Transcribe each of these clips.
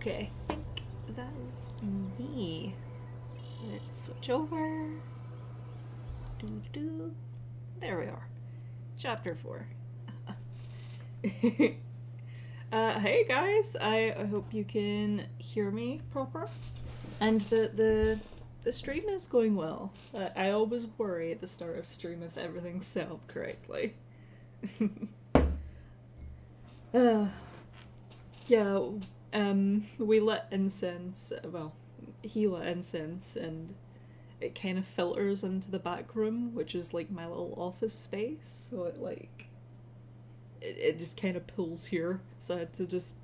Okay, I think that is me. Let's switch over. Doo-doo-doo. There we are. Chapter 4. Hey guys, I hope you can hear me proper. And the stream is going well. I always worry at the start of stream if everything's set up correctly. uh, yeah, we lit incense, well, he lit incense, and it kind of filters into the back room, which is like my little office space, so it just kind of pulls here, so I had to just,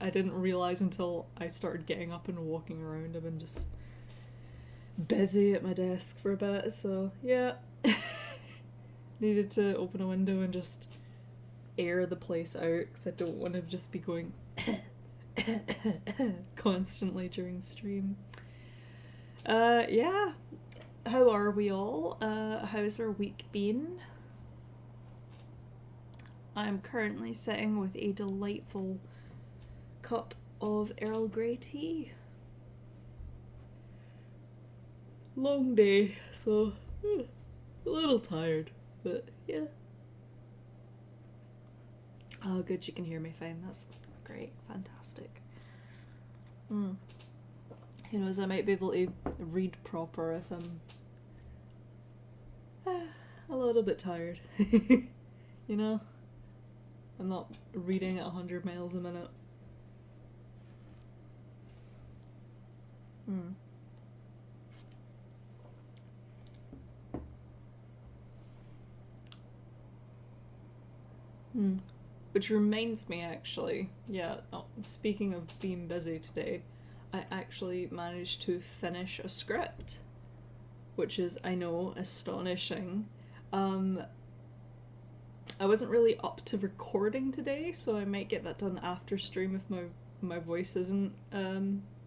I didn't realize until I started getting up and walking around. I've been just busy at my desk for a bit, so yeah. Needed to open a window and just air the place out, because I don't want to just be going constantly during stream. Yeah. How are we all? How's our week been? I'm currently sitting with a delightful cup of Earl Grey tea. Long day, so a little tired, but yeah. Oh, good, you can hear me fine. That's great, fantastic. Who knows, I might be able to read proper if I'm a little bit tired. You know? I'm not reading at 100 miles a minute. Which reminds me, actually, yeah, speaking of being busy today, I actually managed to finish a script, which is, I know, astonishing. I wasn't really up to recording today, so I might get that done after stream if my voice isn't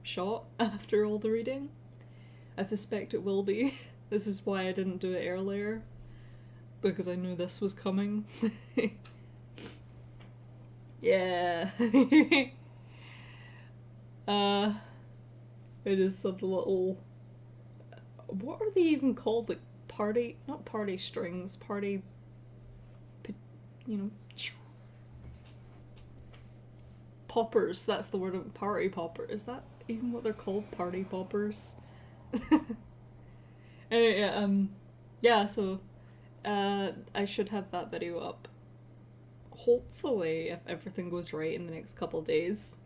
shot after all the reading. I suspect it will be. This is why I didn't do it earlier, because I knew this was coming. Yeah. It is some little, what are they even called? Like party, not party strings, party, you know, poppers. That's the word of party popper. Is that even what they're called? Party poppers. Anyway, yeah. So, I should have that video up. Hopefully, if everything goes right in the next couple days,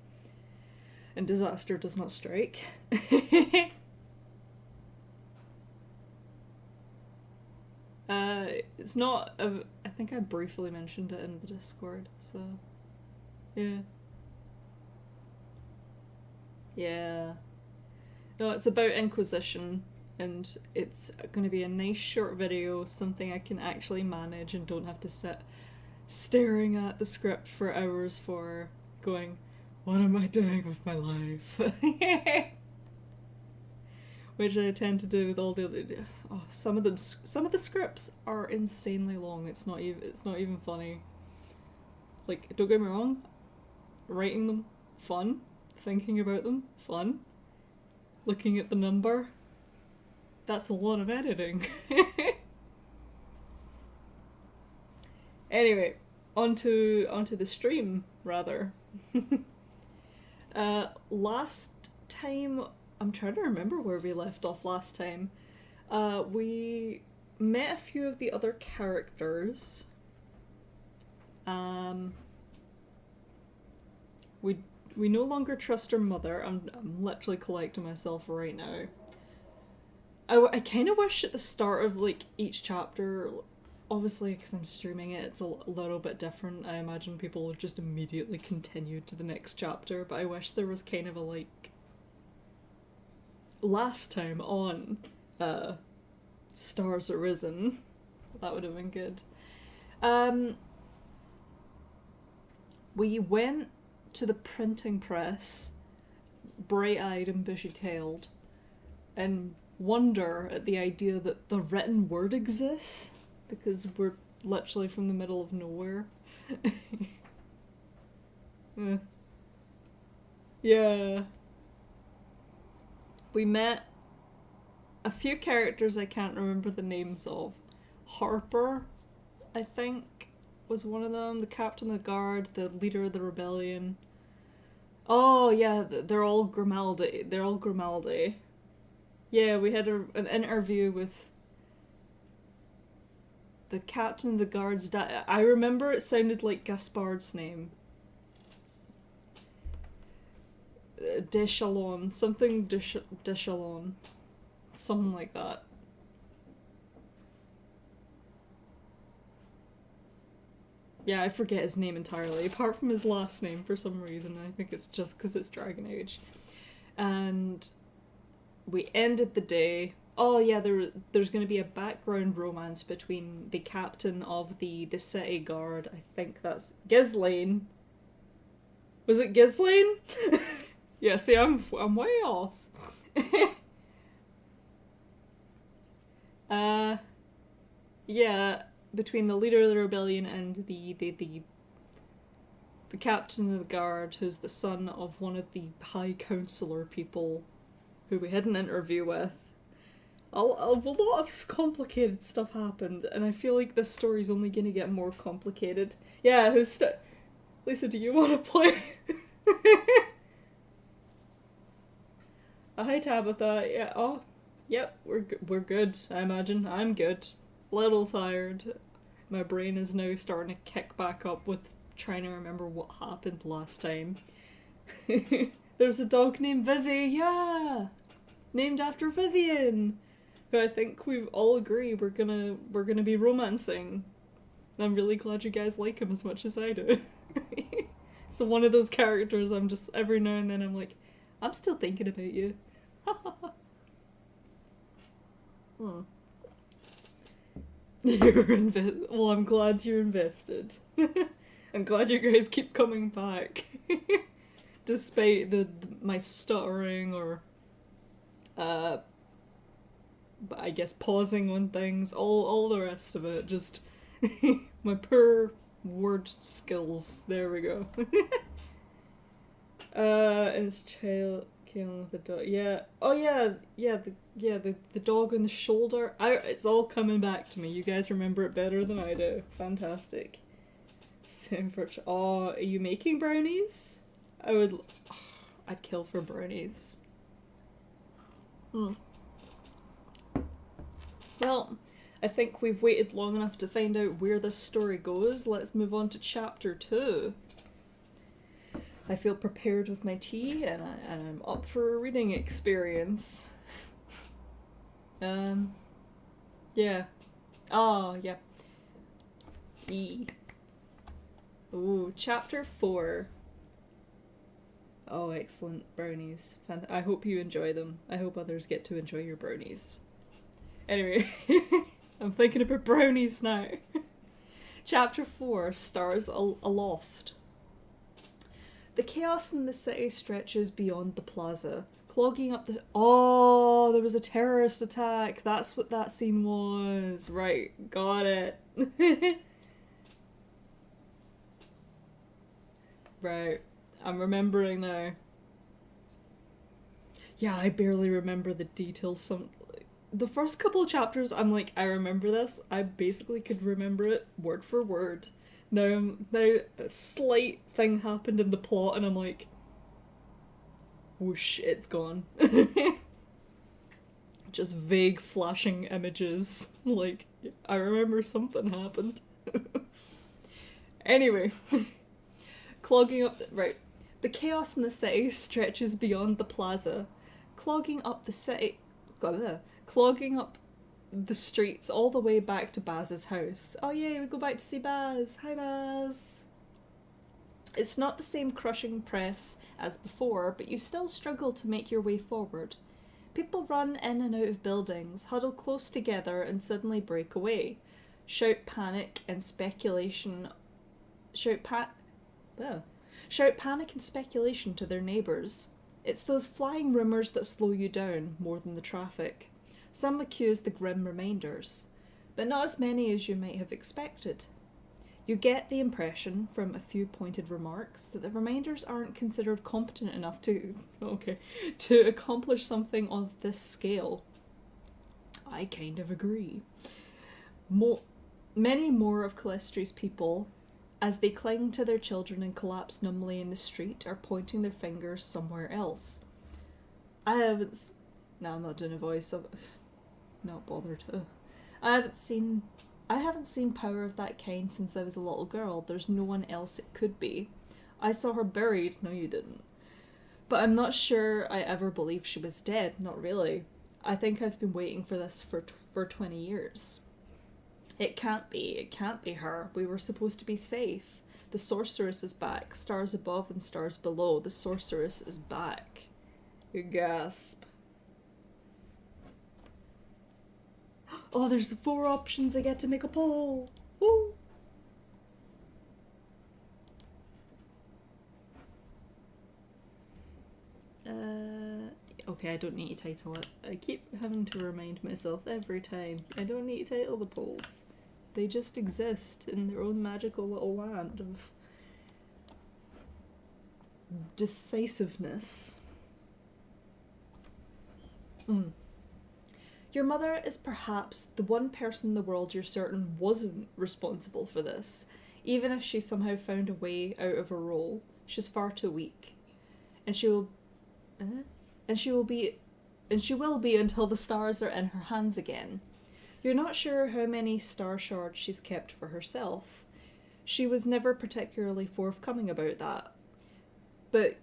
and disaster does not strike. It's not. I think I briefly mentioned it in the Discord. So, yeah. Yeah. No, it's about Inquisition, and it's going to be a nice short video, something I can actually manage and don't have to sit staring at the script for hours for, going, what am I doing with my life? Which I tend to do with all the other. Oh, some of the scripts are insanely long. It's not even funny. Like, don't get me wrong, writing them fun, thinking about them fun, looking at the number, that's a lot of editing. Anyway, onto the stream, rather. Last time, I'm trying to remember where we left off last time. We met a few of the other characters. We no longer trust her mother. I'm literally collecting myself right now. I kind of wish at the start of like each chapter, obviously because I'm streaming it, it's a little bit different. I imagine people would just immediately continue to the next chapter, but I wish there was kind of a like last time on Stars Arisen. That would have been good. We went to the printing press, bright-eyed and bushy-tailed, and wonder at the idea that the written word exists, because we're literally from the middle of nowhere. Yeah. We met a few characters I can't remember the names of. Harper, I think, was one of them. The captain of the guard, the leader of the rebellion. Oh, yeah, they're all Grimaldi. They're all Grimaldi. Yeah, we had an interview with the captain of the guard's dad. I remember it sounded like Gaspard's name. Deschalon. Something Deschalon. Something like that. Yeah, I forget his name entirely, apart from his last name for some reason. I think it's just because it's Dragon Age. And we ended the day. Oh yeah, there's going to be a background romance between the captain of the city guard. I think that's Ghislaine. Was it Ghislaine? Yeah, see, I'm way off. Yeah, between the leader of the rebellion and the captain of the guard, who's the son of one of the high counselor people who we had an interview with. A lot of complicated stuff happened, and I feel like this story's only gonna get more complicated. Yeah, Lisa, do you want to play? Hi, Tabitha. Yeah. Oh, yep. We're good. I imagine I'm good. Little tired. My brain is now starting to kick back up with trying to remember what happened last time. There's a dog named Vivi. Yeah, named after Vivian, who I think we all agree we're gonna be romancing. I'm really glad you guys like him as much as I do. So one of those characters I'm just every now and then I'm like, I'm still thinking about you. Hmm. Well, I'm glad you're invested. I'm glad you guys keep coming back. Despite my stuttering or I guess pausing on things, all the rest of it, just my poor word skills. There we go. It's child killing the dog. Yeah. Oh yeah. The dog on the shoulder. It's all coming back to me. You guys remember it better than I do. Fantastic. Oh, are you making brownies? I'd kill for brownies. Well, I think we've waited long enough to find out where this story goes. Let's move on to chapter 2. I feel prepared with my tea, and I'm up for a reading experience. Yeah. Oh, yeah. Ooh, chapter 4. Oh, excellent brownies. I hope you enjoy them. I hope others get to enjoy your brownies. Anyway, I'm thinking about brownies now. Chapter 4, Stars Aloft. The chaos in the city stretches beyond the plaza, clogging up the... Oh, there was a terrorist attack. That's what that scene was. Right, got it. Right, I'm remembering now. Yeah, I barely remember the details. The first couple of chapters, I'm like, I remember this. I basically could remember it word for word. Now a slight thing happened in the plot, and I'm like, whoosh, it's gone. Just vague flashing images. Like, I remember something happened. Anyway, clogging up right. The chaos in the city stretches beyond the plaza, clogging up the streets all the way back to Baz's house. Oh yay, we go back to see Baz. Hi Baz. It's not the same crushing press as before, but you still struggle to make your way forward. People run in and out of buildings, huddle close together, and suddenly break away. Shout panic and speculation to their neighbours. It's those flying rumours that slow you down more than the traffic. Some accuse the grim reminders, but not as many as you might have expected. You get the impression from a few pointed remarks that the reminders aren't considered competent enough to accomplish something of this scale. I kind of agree. Many more of Callistri's people, as they cling to their children and collapse numbly in the street, are pointing their fingers somewhere else. No, I'm not doing a voice. Not bothered. I haven't seen power of that kind since I was a little girl. There's no one else it could be. I saw her buried. No, you didn't. But I'm not sure I ever believed she was dead. Not really. I think I've been waiting for this for 20 years. It can't be her. We were supposed to be safe. The sorceress is back. Stars above and stars below. The sorceress is back. You gasp. Oh, there's 4 options. I get to make a poll. Woo! Okay, I don't need to title it. I keep having to remind myself every time. I don't need to title the polls. They just exist in their own magical little land of decisiveness. Your mother is perhaps the one person in the world you're certain wasn't responsible for this. Even if she somehow found a way out of her role, she's far too weak. And she will be until the stars are in her hands again. You're not sure how many star shards she's kept for herself. She was never particularly forthcoming about that. But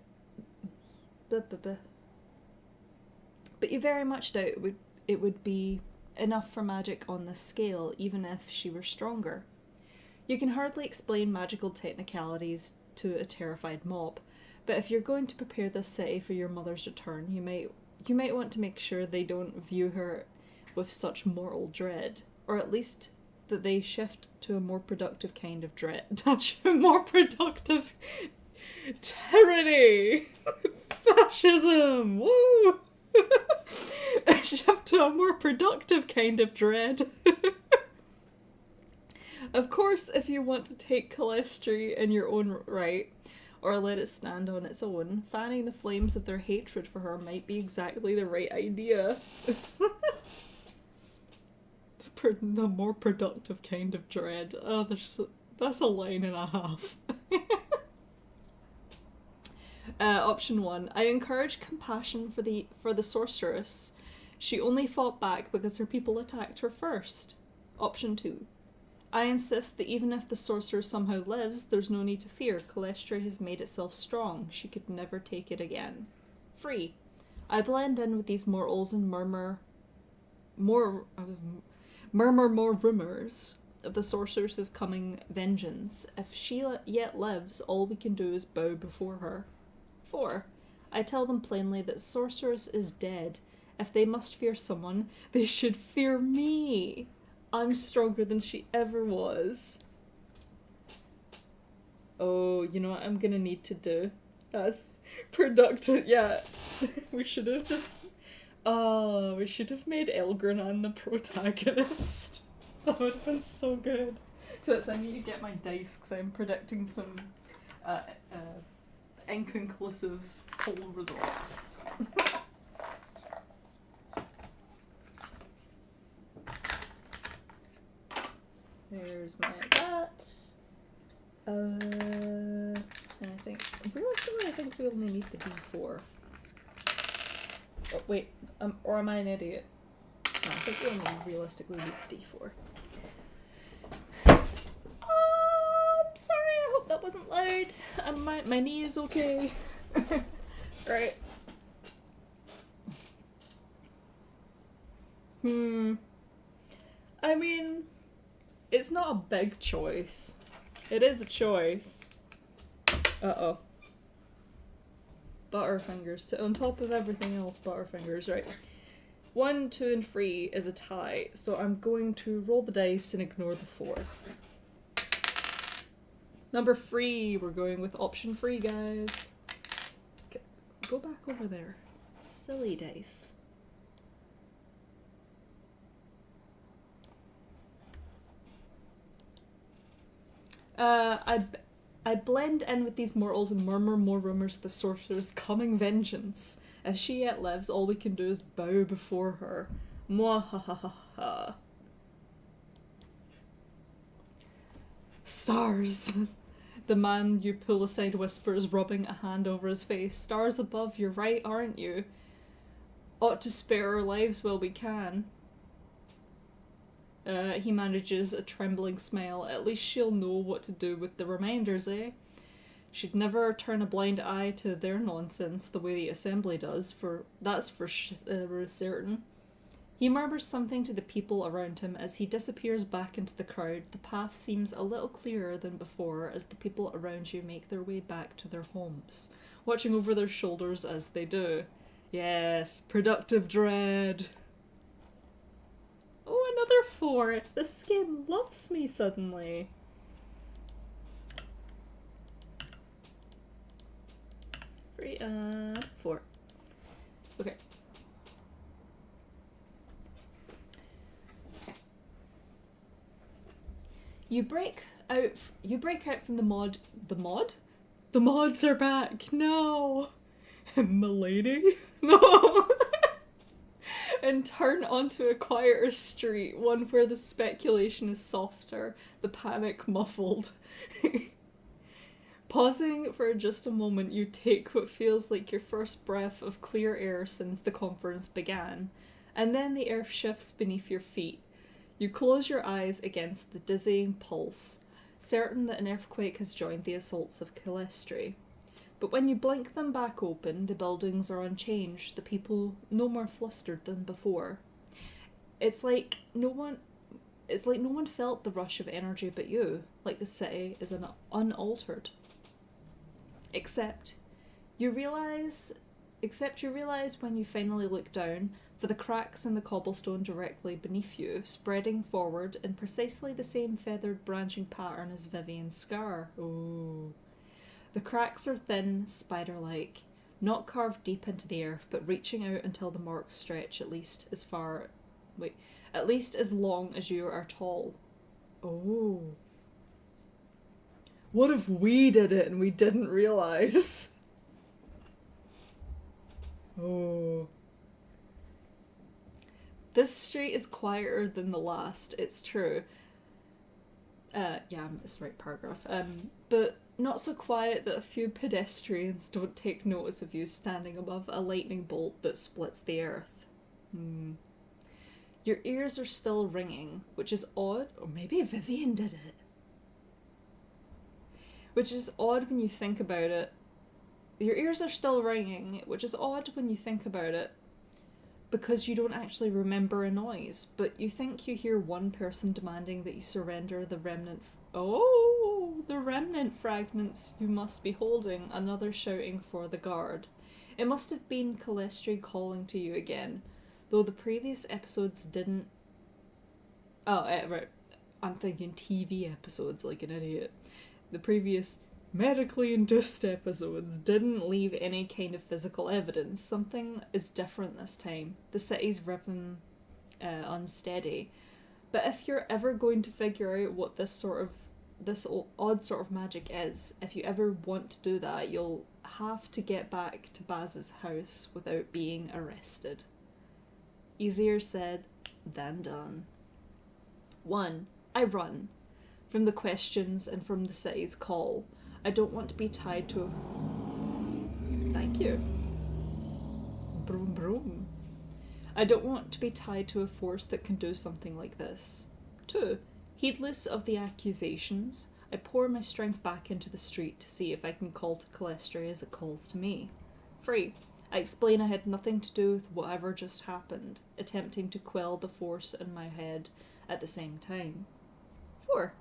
you very much doubt it would be enough for magic on this scale, even if she were stronger. You can hardly explain magical technicalities to a terrified mob, but if you're going to prepare this city for your mother's return, you might want to make sure they don't view her with such mortal dread, or at least that they shift to a more productive kind of dread. More productive tyranny! Fascism! Woo! Shift to a more productive kind of dread. Of course, if you want to take Calistri in your own right, or let it stand on its own, fanning the flames of their hatred for her might be exactly the right idea. The more productive kind of dread. Oh, that's a line and a half. Option 1. I encourage compassion for the sorceress. She only fought back because her people attacked her first. Option 2. I insist that even if the sorceress somehow lives, there's no need to fear. Calistri has made itself strong. She could never take it again. 3. I blend in with these mortals and murmur more rumours of the sorceress's coming vengeance. If she yet lives, all we can do is bow before her. 4. I tell them plainly that sorceress is dead. If they must fear someone, they should fear me. I'm stronger than she ever was. Oh, you know what I'm gonna need to do? That's productive. Yeah, we should have made Elgranan the protagonist. That would have been so good. So I need to get my dice because I'm predicting some inconclusive poll results. There's my that. And I think we only need the D4. Oh, wait, or am I an idiot? No, I think we only realistically need the D4. I'm sorry, I hope that wasn't loud. My knee is okay. Right. I mean, it's not a big choice. It is a choice. Uh-oh. Butterfingers. So on top of everything else, Butterfingers, right? 1, 2, and 3 is a tie, so I'm going to roll the dice and ignore the 4. Number 3, we're going with option 3, guys. Go back over there. Silly dice. I blend in with these mortals and murmur more rumours of the sorcerer's coming vengeance. If she yet lives, all we can do is bow before her. Mwahahaha. Stars. The man you pull aside whispers, rubbing a hand over his face. Stars above, you're right, aren't you? Ought to spare our lives while we can. He manages a trembling smile. At least she'll know what to do with the reminders, eh? She'd never turn a blind eye to their nonsense the way the Assembly does, that's for certain. He murmurs something to the people around him as he disappears back into the crowd. The path seems a little clearer than before as the people around you make their way back to their homes, watching over their shoulders as they do. Yes, productive dread. Oh, another 4. This game loves me suddenly. 3 and 4. Okay. You break out from the mod. The mod? The mods are back. No. Milady? No. And turn onto a quieter street, one where the speculation is softer, the panic muffled. Pausing for just a moment, you take what feels like your first breath of clear air since the conference began, and then the earth shifts beneath your feet. You close your eyes against the dizzying pulse, certain that an earthquake has joined the assaults of Calestri. But when you blink them back open, the buildings are unchanged, the people no more flustered than before. It's like no one felt the rush of energy but you, like the city is unaltered. Except you realize when you finally look down, for the cracks in the cobblestone directly beneath you, spreading forward in precisely the same feathered branching pattern as Vivian's scar. Oh. The cracks are thin, spider-like, not carved deep into the earth, but reaching out until the marks stretch at least as long as you are tall. Oh. What if we did it and we didn't realise? Oh. This street is quieter than the last, it's true. Yeah, it's the right paragraph. But not so quiet that a few pedestrians don't take notice of you standing above a lightning bolt that splits the earth. Your ears are still ringing, which is odd, or maybe Vivian did it. Which is odd when you think about it. Your ears are still ringing, which is odd when you think about it, because you don't actually remember a noise, but you think you hear one person demanding that you surrender the remnant the remnant fragments you must be holding, another shouting for the guard. It must have been Calestri calling to you again, though the previous episodes didn't... right. I'm thinking TV episodes like an idiot. The previous medically induced episodes didn't leave any kind of physical evidence. Something is different this time. The city's rhythm unsteady. But if you're ever going to figure out what this odd sort of magic is, if you ever want to do that, you'll have to get back to Baz's house without being arrested. Easier said than done. 1. I run. From the questions and from the city's call. I don't want to be tied to a... Thank you. Broom broom. I don't want to be tied to a force that can do something like this. 2. Heedless of the accusations, I pour my strength back into the street to see if I can call to Calestri as it calls to me. 3. I explain I had nothing to do with whatever just happened, attempting to quell the force in my head at the same time. 4.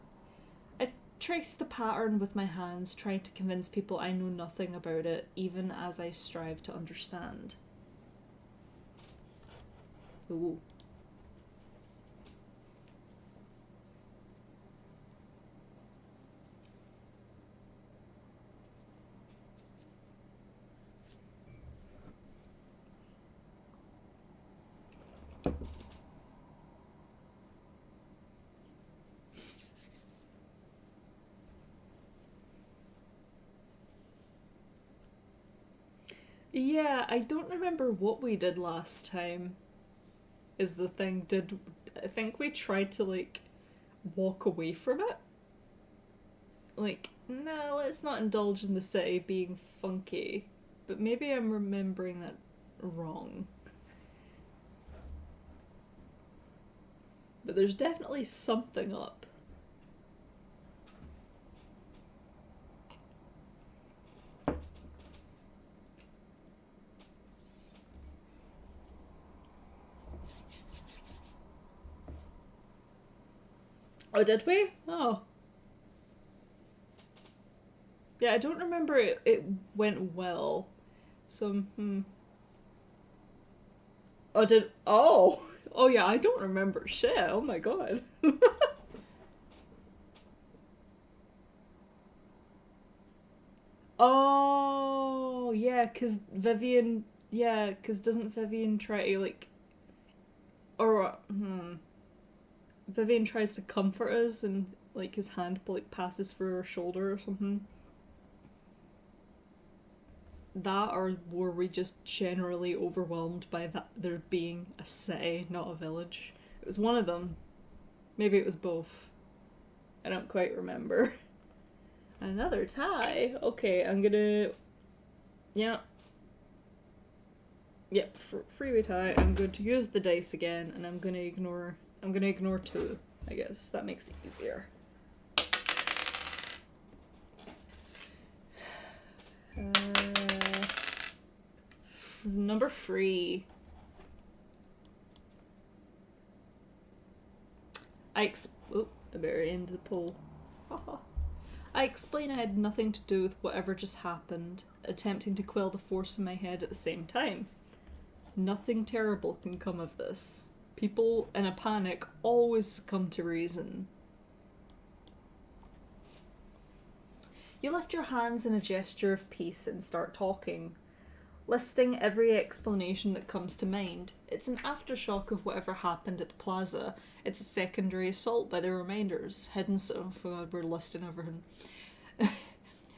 I trace the pattern with my hands, trying to convince people I know nothing about it, even as I strive to understand. Ooh. Yeah, I don't remember what we did last time, is the thing. I think we tried to, like, walk away from it? Like, no, let's not indulge in the city being funky. But maybe I'm remembering that wrong. But there's definitely something up. Oh, did we? Oh. Yeah, I don't remember it went well. So, Oh, did. Oh! Oh, yeah, I don't remember shit. Oh my god. Oh, yeah, because Vivian. Yeah, because doesn't Vivian try to, like. Or, Vivian tries to comfort us and, like, his hand, like, passes through her shoulder or something. That, or were we just generally overwhelmed by that there being a city, not a village? It was one of them. Maybe it was both. I don't quite remember. Another tie. Okay, I'm gonna. Yeah. Yep. Freeway tie. I'm going to use the dice again, and I'm gonna ignore. I'm gonna ignore two. I guess that makes it easier. Number 3. I better end the poll. I explain I had nothing to do with whatever just happened, attempting to quell the force in my head at the same time. Nothing terrible can come of this. People in a panic always succumb to reason. You lift your hands in a gesture of peace and start talking, listing every explanation that comes to mind. It's an aftershock of whatever happened at the plaza. It's a secondary assault by the remainders, hidden so oh god, we're listing everything.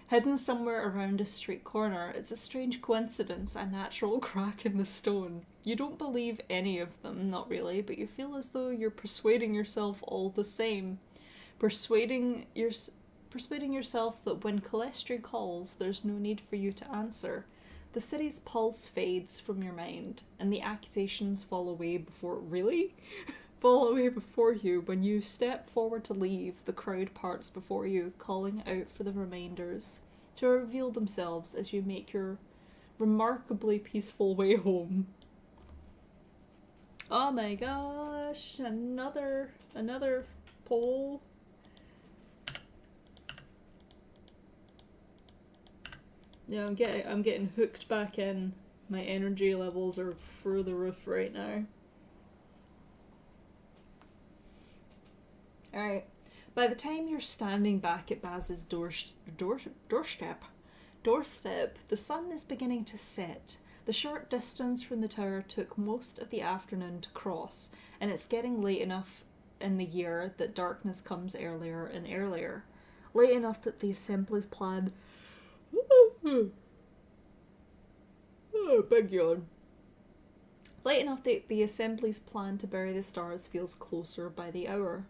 Hidden somewhere around a street corner. It's a strange coincidence, a natural crack in the stone. You don't believe any of them, not really, but you feel as though you're persuading yourself all the same. Persuading yourself that when Calestri calls, there's no need for you to answer. The city's pulse fades from your mind, and the accusations fall away before you. When you step forward to leave, the crowd parts before you, calling out for the remainders to reveal themselves as you make your remarkably peaceful way home. Oh my gosh, another poll. Yeah, I'm getting hooked back in. My energy levels are through the roof right now. Alright. By the time you're standing back at Baz's doorstep, the sun is beginning to set. The short distance from the tower took most of the afternoon to cross, and it's getting late enough in the year that darkness comes earlier and earlier. Late enough that the Assembly's plan... big yawn. Late enough that the Assembly's plan to bury the stars feels closer by the hour.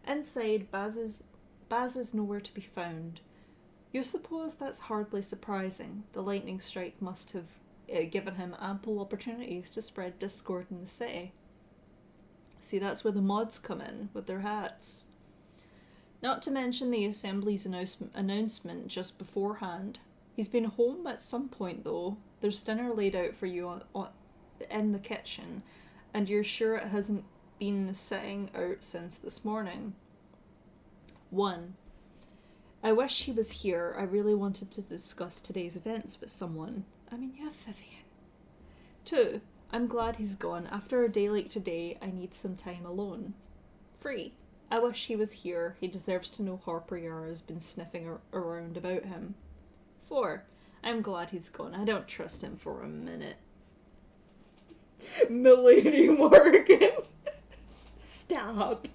Inside, Baz is nowhere to be found. You suppose that's hardly surprising. The lightning strike must have given him ample opportunities to spread discord in the city. See, that's where the mods come in, with their hats. Not to mention the Assembly's announcement just beforehand. He's been home at some point, though. There's dinner laid out for you in the kitchen, and you're sure it hasn't been sitting out since this morning. 1. I wish he was here. I really wanted to discuss today's events with someone. I mean, yeah, Vivian. 2. I'm glad he's gone. After a day like today, I need some time alone. 3. I wish he was here. He deserves to know Harper Yara's been sniffing around about him. 4. I'm glad he's gone. I don't trust him for a minute. Milady Morgan. Stop.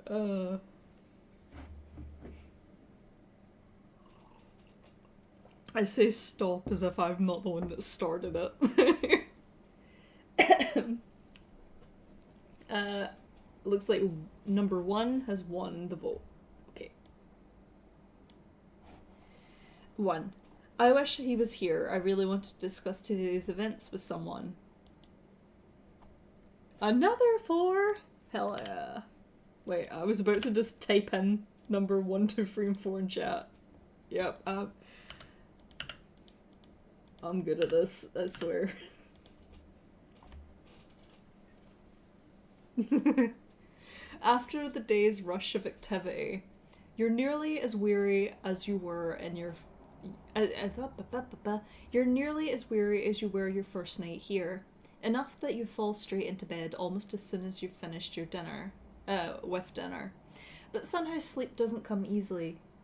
Uh, I say stop as if I'm not the one that started it. Looks like number 1 has won the vote. Okay. 1. I wish he was here. I really want to discuss today's events with someone. Another 4? Hell yeah. Wait, I was about to just type in number 1, 2, 3, and 4 in chat. Yep, I'm good at this, I swear. After the day's rush of activity, you're nearly as weary as you were in your you're nearly as weary as you were your first night here. Enough that you fall straight into bed almost as soon as you've finished your dinner. With dinner. But somehow sleep doesn't come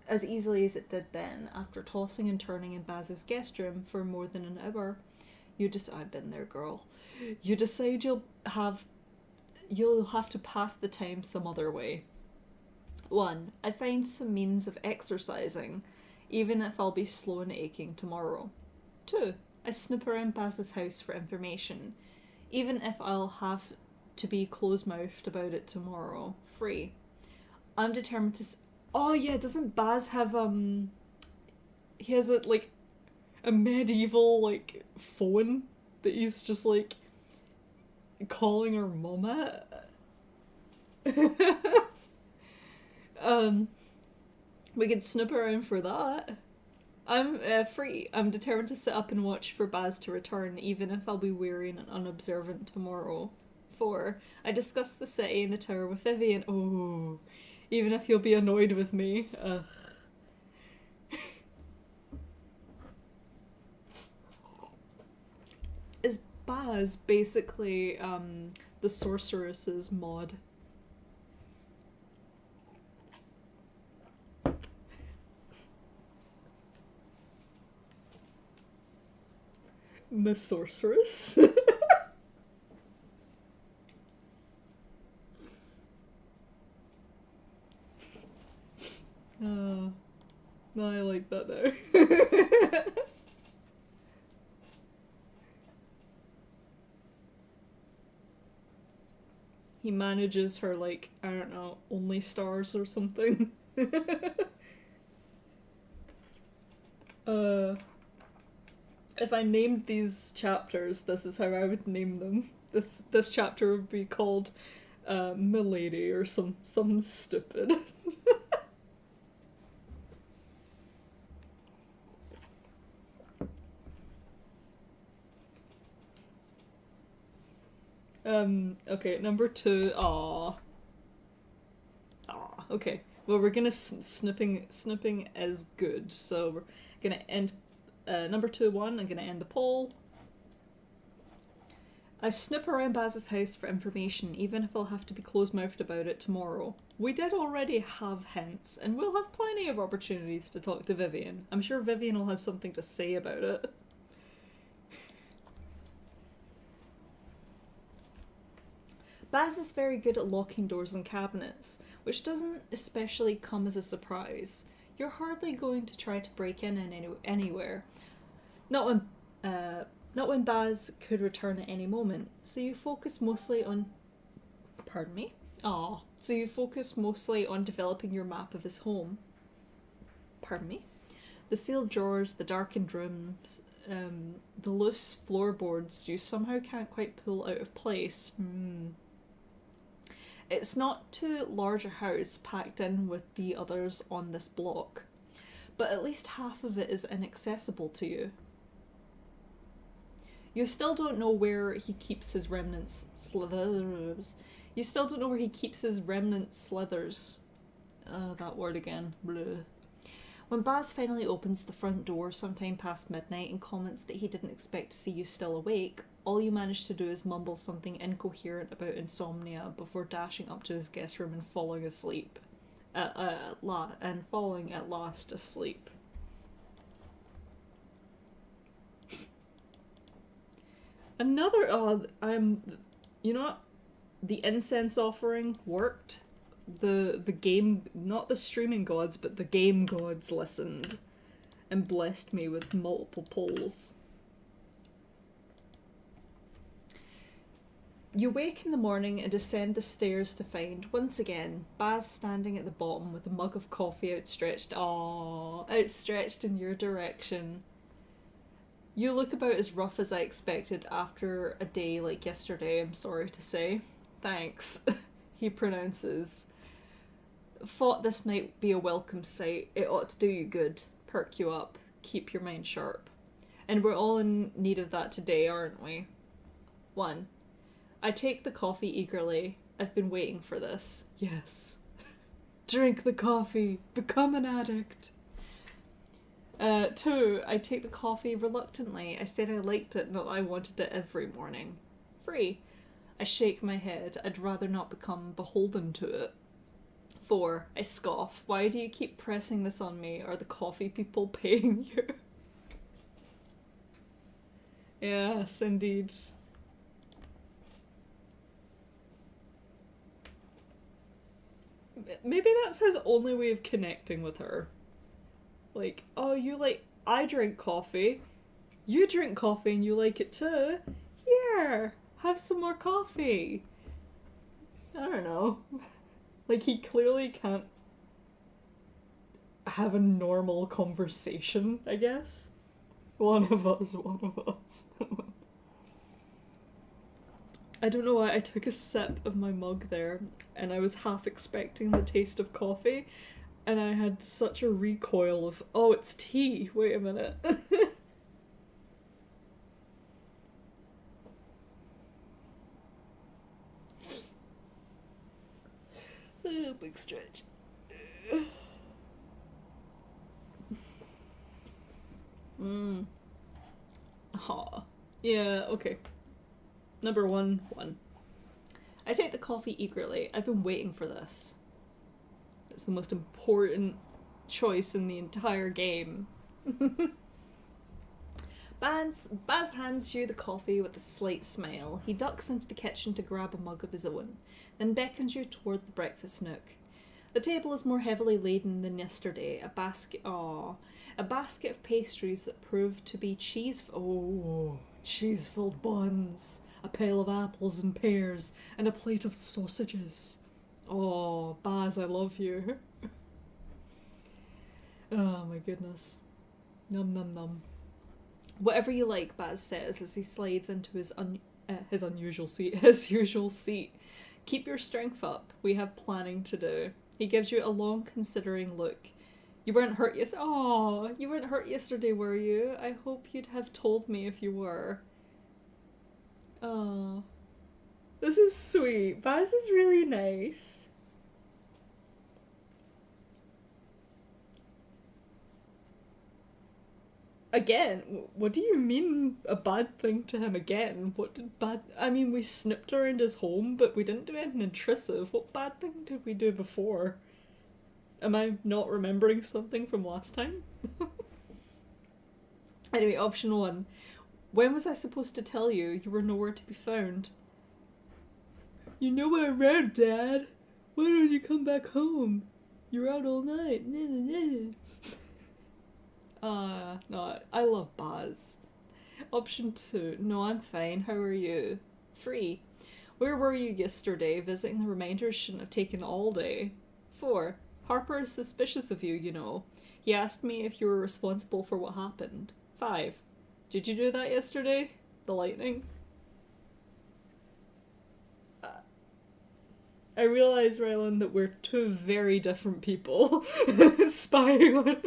as easily as it did then, after tossing and turning in Baz's guest room for more than an hour. I've been there, girl. You decide you'll have to pass the time some other way. 1. I find some means of exercising, even if I'll be slow and aching tomorrow. 2. I snip around Baz's house for information, even if I'll have to be close-mouthed about it tomorrow. 3. I'm determined to... Oh yeah, doesn't Baz have, he has a medieval, phone that he's just, calling her mum at? We could snip around for that. I'm free. I'm determined to sit up and watch for Baz to return, even if I'll be weary and unobservant tomorrow. 4. I discuss the city and the tower with Vivian. Oh, even if he'll be annoyed with me. Ugh. Is Baz basically the sorceress's mod? Miss Sorceress? No, I like that now. He manages her, I don't know, only stars or something. If I named these chapters, this is how I would name them. This chapter would be called Milady or something stupid. Okay, number 2. Okay. Well, we're gonna snipping is good, so we're gonna end number 1. I'm gonna end the poll. I snip around Baz's house for information, even if I'll have to be close-mouthed about it tomorrow. We did already have hints, and we'll have plenty of opportunities to talk to Vivian. I'm sure Vivian will have something to say about it. Baz is very good at locking doors and cabinets, which doesn't especially come as a surprise. You're hardly going to try to break in anywhere. Not when Baz could return at any moment, so you focus mostly on... Pardon me? So you focus mostly on developing your map of his home. Pardon me? The sealed drawers, the darkened rooms, the loose floorboards you somehow can't quite pull out of place. It's not too large a house packed in with the others on this block, but at least half of it is inaccessible to you. You still don't know where he keeps his remnant slithers. That word again. Bleh. When Baz finally opens the front door sometime past midnight and comments that he didn't expect to see you still awake, all you manage to do is mumble something incoherent about insomnia before dashing up to his guest room and falling asleep. Falling at last asleep. Another, you know what? The incense offering worked. the game, not the streaming gods, but the game gods listened and blessed me with multiple polls. You wake in the morning and descend the stairs to find, once again, Baz standing at the bottom with a mug of coffee outstretched. Aww, outstretched in your direction. You look about as rough as I expected after a day like yesterday, I'm sorry to say. Thanks, he pronounces. Thought this might be a welcome sight. It ought to do you good, perk you up, keep your mind sharp. And we're all in need of that today, aren't we? 1. I take the coffee eagerly. I've been waiting for this. Yes. Drink the coffee. Become an addict. 2. I take the coffee reluctantly. I said I liked it, not I wanted it every morning. 3. I shake my head. I'd rather not become beholden to it. 4. I scoff. Why do you keep pressing this on me? Are the coffee people paying you? Yes, indeed. Maybe that's his only way of connecting with her. Like, oh, you like... I drink coffee. You drink coffee and you like it too. Here, have some more coffee. I don't know. Like, he clearly can't have a normal conversation, I guess. One of us. I don't know why I took a sip of my mug there and I was half expecting the taste of coffee and I had such a recoil of, oh, it's tea, wait a minute. Big stretch. Aw. Yeah, okay. Number 1. I take the coffee eagerly. I've been waiting for this. It's the most important choice in the entire game. Baz hands you the coffee with a slight smile. He ducks into the kitchen to grab a mug of his own, then beckons you toward the breakfast nook. The table is more heavily laden than yesterday. A basket of pastries that prove to be cheese-filled buns, a pail of apples and pears, and a plate of sausages. Oh, Baz, I love you. Oh my goodness. Num num num. Whatever you like, Baz says as he slides into his usual seat. Keep your strength up. We have planning to do. He gives you a long considering look. You weren't hurt you weren't hurt yesterday, were you? I hope you'd have told me if you were. Oh, this is sweet. Baz is really nice. Again, what do you mean a bad thing to him again? What did bad... I mean, we snooped around his home, but we didn't do anything intrusive. What bad thing did we do before? Am I not remembering something from last time? Anyway, option 1. When was I supposed to tell you? You were nowhere to be found. You're nowhere around, Dad. Why don't you come back home? You're out all night. No, I love Baz. Option 2. No, I'm fine. How are you? 3. Where were you yesterday? Visiting the reminders shouldn't have taken all day. 4. Harper is suspicious of you, you know. He asked me if you were responsible for what happened. 5. Did you do that yesterday? The lightning? I realise, Rylan, that we're two very different people spying on...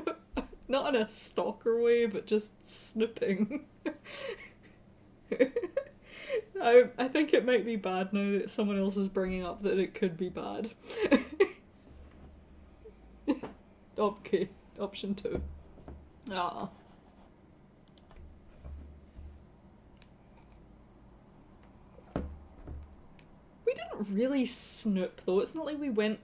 Not in a stalker way, but just snooping. I think it might be bad now that someone else is bringing up that it could be bad. Okay, option 2. Ah. We didn't really snoop, though. It's not like we went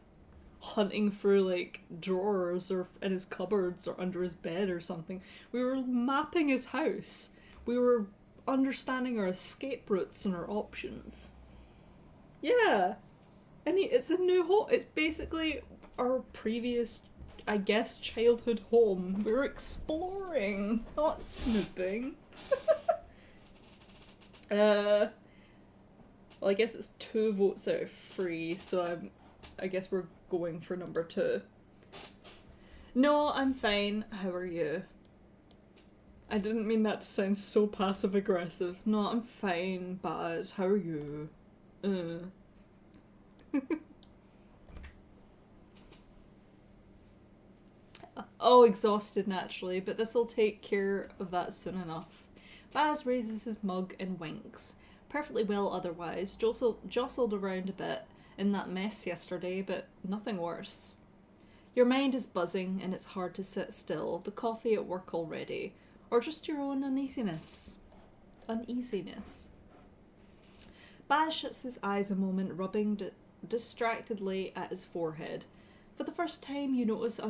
hunting through, like, drawers or in his cupboards or under his bed or something. We were mapping his house. We were understanding our escape routes and our options. Yeah. It's a new home. It's basically our previous, I guess, childhood home. We're exploring, not snooping. Well, I guess it's 2 votes out of 3, so I guess we're going for number 2. No, I'm fine. How are you? I didn't mean that to sound so passive aggressive. No, I'm fine, Baz. How are you? Oh, exhausted naturally, but this'll take care of that soon enough. Baz raises his mug and winks. Perfectly well otherwise, jostled around a bit in that mess yesterday, but nothing worse. Your mind is buzzing and it's hard to sit still, the coffee at work already, or just your own uneasiness. Baz shuts his eyes a moment, rubbing distractedly at his forehead. For the first time you notice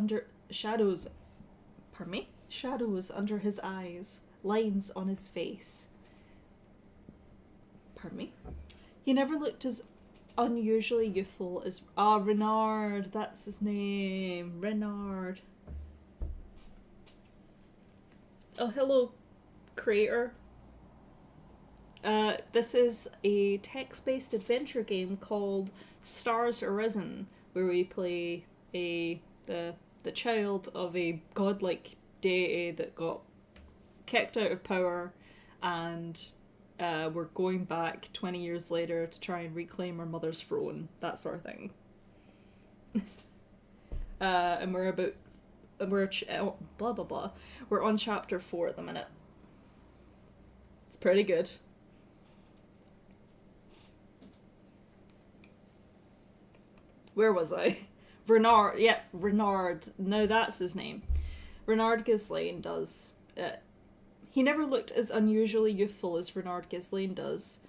shadows under his eyes, lines on his face. Pardon me? He never looked as unusually youthful as... Renard, that's his name. Renard. Oh, hello, creator. This is a text-based adventure game called Stars Arisen, where we play the child of a godlike deity that got kicked out of power, and we're going back 20 years later to try and reclaim our mother's throne, that sort of thing. And blah blah blah. We're on chapter 4 at the minute. It's pretty good. Where was I? Renard. Yep, Renard. No, that's his name. Renard Ghislaine does. He never looked as unusually youthful as Renard Ghislaine does,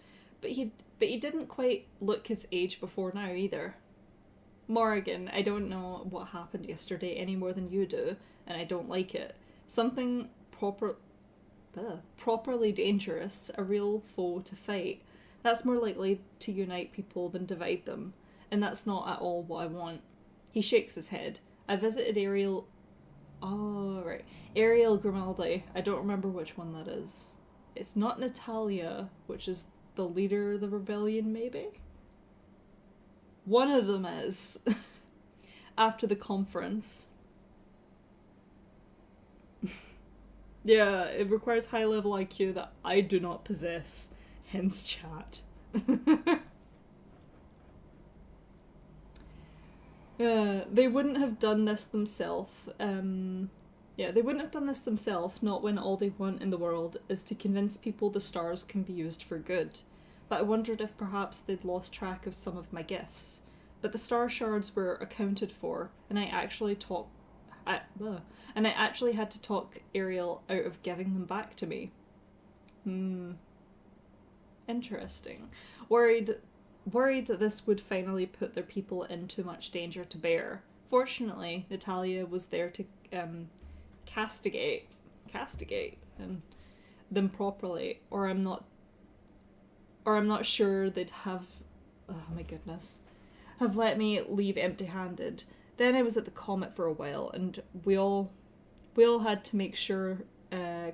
but he didn't quite look his age before now either. Morrigan, I don't know what happened yesterday any more than you do, and I don't like it. Something properly dangerous, a real foe to fight. That's more likely to unite people than divide them, and that's not at all what I want. He shakes his head. I visited Ariel... Oh, right. Ariel Grimaldi. I don't remember which one that is. It's not Natalia, which is the leader of the rebellion, maybe? One of them is. After the conference. Yeah, it requires high level IQ that I do not possess. Hence chat. They wouldn't have done this themselves. They wouldn't have done this themselves, not when all they want in the world is to convince people the stars can be used for good. But I wondered if perhaps they'd lost track of some of my gifts. But the star shards were accounted for, and I actually had to talk Ariel out of giving them back to me. Interesting. Worried this would finally put their people in too much danger to bear. Fortunately, Natalia was there to castigate them properly, or I'm not sure they'd have, oh my goodness, have let me leave empty-handed. Then I was at the Comet for a while, and we all had to make sure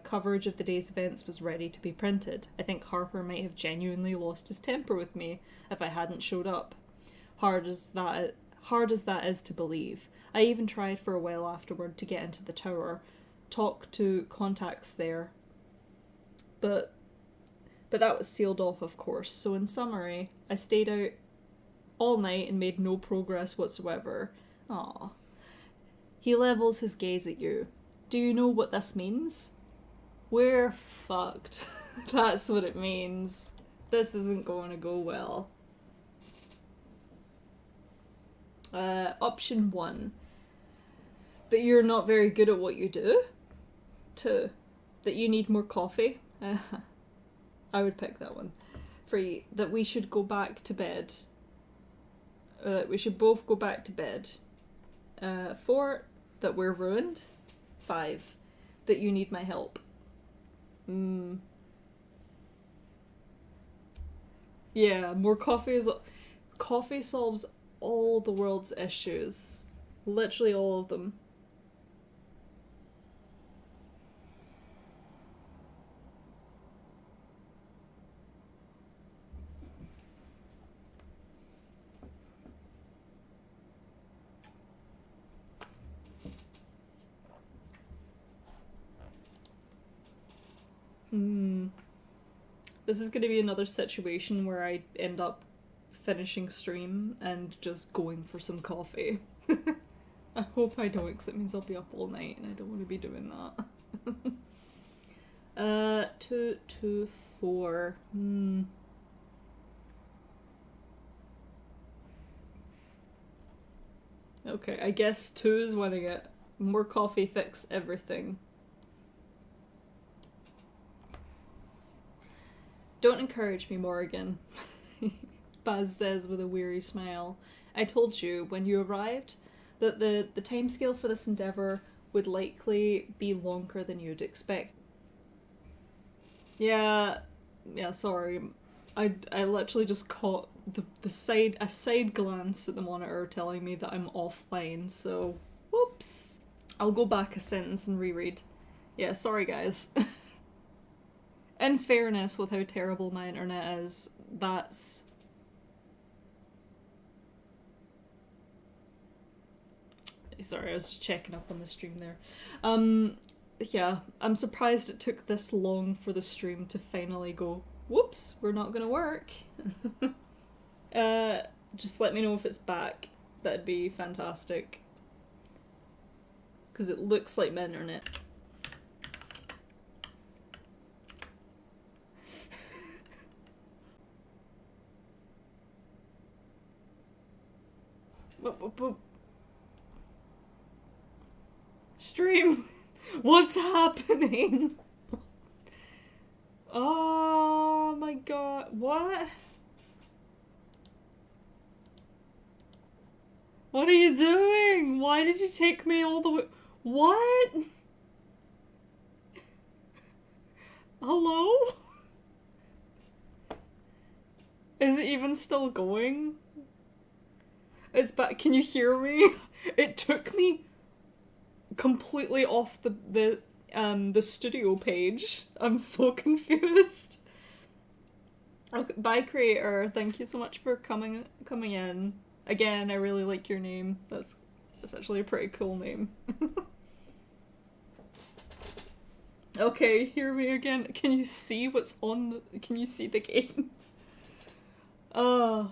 coverage of the day's events was ready to be printed. I think Harper might have genuinely lost his temper with me if I hadn't showed up. Hard as that is to believe. I even tried for a while afterward to get into the tower, talk to contacts there, but that was sealed off, of course. So in summary, I stayed out all night and made no progress whatsoever. Aww. He levels his gaze at you. Do you know what this means? We're fucked. That's what it means. This isn't going to go well. Option 1. That you're not very good at what you do. 2. That you need more coffee. I would pick that one. 3. That we should go back to bed. We should both go back to bed. 4. That we're ruined. 5. That you need my help. Yeah, more coffee solves all the world's issues. Literally all of them. This is going to be another situation where I end up finishing stream and just going for some coffee. I hope I don't, because it means I'll be up all night and I don't want to be doing that. 2, 2, 4. Okay, I guess 2 is winning it. More coffee fix everything. Don't encourage me, Morgan, Baz says with a weary smile. I told you, when you arrived, that the timescale for this endeavour would likely be longer than you'd expect. Yeah, sorry. I literally just caught a side glance at the monitor telling me that I'm offline, so whoops. I'll go back a sentence and reread. Yeah, sorry guys. In fairness, with how terrible my internet is, that's... Sorry, I was just checking up on the stream there. Yeah, I'm surprised it took this long for the stream to finally go, whoops, we're not gonna work. Just let me know if it's back. That'd be fantastic. Because it looks like my internet. Stream! What's happening? Oh my god, what? What are you doing? Why did you take me all the way? What? Hello? Is it even still going? It's back. Can you hear me? It took me completely off the studio page. I'm so confused. Okay, bye creator. Thank you so much for coming in. Again, I really like your name. That's actually a pretty cool name. Okay, hear me again. Can you see what's on the... Can you see the game? Oh,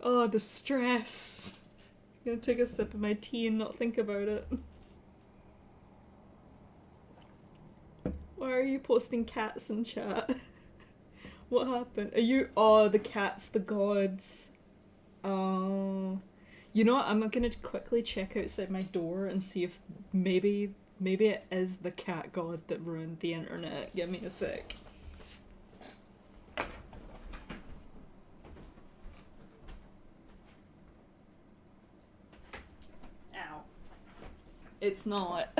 the stress. I'm gonna take a sip of my tea and not think about it. Why are you posting cats in chat? What happened? Are you... Oh, the cats, the gods. Oh. You know what? I'm gonna quickly check outside my door and see if maybe it is the cat god that ruined the internet. Give me a sec. Ow. It's not.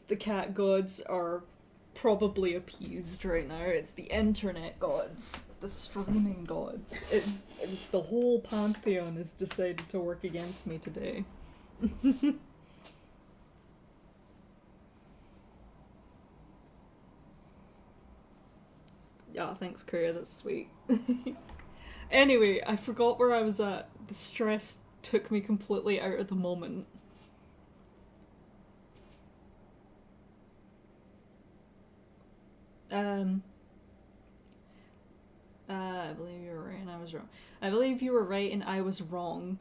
The cat gods are probably appeased right now. It's the internet gods, the streaming gods. It's the whole pantheon has decided to work against me today. Yeah, thanks, Korea. That's sweet. Anyway, I forgot where I was at. The stress took me completely out of the moment. I believe you were right and I was wrong. I believe you were right and I was wrong.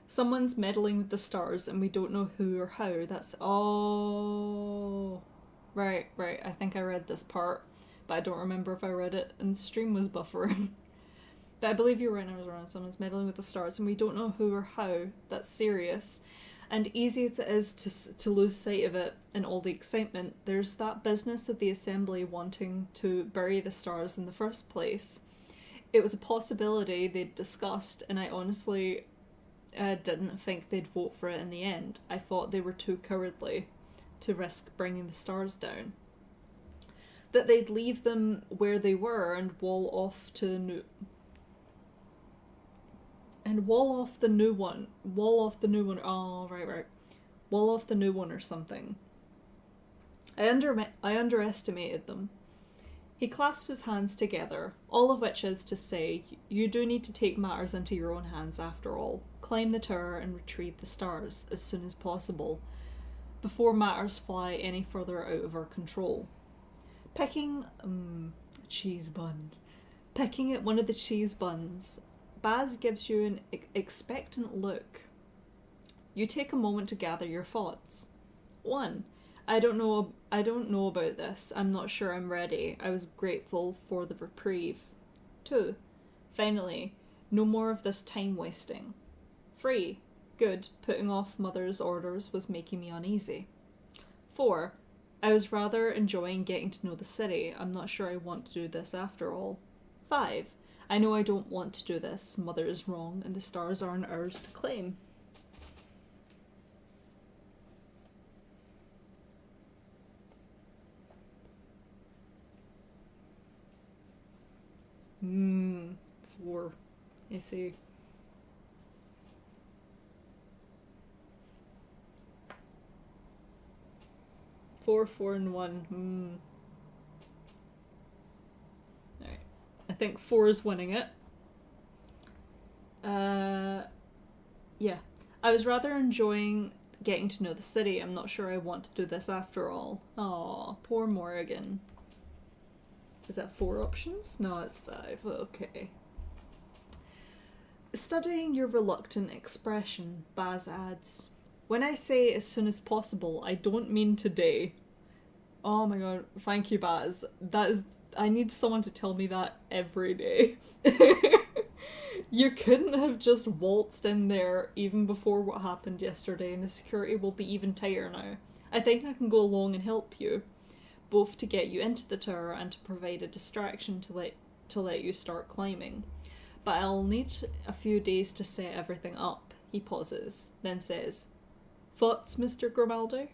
Someone's meddling with the stars and we don't know who or how. That's... Oh... Right. I think I read this part, but I don't remember if I read it and the stream was buffering. But I believe you were right and I was wrong. Someone's meddling with the stars and we don't know who or how. That's serious. And easy as it is to lose sight of it in all the excitement, there's that business of the Assembly wanting to bury the stars in the first place. It was a possibility they'd discussed, and I honestly didn't think they'd vote for it in the end. I thought they were too cowardly to risk bringing the stars down. that they'd leave them where they were and wall off to the new and wall off the new one. Wall off the new one. Oh, right. Wall off the new one or something. I underestimated them. He clasped his hands together, all of which is to say, you do need to take matters into your own hands after all. Climb the tower and retrieve the stars as soon as possible, before matters fly any further out of our control. Picking cheese bun. Picking at one of the cheese buns, Baz gives you an expectant look. You take a moment to gather your thoughts. 1. I don't know about this. I'm not sure I'm ready. I was grateful for the reprieve. 2. Finally, no more of this time wasting. 3. Good. Putting off Mother's orders was making me uneasy. 4. I was rather enjoying getting to know the city. I'm not sure I want to do this after all. 5. I know I don't want to do this. Mother is wrong, and the stars aren't ours to claim. Four. I see. Four, and 1. Alright. I think 4 is winning it. Yeah. I was rather enjoying getting to know the city. I'm not sure I want to do this after all. Aw, poor Morrigan. Is that 4 options? No, it's 5. Okay. Studying your reluctant expression, Baz adds, when I say as soon as possible, I don't mean today. Oh my god, thank you, Baz. I need someone to tell me that every day. You couldn't have just waltzed in there even before what happened yesterday, and the security will be even tighter now. I think I can go along and help you, both to get you into the tower and to provide a distraction to let you start climbing. But I'll need a few days to set everything up. He pauses, then says, Thoughts, Mr. Grimaldi?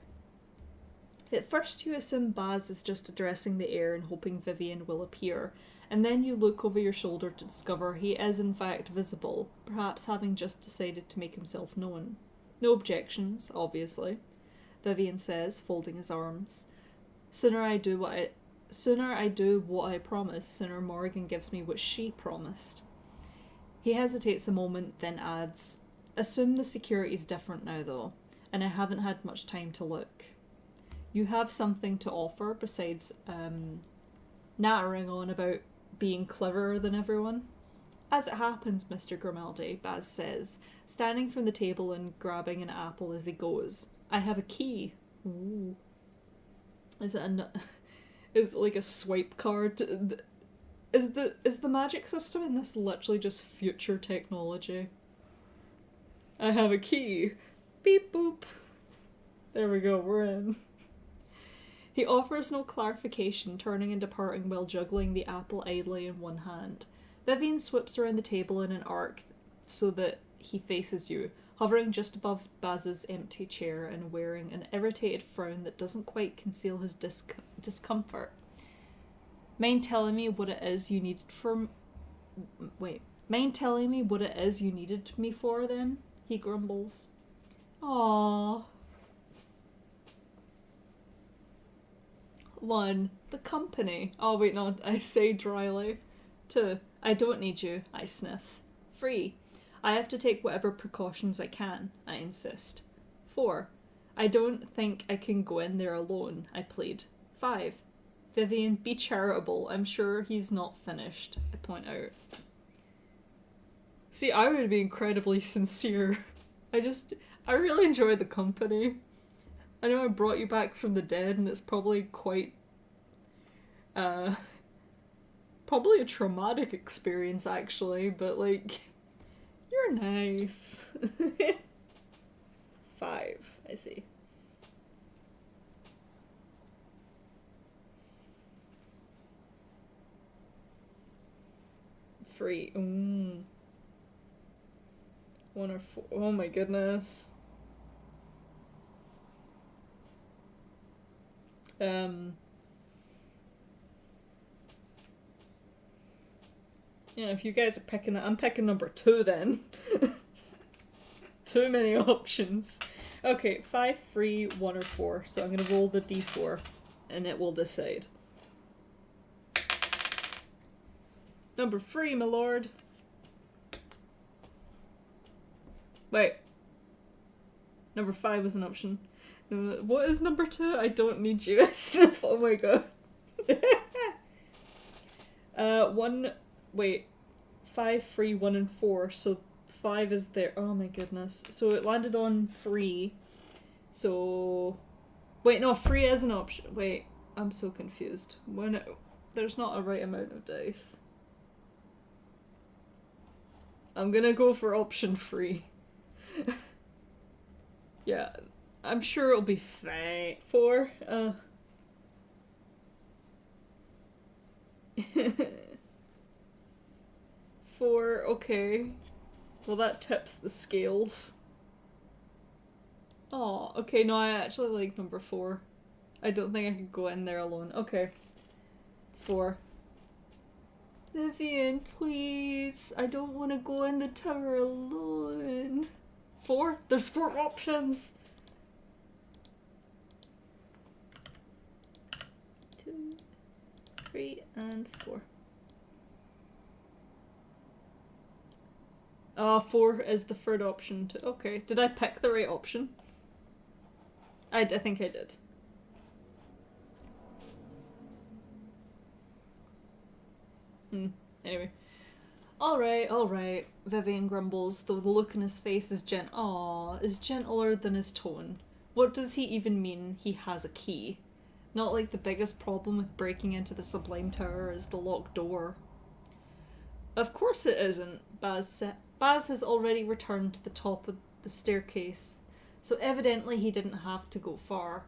At first you assume Baz is just addressing the air and hoping Vivian will appear, and then you look over your shoulder to discover he is in fact visible, perhaps having just decided to make himself known. No objections, obviously, Vivian says, folding his arms. Sooner I do what I promise, sooner Morrigan gives me what she promised. He hesitates a moment, then adds, Assume the security's different now, though, and I haven't had much time to look. You have something to offer besides nattering on about being cleverer than everyone? As it happens, Mr. Grimaldi, Baz says, standing from the table and grabbing an apple as he goes. I have a key. Ooh. Is it like a swipe card? Is the magic system in this literally just future technology? I have a key. Beep boop. There we go, we're in. He offers no clarification, turning and departing while juggling the apple idly in one hand. Vivian sweeps around the table in an arc so that he faces you, hovering just above Baz's empty chair and wearing an irritated frown that doesn't quite conceal his discomfort. Mind telling me what it is you needed me for, then? He grumbles. Aww. 1. The company. Oh wait, no, I say dryly. 2. I don't need you, I sniff. 3. I have to take whatever precautions I can, I insist. 4. I don't think I can go in there alone, I plead. 5. Vivian, be charitable, I'm sure he's not finished, I point out. See, I would be incredibly sincere. I really enjoy the company. I know I brought you back from the dead and it's probably quite, probably a traumatic experience actually, but like, you're nice. 5, I see. Free. 1 or 4. Oh my goodness. Yeah, if you guys are picking that, I'm picking number 2 then. Too many options. Okay, 5, 3, 1 or 4. So I'm gonna roll the d4 and it will decide. Number 3, my lord. Wait. Number 5 was an option. What is number 2? I don't need you. Oh my god. 1, wait. 5, 3, 1 and 4. So 5 is there. Oh my goodness. So it landed on 3. So... Wait, no, 3 is an option. Wait, I'm so confused. There's not a right amount of dice. I'm gonna go for option 3. Yeah, I'm sure it'll be fine. 4, 4, okay. Well, that tips the scales. Oh, okay, no, I actually like number 4. I don't think I could go in there alone. Okay. 4. Vivian, please. I don't want to go in the tower alone. 4? There's 4 options! 2, 3, and 4. 4 is the third option. Okay, did I pick the right option? I think I did. Anyway. Alright. Vivian grumbles, though the look in his face is gentler than his tone. What does he even mean he has a key? Not like the biggest problem with breaking into the Sublime Tower is the locked door. Of course it isn't, Baz said. Baz has already returned to the top of the staircase, so evidently he didn't have to go far.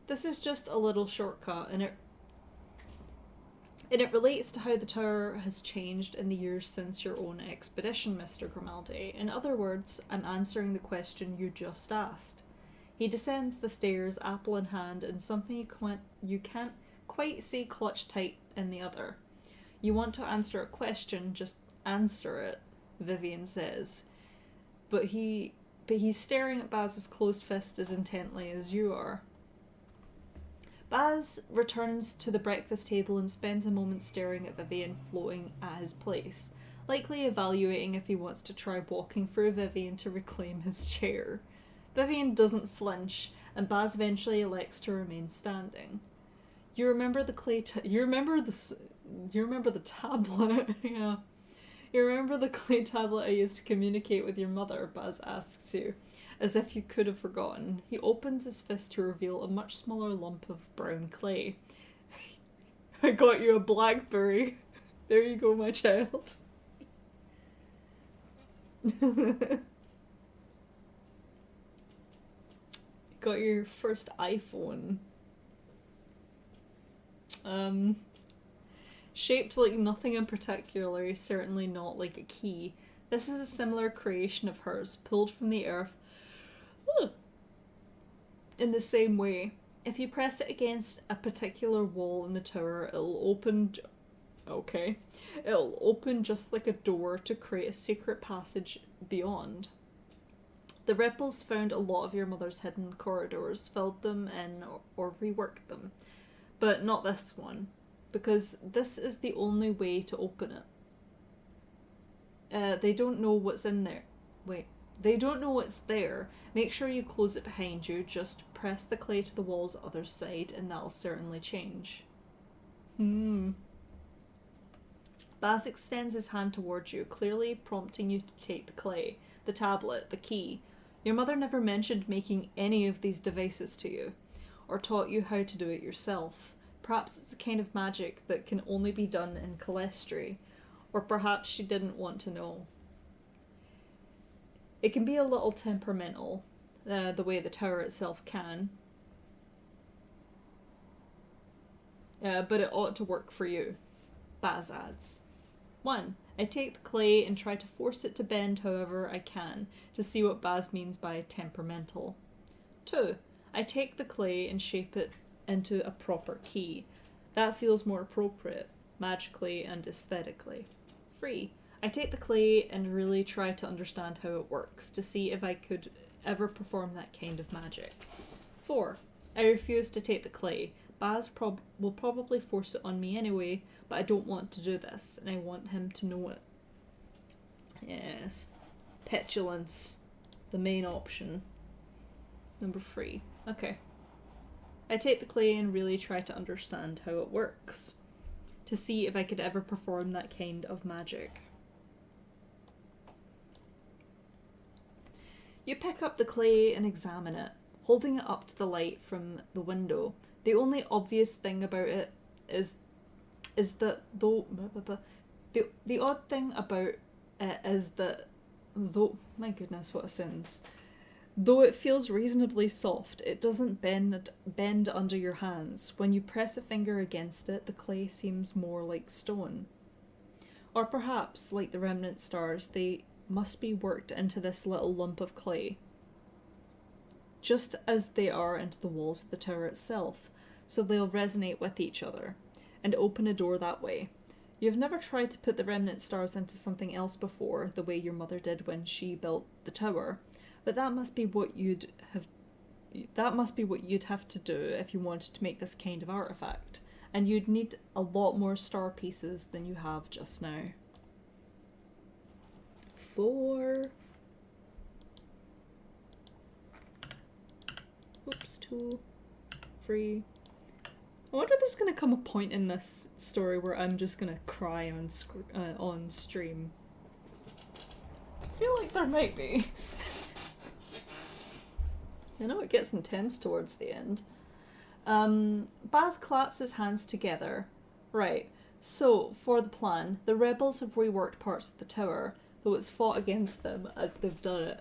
This is just a little shortcut, and it relates to how the tower has changed in the years since your own expedition, Mr. Grimaldi. In other words, I'm answering the question you just asked. He descends the stairs, apple in hand, and something you can't quite see clutched tight in the other. You want to answer a question, just answer it, Vivian says. But he's staring at Baz's closed fist as intently as you are. Baz returns to the breakfast table and spends a moment staring at Vivian floating at his place, likely evaluating if he wants to try walking through Vivian to reclaim his chair. Vivian doesn't flinch, and Baz eventually elects to remain standing. You remember the you remember the tablet? Yeah. You remember the clay tablet I used to communicate with your mother? Baz asks you, as if you could have forgotten. He opens his fist to reveal a much smaller lump of brown clay. I got you a blackberry. There you go, my child. Got your first iPhone. Shaped like nothing in particular, certainly not like a key. This is a similar creation of hers, pulled from the earth in the same way. If you press it against a particular wall in the tower, it'll open... Okay. It'll open just like a door to create a secret passage beyond. The ripples found a lot of your mother's hidden corridors, filled them in or reworked them. But not this one, because this is the only way to open it. They don't know what's in there. Wait. They don't know what's there. Make sure you close it behind you. Just press the clay to the wall's other side and that'll certainly change. Baz extends his hand towards you, clearly prompting you to take the clay, the tablet, the key. Your mother never mentioned making any of these devices to you, or taught you how to do it yourself. Perhaps it's a kind of magic that can only be done in Calestri, or perhaps she didn't want to know. It can be a little temperamental, the way the tower itself can. But it ought to work for you, Baz adds. 1. I take the clay and try to force it to bend however I can, to see what Baz means by temperamental. 2. I take the clay and shape it into a proper key. That feels more appropriate, magically and aesthetically. Free. I take the clay and really try to understand how it works, to see if I could ever perform that kind of magic. 4. I refuse to take the clay. Baz will probably force it on me anyway, but I don't want to do this, and I want him to know it. Yes. Petulance. The main option. Number 3. Okay. I take the clay and really try to understand how it works, to see if I could ever perform that kind of magic. You pick up the clay and examine it, holding it up to the light from the window. The only obvious thing about it is that though the odd thing about it is that though, my goodness, what a sentence. Though it feels reasonably soft, it doesn't bend under your hands. When you press a finger against it, the clay seems more like stone. Or perhaps, like the remnant stars, they must be worked into this little lump of clay, just as they are into the walls of the tower itself, so they'll resonate with each other, and open a door that way. You've never tried to put the remnant stars into something else before, the way your mother did when she built the tower, but that must be what you'd have to do if you wanted to make this kind of artifact, and you'd need a lot more star pieces than you have just now. 4. Oops, 2, 3. I wonder if there's going to come a point in this story where I'm just going to cry on stream. I feel like there might be. I know it gets intense towards the end. Baz claps his hands together. Right, so for the plan, the rebels have reworked parts of the tower, though it's fought against them as they've done it.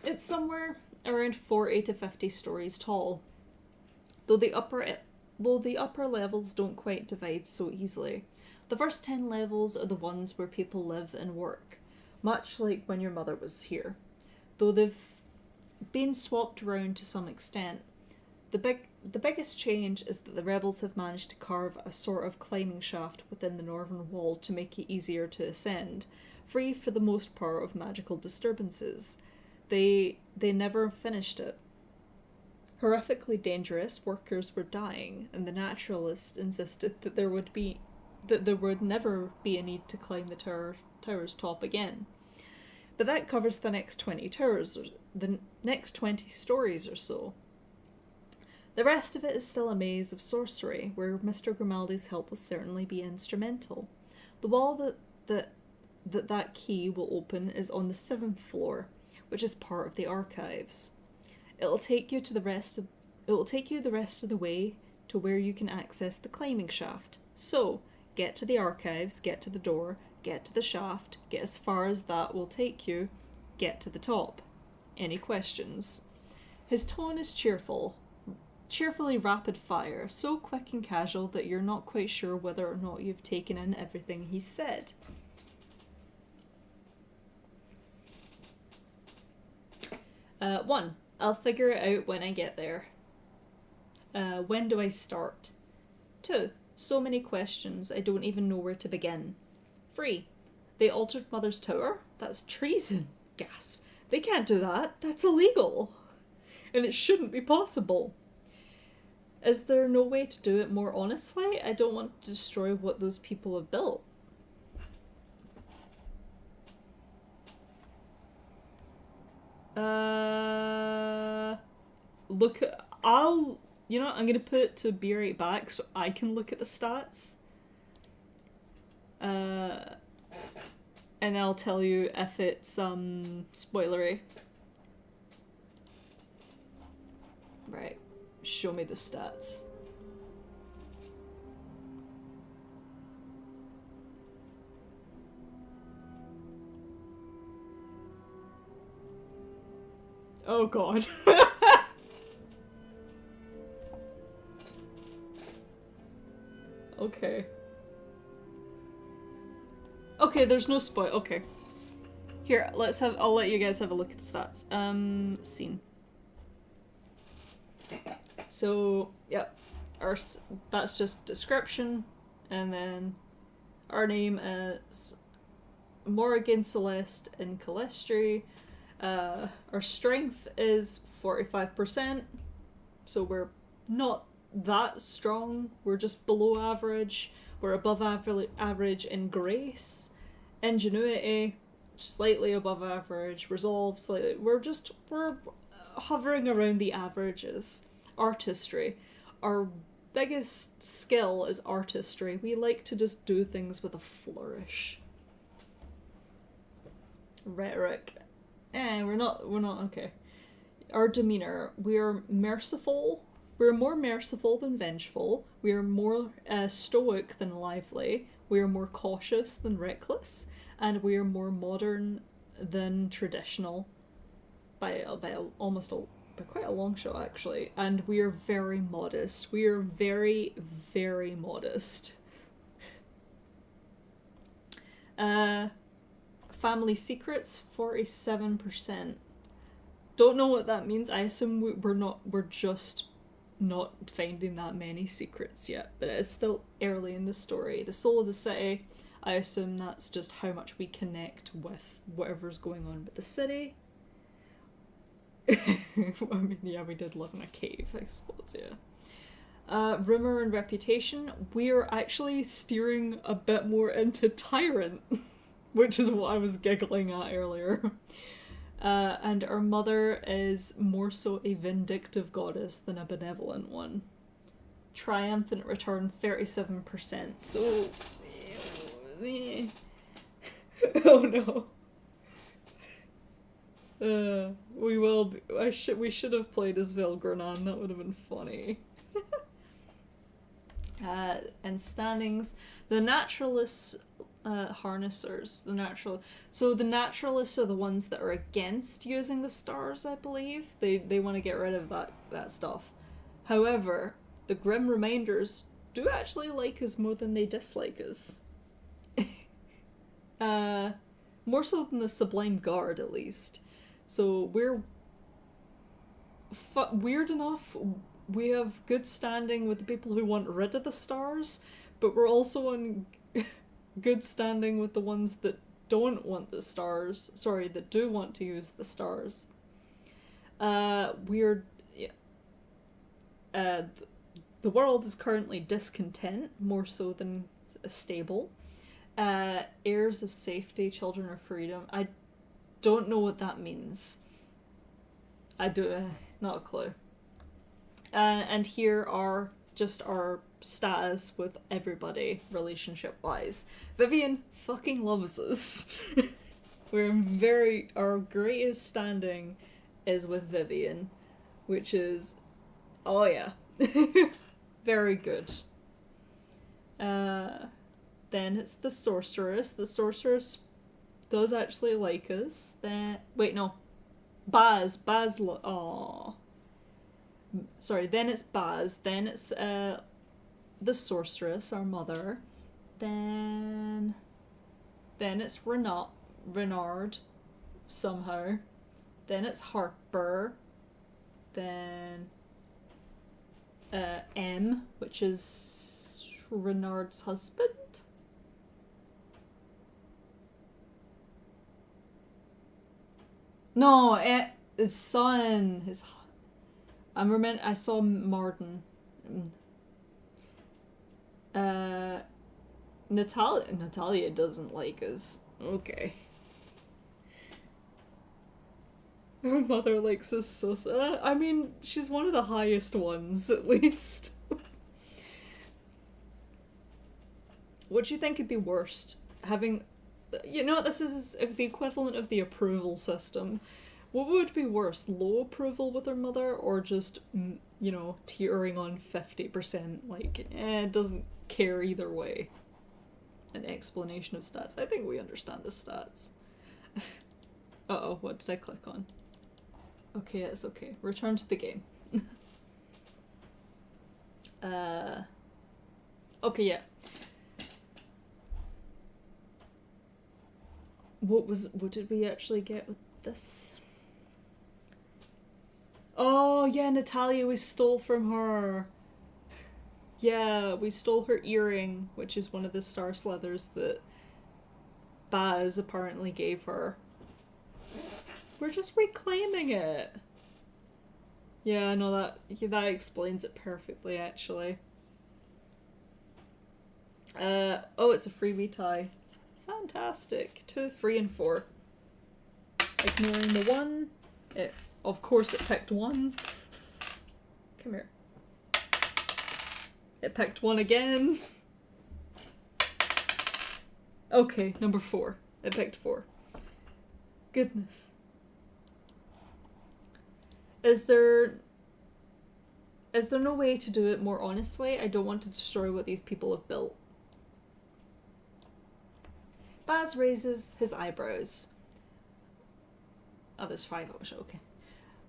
It's somewhere around 40 to 50 stories tall, though the upper levels don't quite divide so easily. The first 10 levels are the ones where people live and work, much like when your mother was here, though they've been swapped around to some extent. The biggest change is that the rebels have managed to carve a sort of climbing shaft within the northern wall to make it easier to ascend, free for the most part of magical disturbances. They never finished it. Horrifically dangerous, workers were dying, and the naturalists insisted that there would never be a need to climb the tower's top again. But that covers the next 20 the next 20 stories or so. The rest of it is still a maze of sorcery, where Mr. Grimaldi's help will certainly be instrumental. The wall that key will open is on the 7th floor, which is part of the archives. It will take you the rest of the way to where you can access the climbing shaft. So, get to the archives, get to the door, get to the shaft, get as far as that will take you, get to the top. Any questions? His tone is cheerfully rapid fire, so quick and casual that you're not quite sure whether or not you've taken in everything he's said. One, I'll figure it out when I get there. When do I start? 2, so many questions, I don't even know where to begin. 3, they altered Mother's tower? That's treason. Gasp. They can't do that. That's illegal. And it shouldn't be possible. Is there no way to do it more honestly? I don't want to destroy what those people have built. I'm gonna put it to be right back so I can look at the stats. And I'll tell you if it's, spoilery. Right. Show me the stats. Oh god. Okay. Okay, there's no spoil. Okay. Here, I'll let you guys have a look at the stats. Scene. So, yep. That's just description, and then Our name is Morrigan Celeste in Calestri. Our strength is 45%, so we're not that strong. We're just below average. We're above average in grace. Ingenuity, slightly above average. Resolve, slightly. We're hovering around the averages. Artistry. Our biggest skill is artistry. We like to just do things with a flourish. Rhetoric. We're not okay. Our demeanor. We're merciful. We're more merciful than vengeful. We are more stoic than lively. We are more cautious than reckless. And we are more modern than traditional. By quite a long shot, actually. And we are very modest. We are very, very modest. Family secrets, 47%. Don't know what that means. I assume we're just not finding that many secrets yet, but it is still early in the story. The soul of the city, I assume that's just how much we connect with whatever's going on with the city. I mean, yeah, we did live in a cave, I suppose, yeah. Rumour and reputation, we're actually steering a bit more into tyrant, which is what I was giggling at earlier. And our mother is more so a vindictive goddess than a benevolent one. Triumphant return, 37%. So, oh no. We should have played as Vilgranan. That would have been funny. And standings, the naturalists, harnessers, the naturalists are the ones that are against using the stars, I believe. They want to get rid of that stuff. However, the Grim Reminders do actually like us more than they dislike us. More so than the Sublime Guard, at least. So we're weird enough. We have good standing with the people who want rid of the stars, but we're also on good standing with the ones that don't want the stars. Sorry, that do want to use the stars. The world is currently discontent, more so than stable. Heirs of safety, children of freedom. I don't know what that means. Not a clue. And here are just our status with everybody, relationship-wise. Vivian fucking loves us. Our greatest standing is with Vivian, which is, oh yeah, very good. Then it's the sorceress. The sorceress does actually like us. Then Baz. Sorry. Then it's Baz. Then it's the sorceress, our mother. Then it's Renard, somehow. Then it's Harper. Then M, which is Renard's husband. No, his son. I saw Martin. Natalia doesn't like us. Okay. Her mother likes us so. I mean, she's one of the highest ones, at least. What do you think would be worst? This is the equivalent of the approval system. What would be worse, low approval with her mother, or just, teetering on 50%, it doesn't care either way? An explanation of stats. I think we understand the stats. Uh-oh, what did I click on? Okay, it's okay. Return to the game. Okay, yeah. What did we actually get with this? Oh, yeah, Natalia, we stole from her. Yeah, we stole her earring, which is one of the star slethers that Baz apparently gave her. We're just reclaiming it. Yeah, no, that explains it perfectly, actually. Oh, it's a freebie tie. Fantastic. 2, 3, and 4. Ignoring the 1. Of course it picked 1. Come here. It picked 1 again. Okay, number 4. It picked 4. Goodness. Is there no way to do it more honestly? I don't want to destroy what these people have built. Baz raises his eyebrows. Oh, there's 5 options. Okay.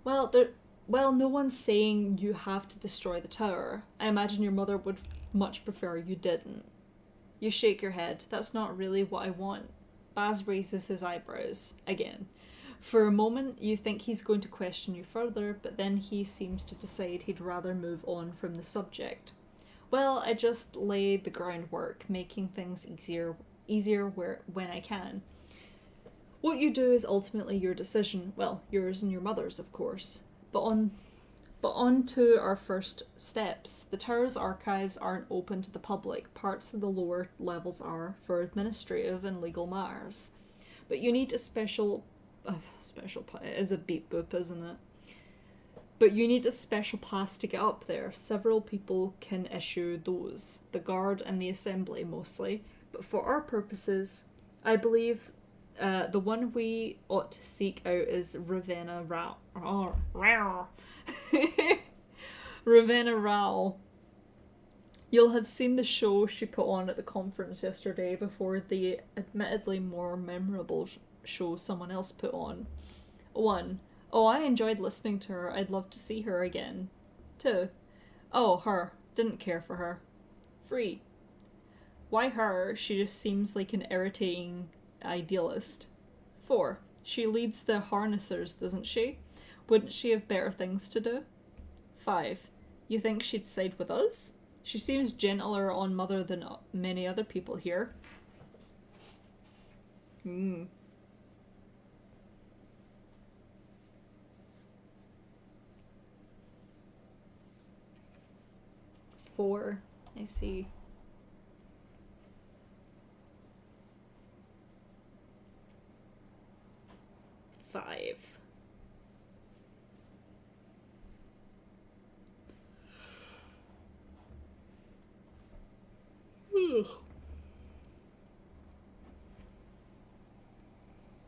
Well, no one's saying you have to destroy the tower. I imagine your mother would much prefer you didn't. You shake your head. That's not really what I want. Baz raises his eyebrows again. For a moment, you think he's going to question you further, but then he seems to decide he'd rather move on from the subject. Well, I just lay the groundwork, making things easier when I can. What you do is ultimately your decision. Well, yours and your mother's, of course. But on to our first steps. The tower's archives aren't open to the public. Parts of the lower levels are, for administrative and legal matters. But you need a special it is a beep boop, isn't it? But you need a special pass to get up there. Several people can issue those. The guard and the assembly, mostly. But for our purposes, I believe the one we ought to seek out is Ravenna Rao. Ravenna Rao. You'll have seen the show she put on at the conference yesterday before the admittedly more memorable show someone else put on. 1. Oh, I enjoyed listening to her. I'd love to see her again. 2. Oh, her. Didn't care for her. 3. Why her? She just seems like an irritating idealist. 4. She leads the harnessers, doesn't she? Wouldn't she have better things to do? 5. You think she'd side with us? She seems gentler on Mother than many other people here. 4. I see. Five. Ugh.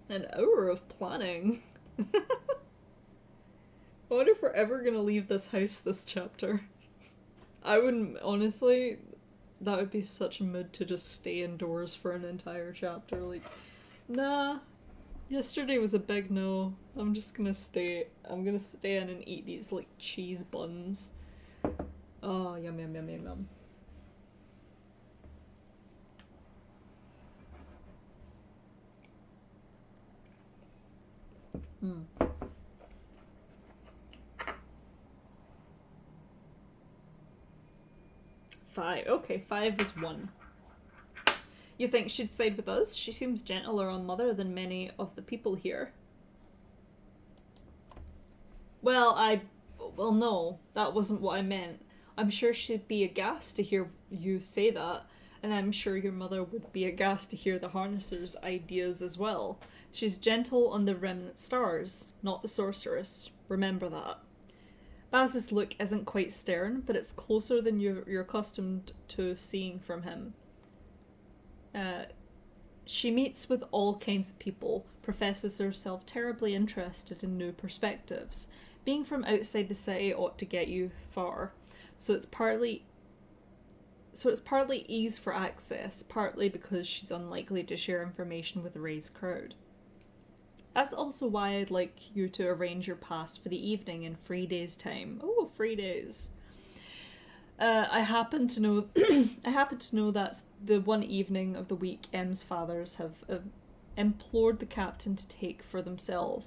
An hour of planning. I wonder if we're ever gonna leave this house this chapter. I wouldn't, honestly, that would be such a mood to just stay indoors for an entire chapter. Like, nah, yesterday was a big no. I'm just gonna stay. I'm gonna stay in and eat these, like, cheese buns. Oh, yum, yum, yum, yum, yum. Mm. 5. Okay, 5 is 1. You think she'd side with us? She seems gentler on Mother than many of the people here. Well, no, that wasn't what I meant. I'm sure she'd be aghast to hear you say that, and I'm sure your mother would be aghast to hear the harnesser's ideas as well. She's gentle on the remnant stars, not the sorceress. Remember that. Baz's look isn't quite stern, but it's closer than you're accustomed to seeing from him. She meets with all kinds of people, professes herself terribly interested in new perspectives. Being from outside the city ought to get you far, so it's partly ease for access, partly because she's unlikely to share information with a raised crowd. That's also why I'd like you to arrange your pass for the evening in 3 days' time. Oh, 3 days. I happen to know that's the one evening of the week M's fathers have implored the captain to take for themselves.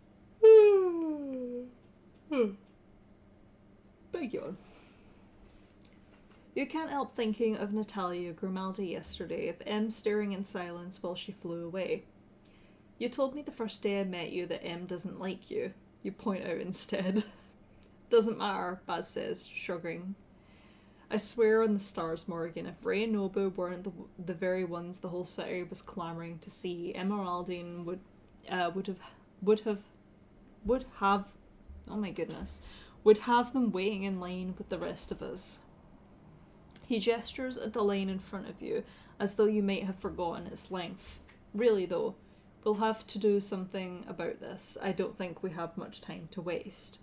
Big yawn. You can't help thinking of Natalia Grimaldi yesterday, of M staring in silence while she flew away. You told me the first day I met you that M doesn't like you. You point out instead. Doesn't matter, Baz says, shrugging. I swear on the stars, Morgan, if Ray and Nobu weren't the very ones the whole city was clamouring to see, Emeraldine would have, oh my goodness, would have them waiting in line with the rest of us. He gestures at the line in front of you, as though you might have forgotten its length. Really though, we'll have to do something about this. I don't think we have much time to waste.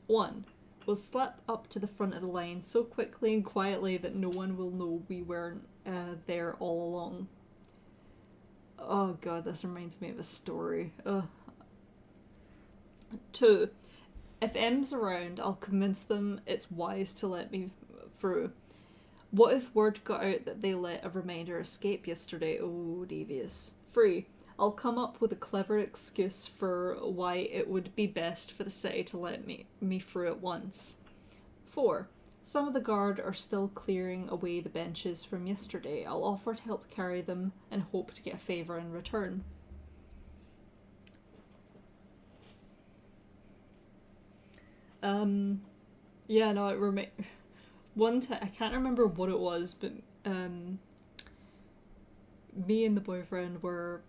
1. We'll slip up to the front of the line so quickly and quietly that no one will know we weren't there all along. Oh god, this reminds me of a story. 2. If M's around, I'll convince them it's wise to let me through. What if word got out that they let a reminder escape yesterday? Oh, devious. 3. I'll come up with a clever excuse for why it would be best for the city to let me through at once. 4. Some of the guard are still clearing away the benches from yesterday. I'll offer to help carry them and hope to get a favour in return. Yeah, no, one time, I can't remember what it was, but me and the boyfriend were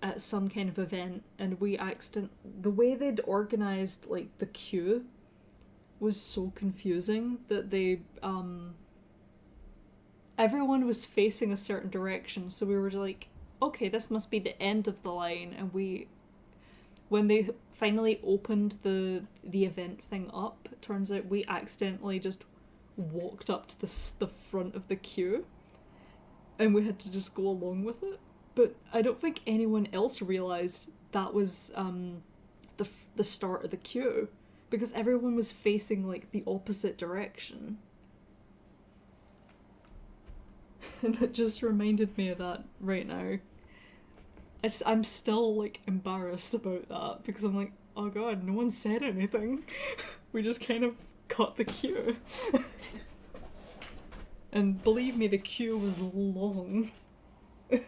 at some kind of event, and the way they'd organised like the queue was so confusing that they everyone was facing a certain direction, so we were like, okay, this must be the end of the line, and when they finally opened the event thing up, it turns out we accidentally just walked up to the front of the queue, and we had to just go along with it. But I don't think anyone else realised that was the start of the queue, because everyone was facing like the opposite direction. And that just reminded me of that right now. I'm still like embarrassed about that, because I'm like, oh god, no one said anything. We just kind of cut the queue. And believe me, the queue was long. I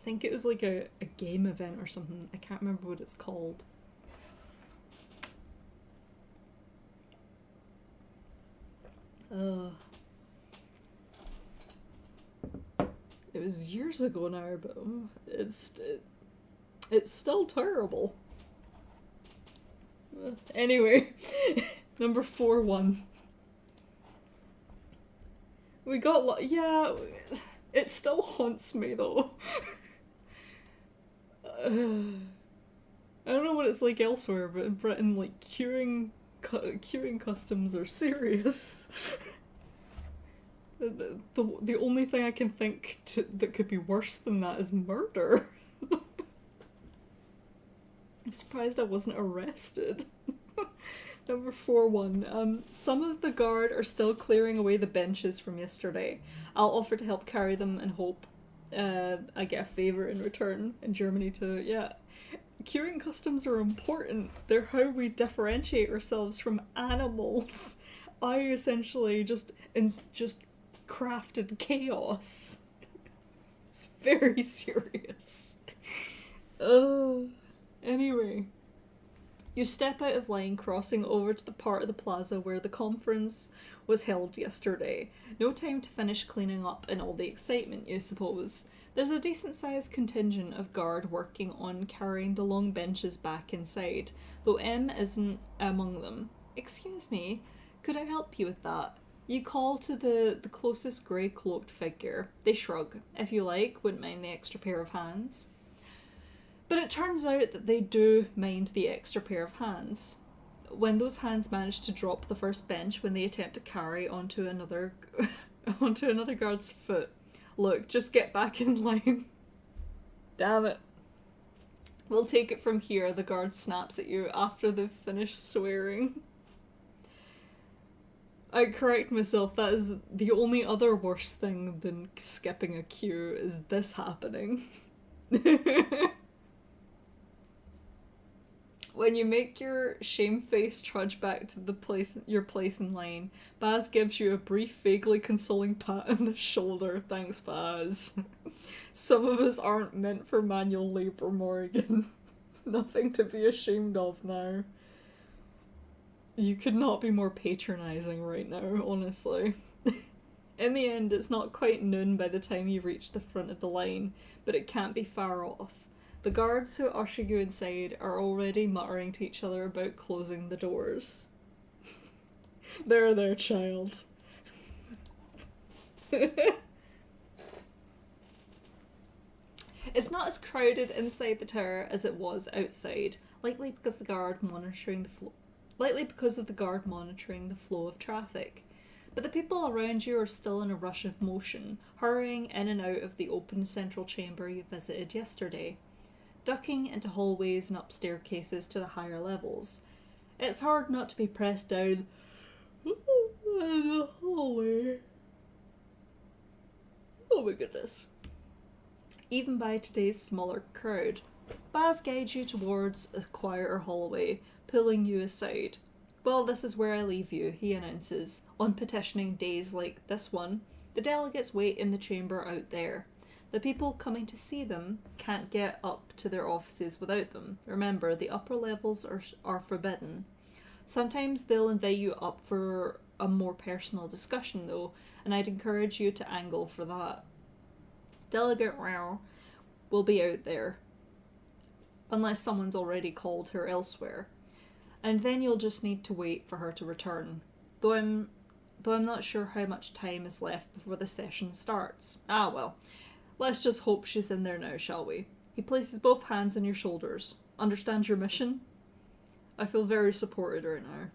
think it was like a game event or something. I can't remember what it's called. It was years ago now, but it's still terrible. Anyway, number 4-1. We got yeah, it still haunts me though. I don't know what it's like elsewhere, but in Britain, like queuing customs are serious. The only thing I can think that could be worse than that is murder. I'm surprised I wasn't arrested. Number 4-1. Some of the guard are still clearing away the benches from yesterday. I'll offer to help carry them and hope I get a favour in return. In Germany too, yeah. Queuing customs are important. They're how we differentiate ourselves from animals. I essentially just crafted chaos. It's very serious. Anyway. You step out of line, crossing over to the part of the plaza where the conference was held yesterday. No time to finish cleaning up and all the excitement, you suppose. There's a decent-sized contingent of guard working on carrying the long benches back inside, though M isn't among them. Excuse me, could I help you with that? You call to the closest grey-cloaked figure. They shrug. If you like, wouldn't mind the extra pair of hands. But it turns out that they do mind the extra pair of hands. When those hands manage to drop the first bench when they attempt to carry onto another guard's foot. Look, just get back in line. Damn it. We'll take it from here, the guard snaps at you after they've finished swearing. I correct myself, that is the only other worst thing than skipping a queue is this happening. When you make your shamefaced trudge back to your place in line, Baz gives you a brief, vaguely consoling pat on the shoulder. Thanks, Baz. Some of us aren't meant for manual labour, Morgan. Nothing to be ashamed of now. You could not be more patronising right now, honestly. In the end, it's not quite noon by the time you reach the front of the line, but it can't be far off. The guards who usher you inside are already muttering to each other about closing the doors. There, child. It's not as crowded inside the tower as it was outside, likely because of the guard monitoring the flow of traffic. But the people around you are still in a rush of motion, hurrying in and out of the open central chamber you visited yesterday, ducking into hallways and up staircases to the higher levels. It's hard not to be pressed down the hallway. Oh my goodness. Even by today's smaller crowd. Baz guides you towards a quieter hallway, pulling you aside. Well, this is where I leave you, he announces. On petitioning days like this one, the delegates wait in the chamber out there. The people coming to see them can't get up to their offices without them. Remember, the upper levels are forbidden. Sometimes they'll invite you up for a more personal discussion, though, and I'd encourage you to angle for that. Delegate Rao will be out there, unless someone's already called her elsewhere. And then you'll just need to wait for her to return. Though I'm not sure how much time is left before the session starts. Ah well, let's just hope she's in there now, shall we? He places both hands on your shoulders. Understand your mission? I feel very supported right now.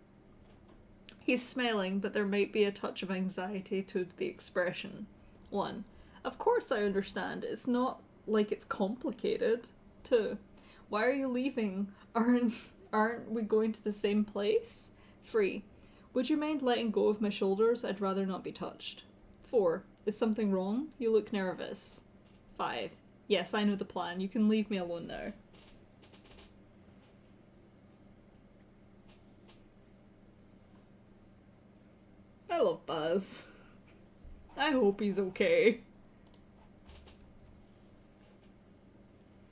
He's smiling, but there might be a touch of anxiety to the expression. 1. Of course I understand. It's not like it's complicated. 2. Why are you leaving? Aren't we going to the same place? 3. Would you mind letting go of my shoulders? I'd rather not be touched. 4. Is something wrong? You look nervous. 5. Yes, I know the plan. You can leave me alone now. I love Baz. I hope he's okay.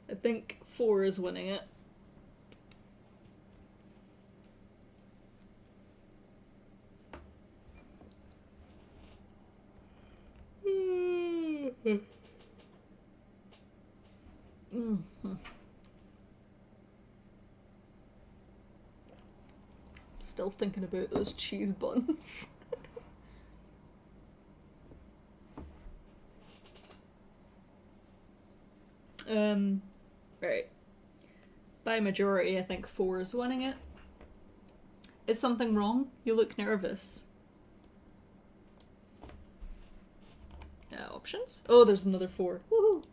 I think 4 is winning it. Still thinking about those cheese buns. Right. By majority, I think 4 is winning it. Is something wrong? You look nervous. Options? Oh, there's another 4. Woohoo!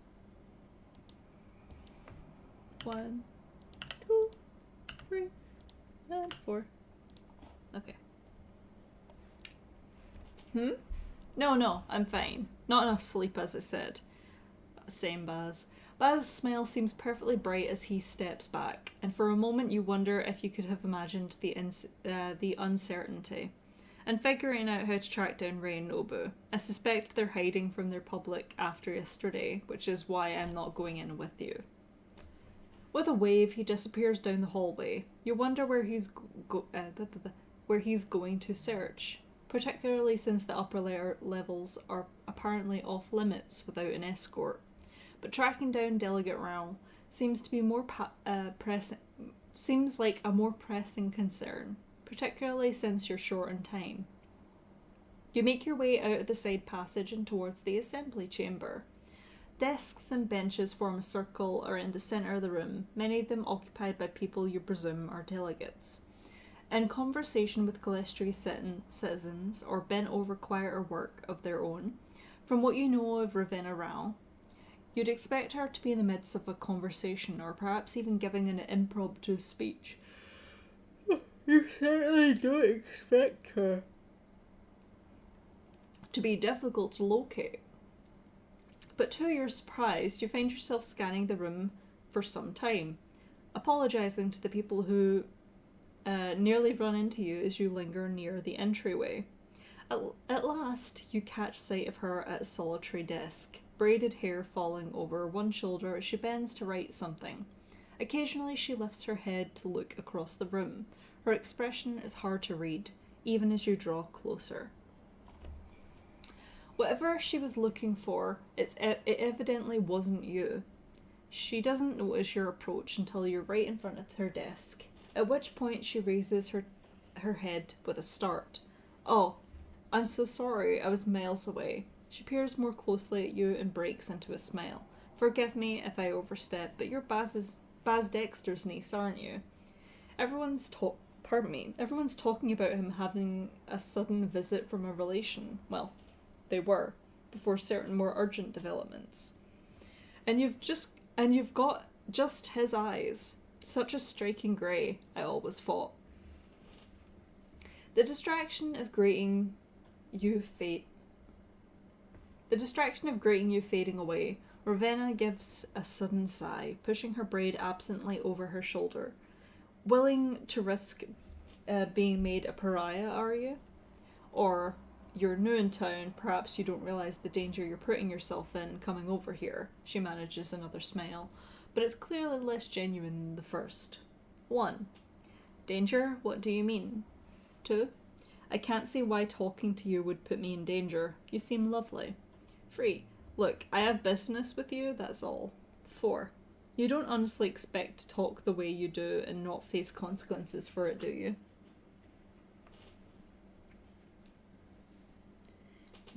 1, 2, 3, and 4. Okay. No, I'm fine. Not enough sleep, as I said. Same Baz. Baz's smile seems perfectly bright as he steps back, and for a moment you wonder if you could have imagined the uncertainty. And figuring out how to track down Ray and Nobu. I suspect they're hiding from their public after yesterday, which is why I'm not going in with you. With a wave, he disappears down the hallway. You wonder where he's going to search, particularly since the upper levels are apparently off limits without an escort. But tracking down Delegate Rao seems like a more pressing concern, particularly since you're short on time. You make your way out of the side passage and towards the assembly chamber. Desks and benches form a circle around the centre of the room, many of them occupied by people you presume are delegates. In conversation with Galestri citizens, or bent over quieter work of their own, from what you know of Ravenna Rao, you'd expect her to be in the midst of a conversation, or perhaps even giving an impromptu speech. You certainly don't expect her to be difficult to locate. But to your surprise, you find yourself scanning the room for some time, apologising to the people who nearly run into you as you linger near the entryway. At last, you catch sight of her at a solitary desk, braided hair falling over one shoulder as she bends to write something. Occasionally, she lifts her head to look across the room. Her expression is hard to read, even as you draw closer. Whatever she was looking for, it evidently wasn't you. She doesn't notice your approach until you're right in front of her desk, at which point she raises her head with a start. "Oh, I'm so sorry, I was miles away." She peers more closely at you and breaks into a smile. "Forgive me if I overstep, but you're Baz Dexter's niece, aren't you? Everyone's talking about him having a sudden visit from a relation. Well, they were, before certain more urgent developments. And you've got just his eyes. Such a striking grey, I always thought." The distraction of greeting you fading away, Ravenna gives a sudden sigh, pushing her braid absently over her shoulder. "Willing to risk being made a pariah, are you? Or you're new in town, perhaps you don't realise the danger you're putting yourself in coming over here." She manages another smile, but it's clearly less genuine than the first. 1. Danger? What do you mean? 2. I can't see why talking to you would put me in danger. You seem lovely. 3. Look, I have business with you, that's all. 4. You don't honestly expect to talk the way you do and not face consequences for it, do you?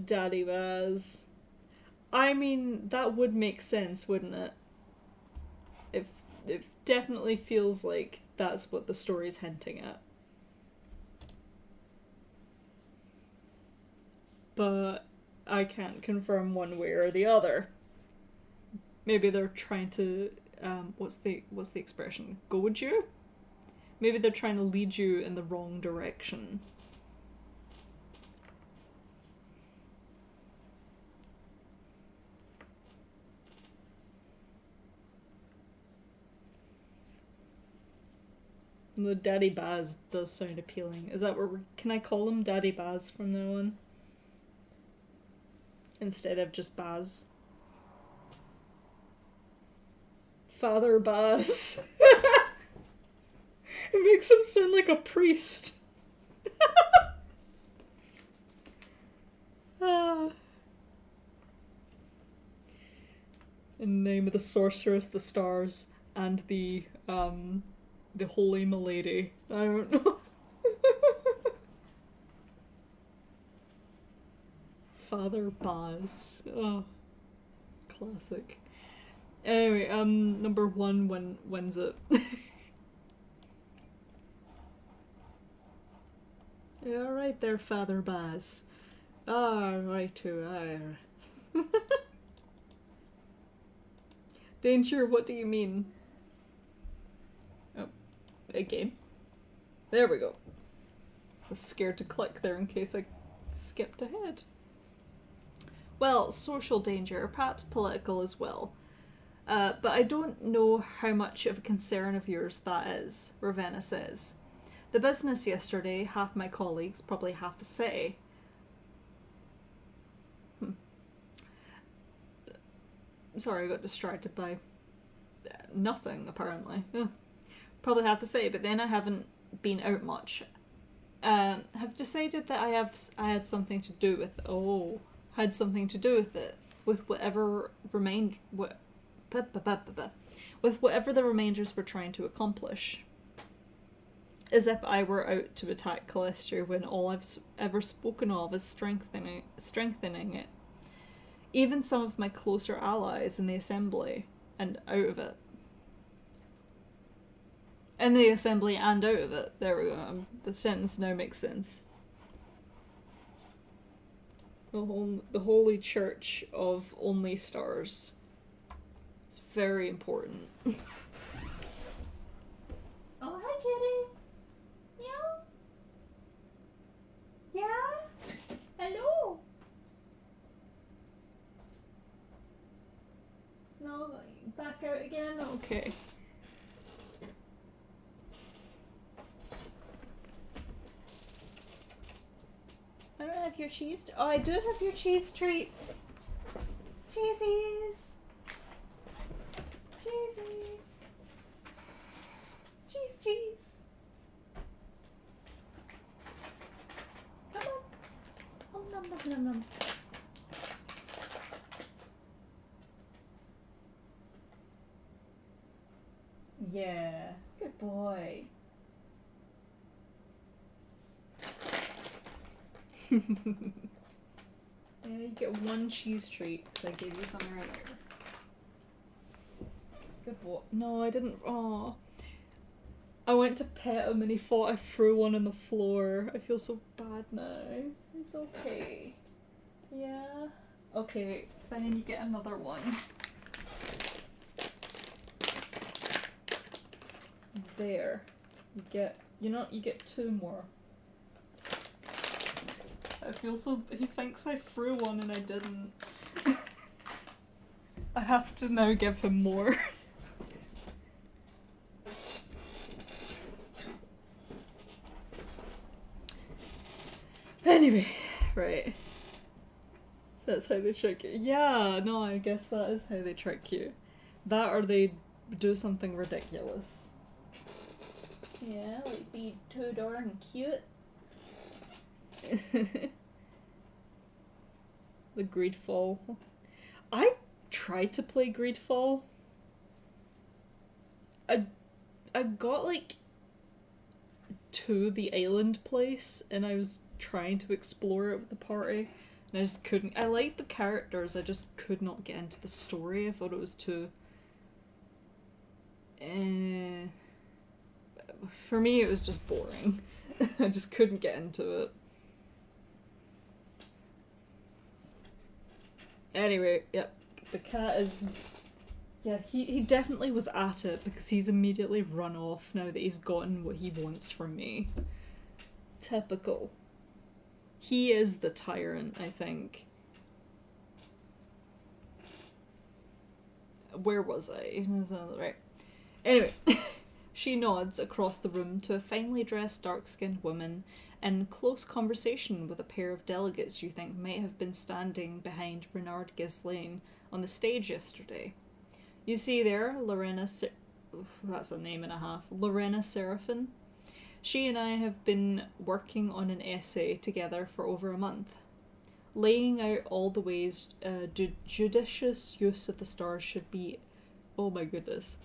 Daddy Baz. I mean, that would make sense, wouldn't it? It definitely feels like that's what the story's hinting at. But I can't confirm one way or the other. Maybe they're trying to what's the expression? Goad you? Maybe they're trying to lead you in the wrong direction. The Daddy Baz does sound appealing. Is that can I call him Daddy Baz from now on? Instead of just Baz. Father Baz. It makes him sound like a priest. In the name of the sorceress, the stars, and the holy milady. I don't know. Father Baz. Oh, classic. Anyway, number 1 wins it. Yeah, right there, Father Baz. Right too. Danger, what do you mean? Oh, again. There we go. I was scared to click there in case I skipped ahead. Well, social danger, perhaps political as well. But I don't know how much of a concern of yours that is, Ravenna says. The business yesterday, half my colleagues, probably half the city. Sorry, I got distracted by nothing, apparently. Probably half the city, but then I haven't been out much. Have decided that I had something to do with it. Oh, had something to do with it. With whatever remained... with whatever the remainders were trying to accomplish. As if I were out to attack Calistria when all I've ever spoken of is strengthening it. Even some of my closer allies in the Assembly and out of it. In the Assembly and out of it. There we go. The sentence now makes sense. The Holy Church of Only Stars. It's very important. Oh, hi, kitty. Meow. Yeah? Hello. Okay. I don't have your cheese. Oh, I do have your cheese treats. Cheesies. Cheesies. Cheese, cheese. Come on. Nom, nom, nom, nom, nom. Yeah, good boy. Yeah, you get one cheese treat because I gave you some earlier. Good boy. No, I didn't. Oh, I went to pet him and he thought I threw one on the floor. I feel so bad now. It's okay. Yeah. Okay, fine. You get another one. There. You get. You get two more. I feel so. He thinks I threw one and I didn't. I have to now give him more. Anyway, right. That's how they trick you. Yeah, no, I guess that is how they trick you. That or they do something ridiculous. Yeah, like be too darn cute. The Greedfall. I tried to play Greedfall. I got like to the island place and I was trying to explore it with the party and I just couldn't. I liked the characters, I just could not get into the story. I thought it was too for me it was just boring. I just couldn't get into it. Anyway, yep, the cat is... Yeah, he definitely was at it because he's immediately run off now that he's gotten what he wants from me. Typical. He is the tyrant, I think. Where was I? Right. Anyway, she nods across the room to a finely dressed, dark-skinned woman in close conversation with a pair of delegates you think might have been standing behind Renard Ghislaine on the stage yesterday. You see there, that's a name and a half, Lorena Seraphin. She and I have been working on an essay together for over a month, laying out all the ways judicious use of the stars should be. Oh my goodness.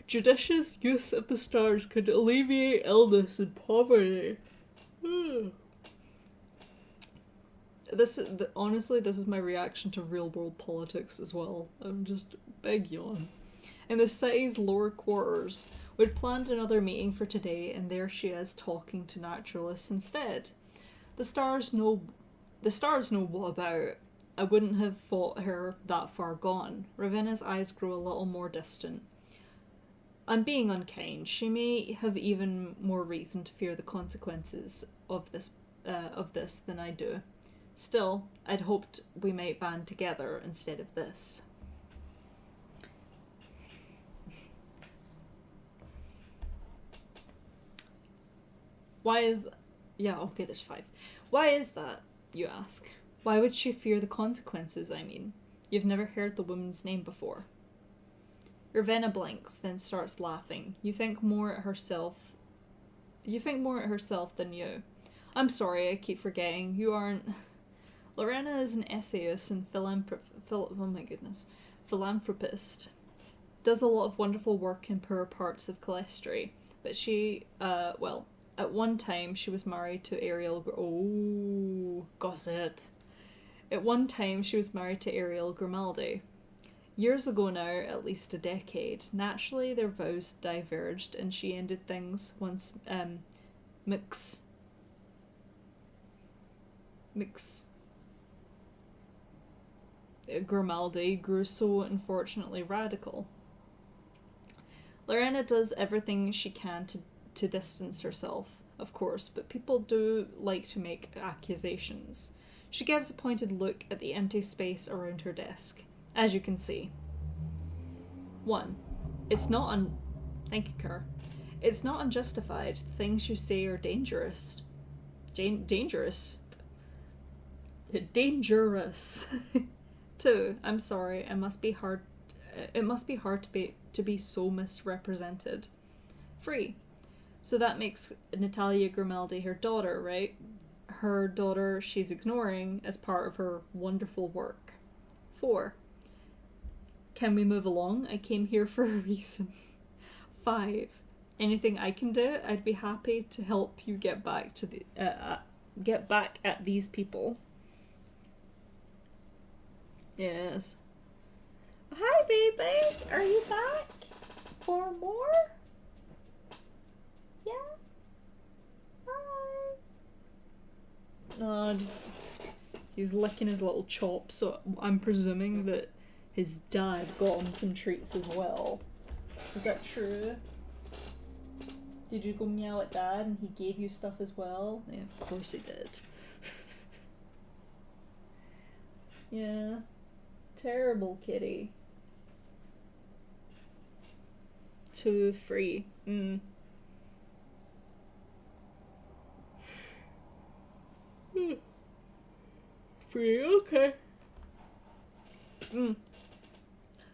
Judicious use of the stars could alleviate illness and poverty. Honestly, this is my reaction to real world politics as well. I'm just big yawn. In the city's lower quarters, we'd planned another meeting for today, and there she is talking to naturalists instead. The stars know what about. I wouldn't have thought her that far gone. Ravenna's eyes grow a little more distant. I'm being unkind. She may have even more reason to fear the consequences of this than I do. Still, I'd hoped we might band together instead of this. Why is... Yeah, okay, there's 5. Why is that, you ask? Why would she fear the consequences, I mean? You've never heard the woman's name before. Ravenna blinks, then starts laughing. You think more at herself than you. I'm sorry, I keep forgetting. You aren't... Lorena is an essayist and philanthropist. Does a lot of wonderful work in poor parts of Calestri. But she, at one time she was married to Ariel... Oh, gossip. At one time she was married to Ariel Grimaldi. Years ago now, at least a decade, naturally their vows diverged and she ended things once Grimaldi grew so unfortunately radical. Lorena does everything she can to distance herself, of course, but people do like to make accusations. She gives a pointed look at the empty space around her desk. As you can see. 1. It's not Thank you, Kerr. It's not unjustified. The things you say are dangerous. Dangerous? Dangerous. Too. I'm sorry. It must be hard to be so misrepresented. Free. So that makes Natalia Grimaldi her daughter, right? Her daughter she's ignoring as part of her wonderful work. 4. Can we move along? I came here for a reason. 5. Anything I can do, I'd be happy to help you get back at these people. Yes. Hi, baby. Are you back for more? Yeah. Hi. He's licking his little chops, so I'm presuming that his dad got him some treats as well. Is that true? Did you go meow at Dad and he gave you stuff as well? Yeah, of course he did. Yeah. Terrible kitty. 2 free. Free, okay.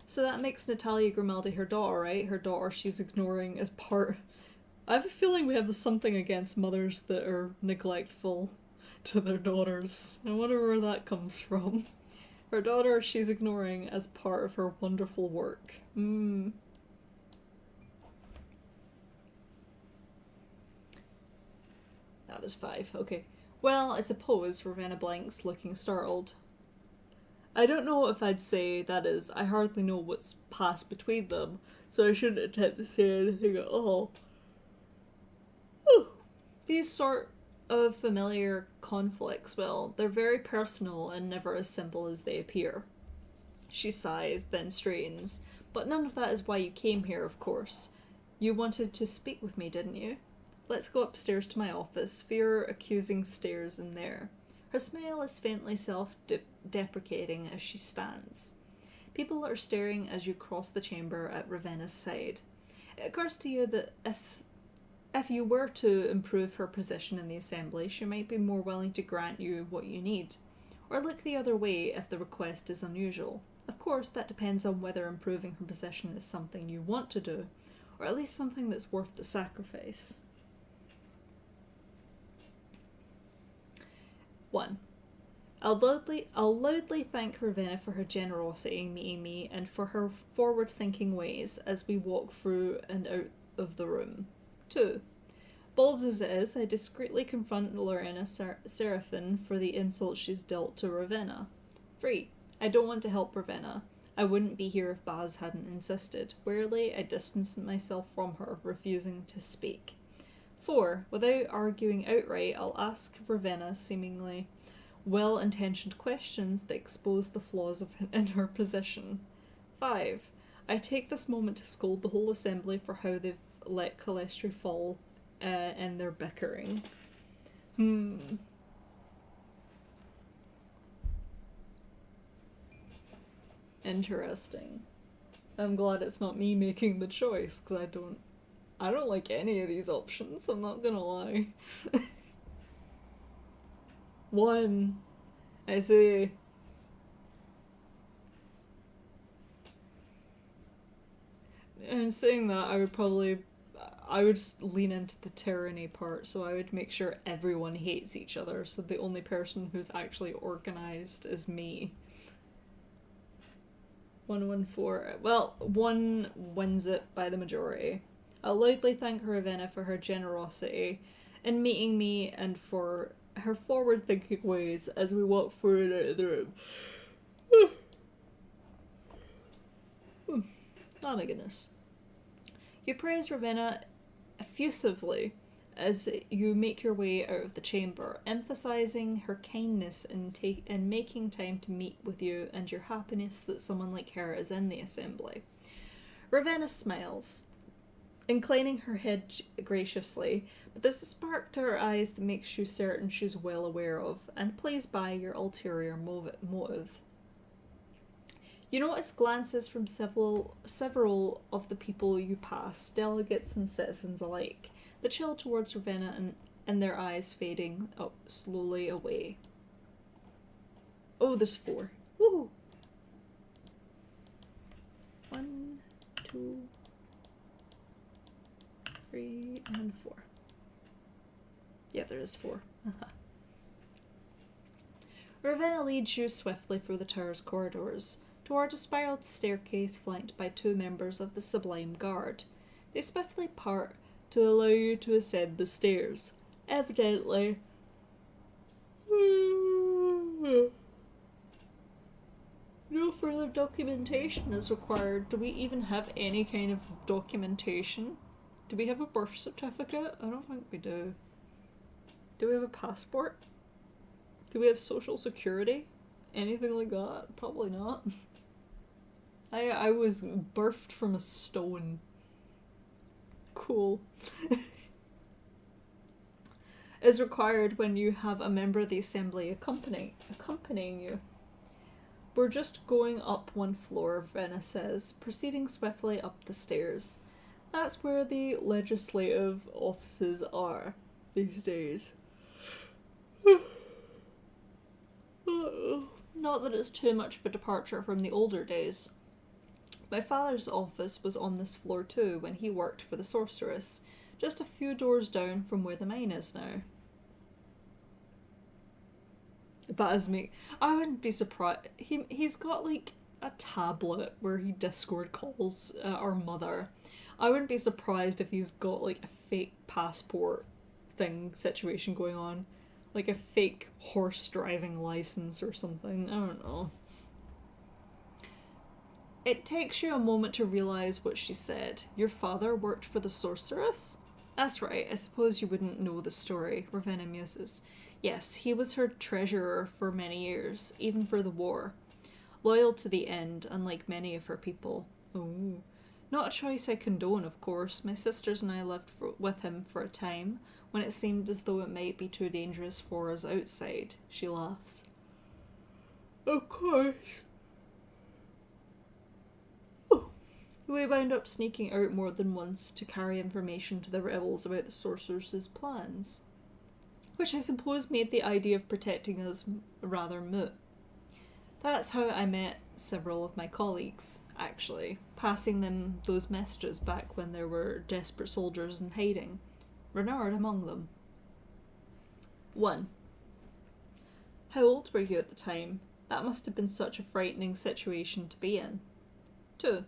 So that makes Natalia Grimaldi her daughter, right? Her daughter she's ignoring as part... I have a feeling we have something against mothers that are neglectful to their daughters. I wonder where that comes from. Her daughter she's ignoring as part of her wonderful work. That was 5, okay. Well, I suppose Ravenna blinks, looking startled. I don't know if I'd say that is. I hardly know what's passed between them, so I shouldn't attempt to say anything at all. These sort of familiar conflicts, well, they're very personal and never as simple as they appear. She sighs, then straightens. But none of that is why you came here, of course. You wanted to speak with me, didn't you? Let's go upstairs to my office. Fear accusing stares in there. Her smile is faintly self-deprecating as she stands. People are staring as you cross the chamber at Ravenna's side. It occurs to you that if you were to improve her position in the assembly, she might be more willing to grant you what you need, or look the other way if the request is unusual. Of course, that depends on whether improving her position is something you want to do, or at least something that's worth the sacrifice. 1. I'll loudly thank Ravenna for her generosity in meeting me and for her forward-thinking ways as we walk through and out of the room. 2. Bold as it is, I discreetly confront Lorena Seraphin for the insult she's dealt to Ravenna. 3. I don't want to help Ravenna. I wouldn't be here if Baz hadn't insisted. Warily, I distance myself from her, refusing to speak. 4. Without arguing outright, I'll ask Ravenna seemingly well-intentioned questions that expose the flaws in her position. 5. I take this moment to scold the whole assembly for how they've let Calestri fall in their bickering. Interesting. I'm glad it's not me making the choice, because I don't like any of these options, I'm not gonna lie. 1. I see. And saying that, I would lean into the tyranny part, so I would make sure everyone hates each other, so the only person who's actually organised is me. 114. Well, 1 wins it by the majority. I'll loudly thank Ravenna for her generosity in meeting me and for her forward-thinking ways as we walk through and out of the room. Oh my goodness. You praise Ravenna effusively as you make your way out of the chamber, emphasizing her kindness in making time to meet with you and your happiness that someone like her is in the assembly. Ravenna smiles, inclining her head graciously, but there's a spark to her eyes that makes you certain she's well aware of and plays by your ulterior motive. You notice glances from several of the people you pass, delegates and citizens alike, that chill towards Ravenna and their eyes fading slowly away. Oh, there's 4. Woohoo! 1, 2, 3, and 4. Yeah, there is 4. Ravenna leads you swiftly through the tower's corridors, toward a spiraled staircase flanked by 2 members of the Sublime Guard. They swiftly part to allow you to ascend the stairs. Evidently. No further documentation is required. Do we even have any kind of documentation? Do we have a birth certificate? I don't think we do. Do we have a passport? Do we have social security? Anything like that? Probably not. I was birthed from a stone. Cool. Is required when you have a member of the assembly accompanying you. We're just going up 1 floor, Venna says, proceeding swiftly up the stairs. That's where the legislative offices are these days. Not that it's too much of a departure from the older days. My father's office was on this floor too when he worked for the sorceress, just a few doors down from where the mine is now. That is me. I wouldn't be surprised. He's got like a tablet where he Discord calls our mother. I wouldn't be surprised if he's got like a fake passport situation going on. Like a fake horse driving license or something. I don't know. It takes you a moment to realise what she said. Your father worked for the sorceress? That's right, I suppose you wouldn't know the story, Ravenna muses. Yes, he was her treasurer for many years, even for the war. Loyal to the end, unlike many of her people. Oh. Not a choice I condone, of course. My sisters and I lived with him for a time, when it seemed as though it might be too dangerous for us outside. She laughs. Of course. Oh. We wound up sneaking out more than once to carry information to the rebels about the sorceress's plans, which I suppose made the idea of protecting us rather moot. That's how I met several of my colleagues, actually, passing them those messages back when there were desperate soldiers in hiding. Renard among them. 1. How old were you at the time? That must have been such a frightening situation to be in. 2.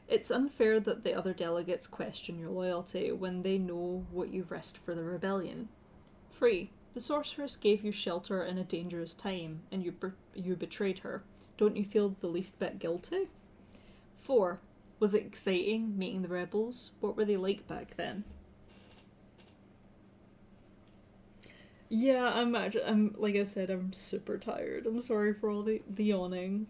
It's unfair that the other delegates question your loyalty when they know what you risked for the rebellion. 3. The sorceress gave you shelter in a dangerous time, and you betrayed her. Don't you feel the least bit guilty? 4. Was it exciting meeting the rebels? What were they like back then? Yeah, I'm like I said, I'm super tired. I'm sorry for all the yawning.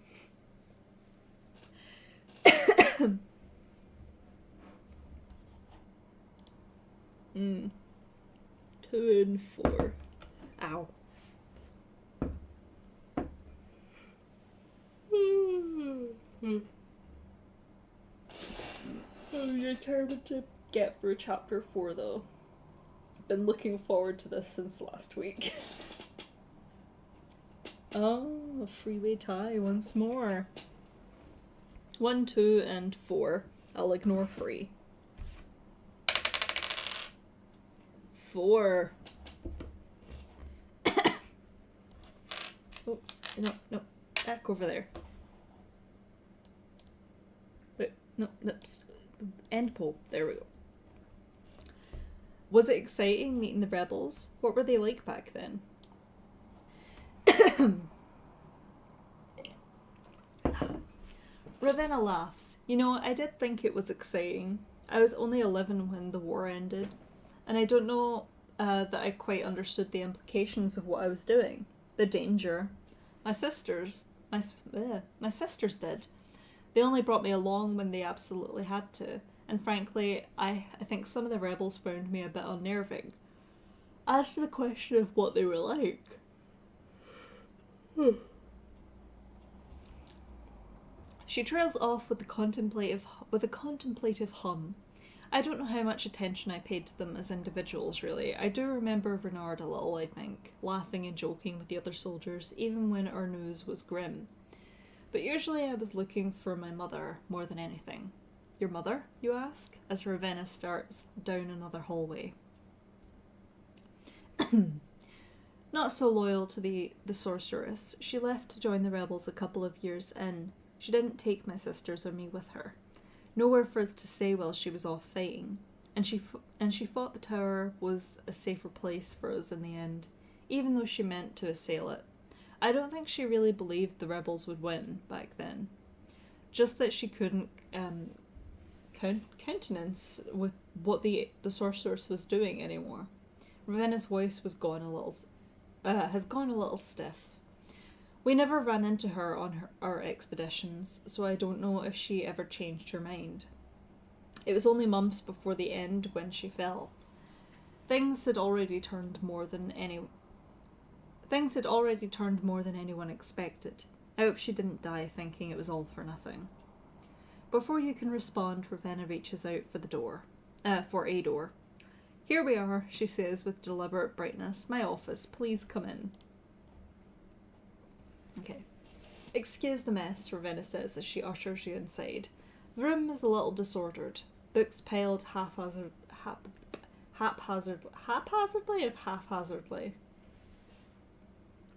2 and 4. Ow. I'm determined to get through chapter 4 though. Been looking forward to this since last week. Oh, a freeway tie once more. 1, 2, and 4. I'll ignore 3. 4. Oh, no. Back over there. Wait, no, end pole. There we go. Was it exciting meeting the rebels? What were they like back then? Ravenna laughs. You know, I did think it was exciting. I was only 11 when the war ended, and I don't know that I quite understood the implications of what I was doing. The danger. My sisters did. They only brought me along when they absolutely had to, and frankly, I think some of the rebels found me a bit unnerving. As to the question of what they were like, She trails off with a contemplative hum. I don't know how much attention I paid to them as individuals, really. I do remember Renard a little, I think, laughing and joking with the other soldiers, even when our news was grim. But usually I was looking for my mother more than anything. Your mother, you ask, as Ravenna starts down another hallway. Not so loyal to the sorceress. She left to join the rebels a couple of years in. She didn't take my sisters or me with her. Nowhere for us to stay while she was off fighting. And she thought the tower was a safer place for us in the end, even though she meant to assail it. I don't think she really believed the rebels would win back then. Just that she couldn't countenance with what the sorceress was doing anymore. Ravenna's voice has gone a little stiff. We never ran into her on our expeditions, so I don't know if she ever changed her mind. It was only months before the end when she fell. Things had already turned more than anyone expected. I hope she didn't die thinking it was all for nothing. Before you can respond, Ravenna reaches out for a door. Here we are, she says with deliberate brightness. My office, please come in. Okay. Excuse the mess, Ravenna says as she ushers you inside. The room is a little disordered. Books piled haphazardly.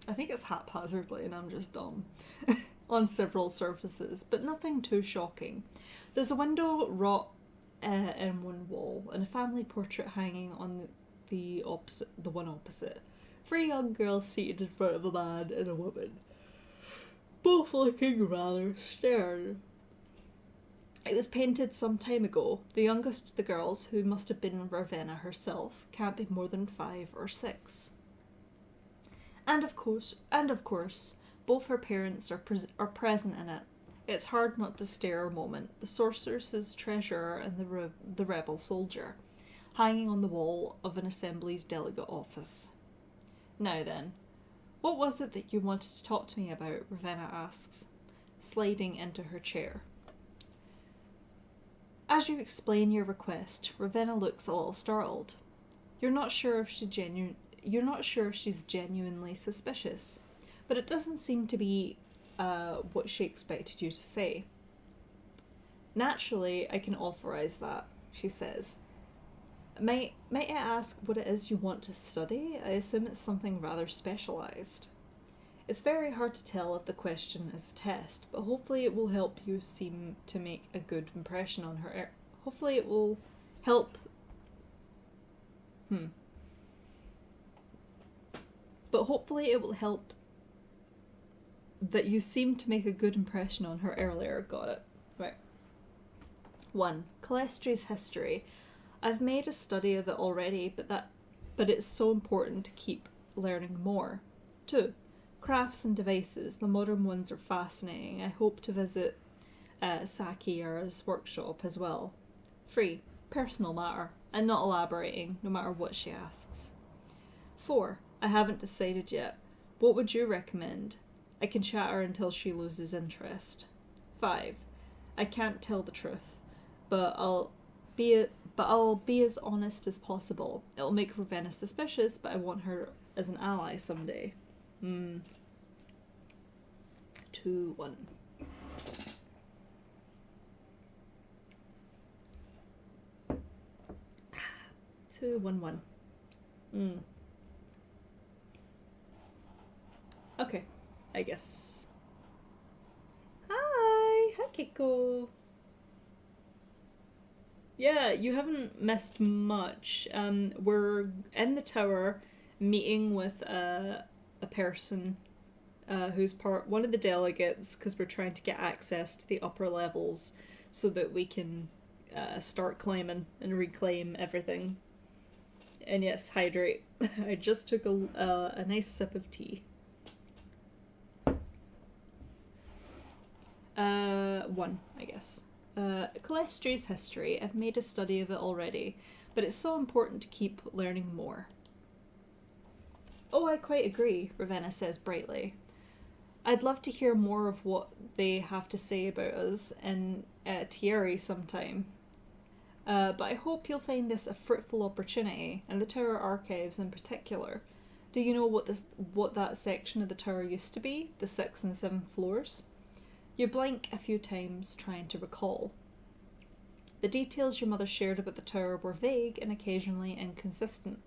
I think it's haphazardly and I'm just dumb. On several surfaces, but nothing too shocking. There's a window wrought in one wall and a family portrait hanging on the one opposite. 3 young girls seated in front of a man and a woman, both looking rather stern. It was painted some time ago. The youngest of the girls, who must have been Ravenna herself, can't be more than 5 or 6. And of course, both her parents are present in it. It's hard not to stare a moment. The sorceress's treasurer and the rebel soldier, hanging on the wall of an assembly's delegate office. Now then, what was it that you wanted to talk to me about? Ravenna asks, sliding into her chair. As you explain your request, Ravenna looks a little startled. You're not sure if she's genuinely suspicious, but it doesn't seem to be what she expected you to say. Naturally, I can authorize that, she says. Might I ask what it is you want to study? I assume it's something rather specialized. It's very hard to tell if the question is a test, but hopefully it will help you seem to make a good impression on her. Hopefully it will help. But hopefully it will help that you seem to make a good impression on her earlier. Got it. Right. 1. Calestri's history. I've made a study of it already, but it's so important to keep learning more. 2. Crafts and devices. The modern ones are fascinating. I hope to visit Sakiara's workshop as well. 3. Personal matter. I'm not elaborating, no matter what she asks. 4. I haven't decided yet. What would you recommend? I can chat her until she loses interest. 5. I can't tell the truth, but I'll be as honest as possible. It'll make Ravenna suspicious, but I want her as an ally someday. 2, 1. Two, 1, 1. Okay, I guess. Hi Keiko. Yeah, you haven't missed much. We're in the tower meeting with a person who's one of the delegates, because we're trying to get access to the upper levels so that we can start climbing and reclaim everything. And yes, hydrate. I just took a nice sip of tea. 1, I guess. Calestri's history. I've made a study of it already, but it's so important to keep learning more. Oh, I quite agree, Ravenna says brightly. I'd love to hear more of what they have to say about us in Thierry sometime. But I hope you'll find this a fruitful opportunity, and the Tower archives in particular. Do you know what that section of the tower used to be? The 6th and 7th floors? You blink a few times trying to recall. The details your mother shared about the tower were vague and occasionally inconsistent.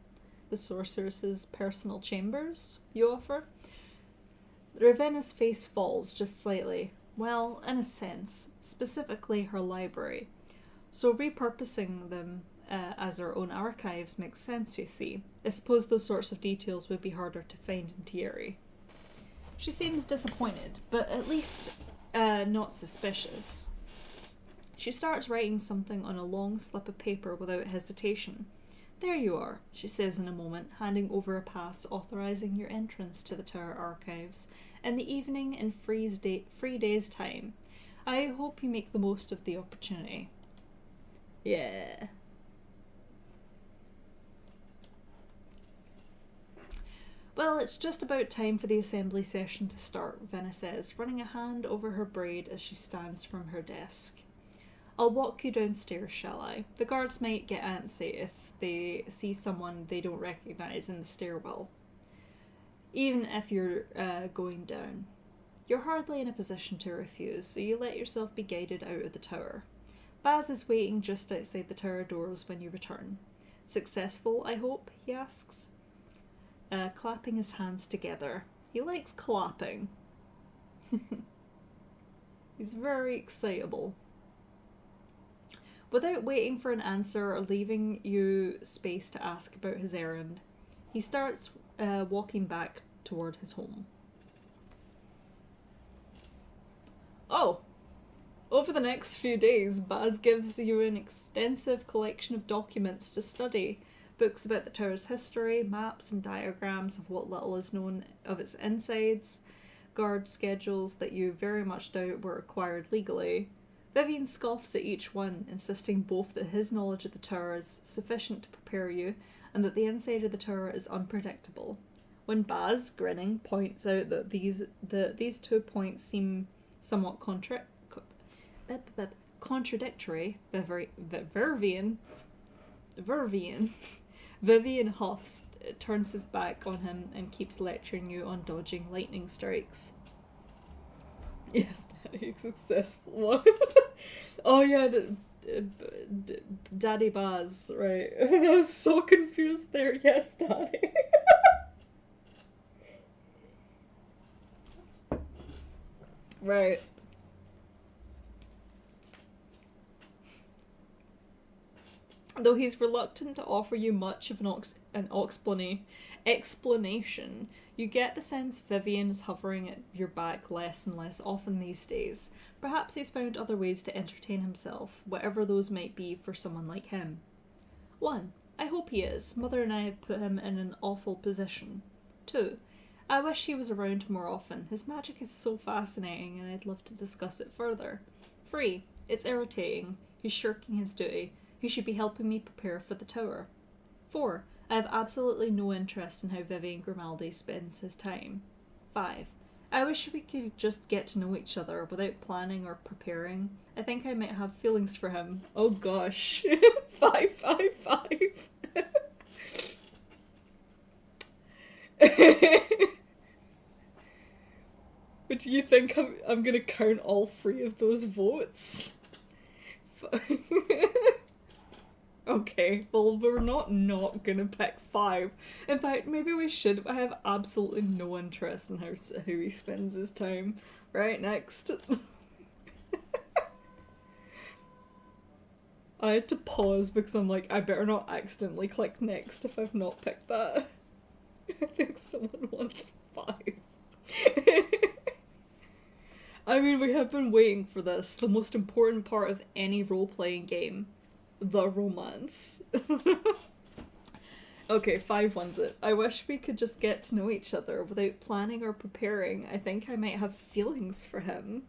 The sorceress's personal chambers, you offer? Ravenna's face falls just slightly. Well, in a sense, specifically her library. So repurposing them as our own archives makes sense, you see. I suppose those sorts of details would be harder to find in Thierry. She seems disappointed, but at least not suspicious. She starts writing something on a long slip of paper without hesitation. There you are, she says in a moment, handing over a pass authorising your entrance to the Tower archives in the evening in 3 days' time. I hope you make the most of the opportunity. Yeah. Well, it's just about time for the assembly session to start, Venna says, running a hand over her braid as she stands from her desk. I'll walk you downstairs, shall I? The guards might get antsy if they see someone they don't recognise in the stairwell. Even if you're going down. You're hardly in a position to refuse, so you let yourself be guided out of the tower. Baz is waiting just outside the tower doors when you return. Successful, I hope? He asks. Clapping his hands together. He likes clapping. He's very excitable. Without waiting for an answer or leaving you space to ask about his errand, he starts walking back toward his home. Oh! Over the next few days, Baz gives you an extensive collection of documents to study. Books about the tower's history, maps and diagrams of what little is known of its insides, guard schedules that you very much doubt were acquired legally. Vivian scoffs at each one, insisting both that his knowledge of the tower is sufficient to prepare you, and that the inside of the tower is unpredictable. When Baz, grinning, points out that these 2 points seem somewhat contradictory, Vivian huffs, turns his back on him, and keeps lecturing you on dodging lightning strikes. Yes, Daddy, successful one. Oh yeah, Daddy Baz, right. I was so confused there. Yes, Daddy. Right. Though he's reluctant to offer you much of an explanation, you get the sense Vivian is hovering at your back less and less often these days. Perhaps he's found other ways to entertain himself, whatever those might be for someone like him. 1. I hope he is. Mother and I have put him in an awful position. 2. I wish he was around more often. His magic is so fascinating and I'd love to discuss it further. 3. It's irritating. He's shirking his duty. He should be helping me prepare for the tower. 4. I have absolutely no interest in how Vivian Grimaldi spends his time. 5. I wish we could just get to know each other without planning or preparing. I think I might have feelings for him. Oh gosh. 5, 5, 5. But do you think I'm gonna count all 3 of those votes? Okay, well, we're not gonna pick 5. In fact, maybe we should. I have absolutely no interest in how he spends his time. Right, next. I had to pause because I'm like, I better not accidentally click next if I've not picked that. I think someone wants 5. I mean, we have been waiting for this, the most important part of any role-playing game. The romance. Okay, 5 wins it. I wish we could just get to know each other without planning or preparing. I think I might have feelings for him.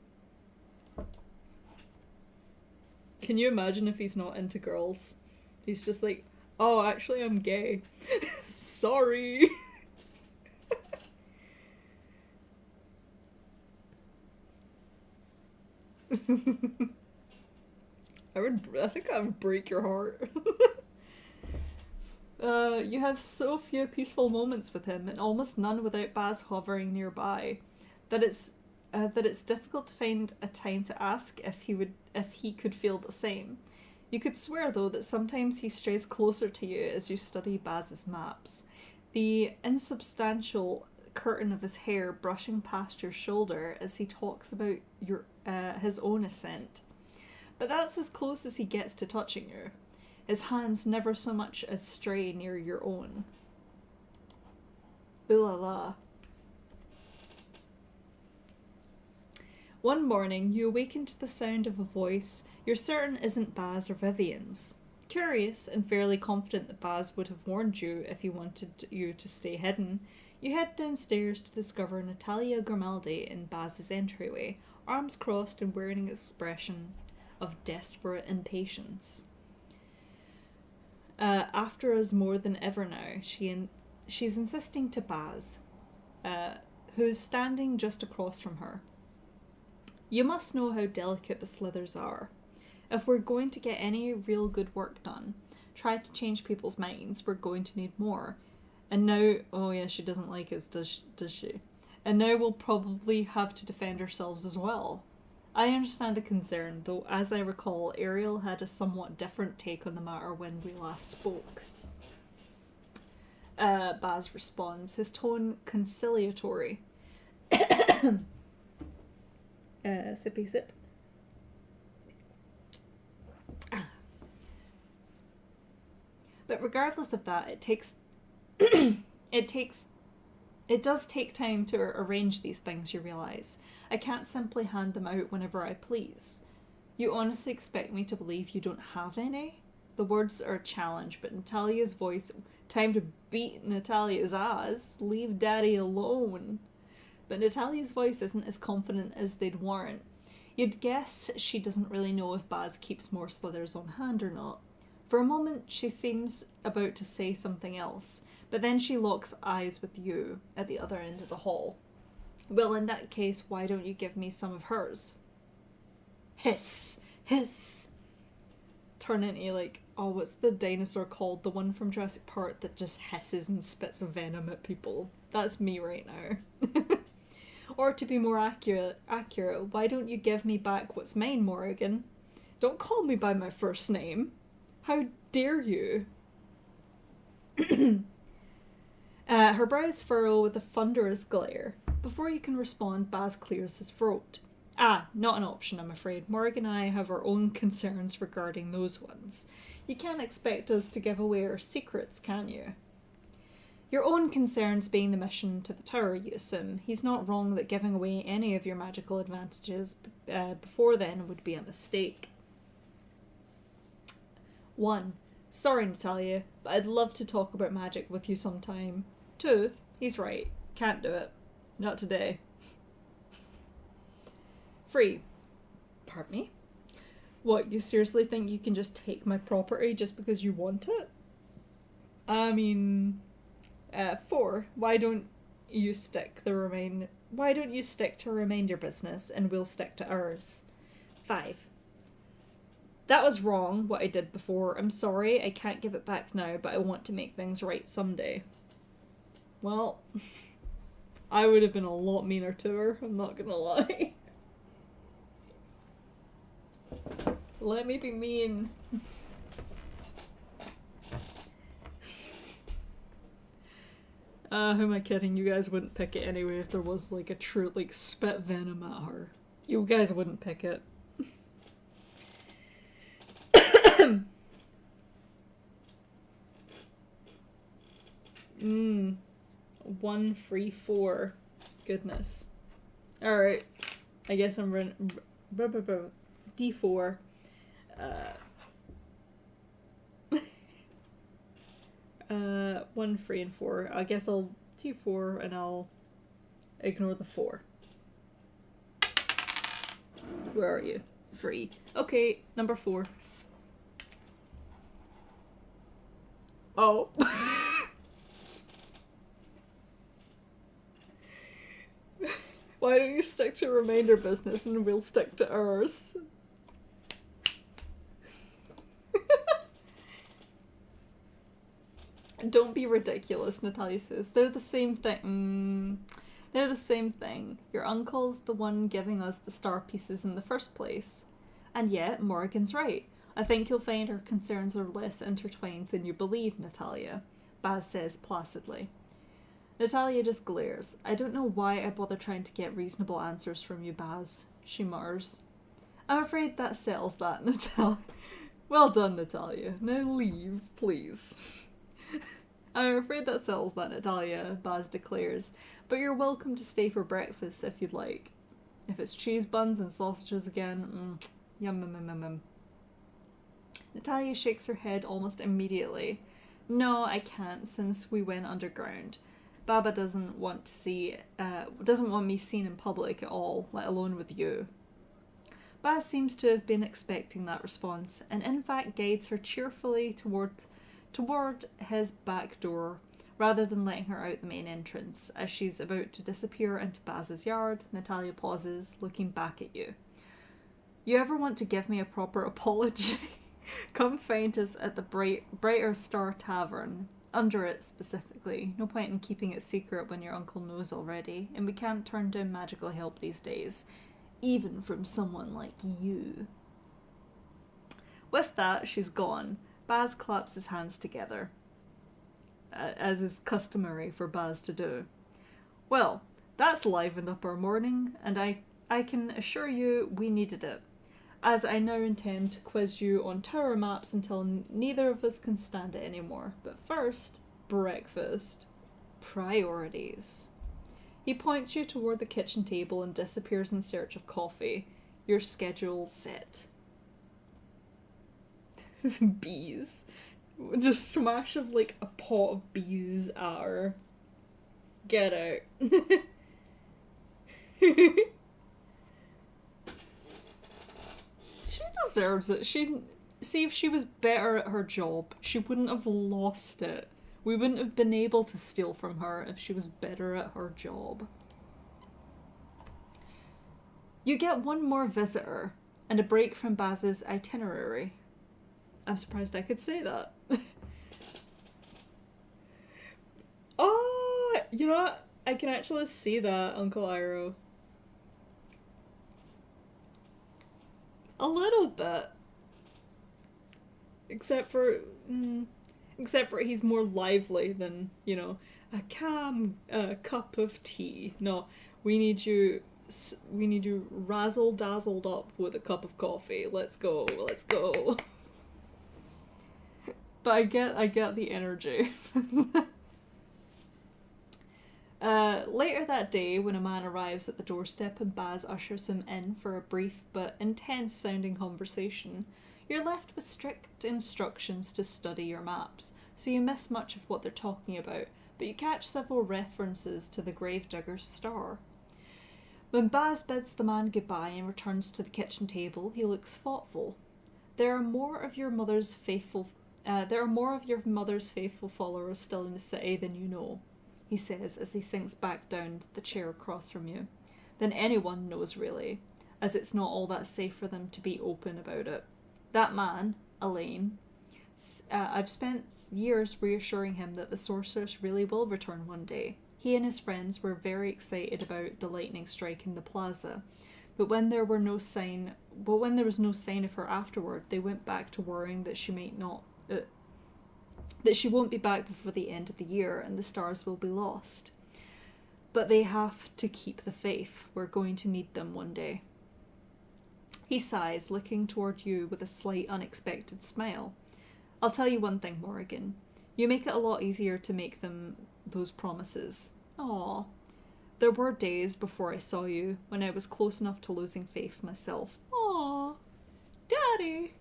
Can you imagine if he's not into girls? He's just like, oh, actually I'm gay. Sorry. I think I would break your heart. You have so few peaceful moments with him, and almost none without Baz hovering nearby, that it's difficult to find a time to ask if he could feel the same. You could swear, though, that sometimes he strays closer to you as you study Baz's maps. The insubstantial curtain of his hair brushing past your shoulder as he talks about his own ascent. But that's as close as he gets to touching you. His hands never so much as stray near your own. Ooh la la. One morning, you awaken to the sound of a voice you're certain isn't Baz or Vivian's. Curious and fairly confident that Baz would have warned you if he wanted you to stay hidden, you head downstairs to discover Natalia Grimaldi in Baz's entryway, arms crossed and wearing an expression of desperate impatience. After us more than ever now, she's insisting to Baz, who's standing just across from her. You must know how delicate the slithers are. If we're going to get any real good work done, try to change people's minds, we're going to need more. And now, oh yeah, she doesn't like us, does she? And now we'll probably have to defend ourselves as well. I understand the concern, though as I recall, Ariel had a somewhat different take on the matter when we last spoke. Baz responds, his tone conciliatory. Sippy sip. But regardless of that, it does take time to arrange these things, you realise. I can't simply hand them out whenever I please. You honestly expect me to believe you don't have any? The words are a challenge, but Natalia's voice... Time to beat Natalia's ass. Leave Daddy alone. But Natalia's voice isn't as confident as they'd warrant. You'd guess she doesn't really know if Baz keeps more slithers on hand or not. For a moment, she seems about to say something else, but then she locks eyes with you at the other end of the hall. Well, in that case, why don't you give me some of hers? Hiss! Hiss! Turn into, like, oh, what's the dinosaur called? The one from Jurassic Park that just hisses and spits venom at people. That's me right now. Or to be more accurate, why don't you give me back what's mine, Morrigan? Don't call me by my first name. How dare you? Her brows furrow with a thunderous glare. Before you can respond, Baz clears his throat. Not an option, I'm afraid. Morgan and I have our own concerns regarding those ones. You can't expect us to give away our secrets, can you? Your own concerns being the mission to the tower, you assume. He's not wrong that giving away any of your magical advantages before then would be a mistake. 1. Sorry, Natalia, but I'd love to talk about magic with you sometime. 2. He's right. Can't do it. Not today. 3. Pardon me? What, you seriously think you can just take my property just because you want it? I mean... 4. Why don't you stick to remainder business and we'll stick to ours? 5. That was wrong, what I did before. I'm sorry, I can't give it back now, but I want to make things right someday. Well, I would have been a lot meaner to her, I'm not gonna lie. Let me be mean. Who am I kidding? You guys wouldn't pick it anyway if there was like a true like spit venom at her. You guys wouldn't pick it. 1, 3, 4. Goodness. Alright. I guess I'm running... D4. 1, 3, and 4. I guess I'll do 4 and I'll ignore the 4. Where are you? 3. Okay, number 4. Oh. Why don't you stick to reminder business and we'll stick to ours? Don't be ridiculous, Natalia says. They're the same thing. They're the same thing. Your uncle's the one giving us the star pieces in the first place. And yet, Morrigan's right. I think you'll find our concerns are less intertwined than you believe, Natalia, Baz says placidly. Natalia just glares. I don't know why I bother trying to get reasonable answers from you, Baz, she mutters. I'm afraid that settles that, Natalia. Well done, Natalia. Now leave, please. I'm afraid that settles that, Natalia, Baz declares, but you're welcome to stay for breakfast if you'd like. If it's cheese buns and sausages again, yum. Natalia shakes her head almost immediately. No, I can't, since we went underground. Baba doesn't want me seen in public at all, let alone with you. Baz seems to have been expecting that response, and in fact guides her cheerfully toward his back door, rather than letting her out the main entrance. As she's about to disappear into Baz's yard, Natalia pauses, looking back at you. You ever want to give me a proper apology? Come find us at the Brighter Star Tavern. Under it, specifically. No point in keeping it secret when your uncle knows already, and we can't turn down magical help these days, even from someone like you. With that, she's gone. Baz claps his hands together, as is customary for Baz to do. Well, that's livened up our morning, and I can assure you we needed it, as I now intend to quiz you on tower maps until neither of us can stand it anymore. But first, breakfast. Priorities. He points you toward the kitchen table and disappears in search of coffee. Your schedule set. Bees. Just smash of like a pot of bees at her. Get out. She deserves it. See, if she was better at her job, she wouldn't have lost it. We wouldn't have been able to steal from her if she was better at her job. You get one more visitor and a break from Baz's itinerary. I'm surprised I could say that. Oh, you know what? I can actually see that, Uncle Iroh. A little bit. Except for he's more lively than, you know, a calm cup of tea. No, we need you razzle-dazzled up with a cup of coffee. Let's go. But I get the energy. Later that day, when a man arrives at the doorstep and Baz ushers him in for a brief but intense-sounding conversation, you're left with strict instructions to study your maps, so you miss much of what they're talking about, but you catch several references to the Gravedigger's star. When Baz bids the man goodbye and returns to the kitchen table, he looks thoughtful. There are more of your mother's faithful followers still in the city than you know, he says as he sinks back down to the chair across from you, than anyone knows really, as it's not all that safe for them to be open about it. That man, Elaine, I've spent years reassuring him that the sorceress really will return one day. He and his friends were very excited about the lightning strike in the plaza, but when there was no sign of her afterward, they went back to worrying that she won't be back before the end of the year and the stars will be lost. But they have to keep the faith. We're going to need them one day. He sighs, looking toward you with a slight unexpected smile. I'll tell you one thing, Morrigan. You make it a lot easier to make them those promises. Aw. There were days before I saw you when I was close enough to losing faith myself. Aw. Daddy.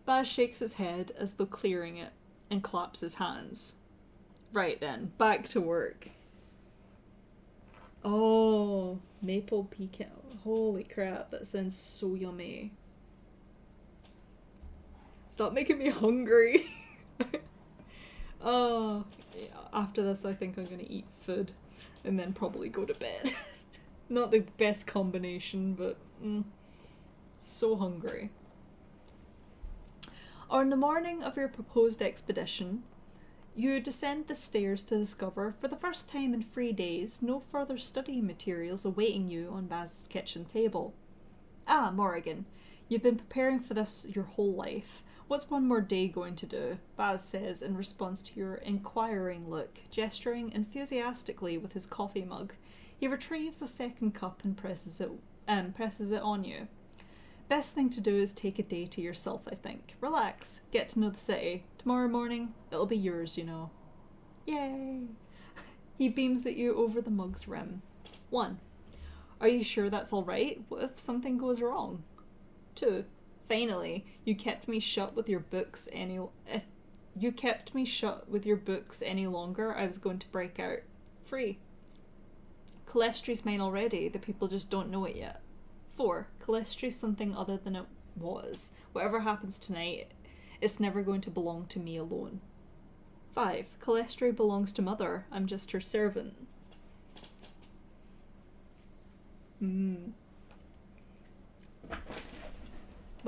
Baz shakes his head as though clearing it and claps his hands. Right then, back to work. Oh, maple pecan. Holy crap, that sounds so yummy. Stop making me hungry. Oh, after this I think I'm gonna eat food and then probably go to bed. Not the best combination, but so hungry. On the morning of your proposed expedition, you descend the stairs to discover, for the first time in 3 days, no further study materials awaiting you on Baz's kitchen table. Ah, Morrigan, you've been preparing for this your whole life. What's one more day going to do? Baz says in response to your inquiring look, gesturing enthusiastically with his coffee mug. He retrieves a second cup and presses it on you. Best thing to do is take a day to yourself, I think. Relax, get to know the city. Tomorrow morning, it'll be yours, you know. Yay! He beams at you over the mug's rim. 1. Are you sure that's alright? What if something goes wrong? 2. Finally, you kept me shut with your books if you kept me shut with your books any longer, I was going to break out. 3. Calestry's mine already, the people just don't know it yet. 4. Calestry's something other than it was. Whatever happens tonight, it's never going to belong to me alone. 5. Calestry belongs to Mother. I'm just her servant. The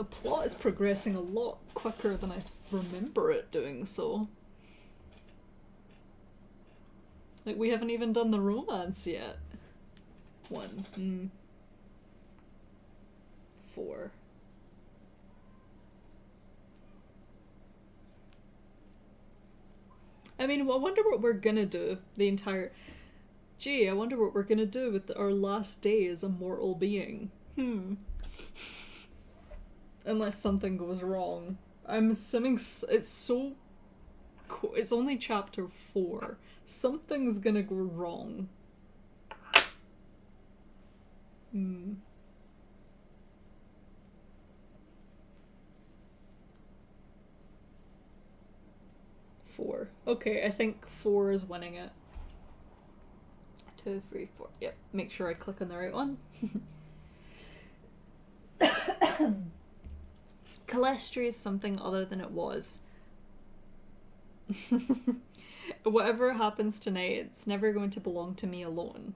plot is progressing a lot quicker than I remember it doing so. Like, we haven't even done the romance yet. 1. 4. I mean, I wonder what we're gonna do the entire... Gee, I wonder what we're gonna do with our last day as a mortal being. Unless something goes wrong. I'm assuming it's so... It's only chapter 4. Something's gonna go wrong. 4. Okay, I think 4 is winning it. 2, 3, 4. Yep, make sure I click on the right one. Calestry is something other than it was. Whatever happens tonight, it's never going to belong to me alone.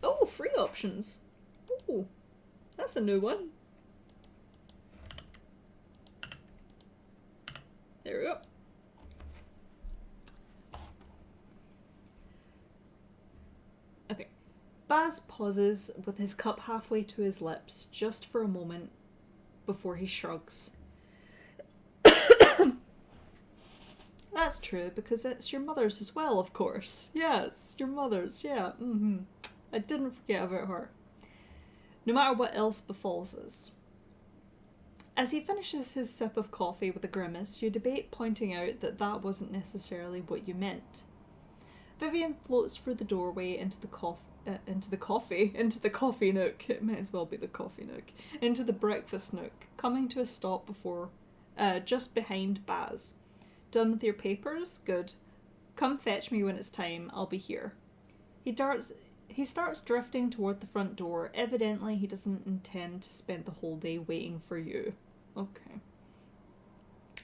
Oh, free options. Ooh, that's a new one. There we go. Okay. Baz pauses with his cup halfway to his lips, just for a moment, before he shrugs. That's true, because it's your mother's as well, of course. Yes, your mother's, yeah. I didn't forget about her. No matter what else befalls us. As he finishes his sip of coffee with a grimace, you debate pointing out that that wasn't necessarily what you meant. Vivian floats through the doorway into the coffee nook. It might as well be the coffee nook. Into the breakfast nook, coming to a stop before, just behind Baz. Done with your papers? Good. Come fetch me when it's time. I'll be here. He starts drifting toward the front door. Evidently, he doesn't intend to spend the whole day waiting for you. Okay.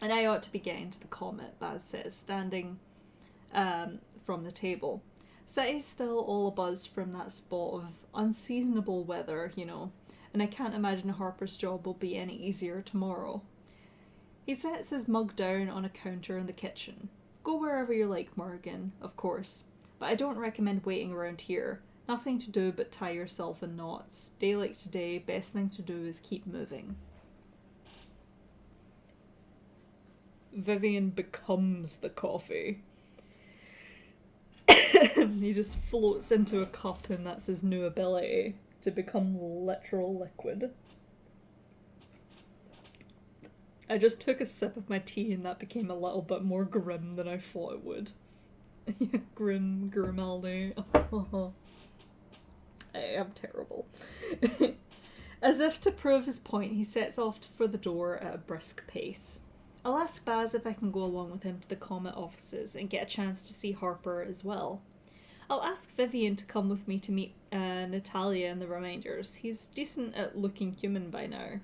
And I ought to be getting to the comet, Baz says, standing from the table. City's still all abuzz from that spot of unseasonable weather, you know, and I can't imagine Harper's job will be any easier tomorrow. He sets his mug down on a counter in the kitchen. Go wherever you like, Morrigan, of course, but I don't recommend waiting around here. Nothing to do but tie yourself in knots. Day like today, best thing to do is keep moving. Vivian becomes the coffee. He just floats into a cup and that's his new ability, to become literal liquid. I just took a sip of my tea and that became a little bit more grim than I thought it would. Grimaldi. I'm terrible. As if to prove his point, he sets off for the door at a brisk pace. I'll ask Baz if I can go along with him to the Comet offices and get a chance to see Harper as well. I'll ask Vivian to come with me to meet Natalia and the reminders. He's decent at looking human by now.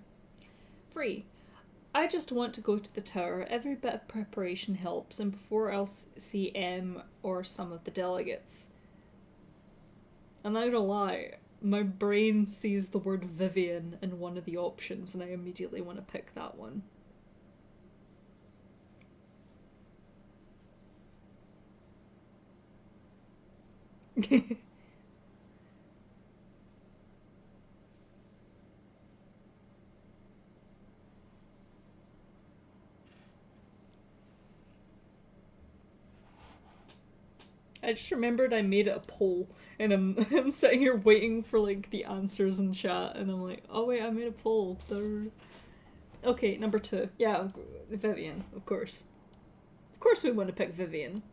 3. I just want to go to the tower. Every bit of preparation helps, and before I'll see M or some of the delegates. I'm not gonna lie, my brain sees the word Vivian in one of the options and I immediately want to pick that one. I just remembered I made it a poll, and I'm sitting here waiting for like the answers in chat, and I'm like, oh wait, I made a poll. Okay, number 2. Yeah, Vivian, of course. Of course we want to pick Vivian.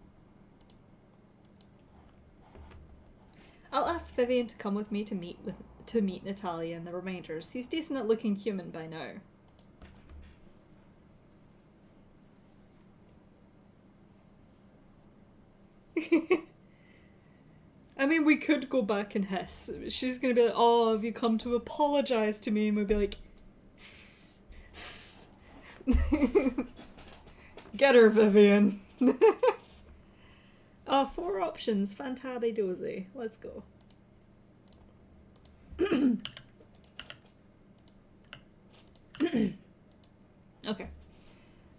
I'll ask Vivian to come with me to meet Natalia and the Reminders. He's decent at looking human by now. I mean, we could go back and hiss. She's gonna be like, oh, have you come to apologise to me? And we'll be like, sss, sss. Get her, Vivian. 4 options. Fantabby dozy. Let's go. Okay.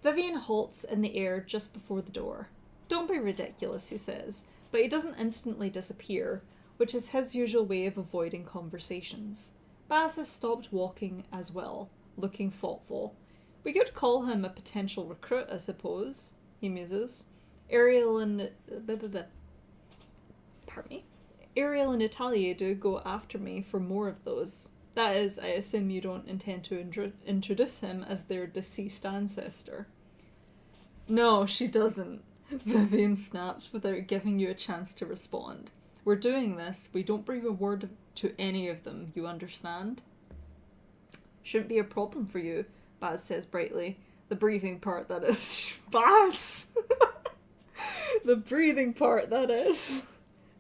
Vivian halts in the air just before the door. Don't be ridiculous, he says, but he doesn't instantly disappear, which is his usual way of avoiding conversations. Baz has stopped walking as well, looking thoughtful. We could call him a potential recruit, I suppose, he muses. Ariel and Natalia do go after me for more of those. That is, I assume you don't intend to introduce him as their deceased ancestor. No, she doesn't. Vivian snaps without giving you a chance to respond. We're doing this, we don't breathe a word to any of them, you understand? Shouldn't be a problem for you, Baz says brightly. The breathing part, that is. Baz! The breathing part, that is.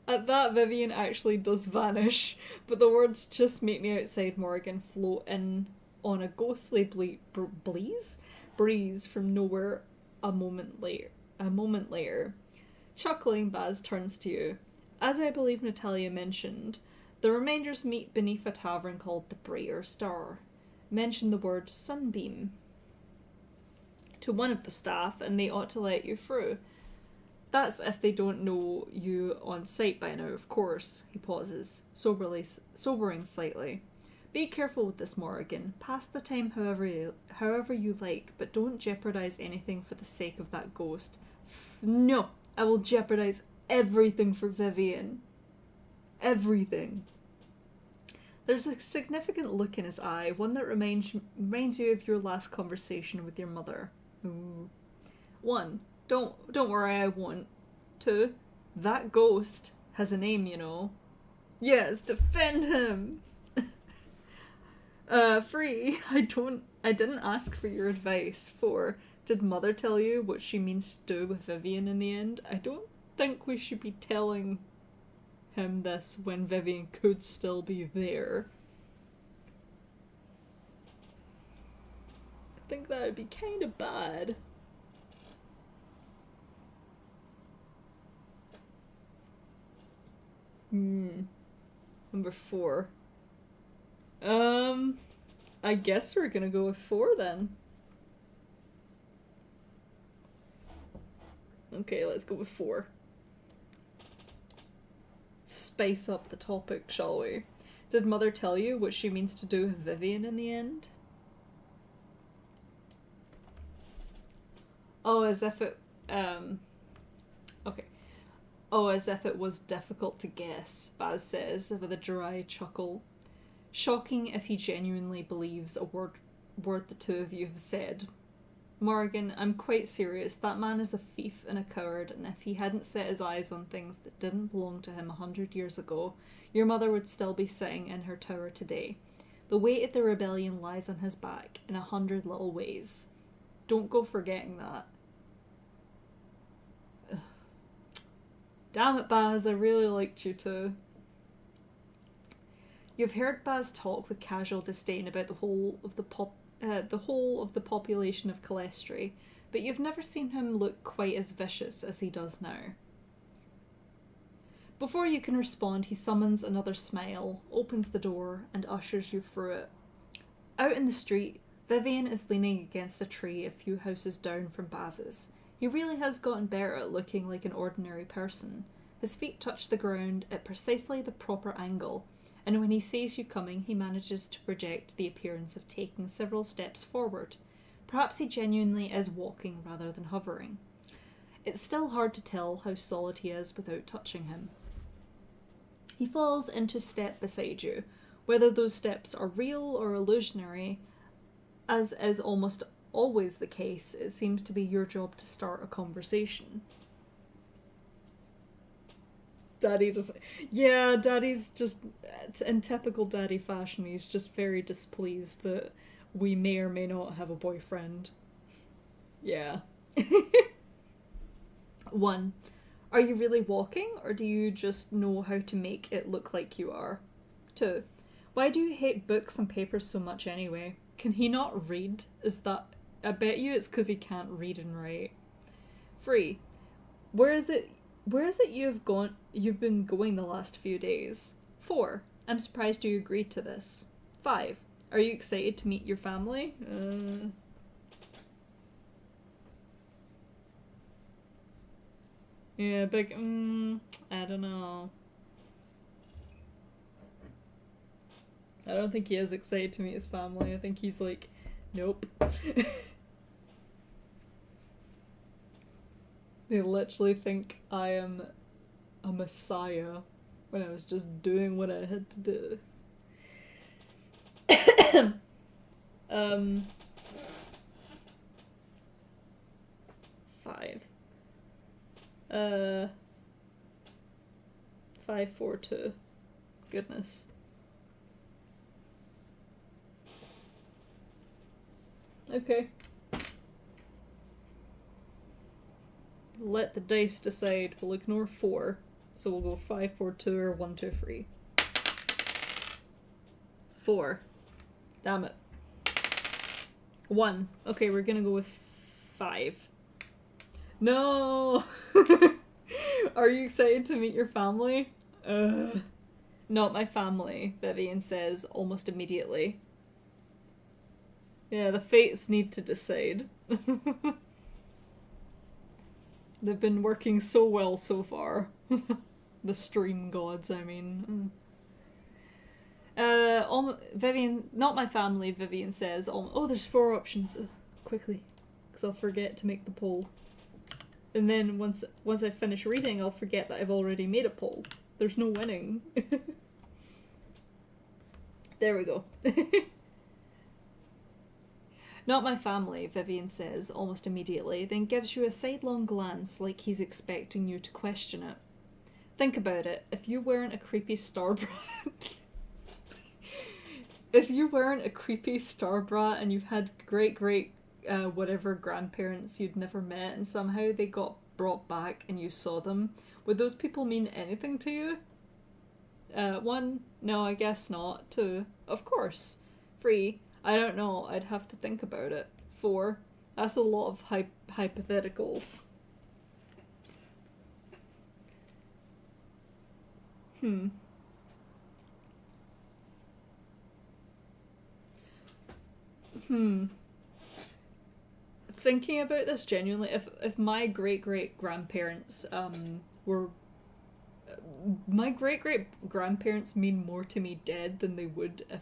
At that, Vivian actually does vanish, but the words just meet me outside Morgan float in on a ghostly breeze from nowhere a moment later. Chuckling, Baz turns to you. As I believe Natalia mentioned, the Reminders meet beneath a tavern called the Brighter Star. Mention the word sunbeam to one of the staff and they ought to let you through. That's if they don't know you on sight by now, of course. He pauses, sobering slightly. Be careful with this, Morrigan. Pass the time however you like, but don't jeopardise anything for the sake of that ghost. No, I will jeopardise everything for Vivian. Everything. There's a significant look in his eye, one that reminds you of your last conversation with your mother. Ooh. 1. Don't worry, I won't. 2. That ghost has a name, you know. Yes, defend him! 3. I didn't ask for your advice. 4. Did Mother tell you what she means to do with Vivian in the end? I don't think we should be telling him this when Vivian could still be there. I think that would be kind of bad. Number 4. I guess we're gonna go with 4 then. Okay, let's go with 4. Spice up the topic, shall we? Did Mother tell you what she means to do with Vivian in the end? Oh, as if it, okay. Oh, as if it was difficult to guess, Baz says, with a dry chuckle. Shocking if he genuinely believes a word the two of you have said. Morgan, I'm quite serious. That man is a thief and a coward, and if he hadn't set his eyes on things that didn't belong to him 100 years ago, your mother would still be sitting in her tower today. The weight of the rebellion lies on his back in 100 little ways. Don't go forgetting that. Ugh. Damn it, Baz, I really liked you too. You've heard Baz talk with casual disdain about the whole of the population of Calestri, but you've never seen him look quite as vicious as he does now. Before you can respond, he summons another smile, opens the door, and ushers you through it. Out in the street, Vivian is leaning against a tree a few houses down from Baz's. He really has gotten better at looking like an ordinary person. His feet touch the ground at precisely the proper angle, and when he sees you coming, he manages to project the appearance of taking several steps forward. Perhaps he genuinely is walking rather than hovering. It's still hard to tell how solid he is without touching him. He falls into step beside you. Whether those steps are real or illusionary, as is almost always the case, it seems to be your job to start a conversation. Daddy doesn't... Yeah, Daddy's just... In typical Daddy fashion, he's just very displeased that we may or may not have a boyfriend. Yeah. 1. Are you really walking, or do you just know how to make it look like you are? 2. Why do you hate books and papers so much anyway? Can he not read? Is that... I bet you it's because he can't read and write. 3. Where is it you've been going the last few days? 4. I'm surprised you agreed to this. 5. Are you excited to meet your family? Yeah, big, I don't know. I don't think he is excited to meet his family. I think he's like, nope. They literally think I am a messiah when I was just doing what I had to do. 5. 5, 4, 2. Goodness. Okay. Let the dice decide. We'll ignore 4. So we'll go 5, 4, 2 or 1, 2, 3. 4. Damn it. 1. Okay, we're gonna go with 5. No! Are you excited to meet your family? Not my family, Vivian says almost immediately. Yeah, the fates need to decide. They've been working so well so far. The stream gods, I mean. Vivian, not my family, Vivian says. Oh, there's 4 options. Quickly, because I'll forget to make the poll. And then once I finish reading, I'll forget that I've already made a poll. There's no winning. There we go. Not my family, Vivian says almost immediately, then gives you a sidelong glance like he's expecting you to question it. Think about it. If you weren't a creepy star brat... If you weren't a creepy star brat and you've had great whatever grandparents you'd never met and somehow they got brought back and you saw them, would those people mean anything to you? 1, no, I guess not. 2, of course. 3, I don't know, I'd have to think about it. 4, that's a lot of hypotheticals. Thinking about this genuinely, if my great-great-grandparents were... My great-great-grandparents mean more to me dead than they would if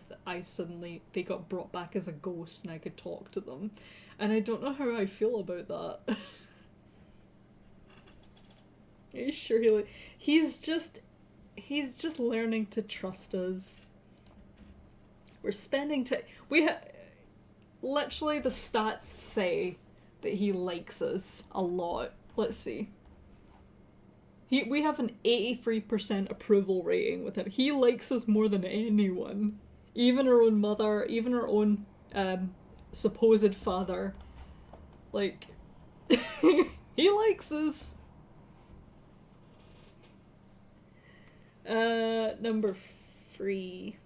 they got brought back as a ghost and I could talk to them. And I don't know how I feel about that. Are you sure he's just learning to trust us. We're spending time... Literally the stats say that he likes us a lot. Let's see. We have an 83% approval rating with him. He likes us more than anyone. Even our own mother, even our own supposed father. Like, he likes us. Number 3.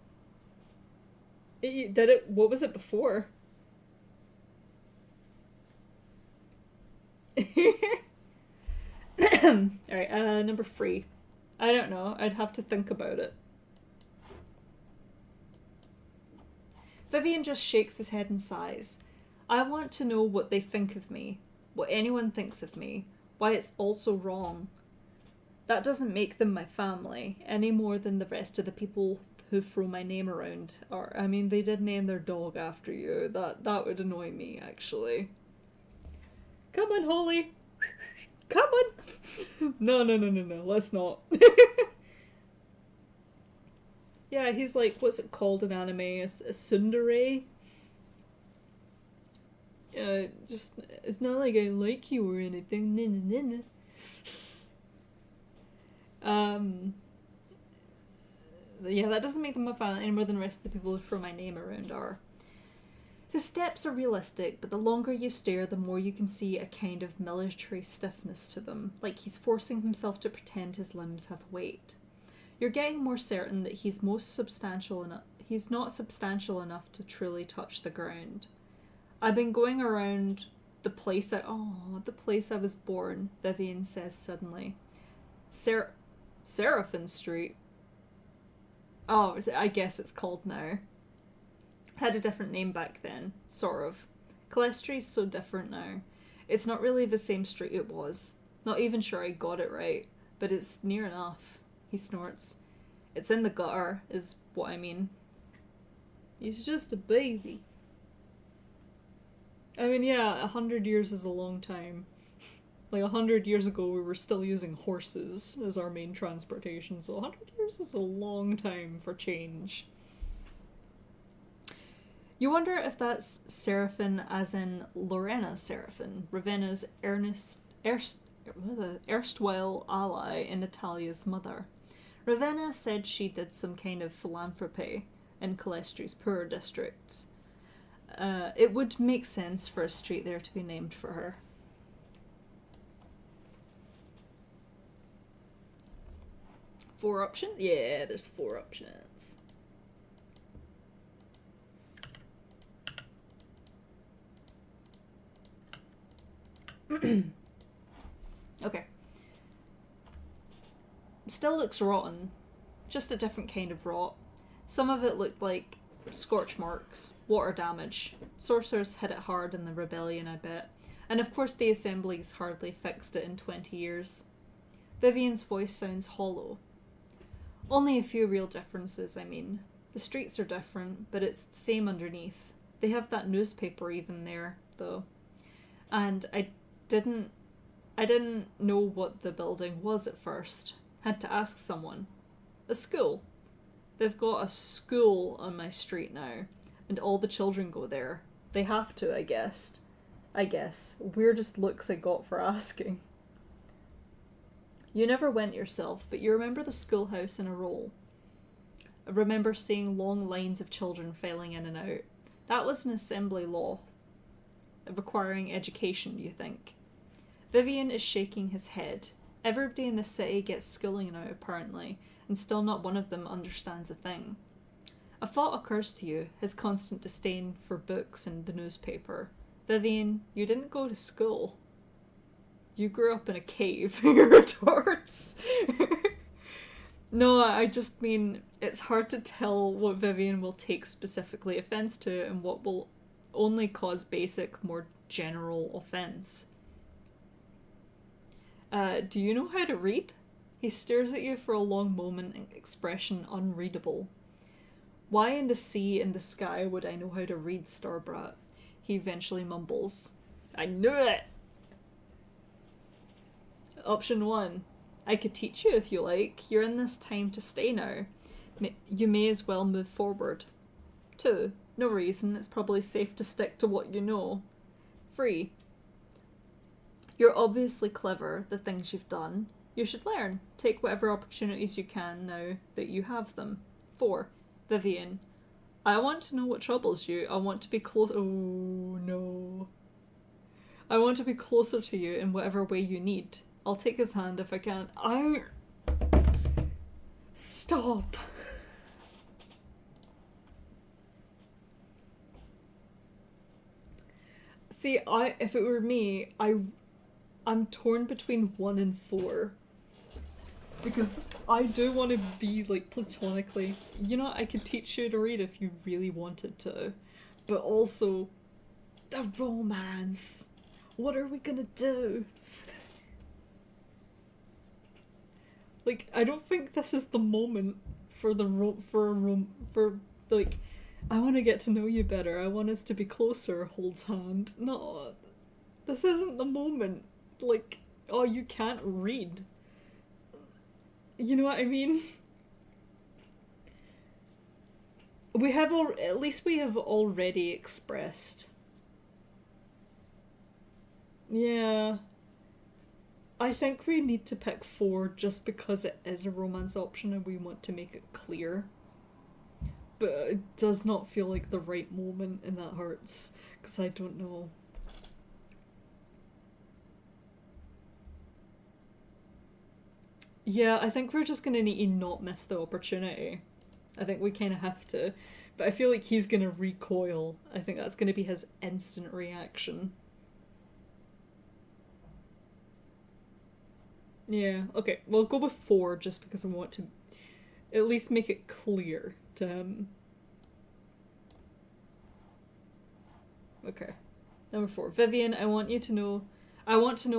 What was it before? Alright, number 3. I don't know. I'd have to think about it. Vivian just shakes his head and sighs. I want to know what they think of me, what anyone thinks of me, why it's all so wrong. That doesn't make them my family, any more than the rest of the people who throw my name around are. I mean, they did name their dog after you. That would annoy me, actually. Come on, Holly! Come on! No, let's not. Yeah, he's like, what's it called in anime? A tsundere? Just, it's not like I like you or anything. Yeah, that doesn't make them a fan any more than the rest of the people who throw my name around are. His steps are realistic, but the longer you stare, the more you can see a kind of military stiffness to them, like he's forcing himself to pretend his limbs have weight. You're getting more certain that he's not substantial enough to truly touch the ground. I've been going around the place I was born, Vivian says suddenly. Seraphin Street. Oh, I guess it's called now. Had a different name back then, sort of. Calestry's so different now. It's not really the same street it was. Not even sure I got it right, but it's near enough. He snorts. It's in the gutter, is what I mean. He's just a baby. I mean, yeah, 100 years is a long time. Like, 100 years ago, we were still using horses as our main transportation, so 100 years is a long time for change. You wonder if that's Seraphin as in Lorena Seraphin, Ravenna's erstwhile ally and Natalia's mother. Ravenna said she did some kind of philanthropy in Calestry's poorer districts. It would make sense for a street there to be named for her. Four options? Yeah, there's 4 options. Okay. Still looks rotten. Just a different kind of rot. Some of it looked like scorch marks, water damage. Sorcerers hit it hard in the rebellion, I bet. And of course the Assembly's hardly fixed it in 20 years. Vivian's voice sounds hollow. Only a few real differences, I mean. The streets are different, but it's the same underneath. They have that newspaper even there, though. And I didn't know what the building was at first. Had to ask someone. A school. They've got a school on my street now, and all the children go there. They have to, I guess. Weirdest looks I got for asking. You never went yourself, but you remember the schoolhouse in a row. I remember seeing long lines of children filing in and out. That was an assembly law. Requiring education, you think? Vivian is shaking his head. Everybody in the city gets schooling now, apparently, and still not one of them understands a thing. A thought occurs to you, his constant disdain for books and the newspaper. Vivian, you didn't go to school. You grew up in a cave. He retorts. No, I just mean, it's hard to tell what Vivian will take specifically offense to and what will only cause basic, more general offense. Do you know how to read? He stares at you for a long moment, expression unreadable. Why in the sea and the sky would I know how to read, Starbrat? He eventually mumbles. I knew it! Option 1. I could teach you if you like. You're in this time to stay now. You may as well move forward. 2. No reason. It's probably safe to stick to what you know. 3. You're obviously clever, the things you've done. You should learn. Take whatever opportunities you can now that you have them. 4. Vivian. I want to know what troubles you. I want to be close. Oh no. I want to be closer to you in whatever way you need. I'll take his hand if I can. Stop. See, if it were me, I'm torn between 1 and 4. Because I do want to be, like, platonically... You know, I could teach you to read if you really wanted to. But also, the romance. What are we gonna do? Like, I don't think this is the moment for like, I want to get to know you better. I want us to be closer. Holds hand. No, this isn't the moment. Like, oh, you can't read. You know what I mean? We have at least we have already expressed. Yeah. I think we need to pick 4 just because it is a romance option and we want to make it clear. But it does not feel like the right moment, and that hurts, because I don't know. Yeah, I think we're just gonna need to not miss the opportunity. I think we kind of have to. But I feel like he's gonna recoil. I think that's gonna be his instant reaction. Yeah, okay, we'll go with 4 just because I want to at least make it clear to him. Okay. Number 4. Vivian, I want to know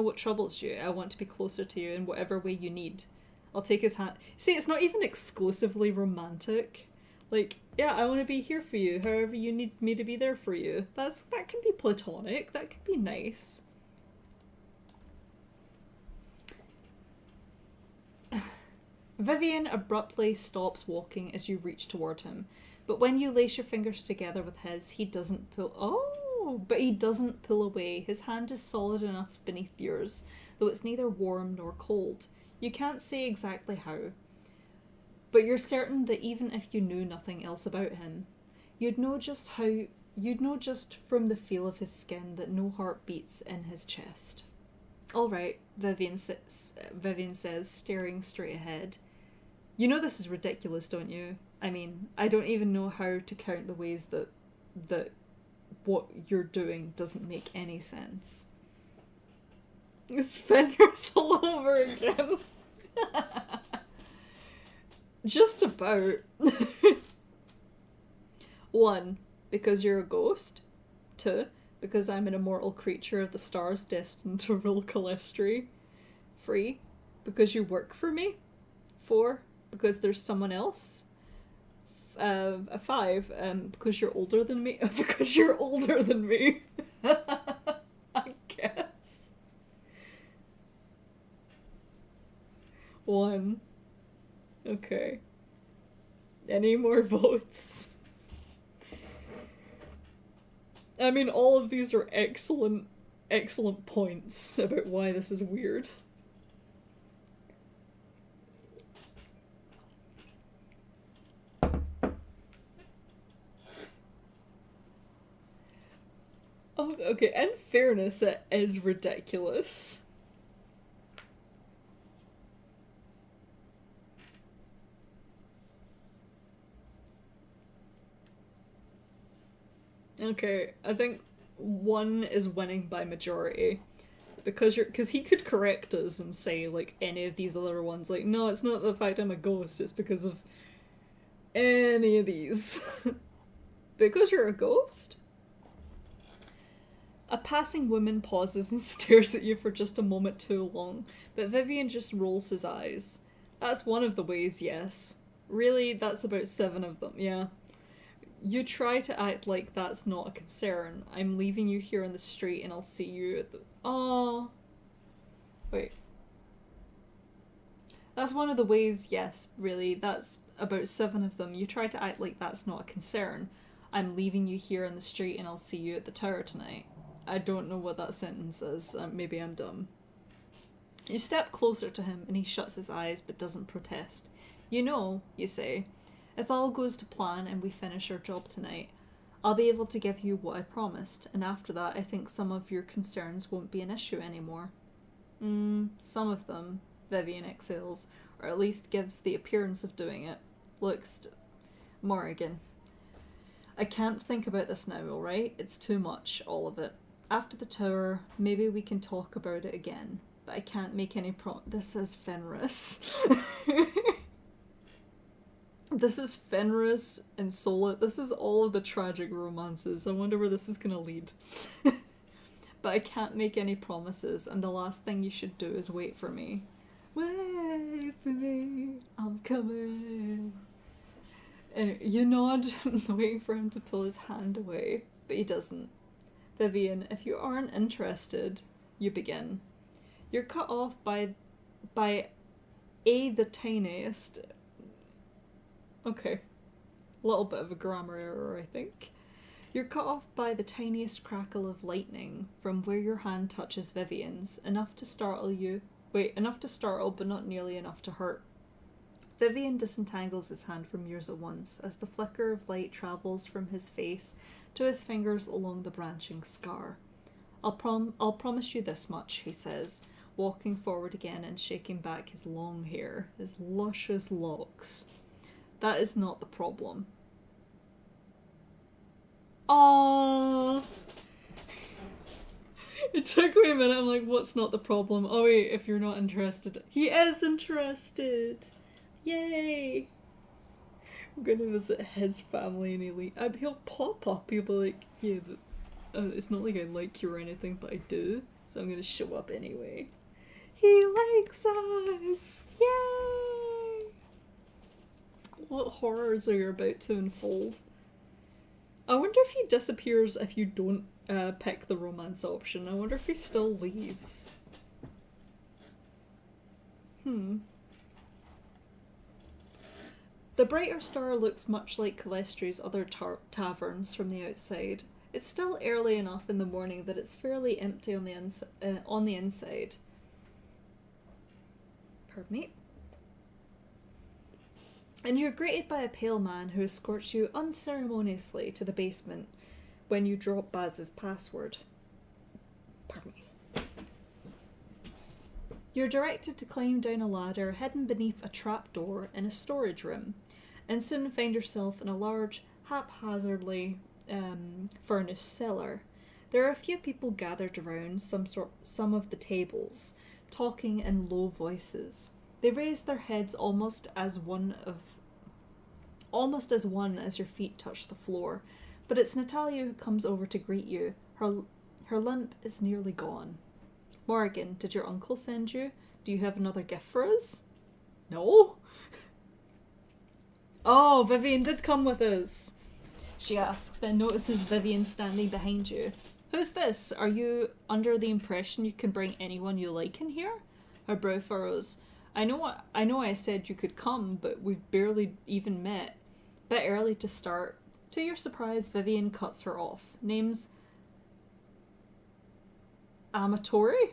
what troubles you. I want to be closer to you in whatever way you need. I'll take his hand. See, it's not even exclusively romantic. Like, yeah, I want to be here for you, however you need me to be there for you. That can be platonic. That can be nice. Vivian abruptly stops walking as you reach toward him, but when you lace your fingers together with his, he doesn't pull. Oh, but he doesn't pull away. His hand is solid enough beneath yours, though it's neither warm nor cold. You can't say exactly how, but you're certain that even if you knew nothing else about him, you'd know just from the feel of his skin that no heart beats in his chest. All right, Vivian says, staring straight ahead. You know this is ridiculous, don't you? I mean, I don't even know how to count the ways that what you're doing doesn't make any sense. His fingers all over again. Just about. 1, because you're a ghost. 2, because I'm an immortal creature of the stars destined to rule Calestri. 3, because you work for me. 4, because there's someone else. 5, because you're older than me. Because you're older than me. I guess. 1. Okay. Any more votes? I mean, all of these are excellent points about why this is weird. Oh, okay, in fairness, it is ridiculous. Okay, I think 1 is winning by majority. Because he could correct us and say, like, any of these other ones, like, no, it's not the fact I'm a ghost, it's because of any of these. Because you're a ghost? A passing woman pauses and stares at you for just a moment too long, but Vivian just rolls his eyes. That's one of the ways, yes. Really, that's about 7 of them, yeah. You try to act like that's not a concern. I'm leaving you here on the street and I'll see you at the... Aww. Wait. That's one of the ways, yes, really. That's about 7 of them. You try to act like that's not a concern. I'm leaving you here on the street and I'll see you at the tower tonight. I don't know what that sentence is. Maybe I'm dumb. You step closer to him and he shuts his eyes but doesn't protest. You know, you say, if all goes to plan and we finish our job tonight, I'll be able to give you what I promised, and after that I think some of your concerns won't be an issue anymore. Some of them, Vivian exhales, or at least gives the appearance of doing it. Looks Morrigan. I can't think about this now, alright? It's too much, all of it. After the tour, maybe we can talk about it again. but I can't make any This is Fenris. This is Fenris and Solid. This is all of the tragic romances. I wonder where this is gonna lead. But I can't make any promises, and the last thing you should do is wait for me. Wait for me, I'm coming. And you nod, waiting for him to pull his hand away, but he doesn't. Vivian, if you aren't interested, you begin. You're cut off by the tiniest. Okay, a little bit of a grammar error, I think. You're cut off by the tiniest crackle of lightning from where your hand touches Vivian's, enough to startle, but not nearly enough to hurt. Vivian disentangles his hand from yours at once, as the flicker of light travels from his face to his fingers along the branching scar. I'll promise you this much, he says, walking forward again and shaking back his long hair, his luscious locks. That is not the problem. Aww. It took me a minute, I'm like, what's not the problem? Oh wait, if you're not interested. He is interested! Yay! I'm gonna visit his family and he'll pop up, he'll be like, yeah, but it's not like I like you or anything, but I do, so I'm gonna show up anyway. He likes us! Yay! What horrors are you about to unfold? I wonder if he disappears if you don't pick the romance option. I wonder if he still leaves. The Brighter Star looks much like Calestri's other taverns from the outside. It's still early enough in the morning that it's fairly empty on the inside. Pardon me. And you're greeted by a pale man who escorts you unceremoniously to the basement when you drop Baz's password. Pardon me. You're directed to climb down a ladder hidden beneath a trapdoor in a storage room, and soon find yourself in a large, haphazardly furnished cellar. There are a few people gathered around some of the tables, talking in low voices. They raise their heads almost as one as your feet touch the floor, but it's Natalia who comes over to greet you. Her limp is nearly gone. Morrigan, did your uncle send you? Do you have another gift for us? No? Oh, Vivian did come with us, she asks, then notices Vivian standing behind you. Who's this? Are you under the impression you can bring anyone you like in here? Her brow furrows. I know I said you could come, but we've barely even met. Bit early to start. To your surprise, Vivian cuts her off. Name's Amatori?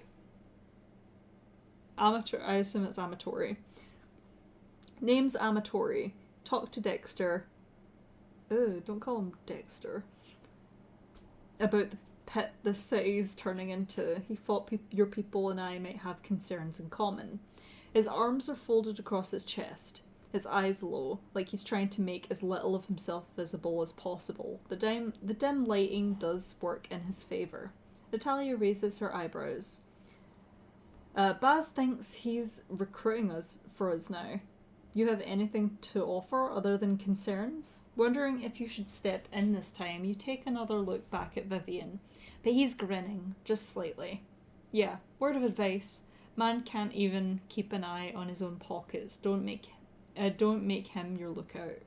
I assume it's Amatori. Name's Amatori. Talk to Dexter. Ugh, don't call him Dexter. About the pit this city's turning into. He thought your people and I might have concerns in common. His arms are folded across his chest, his eyes low, like he's trying to make as little of himself visible as possible. The dim lighting does work in his favour. Natalia raises her eyebrows. Baz thinks he's recruiting us for us now. You have anything to offer other than concerns? Wondering if you should step in this time, you take another look back at Vivian, but he's grinning, just slightly. Yeah, word of advice. Man can't even keep an eye on his own pockets. Don't make him your lookout.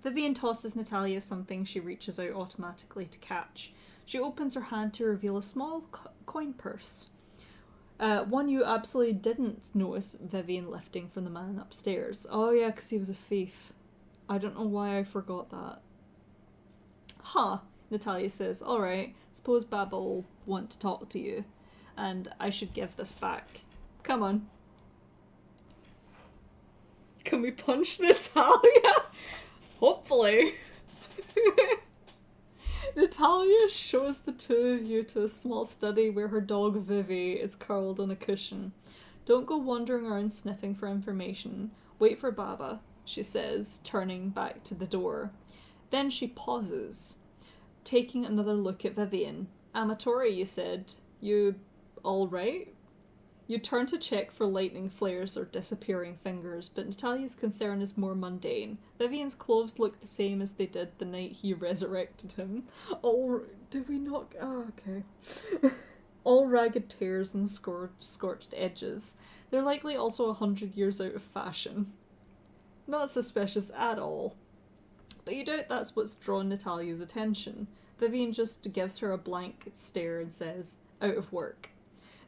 Vivian tosses Natalia something she reaches out automatically to catch. She opens her hand to reveal a small coin purse. One you absolutely didn't notice Vivian lifting from the man upstairs. Oh yeah, because he was a thief. I don't know why I forgot that. Huh, Natalia says. Alright, suppose Babel want to talk to you. And I should give this back. Come on. Can we punch Natalia? Hopefully. Natalia shows the two of you to a small study where her dog Vivi is curled on a cushion. Don't go wandering around sniffing for information. Wait for Baba, she says, turning back to the door. Then she pauses, taking another look at Vivian. Amatori, you said. You all right? You turn to check for lightning flares or disappearing fingers, but Natalia's concern is more mundane. Vivian's clothes look the same as they did the night he resurrected him. Did we not? Oh, okay. All ragged tears and scorched edges. They're likely also 100 years out of fashion. Not suspicious at all. But you doubt that's what's drawn Natalia's attention. Vivian just gives her a blank stare and says, "Out of work."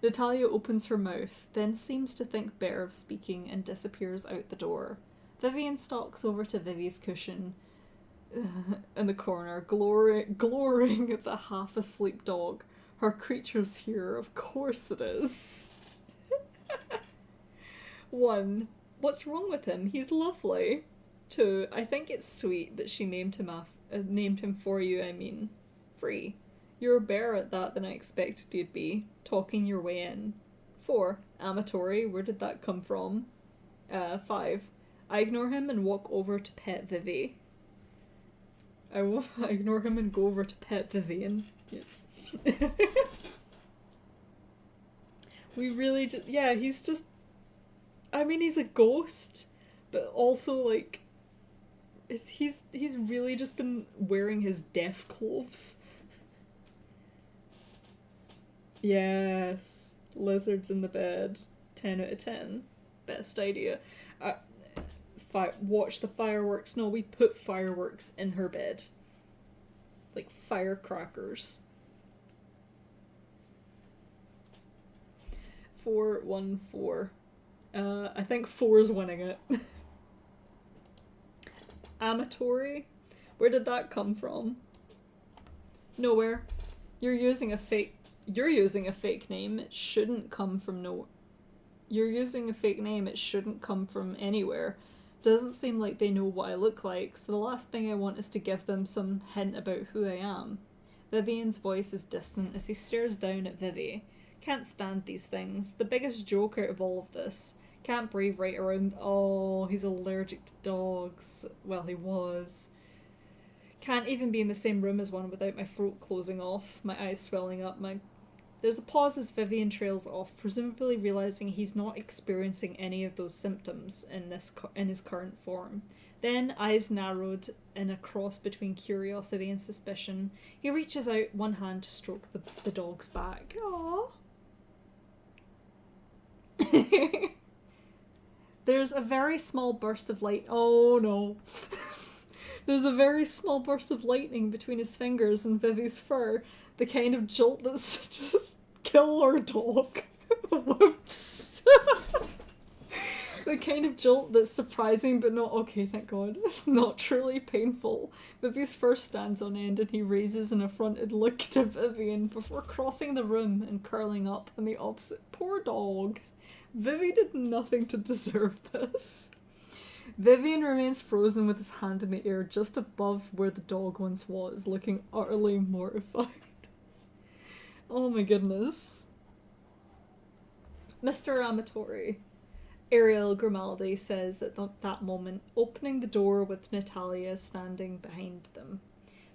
Natalia opens her mouth, then seems to think better of speaking and disappears out the door. Vivian stalks over to Vivi's cushion in the corner, glorying at the half-asleep dog. Her creature's here, of course it is. 1. What's wrong with him? He's lovely. 2. I think it's sweet that she named him for you, 3. You're better at that than I expected you'd be, talking your way in. 4. Amatory, where did that come from? 5. I ignore him and walk over to pet Vivi. I ignore him and go over to pet Vivian. Yes. We really just... Yeah, he's just... he's a ghost, but also, like... He's really just been wearing his death clothes. Yes. Lizards in the bed. 10 out of 10. Best idea. Watch the fireworks. No, we put fireworks in her bed. Like firecrackers. 414. I think 4 is winning it. Amatory? Where did that come from? Nowhere. You're using a fake name. It shouldn't come from no... You're using a fake name. It shouldn't come from anywhere. Doesn't seem like they know what I look like, so the last thing I want is to give them some hint about who I am. Vivian's voice is distant as he stares down at Vivi. Can't stand these things. The biggest joke out of all of this. Can't breathe right around... Oh, he's allergic to dogs. Well, he was. Can't even be in the same room as one without my throat closing off, my eyes swelling up, There's a pause as Vivian trails off, presumably realising he's not experiencing any of those symptoms in his current form. Then, eyes narrowed in a cross between curiosity and suspicion, he reaches out one hand to stroke the dog's back. Aww. There's a very small burst of light. Oh no. There's a very small burst of lightning between his fingers and Vivi's fur. The kind of jolt that's just kill our dog. Whoops. The kind of jolt that's surprising but not okay, thank God. Not truly painful. Vivi's fur stands on end and he raises an affronted look to Vivian before crossing the room and curling up on the opposite. Poor dog. Vivi did nothing to deserve this. Vivian remains frozen with his hand in the air just above where the dog once was, looking utterly mortified. Oh my goodness. Mr. Amatori, Ariel Grimaldi says at that moment, opening the door with Natalia standing behind them.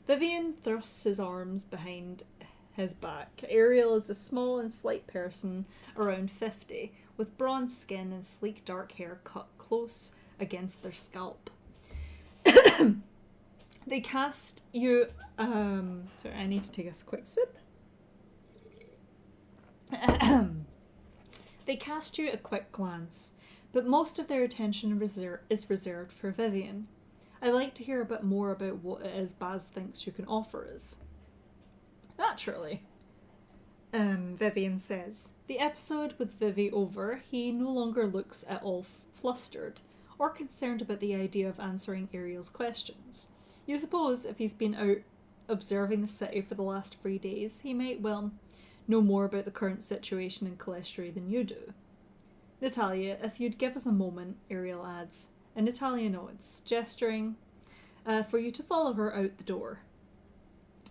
Vivian thrusts his arms behind his back. Ariel is a small and slight person, around 50, with bronze skin and sleek dark hair cut close against their scalp. They cast you... sorry, I need to take a quick sip. They cast you a quick glance, but most of their attention is reserved for Vivian. I'd like to hear a bit more about what it is Baz thinks you can offer us. Naturally. Vivian says. The episode with Vivi over, he no longer looks at all flustered, or concerned about the idea of answering Ariel's questions. You suppose if he's been out observing the city for the last 3 days, he might, well, know more about the current situation in Calestri than you do. Natalia, if you'd give us a moment, Ariel adds, and Natalia nods, gesturing for you to follow her out the door.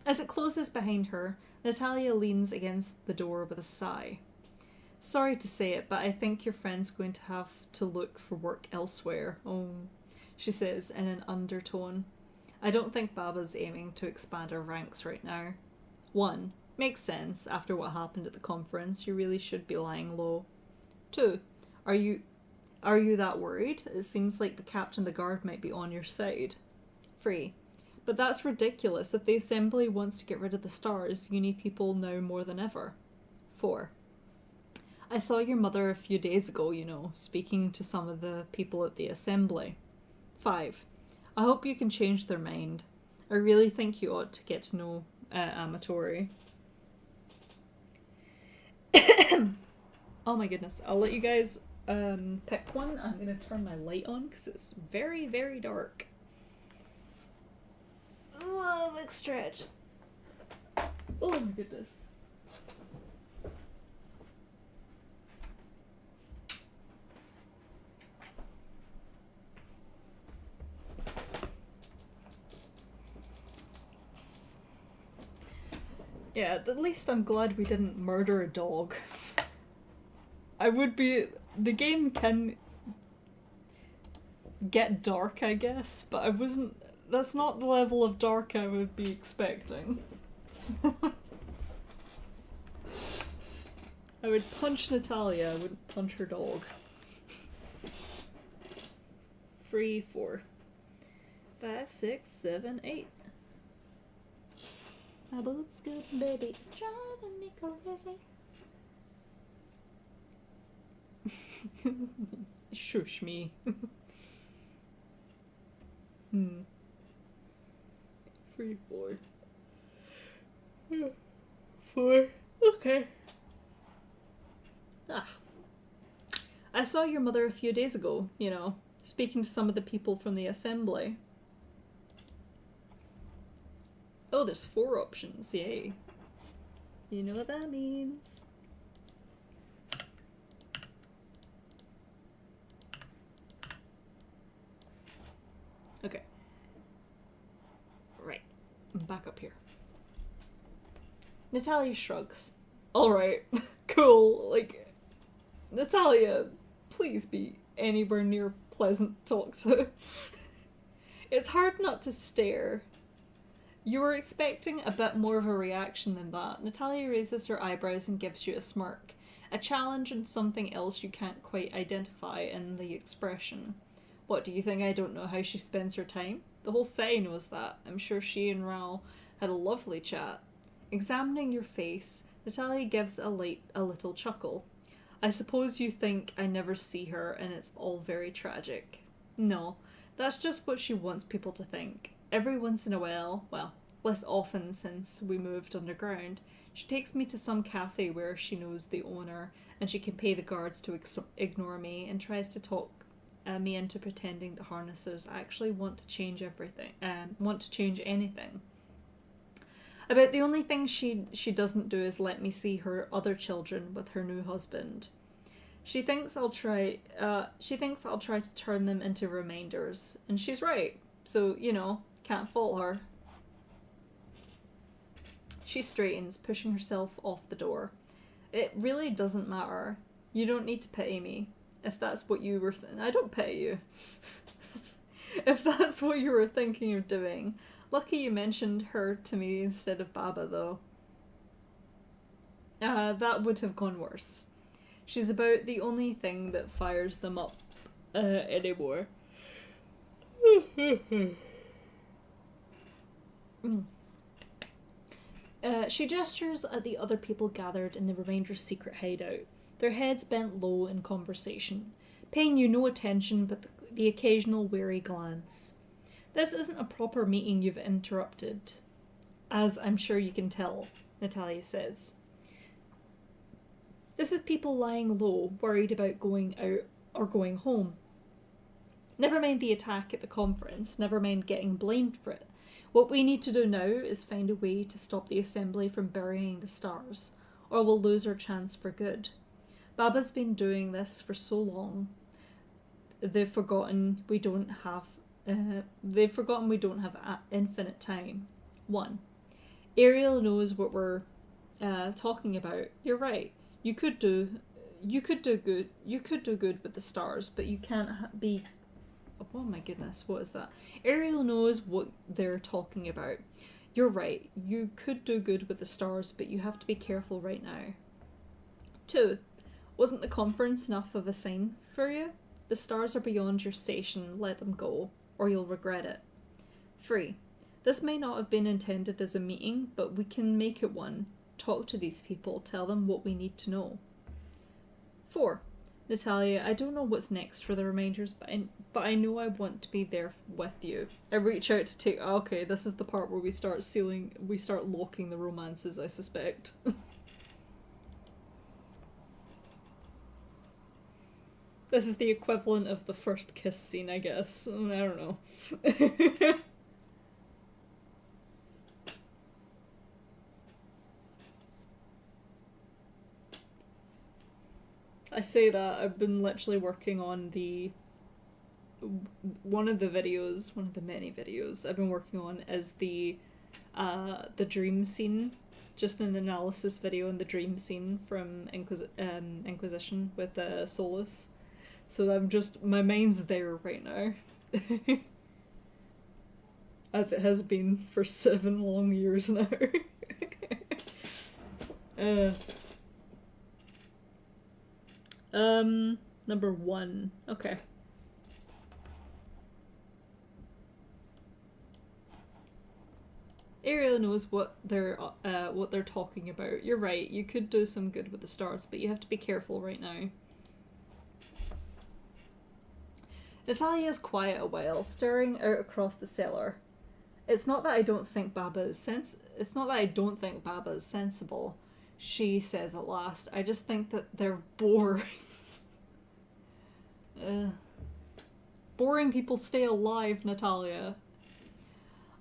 As it closes behind her, Natalia leans against the door with a sigh. Sorry to say it, but I think your friend's going to have to look for work elsewhere. Oh, she says in an undertone. I don't think Baba's aiming to expand our ranks right now. 1. Makes sense, after what happened at the conference, you really should be lying low. 2. Are you that worried? It seems like the captain of the guard might be on your side. 3. But that's ridiculous. If the assembly wants to get rid of the stars, you need people now more than ever. 4. I saw your mother a few days ago, speaking to some of the people at the assembly. 5. I hope you can change their mind. I really think you ought to get to know Amatori. Oh my goodness. I'll let you guys pick one. I'm going to turn my light on because it's very, very dark. Oh, big stretch. Oh my goodness. Yeah, at least I'm glad we didn't murder a dog. The game can get dark, I guess, but that's not the level of dark I would be expecting. I would punch Natalia, I wouldn't punch her dog. 3, 4, 5, 6, 7, 8. My boots good, baby, it's driving me crazy. Shush me. 3, 4. 4. Okay. I saw your mother a few days ago, speaking to some of the people from the assembly. Oh, there's 4 options, yay. You know what that means. Okay. Right. I'm back up here. Natalia shrugs. Alright. Cool. Natalia, please be anywhere near pleasant to talk to. It's hard not to stare. You were expecting a bit more of a reaction than that. Natalia raises her eyebrows and gives you a smirk. A challenge and something else you can't quite identify in the expression. What, do you think I don't know how she spends her time? The whole city knows that. I'm sure she and Raoul had a lovely chat. Examining your face, Natalia gives a little chuckle. I suppose you think I never see her and it's all very tragic. No, that's just what she wants people to think. Every once in a while, well, less often since we moved underground, she takes me to some cafe where she knows the owner and she can pay the guards to ignore me and tries to talk me into pretending the harnessers actually want to change anything. About the only thing she doesn't do is let me see her other children with her new husband. She thinks I'll try to turn them into reminders, and she's right. So, can't fault her. She straightens, pushing herself off the door. It really doesn't matter. You don't need to pity me. If that's what you were I don't pity you. If that's what you were thinking of doing. Lucky you mentioned her to me instead of Baba, though. That would have gone worse. She's about the only thing that fires them up anymore. She gestures at the other people gathered in the Remainder's secret hideout, their heads bent low in conversation, paying you no attention but the occasional wary glance. This isn't a proper meeting you've interrupted, as I'm sure you can tell, Natalia says. This is people lying low, worried about going out or going home. Never mind the attack at the conference, never mind getting blamed for it. What we need to do now is find a way to stop the assembly from burying the stars, or we'll lose our chance for good. Baba's been doing this for so long. They've forgotten we don't have infinite time. 1. Ariel knows what we're talking about. You're right. You could do good with the stars, but you can't be. Oh my goodness, what is that? Ariel knows what they're talking about. You're right. You could do good with the stars, but you have to be careful right now. 2. Wasn't the conference enough of a sign for you? The stars are beyond your station, let them go, or you'll regret it. 3. This may not have been intended as a meeting, but we can make it one. Talk to these people, tell them what we need to know. 4. Natalia, I don't know what's next for the reminders, but I know I want to be there with you. I reach out to take... Okay, this is the part where we start locking the romances, I suspect. This is the equivalent of the first kiss scene, I guess. I don't know. I say that, I've been literally working on one of the many videos I've been working on is the dream scene, just an analysis video on the dream scene from Inquisition with Solus. So my mind's there right now. As it has been for 7 long years now. Number 1. Okay. Ariel knows what they're talking about. You're right, you could do some good with the stars, but you have to be careful right now. Natalia is quiet a while, staring out across the cellar. It's not that I don't think Baba is sensible, she says at last. I just think that they're boring. Boring people stay alive, Natalia.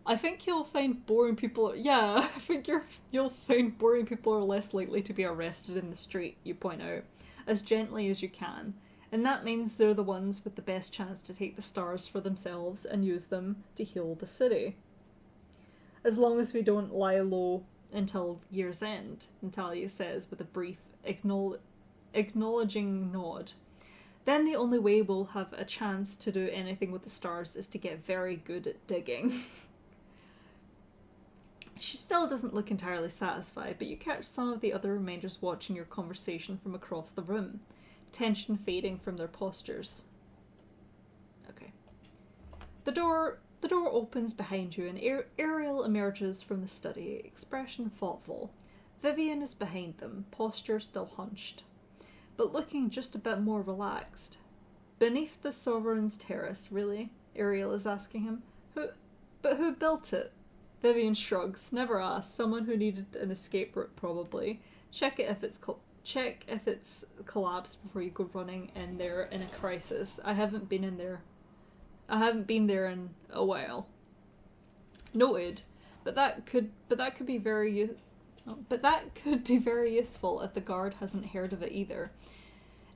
I think you'll find boring people... Yeah, I think you'll find boring people are less likely to be arrested in the street, you point out, as gently as you can. And that means they're the ones with the best chance to take the stars for themselves and use them to heal the city. As long as we don't lie low until year's end, Natalia says with a brief, acknowledging nod. Then the only way we'll have a chance to do anything with the stars is to get very good at digging. She still doesn't look entirely satisfied, but you catch some of the other Remainders watching your conversation from across the room, tension fading from their postures. Okay. The door opens behind you and Ariel emerges from the study, expression thoughtful. Vivian is behind them, posture still hunched, but looking just a bit more relaxed. Beneath the Sovereign's terrace, really? Ariel is asking him. Who built it? Vivian shrugs. Never asked. Someone who needed an escape route, probably. Check if it's collapsed before you go running in there in a crisis. I haven't been there in a while. Noted. But that could be very useful if the guard hasn't heard of it either.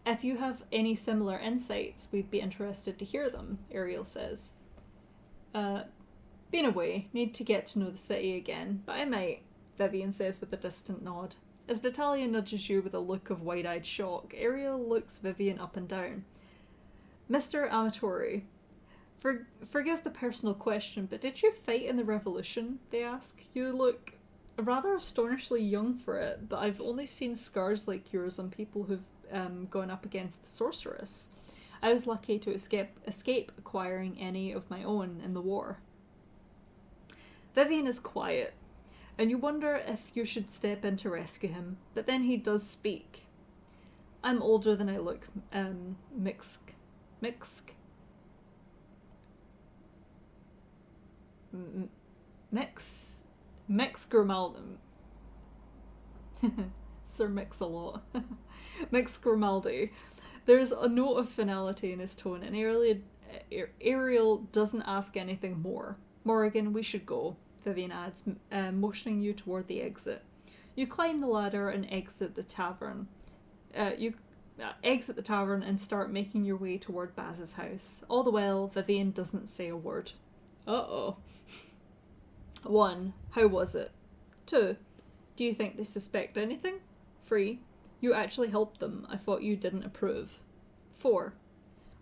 If you have any similar insights, we'd be interested to hear them, Ariel says. Been away, need to get to know the city again, but I might, Vivian says with a distant nod. As Natalia nudges you with a look of wide-eyed shock, Ariel looks Vivian up and down. Mr. Amatori, forgive the personal question, but did you fight in the revolution? They ask. You look rather astonishingly young for it, but I've only seen scars like yours on people who've gone up against the sorceress. I was lucky to escape acquiring any of my own in the war. Vivian is quiet, and you wonder if you should step in to rescue him, but then he does speak. I'm older than I look, Mix Grimaldi. Sir Mix-a-Lot. Mix Grimaldi. There's a note of finality in his tone, and Ariel doesn't ask anything more. Morrigan, we should go, Vivian adds, motioning you toward the exit. You climb the ladder and exit the tavern. Exit the tavern and start making your way toward Baz's house. All the while, Vivian doesn't say a word. Uh-oh. 1. How was it? 2. Do you think they suspect anything? 3. You actually helped them. I thought you didn't approve. 4.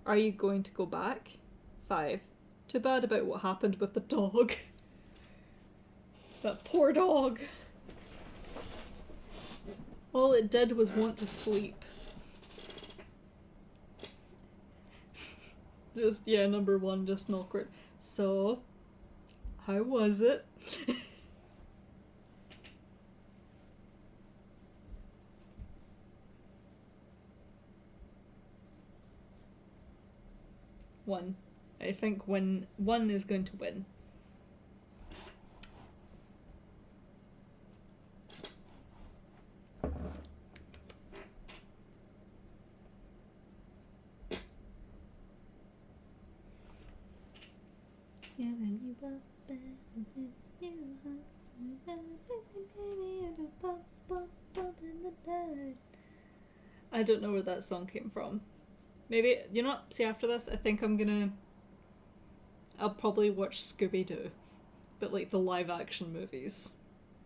Are you going to go back? 5. Too bad about what happened with the dog. That poor dog. All it did was want to sleep. Just, yeah, number one, just awkward. So, how was it? One. I think one is going to win. I don't know where that song came from. Maybe, you know what, see, after this, I think I'll probably watch Scooby-Doo, but like the live action movies.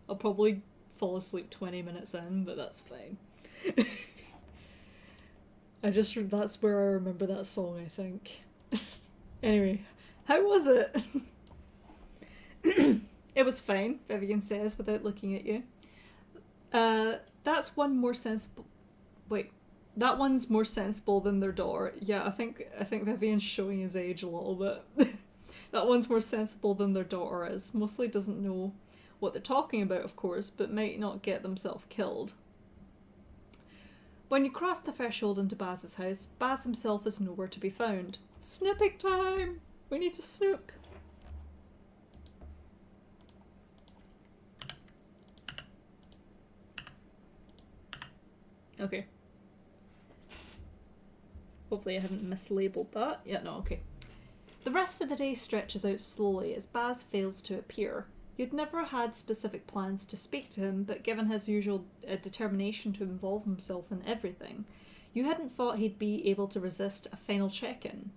I'll probably fall asleep 20 minutes in, but that's fine. That's where I remember that song, I think. Anyway, how was it? It was fine, Vivian says, without looking at you. That's one more sensible... Wait, that one's more sensible than their daughter. Yeah, I think Vivian's showing his age a little bit. That one's more sensible than their daughter is. Mostly doesn't know what they're talking about, of course, but might not get themselves killed. When you cross the threshold into Baz's house, Baz himself is nowhere to be found. Snooping time! We need to snoop. Okay. Hopefully I haven't mislabeled that. Yeah, no, okay. The rest of the day stretches out slowly as Baz fails to appear. You'd never had specific plans to speak to him, but given his usual determination to involve himself in everything, you hadn't thought he'd be able to resist a final check-in.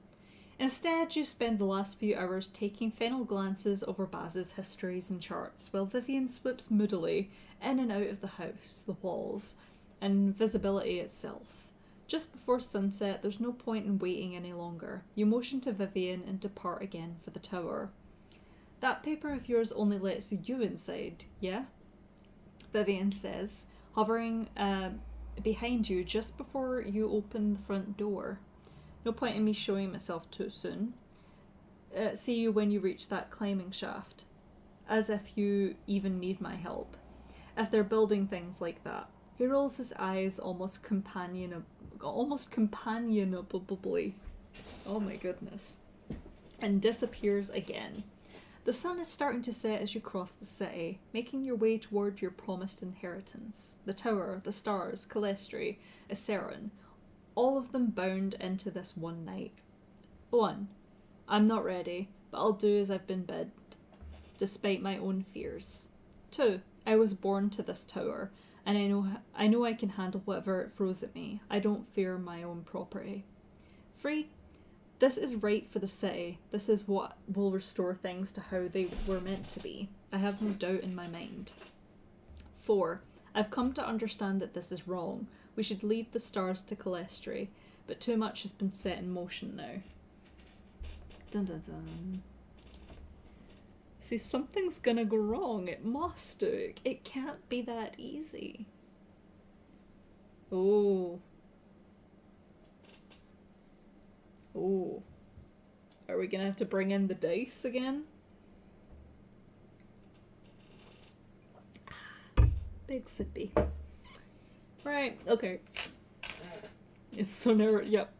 Instead, you spend the last few hours taking final glances over Baz's histories and charts, while Vivian slips moodily in and out of the house, the walls, and visibility itself. Just before sunset, there's no point in waiting any longer. You motion to Vivian and depart again for the tower. That paper of yours only lets you inside, yeah? Vivian says, hovering behind you just before you open the front door. No point in me showing myself too soon. See you when you reach that climbing shaft. As if you even need my help. If they're building things like that. He rolls his eyes almost companionably. Oh my goodness. And disappears again. The sun is starting to set as you cross the city, making your way toward your promised inheritance. The tower, the stars, Calestri, Acerin, all of them bound into this one night. 1. I'm not ready, but I'll do as I've been bid, despite my own fears. 2. I was born to this tower, and I know I can handle whatever it throws at me. I don't fear my own property. 3. This is right for the city. This is what will restore things to how they were meant to be. I have no doubt in my mind. 4. I've come to understand that this is wrong. We should leave the stars to Calestri, but too much has been set in motion now. Dun dun dun. See, something's gonna go wrong. It must do. It can't be that easy. Oh. Oh. Are we gonna have to bring in the dice again? Big sippy. Right, okay. It's so narrow. Yep.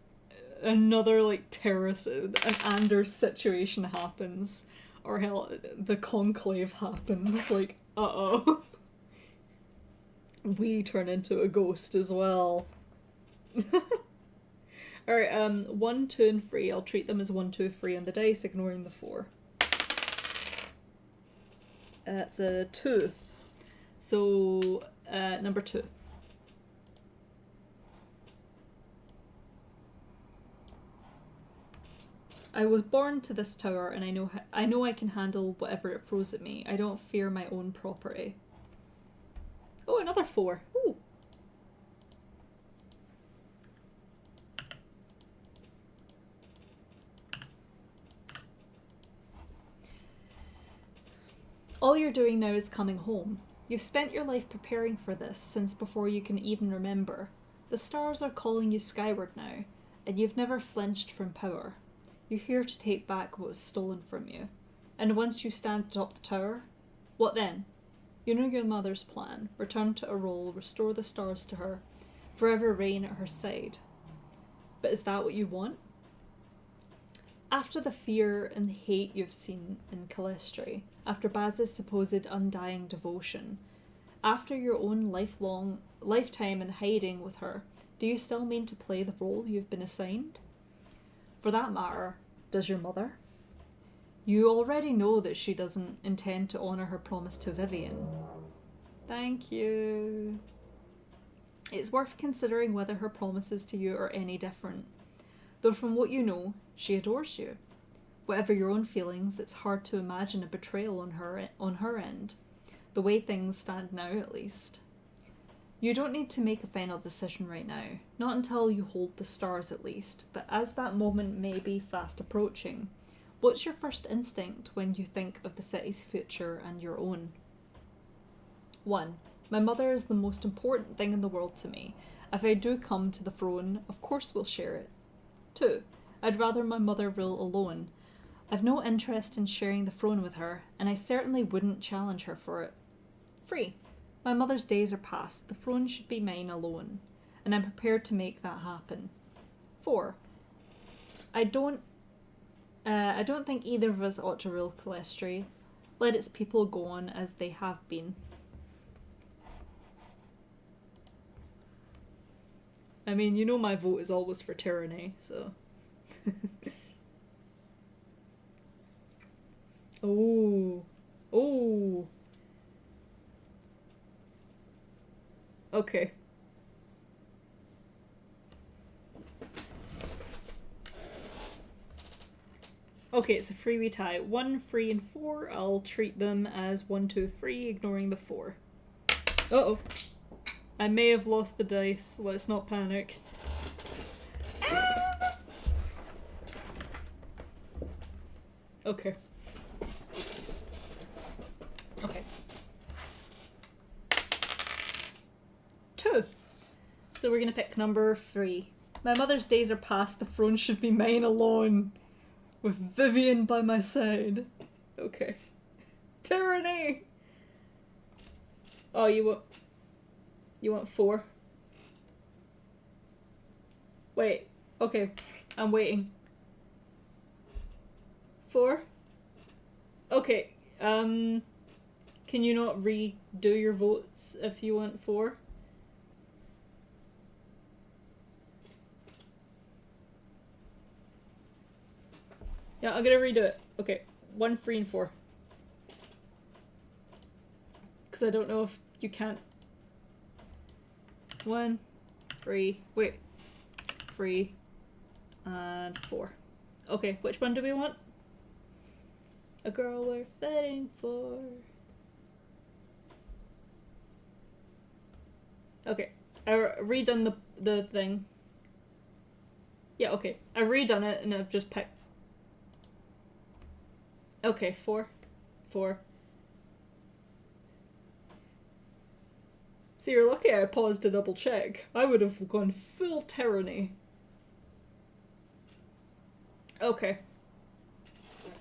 Another, like, terrorist, an Anders situation happens. Or hell, the conclave happens. Like, uh-oh. We turn into a ghost as well. Alright, 1, 2, and 3. I'll treat them as 1, 2, 3 on the dice, ignoring the 4. That's a 2. So, number 2. I was born to this tower, and I know I can handle whatever it throws at me. I don't fear my own property. Oh, another 4. Ooh. All you're doing now is coming home. You've spent your life preparing for this since before you can even remember. The stars are calling you skyward now, and you've never flinched from power. You're here to take back what was stolen from you. And once you stand atop the tower, what then? You know your mother's plan. Return to Arol, restore the stars to her, forever reign at her side. But is that what you want? After the fear and hate you've seen in Calistri, after Baz's supposed undying devotion, after your own lifetime in hiding with her, do you still mean to play the role you've been assigned? For that matter, does your mother? You already know that she doesn't intend to honour her promise to Vivian. Thank you. It's worth considering whether her promises to you are any different. Though from what you know, she adores you. Whatever your own feelings, it's hard to imagine a betrayal on her end. The way things stand now, at least. You don't need to make a final decision right now. Not until you hold the stars, at least. But as that moment may be fast approaching, what's your first instinct when you think of the city's future and your own? 1. My mother is the most important thing in the world to me. If I do come to the throne, of course we'll share it. 2. I'd rather my mother rule alone. I've no interest in sharing the throne with her, and I certainly wouldn't challenge her for it. 3. My mother's days are past. The throne should be mine alone, and I'm prepared to make that happen. 4. I don't think either of us ought to rule Calistri. Let its people go on as they have been. I mean, you know my vote is always for tyranny, so... Oh. Oh. Okay. Okay, it's a freebie tie. 1, 3, and 4. I'll treat them as 1, 2, 3, ignoring the 4. Uh-oh. I may have lost the dice. Let's not panic. Ah! Okay. Okay. 2. So we're gonna pick number 3. My mother's days are past. The throne should be mine alone. With Vivian by my side. Okay. Tyranny! Oh, you want 4? Wait. Okay. I'm waiting. 4? Okay. Can you not redo your votes if you want 4? Yeah, I'm gonna redo it. Okay. 1, 3, and 4. Because I don't know if you can't... 1, 3, wait. 3, and 4. Okay, which one do we want? A girl we're fighting for. Okay, I redone the thing. Yeah, okay. I've redone it and I've just picked... Okay, 4. 4. See, you're lucky I paused to double check. I would have gone full tyranny. Okay.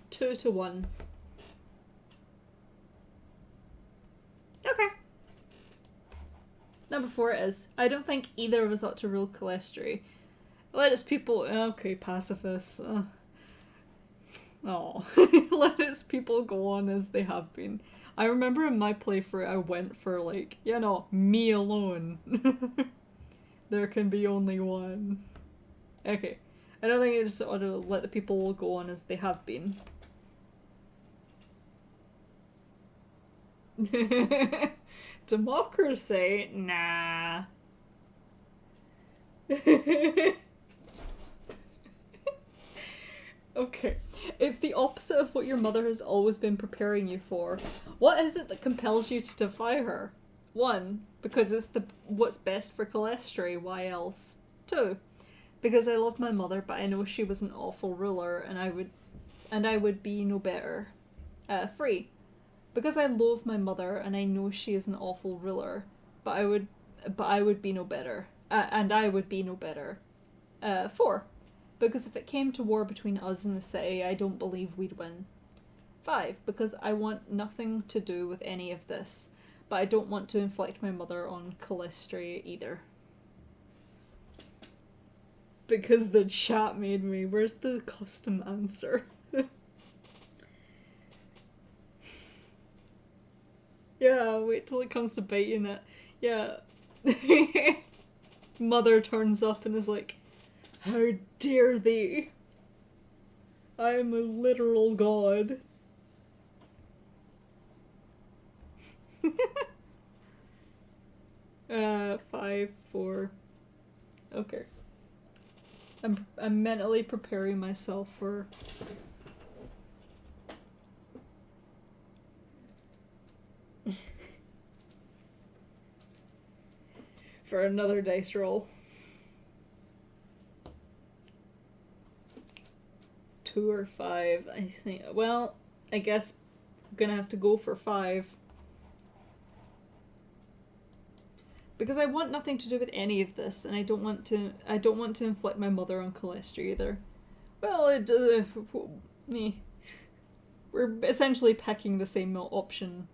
2 to 1. Okay. Number 4 is, I don't think either of us ought to rule Calistri. Let its people... Okay, pacifists. Oh. Let its people go on as they have been. I remember in my playthrough I went for, like, you know, me alone. There can be only one. Okay. I don't think I just ought to let the people go on as they have been. Democracy? Nah. Okay. It's the opposite of what your mother has always been preparing you for. What is it that compels you to defy her? 1. Because it's what's best for Calistri. Why else? 2. Because I love my mother, but I know she was an awful ruler, and I would be no better. 3. Because I love my mother, and I know she is an awful ruler, but I would be no better. And I would be no better. 4. because if it came to war between us and the city, I don't believe we'd win. 5, because I want nothing to do with any of this, but I don't want to inflict my mother on Calistria either. Because the chat made me. Where's the custom answer? Yeah, wait till it comes to biting it. Yeah. Mother turns up and is like, how dare thee? I am a literal god. 5, 4. Okay. I'm mentally preparing myself for another dice roll. 2 or 5. I think. Well, I guess I'm gonna have to go for 5. Because I want nothing to do with any of this, and I don't want to inflict my mother on Calistria either. Well, me. We're essentially picking the same option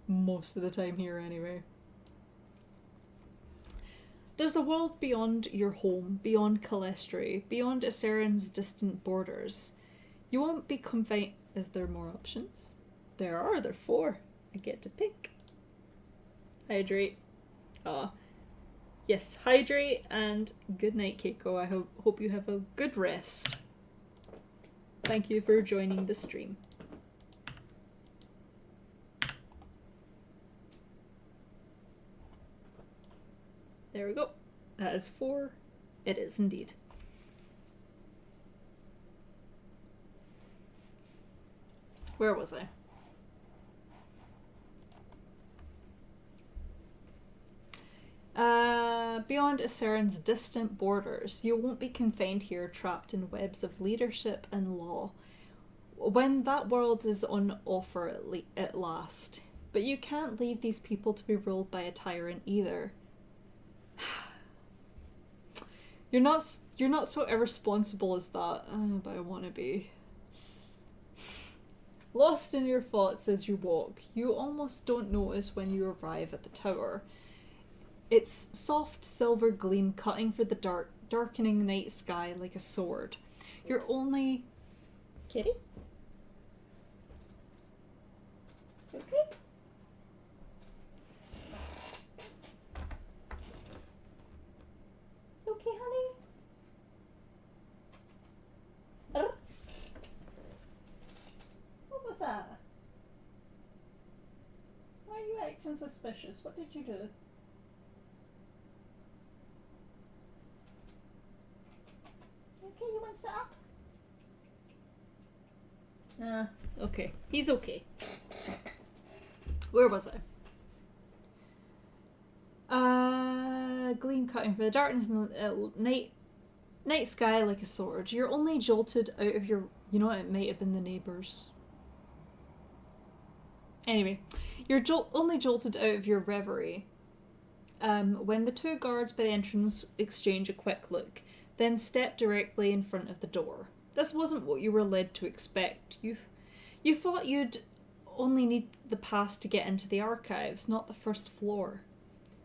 most of the time here anyway. There's a world beyond your home, beyond Calistria, beyond Arisen's distant borders. You won't be confined. Is there more options? There are 4. I get to pick. Hydrate. Yes, hydrate and good night, Keiko. I hope you have a good rest. Thank you for joining the stream. There we go. That is 4. It is indeed. Where was I? Beyond Arisen's distant borders, you won't be confined here, trapped in webs of leadership and law. When that world is on offer at last. But you can't leave these people to be ruled by a tyrant either. You're not so irresponsible as that. But I want to be. Lost in your thoughts as you walk, you almost don't notice when you arrive at the tower. Its soft silver gleam cutting through the darkening night sky like a sword. You're only... Kitty? Okay. Okay, honey? What was that? Why are you acting suspicious? What did you do? Okay, you want to sit up? Okay. He's okay. Where was I? Gleam cutting through the darkness in the night sky like a sword. You're only jolted out of your... You know what? It might have been the neighbours. Anyway, you're only jolted out of your reverie when the 2 guards by the entrance exchange a quick look, then step directly in front of the door. This wasn't what you were led to expect. You thought you'd only need the pass to get into the archives, not the first floor.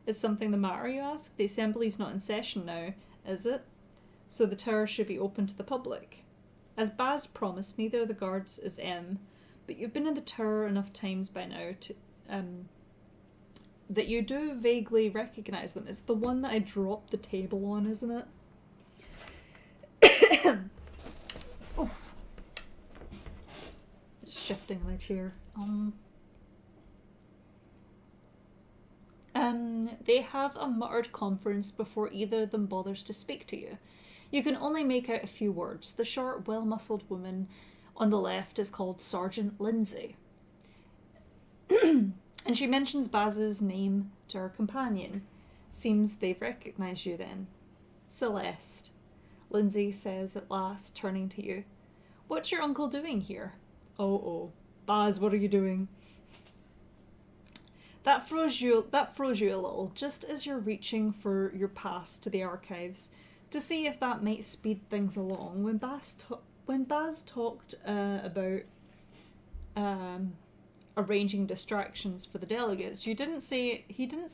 Is something the matter, you ask? The assembly's not in session now, is it? So the tower should be open to the public. As Baz promised, neither of the guards is M, but you've been in the tower enough times by now to that you do vaguely recognise them. It's the one that I dropped the table on, isn't it? Oof. Just shifting my chair. They have a muttered conference before either of them bothers to speak to you. You can only make out a few words. The short, well-muscled woman on the left is called Sergeant Lindsay. And she mentions Baz's name to her companion. Seems they've recognised you then. Celeste, Lindsay says at last, turning to you. What's your uncle doing here? Oh. Baz, what are you doing? That froze you a little, just as you're reaching for your pass to the archives to see if that might speed things along. When Baz talked about arranging distractions for the delegates, he didn't say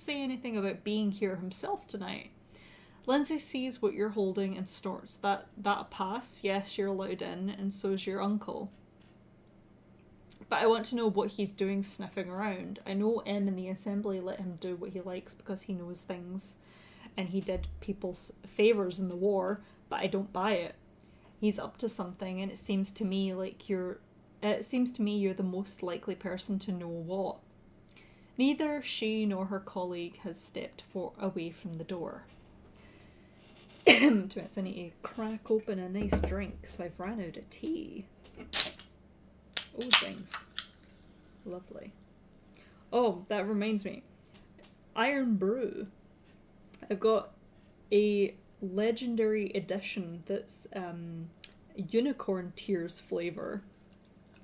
anything about being here himself tonight. Lindsay sees what you're holding and snorts. That a pass? Yes, you're allowed in, and so's your uncle. But I want to know what he's doing sniffing around. I know M in the assembly let him do what he likes because he knows things, and he did people's favours in the war, but I don't buy it. He's up to something, and it seems to me you're the most likely person to know what. Neither she nor her colleague has stepped away from the door. 2 minutes, I need to crack open a nice drink, so I've ran out of tea. Oh, things. Lovely. Oh, that reminds me. Iron Brew. I've got a legendary edition that's unicorn tears flavour.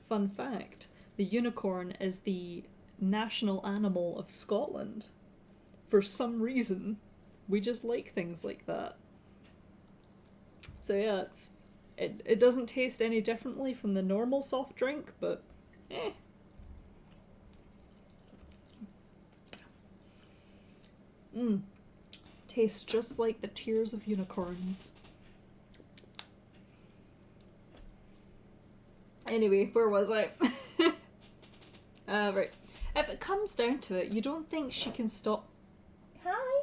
Fun fact, the unicorn is the national animal of Scotland. For some reason, we just like things like that. So yeah, it doesn't taste any differently from the normal soft drink, but tastes just like the tears of unicorns. Anyway, where was I? Right. If it comes down to it, you don't think she can stop... Hi!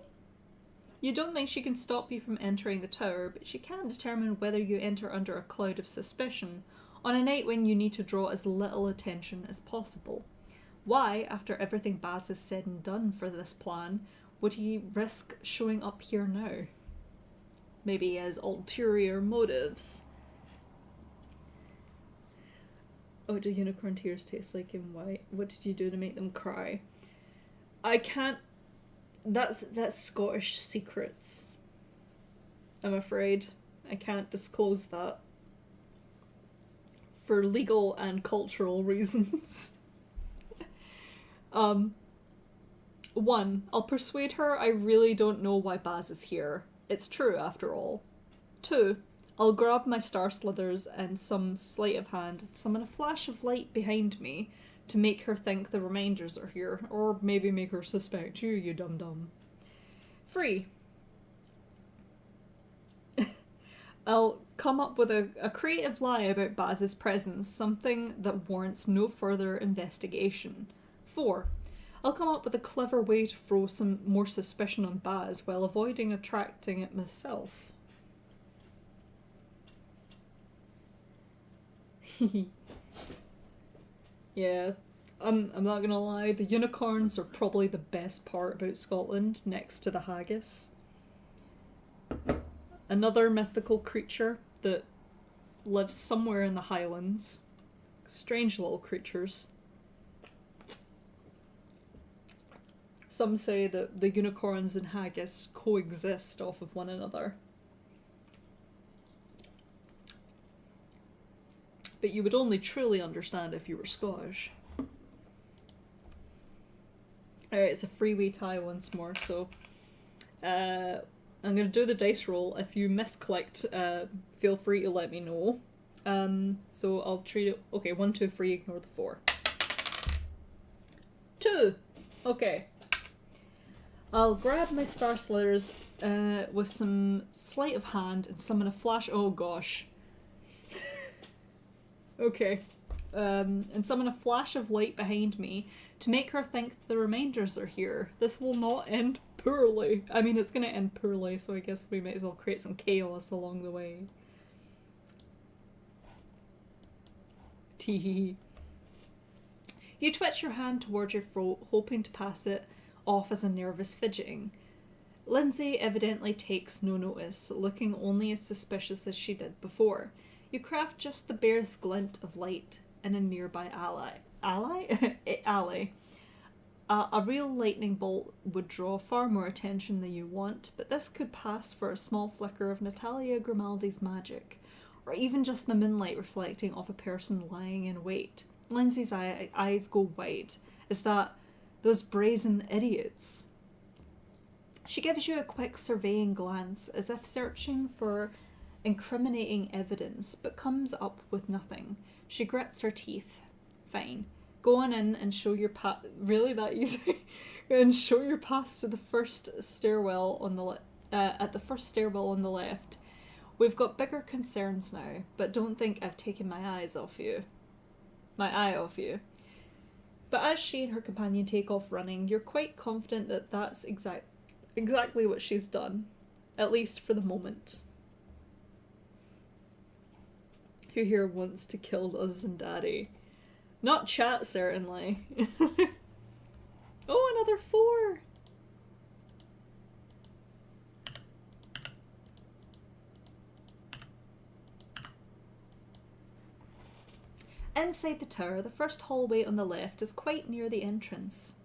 You don't think she can stop you from entering the tower, but she can determine whether you enter under a cloud of suspicion on a night when you need to draw as little attention as possible. Why, after everything Baz has said and done for this plan, would he risk showing up here now? Maybe he has ulterior motives. Oh, do unicorn tears taste like in white? What did you do to make them cry? I can't... That's Scottish secrets. I'm afraid. I can't disclose that. For legal and cultural reasons. 1. I'll persuade her I really don't know why Baz is here. It's true, after all. 2. I'll grab my star slithers and some sleight of hand and summon a flash of light behind me to make her think the reminders are here, or maybe make her suspect you dum-dum. 3. I'll come up with a creative lie about Baz's presence, something that warrants no further investigation. 4. I'll come up with a clever way to throw some more suspicion on Baz while avoiding attracting it myself. Yeah, I'm not gonna lie, the unicorns are probably the best part about Scotland, next to the haggis. Another mythical creature that lives somewhere in the Highlands. Strange little creatures. Some say that the unicorns and haggis coexist off of one another. But you would only truly understand if you were Scottish. Alright, it's a freeway tie once more, so I'm going to do the dice roll. If you misclicked, feel free to let me know. So I'll treat it... Okay, 1, 2, 3, ignore the 4. 2! Okay. I'll grab my star slithers with some sleight of hand and summon a flash... Oh gosh. Okay. And summon a flash of light behind me to make her think the reminders are here. This will not end poorly. I mean, it's going to end poorly, so I guess we might as well create some chaos along the way. Teehee. You twitch your hand towards your throat, hoping to pass it off as a nervous fidgeting. Lindsay evidently takes no notice, looking only as suspicious as she did before. You craft just the barest glint of light in a nearby alley. A real lightning bolt would draw far more attention than you want, but this could pass for a small flicker of Natalia Grimaldi's magic, or even just the moonlight reflecting off a person lying in wait. Lindsay's eyes go wide. Is that those brazen idiots? She gives you a quick surveying glance, as if searching for incriminating evidence, but comes up with nothing. She grits her teeth. Fine. Go on in and show your really that easy? And show your pass to the first stairwell on the at the first stairwell on the left. We've got bigger concerns now, but don't think I've taken my eye off you. But as she and her companion take off running, you're quite confident that that's exactly what she's done, at least for the moment. Who here wants to kill us and Daddy? Not chat, certainly. Oh, another 4! Inside the tower, the first hallway on the left is quite near the entrance.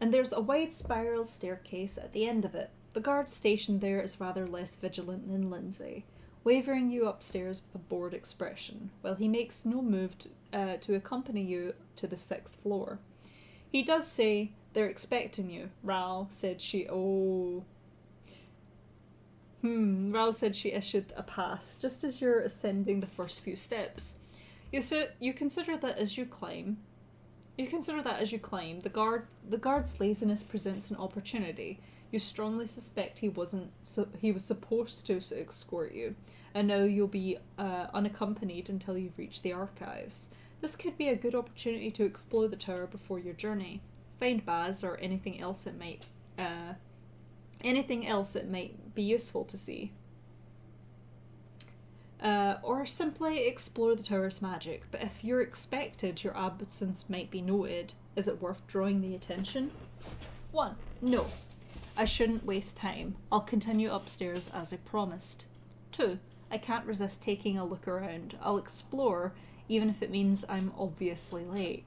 And there's a wide spiral staircase at the end of it. The guard stationed there is rather less vigilant than Lindsay, wavering you upstairs with a bored expression, while he makes no move to accompany you to the 6th floor. He does say, "They're expecting you," Rao said she... Rao said she issued a pass, just as you're ascending the first few steps. You consider that as you climb, the guard's laziness presents an opportunity. You strongly suspect he was supposed to escort you, and now you'll be unaccompanied until you've reached the archives. This could be a good opportunity to explore the tower before your journey. Find Baz or anything else it might be useful to see. Or simply explore the tower's magic, but if you're expected, your absence might be noted. Is it worth drawing the attention? 1. No. I shouldn't waste time. I'll continue upstairs as I promised. 2. I can't resist taking a look around. I'll explore, even if it means I'm obviously late.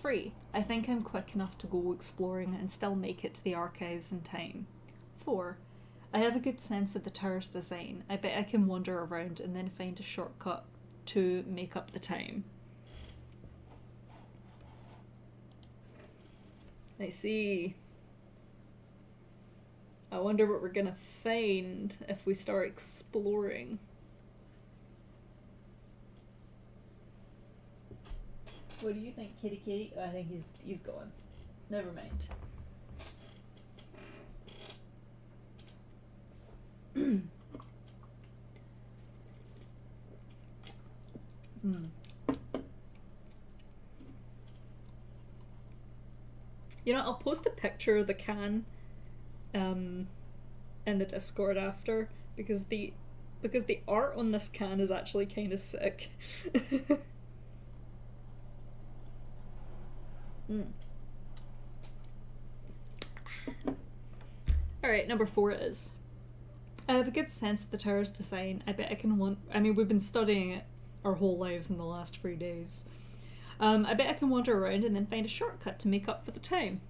3. I think I'm quick enough to go exploring and still make it to the archives in time. 4. I have a good sense of the tower's design. I bet I can wander around and then find a shortcut to make up the time. I see. I wonder what we're gonna find if we start exploring. What do you think, kitty kitty? I think he's gone. Never mind. You know, I'll post a picture of the can in the Discord after, because the art on this can is actually kind of sick. Alright, number 4 it is. I have a good sense of the tower's design. I bet I can we've been studying it our whole lives in the last 3 days. I bet I can wander around and then find a shortcut to make up for the time.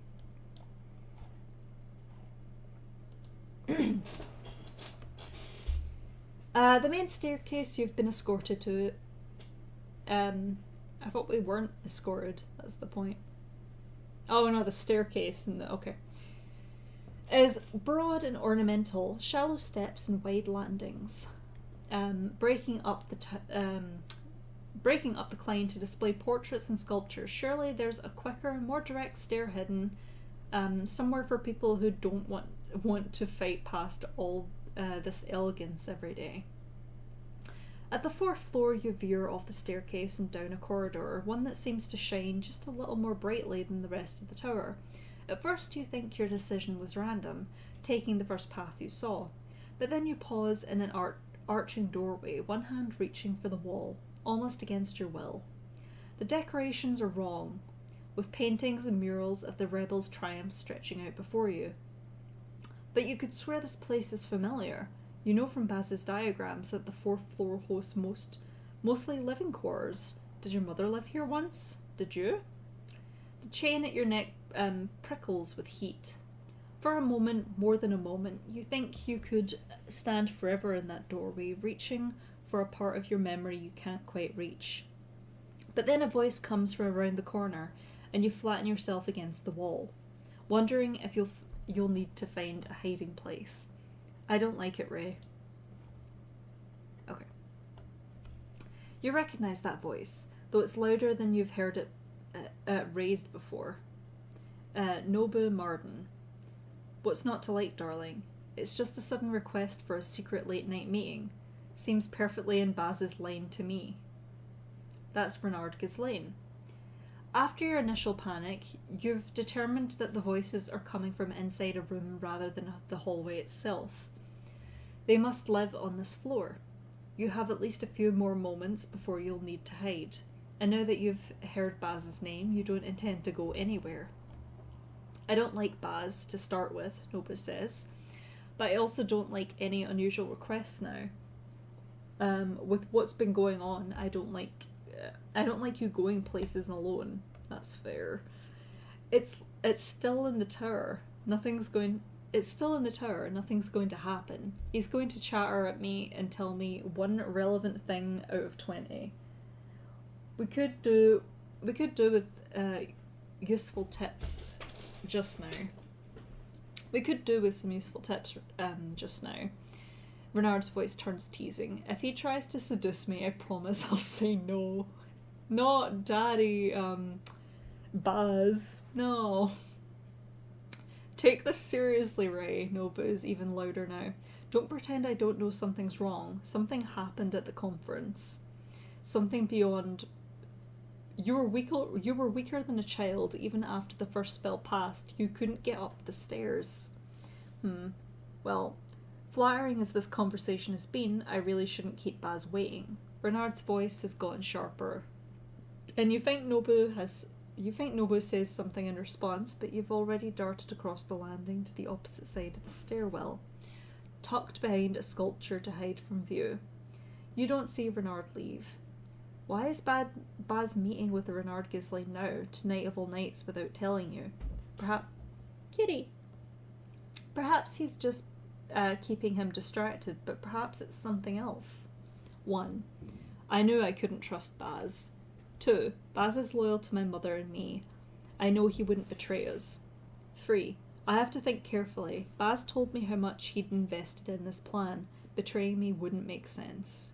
The main staircase you've been escorted to. I thought we weren't escorted. That's the point. Oh no, the staircase and okay. Is broad and ornamental, shallow steps and wide landings, breaking up the climb to display portraits and sculptures. Surely there's a quicker, more direct stair hidden somewhere for people who don't want to fight past all this elegance every day. At the 4th floor, you veer off the staircase and down a corridor, one that seems to shine just a little more brightly than the rest of the tower. At first you think your decision was random, taking the first path you saw, but then you pause in an arching doorway, one hand reaching for the wall, almost against your will. The decorations are wrong, with paintings and murals of the rebels' triumphs stretching out before you. But you could swear this place is familiar. You know from Baz's diagrams that the 4th floor hosts mostly living quarters. Did your mother live here once? Did you? The chain at your neck prickles with heat. For a moment, more than a moment, you think you could stand forever in that doorway, reaching for a part of your memory you can't quite reach. But then a voice comes from around the corner, and you flatten yourself against the wall, wondering if you'll need to find a hiding place. I don't like it, Ray. Okay. You recognize that voice, though it's louder than you've heard it raised before. Nobu Marden. What's not to like, darling? It's just a sudden request for a secret late-night meeting. Seems perfectly in Baz's line to me. That's Renard Ghislaine. After your initial panic, you've determined that the voices are coming from inside a room rather than the hallway itself. They must live on this floor. You have at least a few more moments before you'll need to hide. And now that you've heard Baz's name, you don't intend to go anywhere. I don't like Baz to start with, Nobu says, but I also don't like any unusual requests now. With what's been going on, I don't like you going places alone. That's fair. It's still in the tower. It's still in the tower. Nothing's going to happen. He's going to chatter at me and tell me one relevant thing out of 20. We could do with useful tips just now. We could do with some useful tips just now. Renard's voice turns teasing. If he tries to seduce me, I promise I'll say no. Not Daddy, Baz. No. Take this seriously, Ray. Nobu is even louder now. Don't pretend I don't know something's wrong. Something happened at the conference. Something beyond... You were weaker than a child. Even after the first spell passed, you couldn't get up the stairs. Well... Flattering as this conversation has been, I really shouldn't keep Baz waiting. Renard's voice has gotten sharper. And you think Nobu says something in response, but you've already darted across the landing to the opposite side of the stairwell, tucked behind a sculpture to hide from view. You don't see Renard leave. Why is Baz meeting with Renard Ghislaine now, tonight of all nights, without telling you? Perhaps he's just keeping him distracted, but perhaps it's something else. 1. I knew I couldn't trust Baz. 2. Baz is loyal to my mother and me. I know he wouldn't betray us. 3. I have to think carefully. Baz told me how much he'd invested in this plan. Betraying me wouldn't make sense.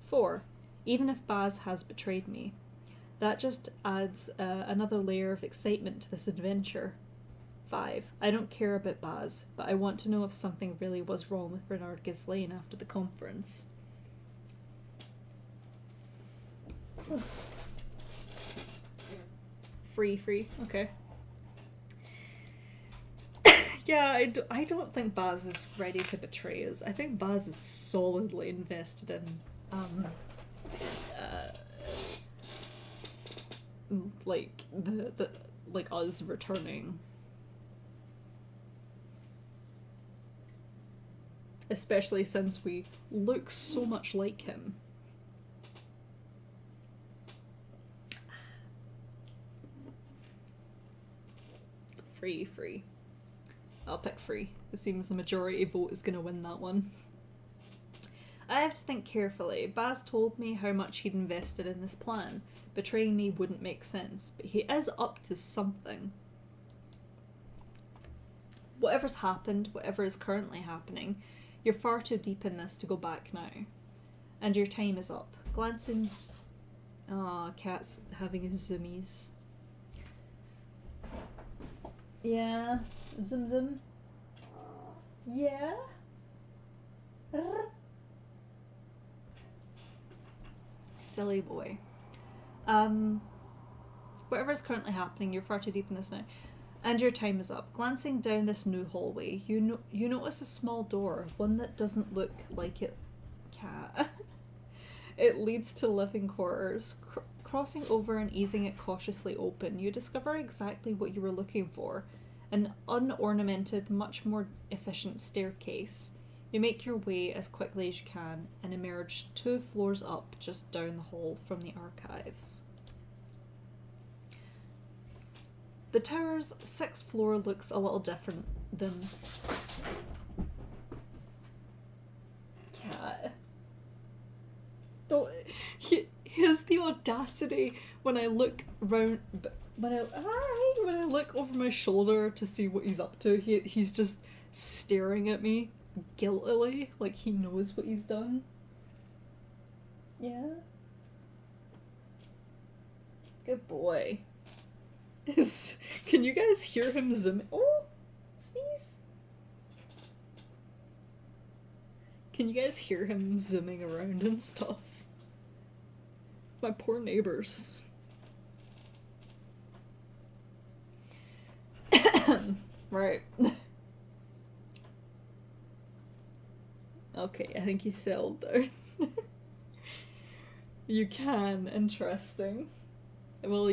4. Even if Baz has betrayed me, that just adds another layer of excitement to this adventure. 5. I don't care about Baz, but I want to know if something really was wrong with Renard Ghislaine after the conference. Free, okay. Yeah, I don't think Baz is ready to betray us. I think Baz is solidly invested in, us returning. Especially since we look so much like him. Free. I'll pick free. It seems the majority vote is going to win that one. I have to think carefully. Baz told me how much he'd invested in this plan. Betraying me wouldn't make sense, but he is up to something. Whatever's happened, whatever is currently happening, you're far too deep in this to go back now. And your time is up. Glancing... Cat's having his zoomies. Yeah. Zoom. Yeah? Silly boy. Whatever's currently happening, you're far too deep in this now. And your time is up. Glancing down this new hallway, you notice a small door, one that doesn't look like it can. It leads to living quarters. Crossing over and easing it cautiously open, you discover exactly what you were looking for. An unornamented, much more efficient staircase. You make your way as quickly as you can and emerge 2 floors up just down the hall from the archives. The tower's 6th floor looks a little different than... Cat. He has the audacity when I look round when I look over my shoulder to see what he's up to, he's just staring at me guiltily, like he knows what he's done. Yeah. Good boy. Can you guys hear him zoom? Oh, sneeze. Can you guys hear him zooming around and stuff? My poor neighbors. Right. Okay, I think he's settled down. You can. Interesting. Well,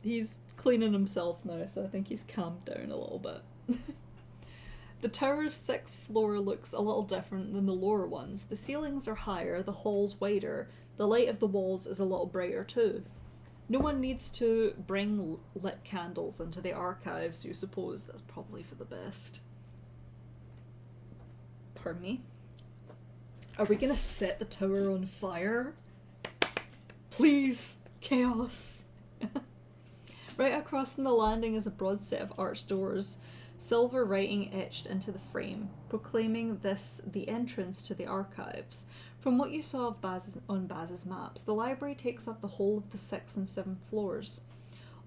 he's cleaning himself now, so I think he's calmed down a little bit. The tower's 6th floor looks a little different than the lower ones. The ceilings are higher, the halls wider, the light of the walls is a little brighter too. No one needs to bring lit candles into the archives, you suppose. That's probably for the best. Pardon me? Are we gonna set the tower on fire? Please! Chaos! Right across from the landing is a broad set of arched doors, silver writing etched into the frame, proclaiming this the entrance to the archives. From what you saw of Baz's maps, the library takes up the whole of the 6th and 7th floors.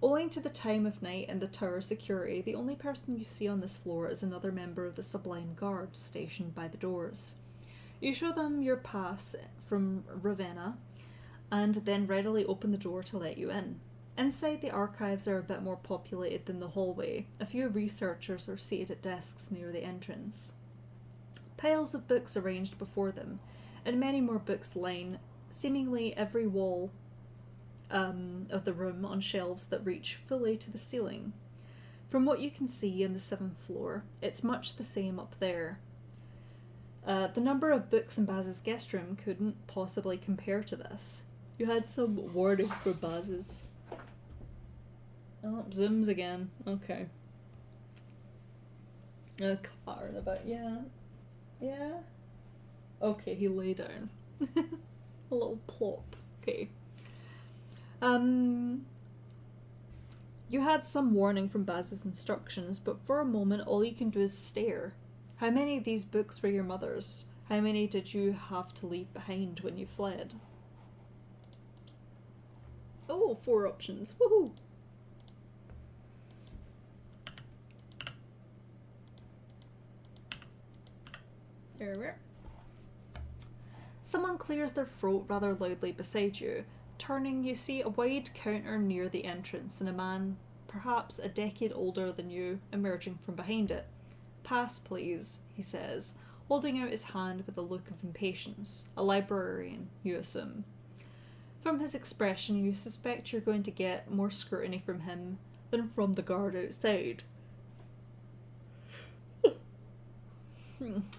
Owing to the time of night and the tower security, the only person you see on this floor is another member of the Sublime Guard stationed by the doors. You show them your pass from Ravenna, and then readily open the door to let you in. Inside, the archives are a bit more populated than the hallway. A few researchers are seated at desks near the entrance. Piles of books arranged before them, and many more books line seemingly every wall of the room on shelves that reach fully to the ceiling. From what you can see on the 7th floor, it's much the same up there. The number of books in Baz's guest room couldn't possibly compare to this. You had some warning for Baz's. Oh, zooms again. Okay. Clattering about, yeah. Yeah? Okay, he lay down. A little plop. Okay. You had some warning from Baz's instructions, but for a moment all you can do is stare. How many of these books were your mother's? How many did you have to leave behind when you fled? Oh, 4 options. Woohoo! There we are. Someone clears their throat rather loudly beside you. Turning, you see a wide counter near the entrance and a man, perhaps a decade older than you, emerging from behind it. Pass, please, he says, holding out his hand with a look of impatience. A librarian, you assume. From his expression, you suspect you're going to get more scrutiny from him than from the guard outside.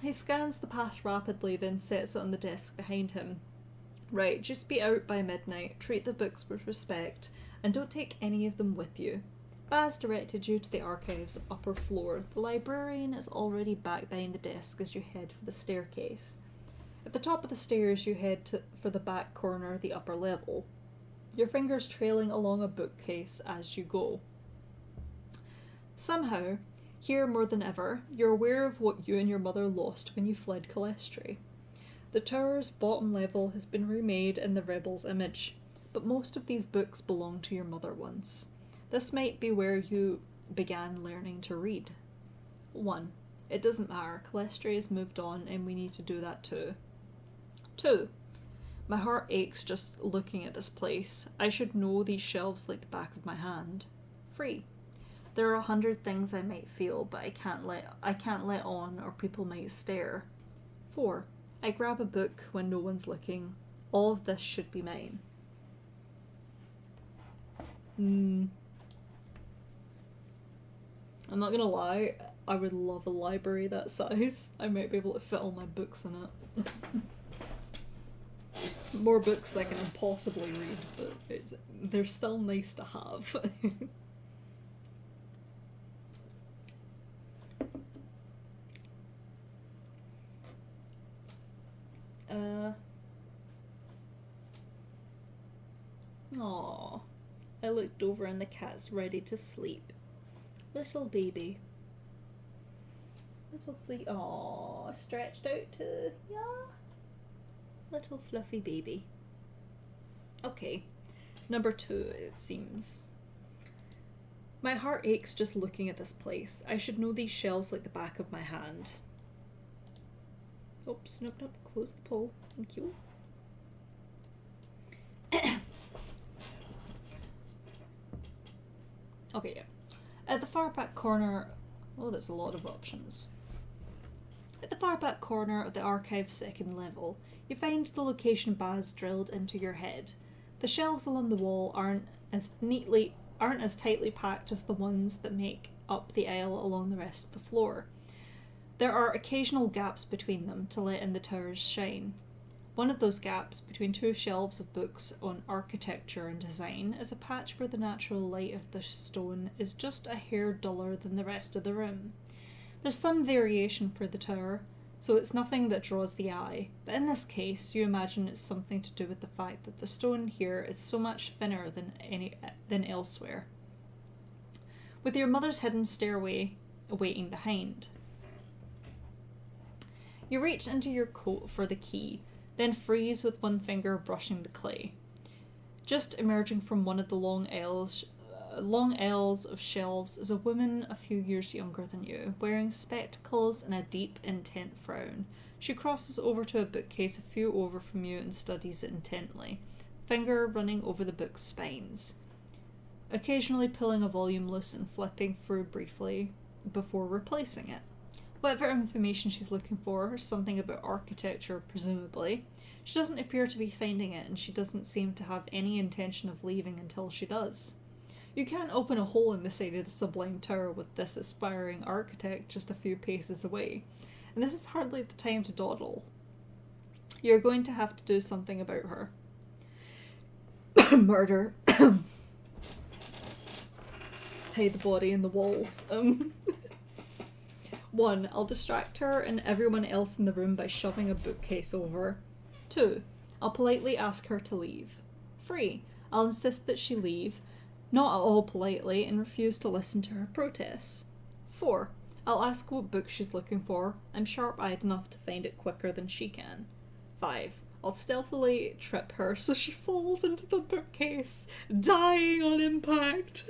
He scans the pass rapidly, then sets it on the desk behind him. Right, just be out by midnight, treat the books with respect, and don't take any of them with you. Baz directed you to the archives upper floor. The librarian is already back behind the desk as you head for the staircase. At the top of the stairs, you head for the back corner, the upper level, your fingers trailing along a bookcase as you go. Somehow, here more than ever, you're aware of what you and your mother lost when you fled Calestri. The tower's bottom level has been remade in the rebel's image, but most of these books belong to your mother once. This might be where you began learning to read. 1. It doesn't matter. Calestri has moved on and we need to do that too. 2. My heart aches just looking at this place. I should know these shelves like the back of my hand. 3. There are 100 things I might feel, but I can't let on or people might stare. 4. I grab a book when no one's looking. All of this should be mine. I'm not gonna lie, I would love a library that size. I might be able to fit all my books in it. More books that I can impossibly read, but they're still nice to have. Aww. I looked over and the cat's ready to sleep. Little baby. Little sleep. Aww, stretched out too. Yeah. Little fluffy baby. Okay. Number 2, it seems. My heart aches just looking at this place. I should know these shelves like the back of my hand. Oops, nope. Close the poll. Thank you. Okay, yeah. At the far back corner... Oh, there's a lot of options. At the far back corner of the archive's second level, you find the location bars drilled into your head. The shelves along the wall aren't as tightly packed as the ones that make up the aisle along the rest of the floor. There are occasional gaps between them to let in the tower's shine. One of those gaps, between 2 shelves of books on architecture and design, is a patch where the natural light of the stone is just a hair duller than the rest of the room. There's some variation for the tower, so it's nothing that draws the eye, but in this case you imagine it's something to do with the fact that the stone here is so much thinner than elsewhere. With your mother's hidden stairway awaiting behind. You reach into your coat for the key, then freeze with one finger brushing the clay. Just emerging from one of the long aisles of shelves is a woman a few years younger than you, wearing spectacles and a deep, intent frown. She crosses over to a bookcase a few over from you and studies it intently, finger running over the book's spines, occasionally pulling a volume loose and flipping through briefly before replacing it. Whatever information she's looking for, something about architecture, presumably. She doesn't appear to be finding it, and she doesn't seem to have any intention of leaving until she does. You can't open a hole in the side of the sublime tower with this aspiring architect just a few paces away, and this is hardly the time to dawdle. You're going to have to do something about her. Murder. Hide the body in the walls. 1. I'll distract her and everyone else in the room by shoving a bookcase over. 2. I'll politely ask her to leave. 3. I'll insist that she leave, not at all politely, and refuse to listen to her protests. 4. I'll ask what book she's looking for. I'm sharp-eyed enough to find it quicker than she can. 5. I'll stealthily trip her so she falls into the bookcase, dying on impact.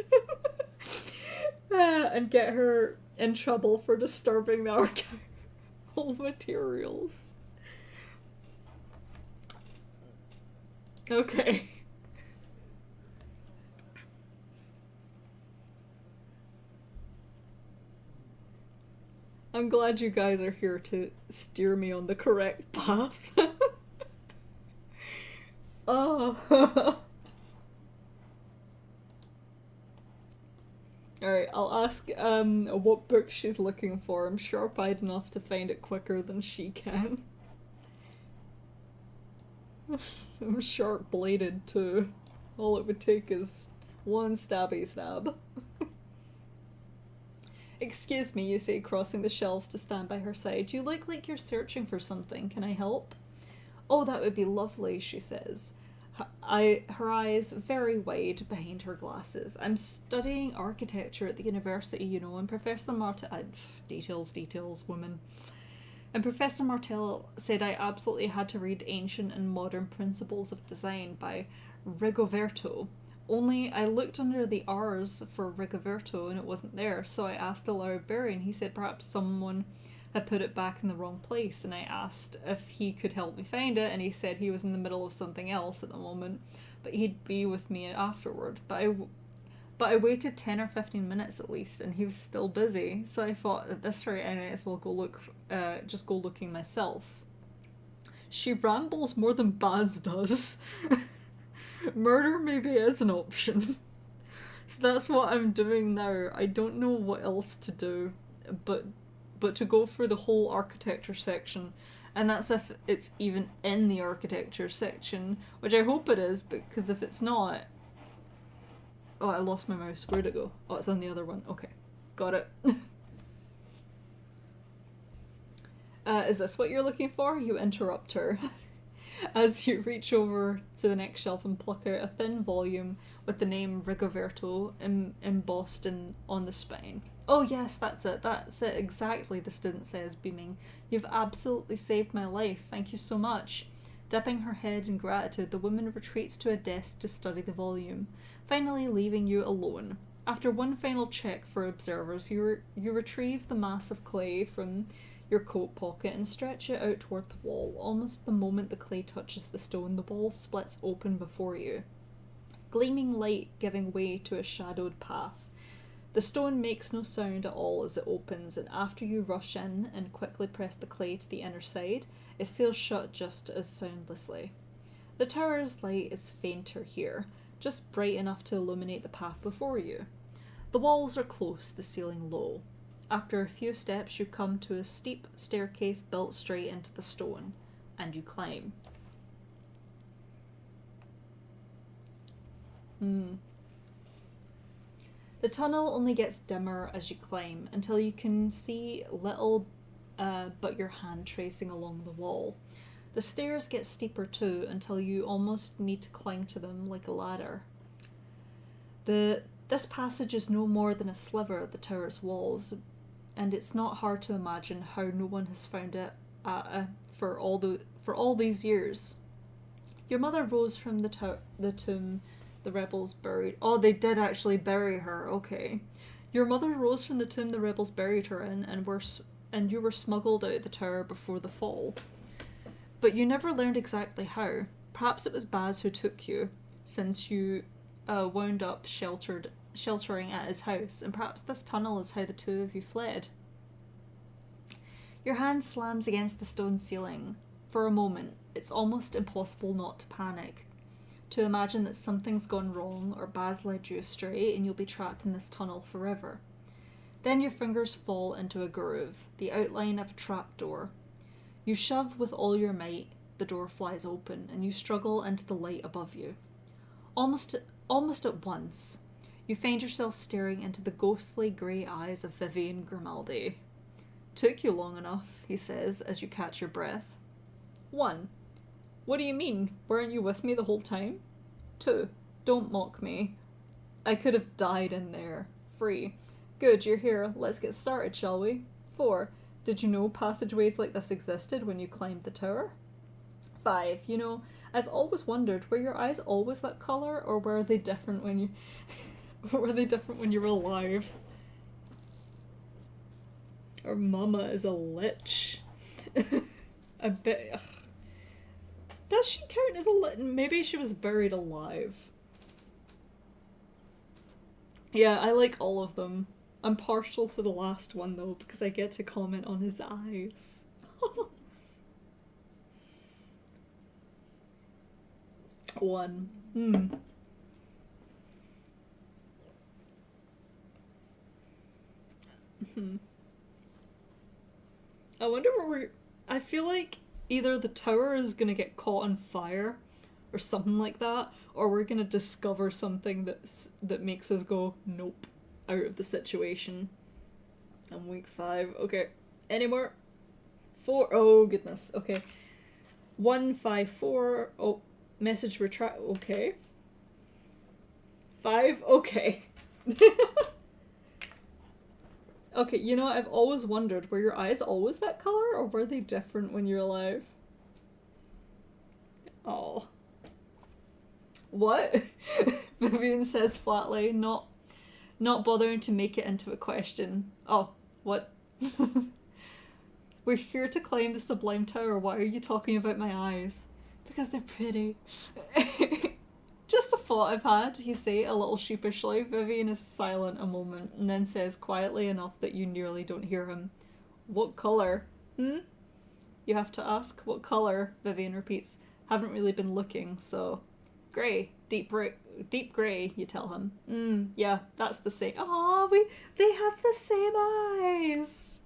And get her in trouble for disturbing the archival materials. Okay. I'm glad you guys are here to steer me on the correct path. Oh. Alright, I'll ask what book she's looking for. I'm sharp-eyed enough to find it quicker than she can. I'm sharp-bladed too. All it would take is one stabby stab. Excuse me, you say, crossing the shelves to stand by her side. You look like you're searching for something. Can I help? Oh, that would be lovely, she says. Her eyes very wide behind her glasses. I'm studying architecture at the university, you know, and Professor Martell... details, woman. And Professor Martell said I absolutely had to read Ancient and Modern Principles of Design by Rigoberto. Only I looked under the R's for Rigoberto and it wasn't there, so I asked the librarian. He said perhaps someone had put it back in the wrong place, and I asked if he could help me find it, and he said he was in the middle of something else at the moment, but he'd be with me afterward. But I waited 10 or 15 minutes at least, and he was still busy, so I thought at this rate I might as well go looking myself. She rambles more than Baz does. Murder maybe is an option. So that's what I'm doing now. I don't know what else to do, but to go through the whole architecture section, and that's if it's even in the architecture section, which I hope it is, because if it's not... Oh, I lost my mouse. Where'd it go? Oh, it's on the other one. Okay, got it. Is this what you're looking for? You interrupt her. as you reach over to the next shelf and pluck out a thin volume with the name Rigoberto embossed on the spine. Oh yes, that's it. That's it exactly, the student says, beaming. You've absolutely saved my life. Thank you so much. Dipping her head in gratitude, the woman retreats to a desk to study the volume, finally leaving you alone. After one final check for observers, you retrieve the mass of clay from your coat pocket and stretch it out toward the wall. Almost the moment the clay touches the stone, the wall splits open before you, gleaming light giving way to a shadowed path. The stone makes no sound at all as it opens, and after you rush in and quickly press the clay to the inner side, it seals shut just as soundlessly. The tower's light is fainter here, just bright enough to illuminate the path before you. The walls are close, the ceiling low. After a few steps, you come to a steep staircase built straight into the stone, and you climb. The tunnel only gets dimmer as you climb, until you can see little but your hand tracing along the wall. The stairs get steeper too, until you almost need to cling to them like a ladder. This passage is no more than a sliver of the tower's walls, and it's not hard to imagine how no one has found it for all these years. Your mother rose from the tomb the rebels buried. Oh, they did actually bury her. Okay. Your mother rose from the tomb the rebels buried her in, and you were smuggled out of the tower before the fall. But you never learned exactly how. Perhaps it was Baz who took you, since you wound up sheltering at his house, and perhaps this tunnel is how the two of you fled. Your hand slams against the stone ceiling. For a moment, it's almost impossible not to panic, to imagine that something's gone wrong or Baz led you astray and you'll be trapped in this tunnel forever. Then your fingers fall into a groove, the outline of a trapdoor. You shove with all your might, the door flies open, and you struggle into the light above you. Almost at once, you find yourself staring into the ghostly grey eyes of Vivian Grimaldi. Took you long enough, he says as you catch your breath. 1. What do you mean? Weren't you with me the whole time? 2. Don't mock me. I could have died in there. 3. Good, you're here. Let's get started, shall we? 4. Did you know passageways like this existed when you climbed the tower? 5. You know, I've always wondered, were your eyes always that colour, or were they different when you were alive? Or Mama is a lich. I bet. Ugh. Does she count as a lich? Maybe she was buried alive. Yeah, I like all of them. I'm partial to the last one though, because I get to comment on his eyes. 1. I wonder where I feel like either the tower is gonna get caught on fire or something like that, or we're gonna discover something that makes us go nope out of the situation. I'm week 5. Okay. Any more? 4. Oh goodness. Okay. 154. Oh, message retract. Okay. 5. Okay. Okay, you know, I've always wondered, were your eyes always that color, or were they different when you're alive? Oh. What? Vivian says flatly, not bothering to make it into a question. Oh, what? We're here to climb the Sublime Tower. Why are you talking about my eyes? Because they're pretty. Just a thought I've had, you say a little sheepishly. Vivian is silent a moment, and then says quietly enough that you nearly don't hear him. What colour? You have to ask. What colour? Vivian repeats. Haven't really been looking, so... Grey. Deep grey, you tell him. Yeah, that's the same. Aw, they have the same eyes!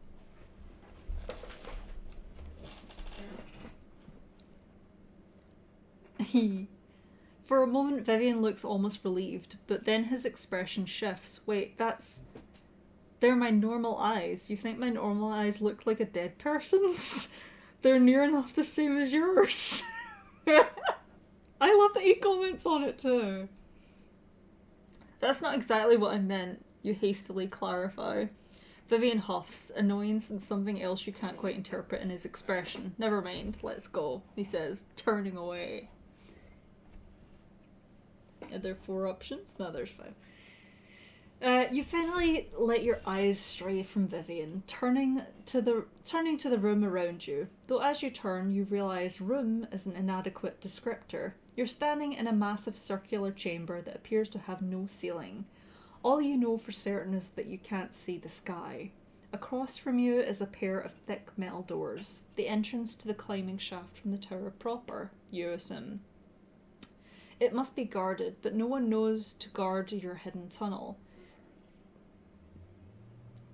For a moment, Vivian looks almost relieved, but then his expression shifts. Wait, they're my normal eyes. You think my normal eyes look like a dead person's? They're near enough the same as yours. I love that he comments on it too. That's not exactly what I meant, you hastily clarify. Vivian huffs, annoyance and something else you can't quite interpret in his expression. Never mind, let's go, he says, turning away. Are there 4 options? No, there's 5. You finally let your eyes stray from Vivian, turning to the room around you. Though as you turn, you realise room is an inadequate descriptor. You're standing in a massive circular chamber that appears to have no ceiling. All you know for certain is that you can't see the sky. Across from you is a pair of thick metal doors, the entrance to the climbing shaft from the tower proper, you assume. It must be guarded, but no one knows to guard your hidden tunnel.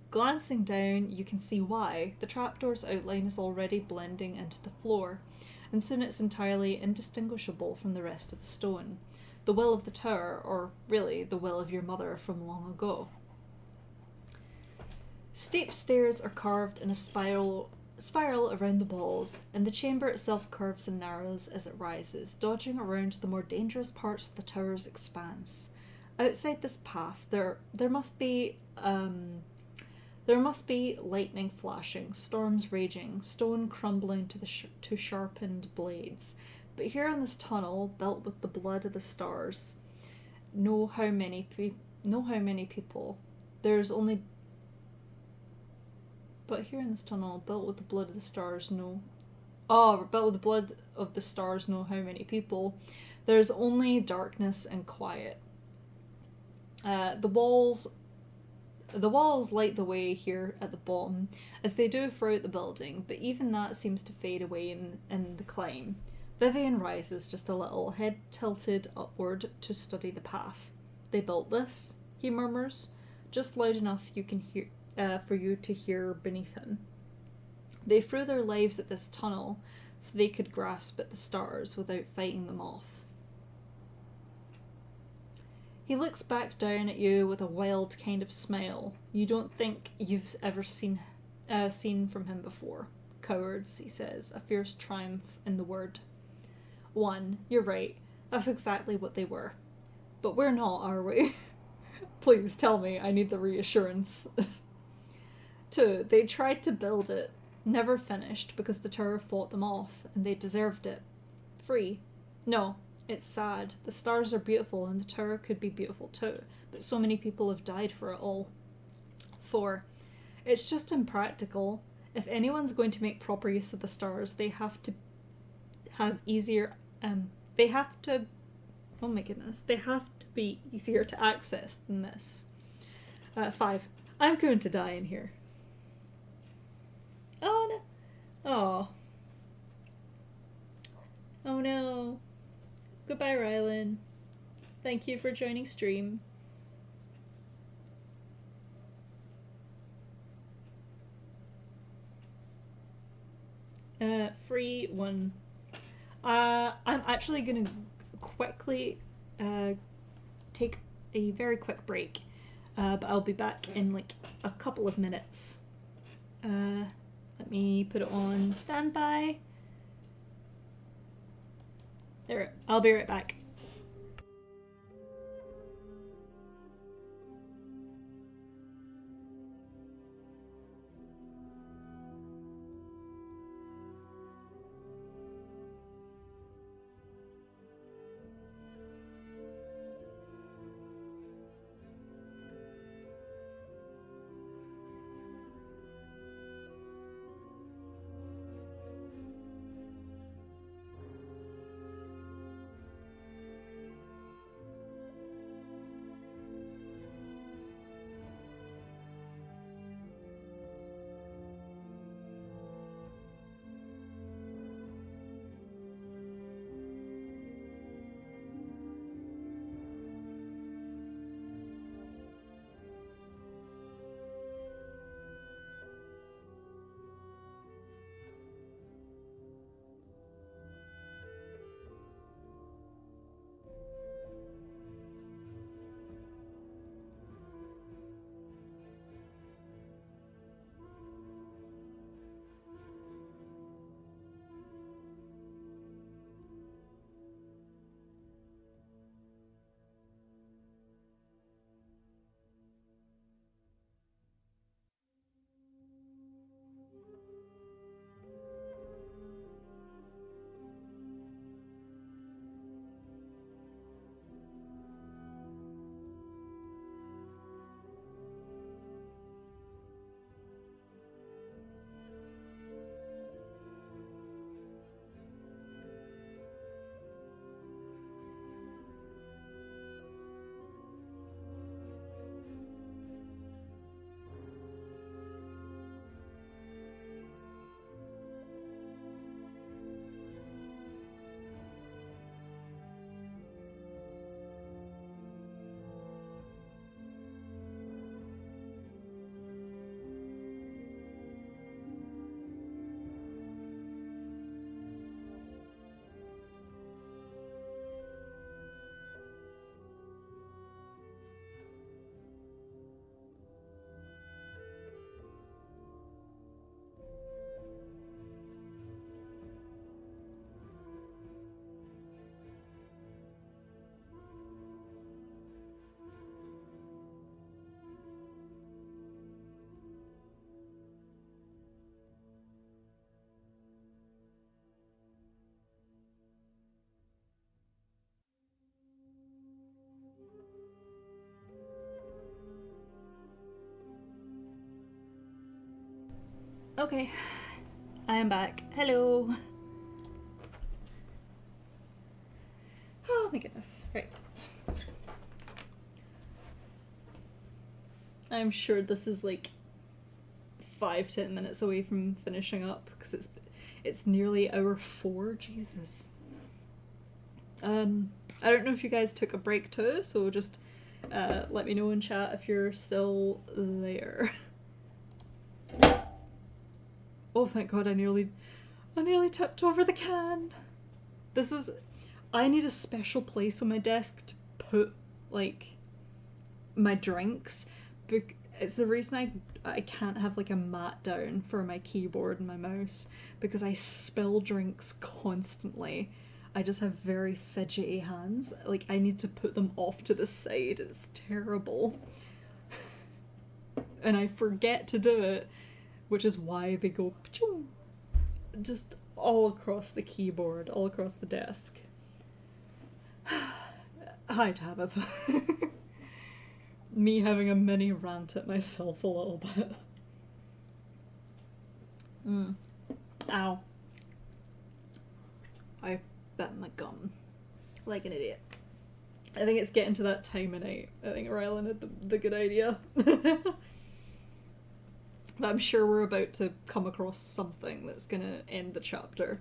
Glancing down, you can see why. The trapdoor's outline is already blending into the floor, and soon it's entirely indistinguishable from the rest of the stone. The will of the tower, or really the will of your mother from long ago. Steep stairs are carved in a spiral around the walls, and the chamber itself curves and narrows as it rises, dodging around the more dangerous parts of the tower's expanse. Outside this path, there must be lightning flashing, storms raging, stone crumbling to sharpened blades. But here in this tunnel, built with the blood of the stars, know how many people. There's only. But here in this tunnel, built with the blood of the stars, know. Oh, built with the blood of the stars, know how many people. There's only darkness and quiet. The walls light the way here at the bottom, as they do throughout the building, but even that seems to fade away in the climb. Vivian rises just a little, head tilted upward to study the path. They built this, he murmurs, just loud enough you can hear for you to hear beneath him. They threw their lives at this tunnel so they could grasp at the stars without fighting them off. He looks back down at you with a wild kind of smile you don't think you've ever seen from him before. Cowards, he says, a fierce triumph in the word. 1. You're right. That's exactly what they were. But we're not, are we? Please tell me. I need the reassurance. 2. They tried to build it, never finished because the tower fought them off, and they deserved it. 3. No. It's sad. The stars are beautiful and the tower could be beautiful too, but so many people have died for it all. 4. It's just impractical. If anyone's going to make proper use of the stars, they have to have easier. They have to. Oh my goodness. They have to be easier to access than this. 5. I'm going to die in here. Oh no. Oh. Oh no. Goodbye, Rylan. Thank you for joining stream. 3, 1. I'm actually gonna quickly take a very quick break, but I'll be back in like a couple of minutes. Let me put it on standby. There, I'll be right back. Okay, I am back. Hello. Oh my goodness. Right. I'm sure this is like 5-10 minutes away from finishing up because it's nearly hour 4. Jesus. I don't know if you guys took a break too, so just let me know in chat if you're still there. Oh, thank God! I nearly tipped over the can. I need a special place on my desk to put like my drinks. It's the reason I can't have like a mat down for my keyboard and my mouse, because I spill drinks constantly. I just have very fidgety hands. Like, I need to put them off to the side. It's terrible. And I forget to do it, which is why they go just all across the keyboard, all across the desk. Hi, Tabitha. Me having a mini rant at myself a little bit. Ow. I bit my gum like an idiot. I think it's getting to that time of night. I think Rylan had the good idea. But I'm sure we're about to come across something that's gonna end the chapter.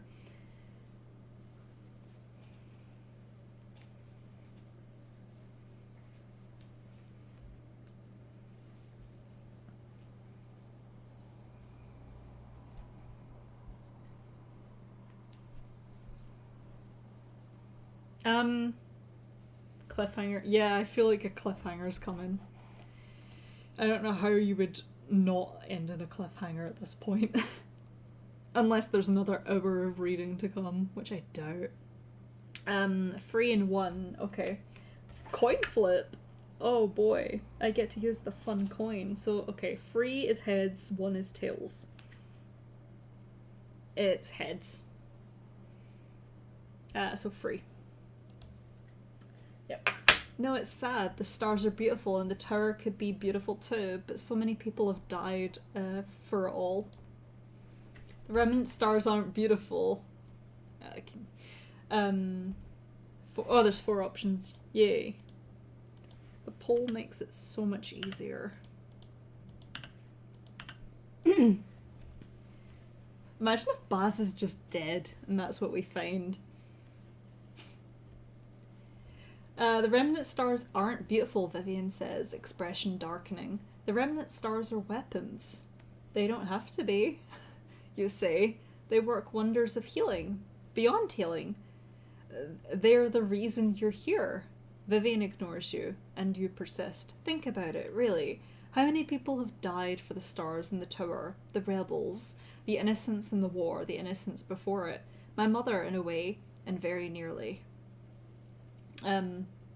Cliffhanger. Yeah, I feel like a cliffhanger's coming. I don't know how you would not end in a cliffhanger at this point. Unless there's another hour of reading to come, which I doubt. 3 and 1. Okay. Coin flip. Oh boy. I get to use the fun coin. So, okay, 3 is heads, 1 is tails. It's heads. So 3. Yep. No, it's sad. The stars are beautiful and the tower could be beautiful too, but so many people have died for it all. The remnant stars aren't beautiful. There's 4 options. Yay. The poll makes it so much easier. Imagine if Baz is just dead and that's what we find. The remnant stars aren't beautiful, Vivian says, expression darkening. The remnant stars are weapons. They don't have to be, you say. They work wonders of healing. Beyond healing. They're the reason you're here. Vivian ignores you, and you persist. Think about it, really. How many people have died for the stars in the tower? The rebels. The innocents in the war. The innocents before it. My mother, in a way, and very nearly.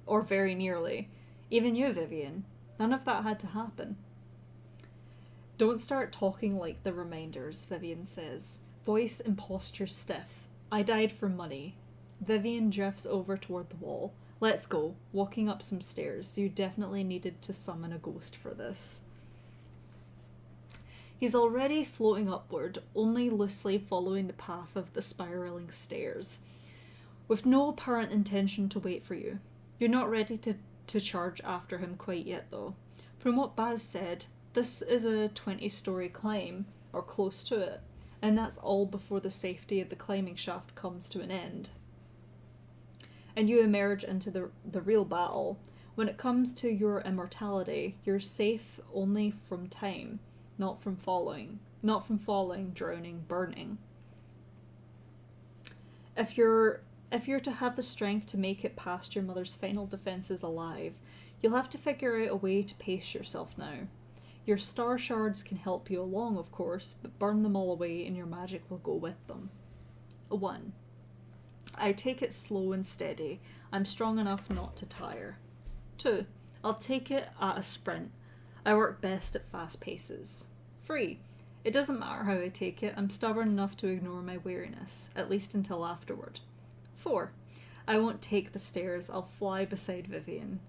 Or very nearly. Even you, Vivian. None of that had to happen. Don't start talking like the reminders, Vivian says. Voice and posture stiff. I died for money. Vivian drifts over toward the wall. Let's go. Walking up some stairs. You definitely needed to summon a ghost for this. He's already floating upward, only loosely following the path of the spiraling stairs, with no apparent intention to wait for you. You're not ready to charge after him quite yet, though. From what Baz said, this is a 20-story climb, or close to it, and that's all before the safety of the climbing shaft comes to an end. And you emerge into the real battle. When it comes to your immortality, you're safe only from time, not from falling, drowning, burning. If you're to have the strength to make it past your mother's final defenses alive, you'll have to figure out a way to pace yourself now. Your star shards can help you along, of course, but burn them all away and your magic will go with them. 1. I take it slow and steady. I'm strong enough not to tire. 2. I'll take it at a sprint. I work best at fast paces. 3. It doesn't matter how I take it. I'm stubborn enough to ignore my weariness, at least until afterward. 4. I won't take the stairs. I'll fly beside Vivian.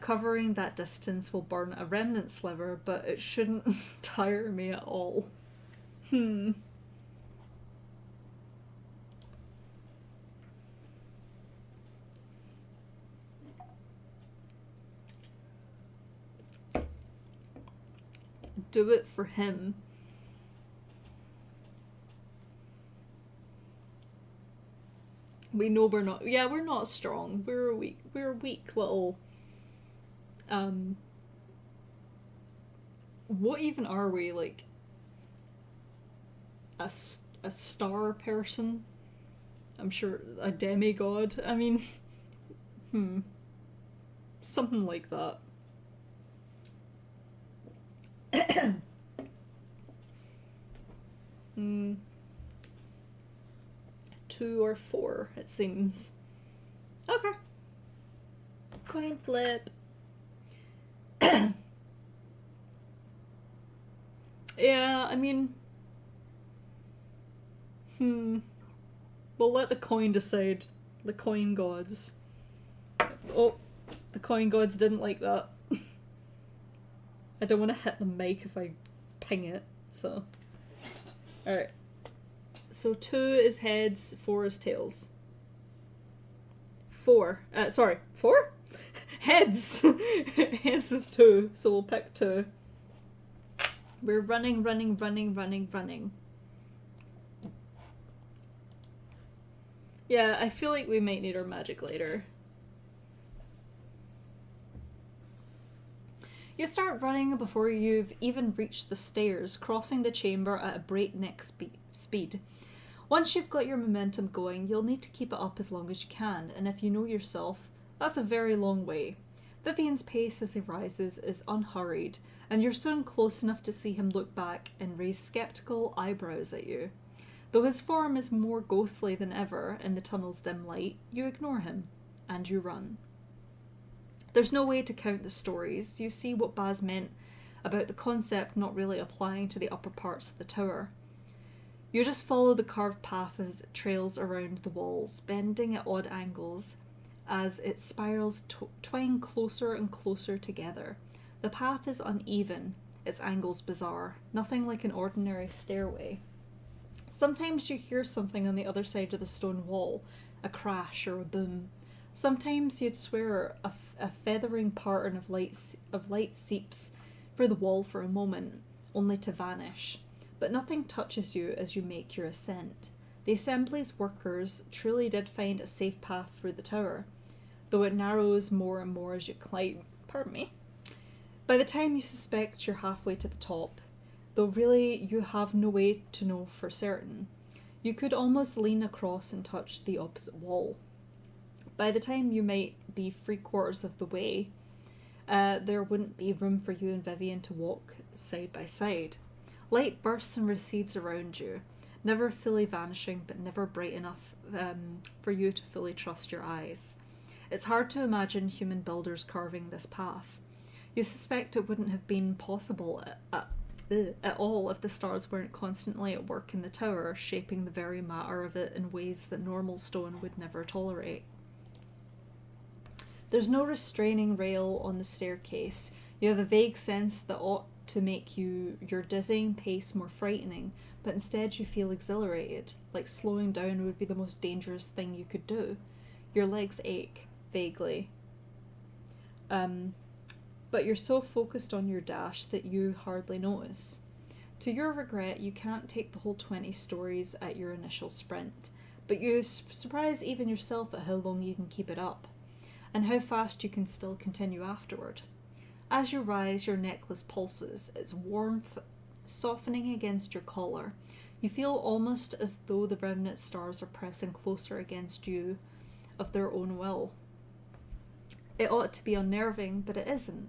Covering that distance will burn a remnant sliver, but it shouldn't tire me at all. Hmm. Do it for him. We know we're not. Yeah, we're not strong. We're a weak. We're a weak little. Um. What even are we, like? A star person? I'm sure a demigod. I mean, hmm, something like that. Hmm. 2 or 4, it seems. Okay. Coin flip. Yeah, I mean, hmm. We'll let the coin decide. The coin gods. Oh, the coin gods didn't like that. I don't want to hit the mic if I ping it, so. Alright. So 2 is heads, 4 is tails. 4. Sorry, 4? Heads! Heads is 2, so we'll pick 2. We're running, running, running, running, running. Yeah, I feel like we might need our magic later. You start running before you've even reached the stairs, crossing the chamber at a breakneck speed. Once you've got your momentum going, you'll need to keep it up as long as you can, and if you know yourself, that's a very long way. Vivian's pace as he rises is unhurried, and you're soon close enough to see him look back and raise sceptical eyebrows at you. Though his form is more ghostly than ever in the tunnel's dim light, you ignore him, and you run. There's no way to count the stories. You see what Baz meant about the concept not really applying to the upper parts of the tower. You just follow the carved path as it trails around the walls, bending at odd angles as its spirals twine closer and closer together. The path is uneven, its angles bizarre, nothing like an ordinary stairway. Sometimes you hear something on the other side of the stone wall, a crash or a boom. Sometimes you'd swear a feathering pattern of light seeps through the wall for a moment, only to vanish. But nothing touches you as you make your ascent. The assembly's workers truly did find a safe path through the tower, though it narrows more and more as you climb. Pardon me. By the time you suspect you're halfway to the top, though really you have no way to know for certain, you could almost lean across and touch the opposite wall. By the time you might be 3/4 of the way, there wouldn't be room for you and Vivian to walk side by side. Light bursts and recedes around you, never fully vanishing but never bright enough for you to fully trust your eyes. It's hard to imagine human builders carving this path. You suspect it wouldn't have been possible at all if the stars weren't constantly at work in the tower, shaping the very matter of it in ways that normal stone would never tolerate. There's no restraining rail on the staircase. You have a vague sense that ought to make your dizzying pace more frightening, but instead you feel exhilarated, like slowing down would be the most dangerous thing you could do. Your legs ache, vaguely. But you're so focused on your dash that you hardly notice. To your regret, you can't take the whole 20 stories at your initial sprint, but you surprise even yourself at how long you can keep it up, and how fast you can still continue afterward. As you rise, your necklace pulses, its warmth softening against your collar. You feel almost as though the remnant stars are pressing closer against you of their own will. It ought to be unnerving, but it isn't.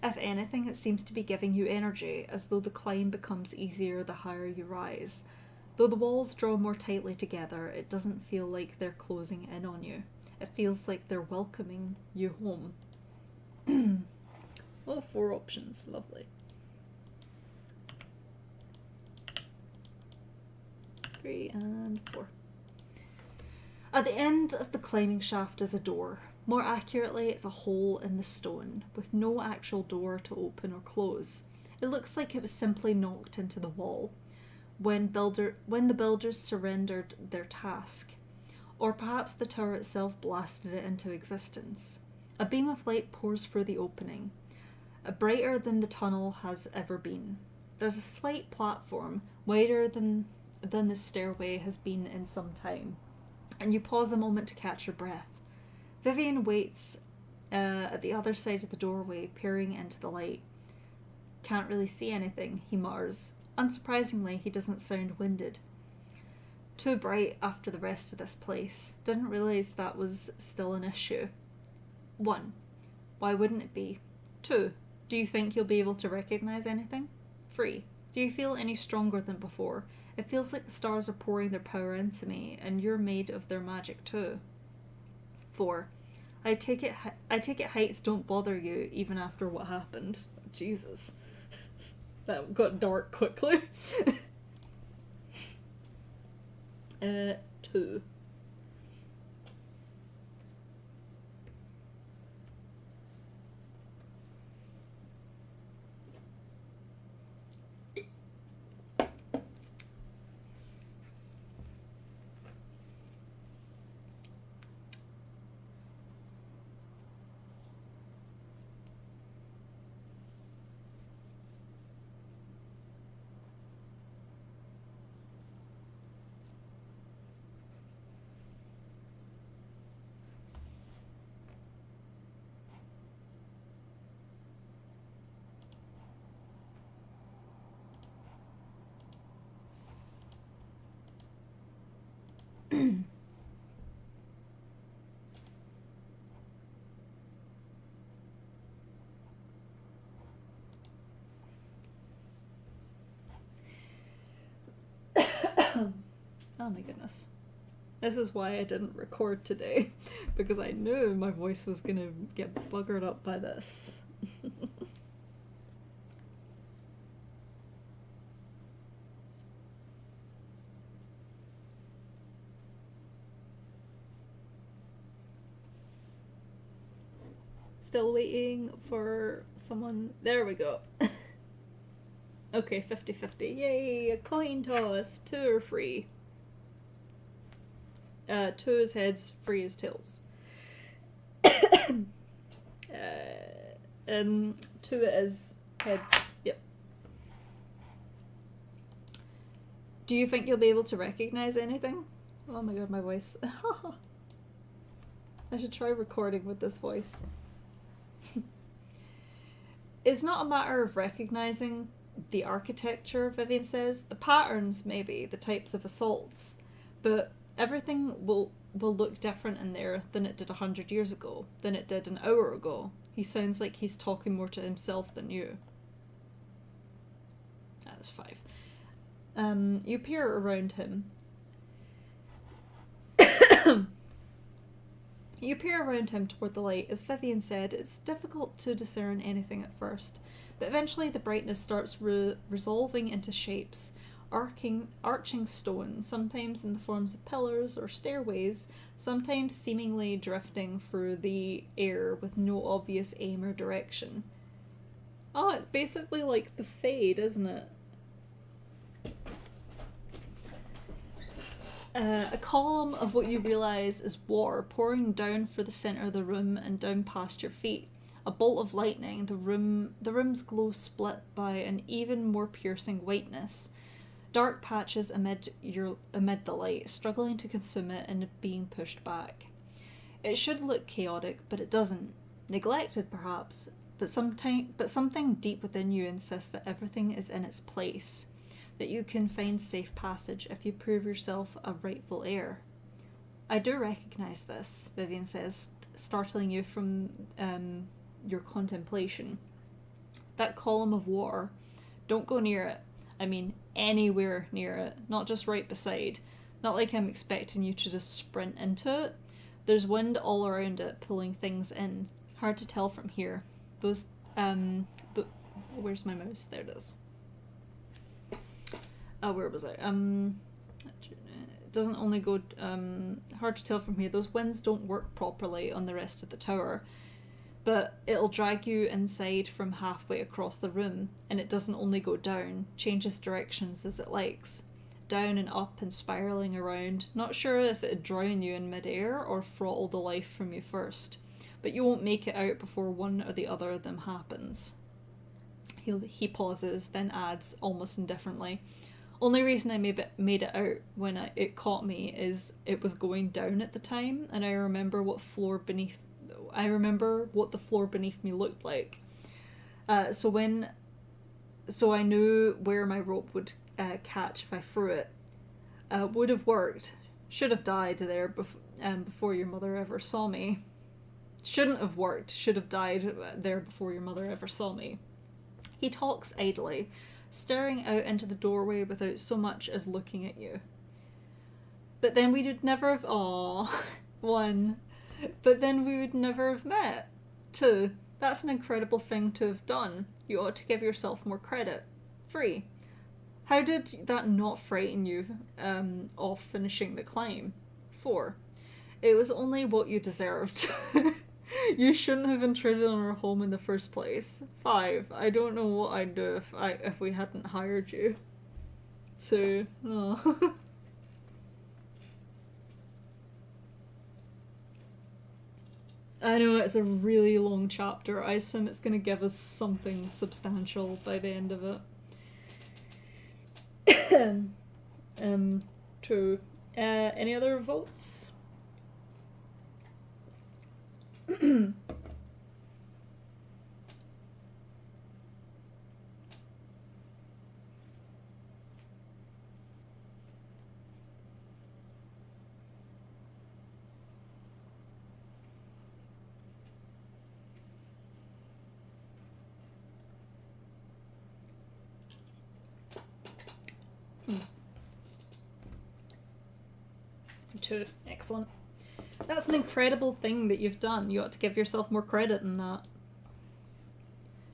If anything, it seems to be giving you energy, as though the climb becomes easier the higher you rise. Though the walls draw more tightly together, it doesn't feel like they're closing in on you. It feels like they're welcoming you home. Oh, 4 options. Lovely. 3 and 4. At the end of the climbing shaft is a door. More accurately, it's a hole in the stone, with no actual door to open or close. It looks like it was simply knocked into the wall. when the builders surrendered their task. Or perhaps the tower itself blasted it into existence. A beam of light pours through the opening, brighter than the tunnel has ever been. There's a slight platform, wider than the stairway has been in some time, and you pause a moment to catch your breath. Vivian waits at the other side of the doorway, peering into the light. Can't really see anything, he mutters. Unsurprisingly, he doesn't sound winded. Too bright after the rest of this place. Didn't realise that was still an issue. 1. Why wouldn't it be? 2. Do you think you'll be able to recognise anything? 3. Do you feel any stronger than before? It feels like the stars are pouring their power into me, and you're made of their magic too. 4. I take it heights don't bother you, even after what happened. Jesus. That got dark quickly. 2. Oh my goodness. This is why I didn't record today, because I knew my voice was gonna get buggered up by this. Still waiting for someone. There we go. Okay, 50-50. Yay, a coin toss. 2 or 3. 2 is heads, 3 is tails. 2 is heads. Yep. Do you think you'll be able to recognize anything? Oh my god, my voice. I should try recording with this voice. It's not a matter of recognizing the architecture, Vivian says. The patterns, maybe, the types of assaults. But everything will look different in there than it did 100 years ago, than it did an hour ago. He sounds like he's talking more to himself than you. That's 5. You peer around him. You peer around him toward the light. As Vivian said, it's difficult to discern anything at first, but eventually the brightness starts resolving into shapes, arching stone, sometimes in the forms of pillars or stairways, sometimes seemingly drifting through the air with no obvious aim or direction. Oh, it's basically like the Fade, isn't it? A column of what you realise is water pouring down through the centre of the room and down past your feet. A bolt of lightning, the room's glow split by an even more piercing whiteness. Dark patches amid the light, struggling to consume it and being pushed back. It should look chaotic, but it doesn't. Neglected, perhaps, but something deep within you insists that everything is in its place, that you can find safe passage if you prove yourself a rightful heir. I do recognise this, Vivian says, startling you from your contemplation. That column of water, don't go near it. I mean, anywhere near it, not just right beside. Not like I'm expecting you to just sprint into it. There's wind all around it, pulling things in. Hard to tell from here. Where's my mouse? There it is. Oh, where was I? It doesn't only go, hard to tell from here. Those winds don't work properly on the rest of the tower, but it'll drag you inside from halfway across the room, and it doesn't only go down, changes directions as it likes. down and up and spiralling around, not sure if it'd drown you in midair or throttle the life from you first, but you won't make it out before one or the other of them happens. He pauses, then adds, almost indifferently, only reason I made it out when it caught me is it was going down at the time, and I remember what the floor beneath me looked like. So I knew where my rope would catch if I threw it. Would have worked. Should have died there before your mother ever saw me. Shouldn't have worked. Should have died there before your mother ever saw me. He talks idly, staring out into the doorway without so much as looking at you. But then we would never have... One. But then we would never have met. 2. That's an incredible thing to have done. You ought to give yourself more credit. 3. How did that not frighten you off finishing the climb? 4. It was only what you deserved. You shouldn't have intruded on our home in the first place. 5. I don't know what I'd do if we hadn't hired you. 2. Oh. I know it's a really long chapter. I assume it's going to give us something substantial by the end of it. True. Any other votes? Two. Excellent. That's an incredible thing that you've done. You ought to give yourself more credit than that.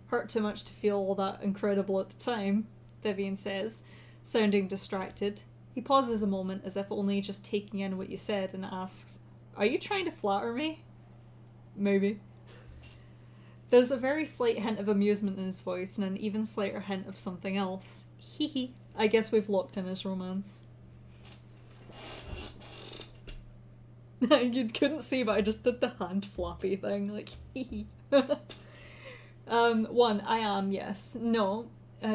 Hurt too much to feel all that incredible at the time, Vivian says, sounding distracted. He pauses a moment as if only just taking in what you said and asks, "Are you trying to flatter me?" Maybe. There's a very slight hint of amusement in his voice and an even slighter hint of something else. Hee hee. I guess we've locked in his romance. You couldn't see, but I just did the hand floppy thing, like, hee hee. 1. I am, yes. No.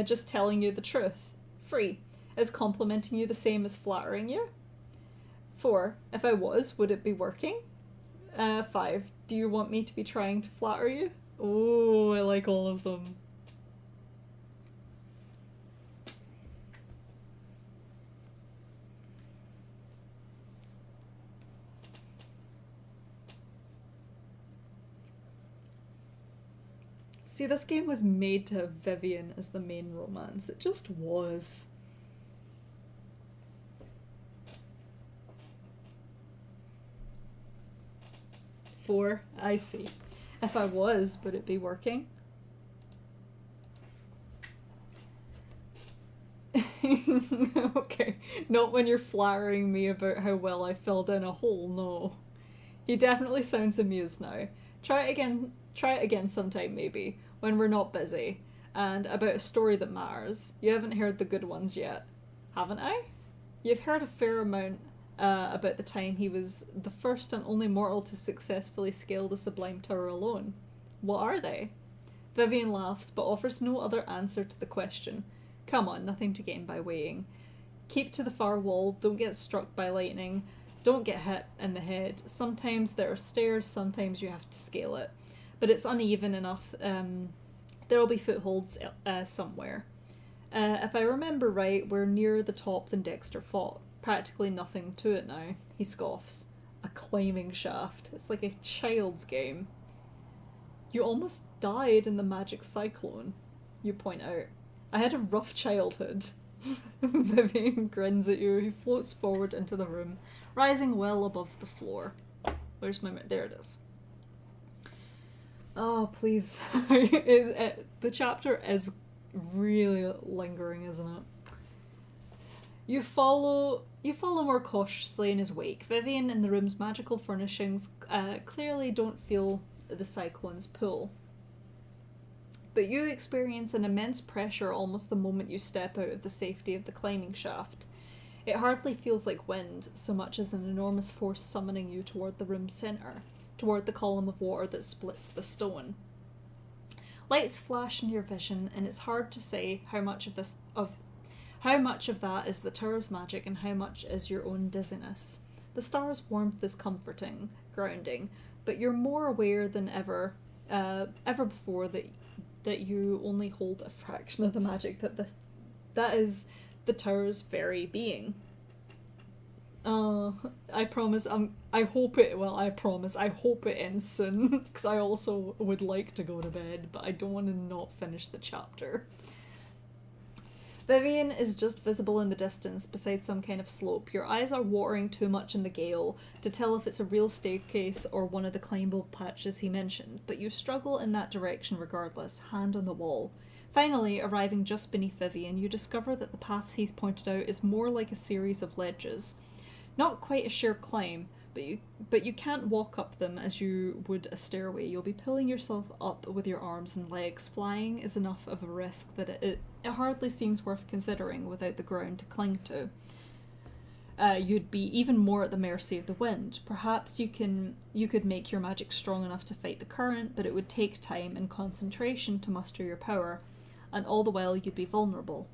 Just telling you the truth. 3. Is complimenting you the same as flattering you? 4. If I was, would it be working? 5. Do you want me to be trying to flatter you? Oh, I like all of them. See, this game was made to have Vivian as the main romance. It just was. Four, I see. If I was, would it be working? Okay, not when you're flattering me about how well I filled in a hole, no. He definitely sounds amused now. Try it again sometime, maybe, when we're not busy, and about a story that matters. You haven't heard the good ones yet, haven't I? You've heard a fair amount about the time he was the first and only mortal to successfully scale the Sublime Tower alone. What are they? Vivian laughs, but offers no other answer to the question. Come on, nothing to gain by weighing. Keep to the far wall, don't get struck by lightning, don't get hit in the head. Sometimes there are stairs, sometimes you have to scale it. But it's uneven enough, there'll be footholds somewhere. If I remember right, we're nearer the top than Dexter fought. Practically nothing to it now, he scoffs. A climbing shaft. It's like a child's game. You almost died in the magic cyclone, you point out. I had a rough childhood. Vivian grins at you. He floats forward into the room, rising well above the floor. Where's my... There it is. Oh, please. The chapter is really lingering, isn't it? You follow more cautiously in his wake. Vivian and the room's magical furnishings clearly don't feel the cyclone's pull. But you experience an immense pressure almost the moment you step out of the safety of the climbing shaft. It hardly feels like wind, so much as an enormous force summoning you toward the room's centre, toward the column of water that splits the stone. Lights flash in your vision, and it's hard to say how much of that is the tower's magic and how much is your own dizziness. The star's warmth is comforting, grounding, but you're more aware than ever before that you only hold a fraction of the magic that is the tower's very being. I hope it ends soon, because I also would like to go to bed, but I don't want to not finish the chapter. Vivian is just visible in the distance beside some kind of slope. Your eyes are watering too much in the gale to tell if it's a real staircase or one of the climbable patches he mentioned, but you struggle in that direction regardless, hand on the wall. Finally, arriving just beneath Vivian, you discover that the path he's pointed out is more like a series of ledges. Not quite a sheer climb, but you can't walk up them as you would a stairway. You'll be pulling yourself up with your arms and legs. Flying is enough of a risk that it hardly seems worth considering without the ground to cling to. You'd be even more at the mercy of the wind. Perhaps you could make your magic strong enough to fight the current, but it would take time and concentration to muster your power, and all the while you'd be vulnerable.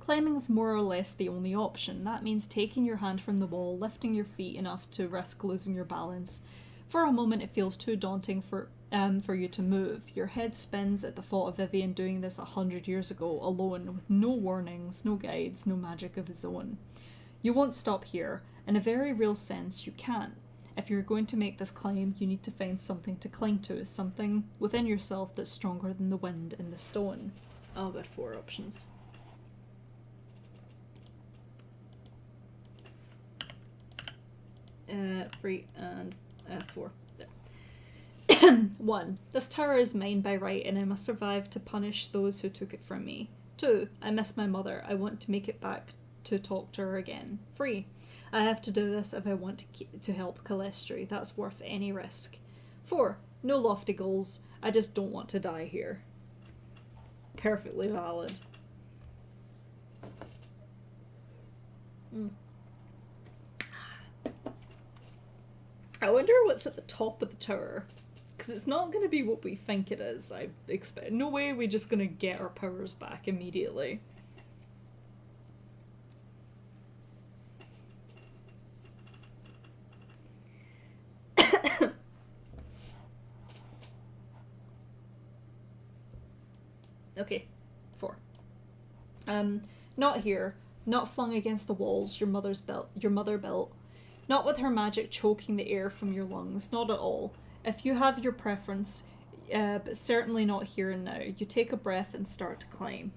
Climbing is more or less the only option. That means taking your hand from the wall, lifting your feet enough to risk losing your balance. For a moment it feels too daunting for you to move. Your head spins at the thought of Vivian doing this 100 years ago, alone, with no warnings, no guides, no magic of his own. You won't stop here. In a very real sense, you can't. If you're going to make this climb, you need to find something to cling to, something within yourself that's stronger than the wind and the stone. I'll get 4 options. Three and 4. There. 1. This tower is mine by right, and I must survive to punish those who took it from me. 2. I miss my mother. I want to make it back to talk to her again. 3. I have to do this if I want to help Calestri. That's worth any risk. 4. No lofty goals. I just don't want to die here. Perfectly valid. I wonder what's at the top of the tower, because it's not going to be what we think it is. I expect no way we're just going to get our powers back immediately. Okay, 4. Not here, not flung against the walls your mother built. Not with her magic choking the air from your lungs, not at all. If you have your preference, but certainly not here and now. You take a breath and start to climb.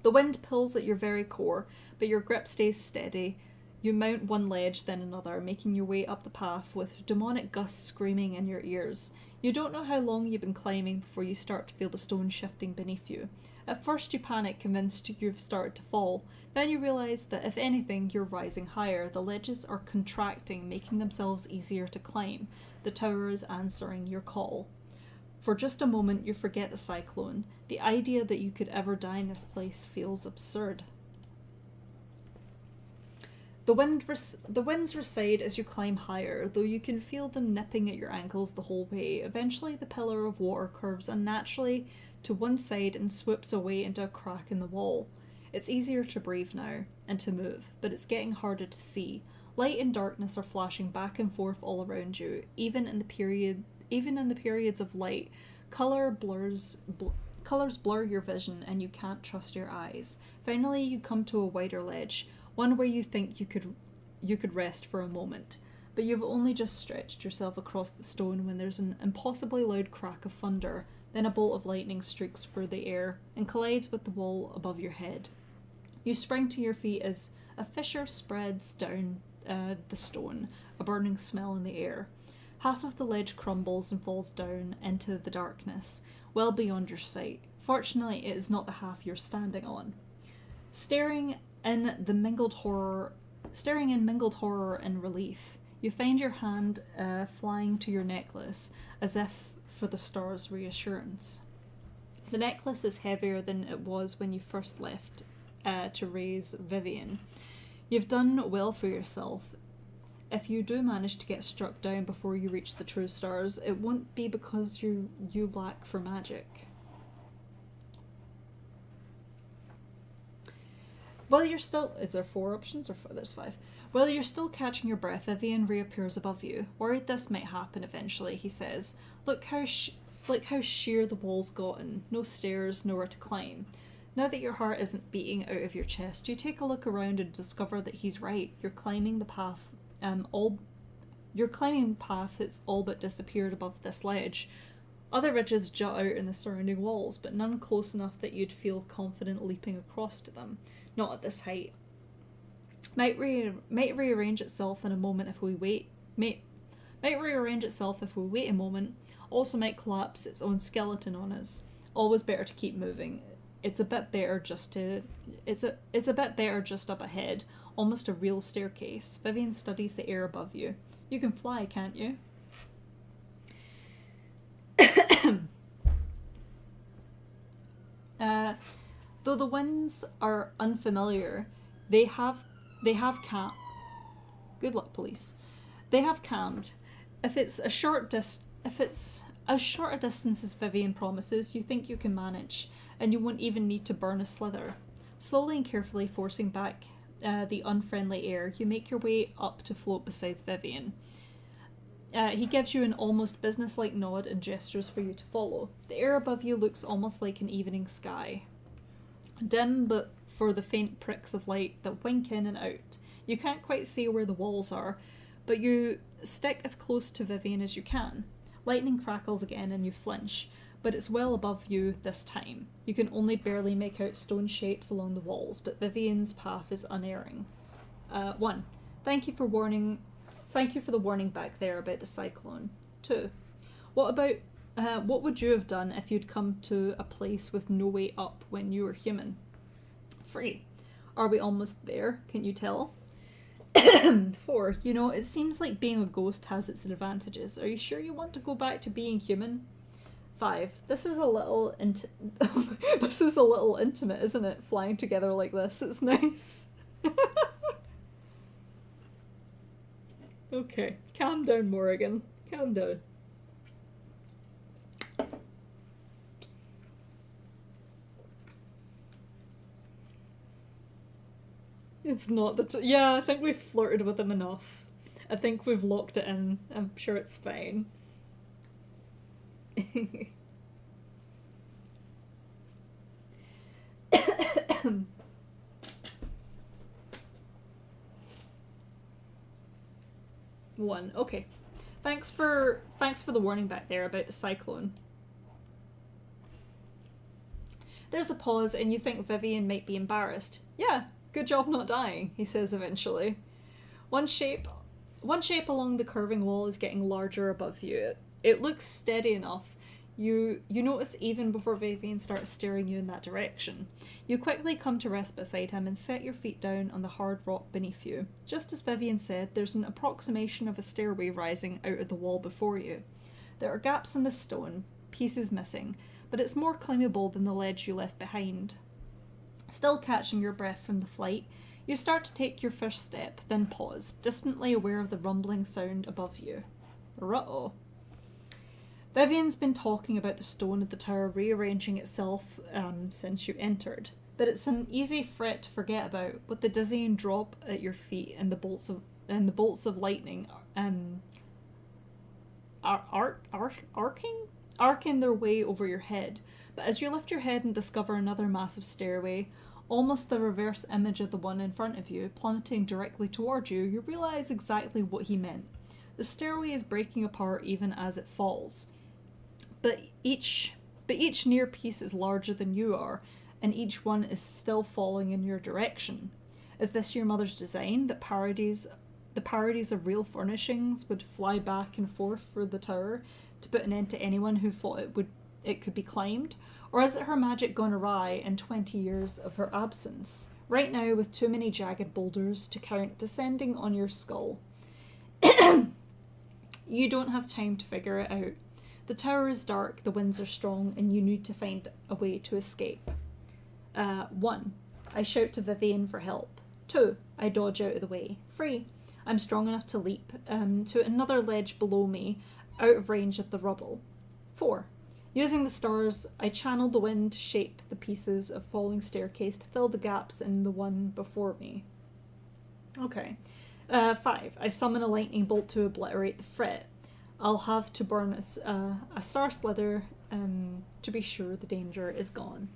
The wind pulls at your very core, but your grip stays steady. You mount one ledge, then another, making your way up the path with demonic gusts screaming in your ears. You don't know how long you've been climbing before you start to feel the stone shifting beneath you. At first you panic, convinced you've started to fall. Then you realise that if anything, you're rising higher. The ledges are contracting, making themselves easier to climb. The tower is answering your call. For just a moment you forget the cyclone. The idea that you could ever die in this place feels absurd. The winds recede as you climb higher, though you can feel them nipping at your ankles the whole way. Eventually the pillar of water curves unnaturally to one side and swoops away into a crack in the wall. It's easier to breathe now, and to move, but it's getting harder to see. Light and darkness are flashing back and forth all around you. Even in the periods of light, colors blur your vision and you can't trust your eyes. Finally you come to a wider ledge, one where you think you could rest for a moment. But you've only just stretched yourself across the stone when there's an impossibly loud crack of thunder. Then a bolt of lightning streaks through the air and collides with the wall above your head. You spring to your feet as a fissure spreads down the stone, a burning smell in the air. Half of the ledge crumbles and falls down into the darkness, well beyond your sight. Fortunately, it is not the half you're standing on. Staring in mingled horror and relief, you find your hand flying to your necklace, as if for the star's reassurance. The necklace is heavier than it was when you first left to raise Vivian. You've done well for yourself. If you do manage to get struck down before you reach the true stars, it won't be because you lack for magic. While you're still... Is there 4 options or there's 5? While you're still catching your breath, Vivian reappears above you. Worried this might happen eventually, he says. Look how sheer the wall's gotten. No stairs, nowhere to climb. Now that your heart isn't beating out of your chest, you take a look around and discover that he's right. Your climbing path has all but disappeared above this ledge. Other ridges jut out in the surrounding walls, but none close enough that you'd feel confident leaping across to them. Not at this height. Might rearrange itself in a moment if we wait. Might rearrange itself if we wait a moment. Also might collapse its own skeleton on us. Always better to keep moving. It's a bit better just up ahead. Almost a real staircase. Vivian studies the air above you. You can fly, can't you? Though the winds are unfamiliar, they have calmed. Good luck, police. They have calmed. If it's as short a distance as Vivian promises, you think you can manage, and you won't even need to burn a slither. Slowly and carefully forcing back the unfriendly air, you make your way up to float beside Vivian. He gives you an almost businesslike nod and gestures for you to follow. The air above you looks almost like an evening sky. Dim, but for the faint pricks of light that wink in and out. You can't quite see where the walls are, but you stick as close to Vivian as you can. Lightning crackles again and you flinch, but it's well above you this time. You can only barely make out stone shapes along the walls, but Vivian's path is unerring. 1. Thank you for the warning back there about the cyclone. 2. What would you have done if you'd come to a place with no way up when you were human? 3. Are we almost there? Can you tell? 4. It seems like being a ghost has its advantages. Are you sure you want to go back to being human? 5. This is a little intimate, isn't it? Flying together like this. It's nice. Okay, calm down, Morrigan. Calm down. It's not yeah, I think we've flirted with him enough. I think we've locked it in. I'm sure it's fine. One. Okay. Thanks for the warning back there about the cyclone. There's a pause and you think Vivian might be embarrassed. Yeah, good job not dying, he says eventually. One shape along the curving wall is getting larger above you. It looks steady enough. You notice even before Vivian starts staring you in that direction. You quickly come to rest beside him and set your feet down on the hard rock beneath you. Just as Vivian said, there's an approximation of a stairway rising out of the wall before you. There are gaps in the stone, pieces missing, but it's more climbable than the ledge you left behind. Still catching your breath from the flight, you start to take your first step, then pause, distantly aware of the rumbling sound above you. Ruh-oh. Vivian's been talking about the stone of the tower rearranging itself since you entered, but it's an easy threat to forget about, with the dizzying drop at your feet and the bolts of lightning arcing their way over your head. But as you lift your head and discover another massive stairway, almost the reverse image of the one in front of you, plummeting directly toward you, you realise exactly what he meant. The stairway is breaking apart even as it falls. But each near piece is larger than you are, and each one is still falling in your direction. Is this your mother's design, that the parodies of real furnishings would fly back and forth for the tower to put an end to anyone who thought it could be climbed? Or is it her magic gone awry in 20 years of her absence? Right now, with too many jagged boulders to count descending on your skull. You don't have time to figure it out. The tower is dark, the winds are strong, and you need to find a way to escape. 1. I shout to Vivian for help. 2. I dodge out of the way. 3. I'm strong enough to leap to another ledge below me, out of range of the rubble. 4. Using the stars, I channel the wind to shape the pieces of falling staircase to fill the gaps in the one before me. Okay. 5. I summon a lightning bolt to obliterate the fret. I'll have to burn a star slither to be sure the danger is gone.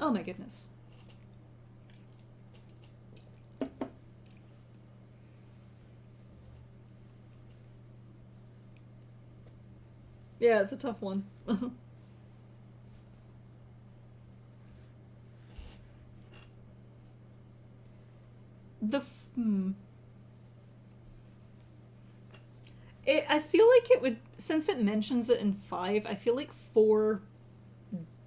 Oh my goodness. Yeah, it's a tough one. I feel like it would, since it mentions it in 5, I feel like 4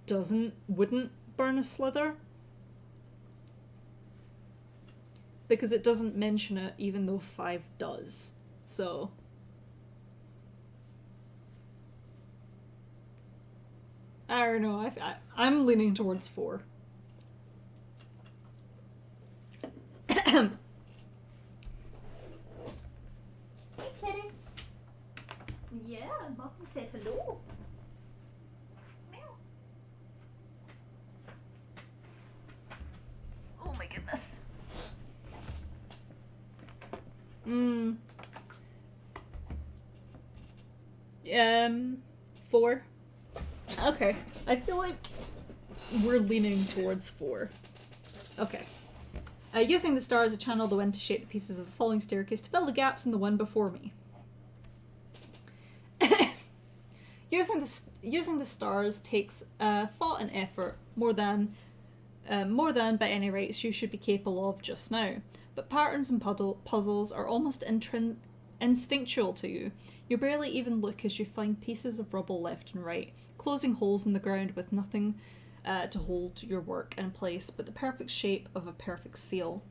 wouldn't burn a slither. Because it doesn't mention it, even though 5 does. So... I don't know, I'm leaning towards 4. Hey, kitty. Yeah, Muffy said hello. Meow. Oh my goodness. 4. Okay, I feel like we're leaning towards 4. Okay. Using the stars, I channel the wind to shape the pieces of the falling staircase to fill the gaps in the one before me. Using the stars takes thought and effort, more than by any rights you should be capable of just now. But patterns and puzzles are almost instinctual to you. You barely even look as you find pieces of rubble left and right, closing holes in the ground with nothing to hold your work in place but the perfect shape of a perfect seal.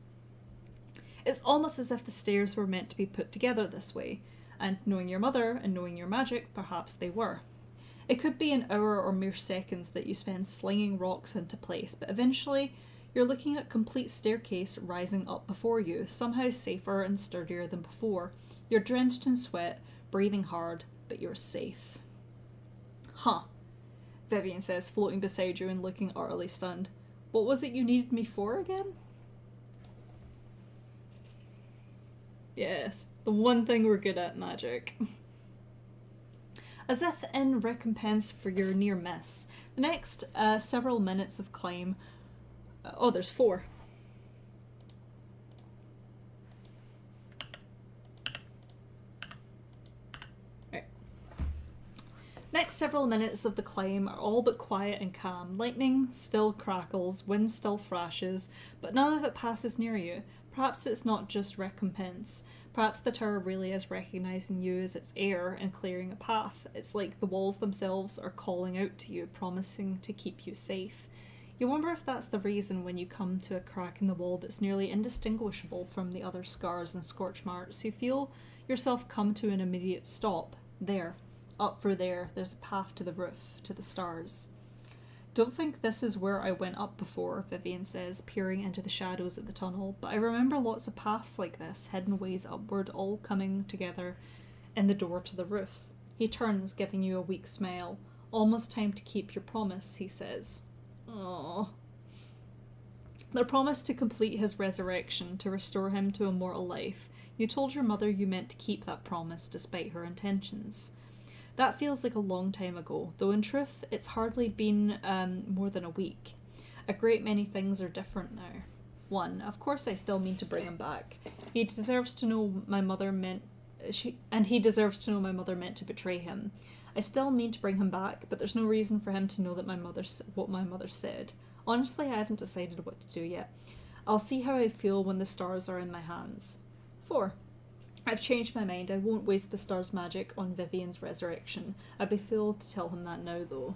It's almost as if the stairs were meant to be put together this way, and knowing your mother and knowing your magic, perhaps they were. It could be an hour or mere seconds that you spend slinging rocks into place, but eventually you're looking at a complete staircase rising up before you, somehow safer and sturdier than before. You're drenched in sweat, breathing hard, but you're safe. Huh, Vivian says, floating beside you and looking utterly stunned. What was it you needed me for again? Yes, the one thing we're good at, magic. As if in recompense for your near miss, the next several minutes of climb... there's 4. Next several minutes of the climb are all but quiet and calm. Lightning still crackles, wind still thrashes, but none of it passes near you. Perhaps it's not just recompense. Perhaps the tower really is recognising you as its heir and clearing a path. It's like the walls themselves are calling out to you, promising to keep you safe. You wonder if that's the reason when you come to a crack in the wall that's nearly indistinguishable from the other scars and scorch marks, you feel yourself come to an immediate stop. There. Up for there's a path to the roof, to the stars. Don't think this is where I went up before, Vivian says, peering into the shadows of the tunnel, but I remember lots of paths like this, hidden ways upward, all coming together in the door to the roof. He turns, giving you a weak smile. Almost time to keep your promise, he says. Aww. The promise to complete his resurrection, to restore him to immortal life. You told your mother you meant to keep that promise, despite her intentions. That feels like a long time ago, though in truth, it's hardly been more than a week. A great many things are different now. 1. Of course I still mean to bring him back. He deserves to know my mother meant to betray him. I still mean to bring him back, but there's no reason for him to know that what my mother said. Honestly, I haven't decided what to do yet. I'll see how I feel when the stars are in my hands. 4. I've changed my mind. I won't waste the star's magic on Vivian's resurrection. I'd be fooled to tell him that now, though.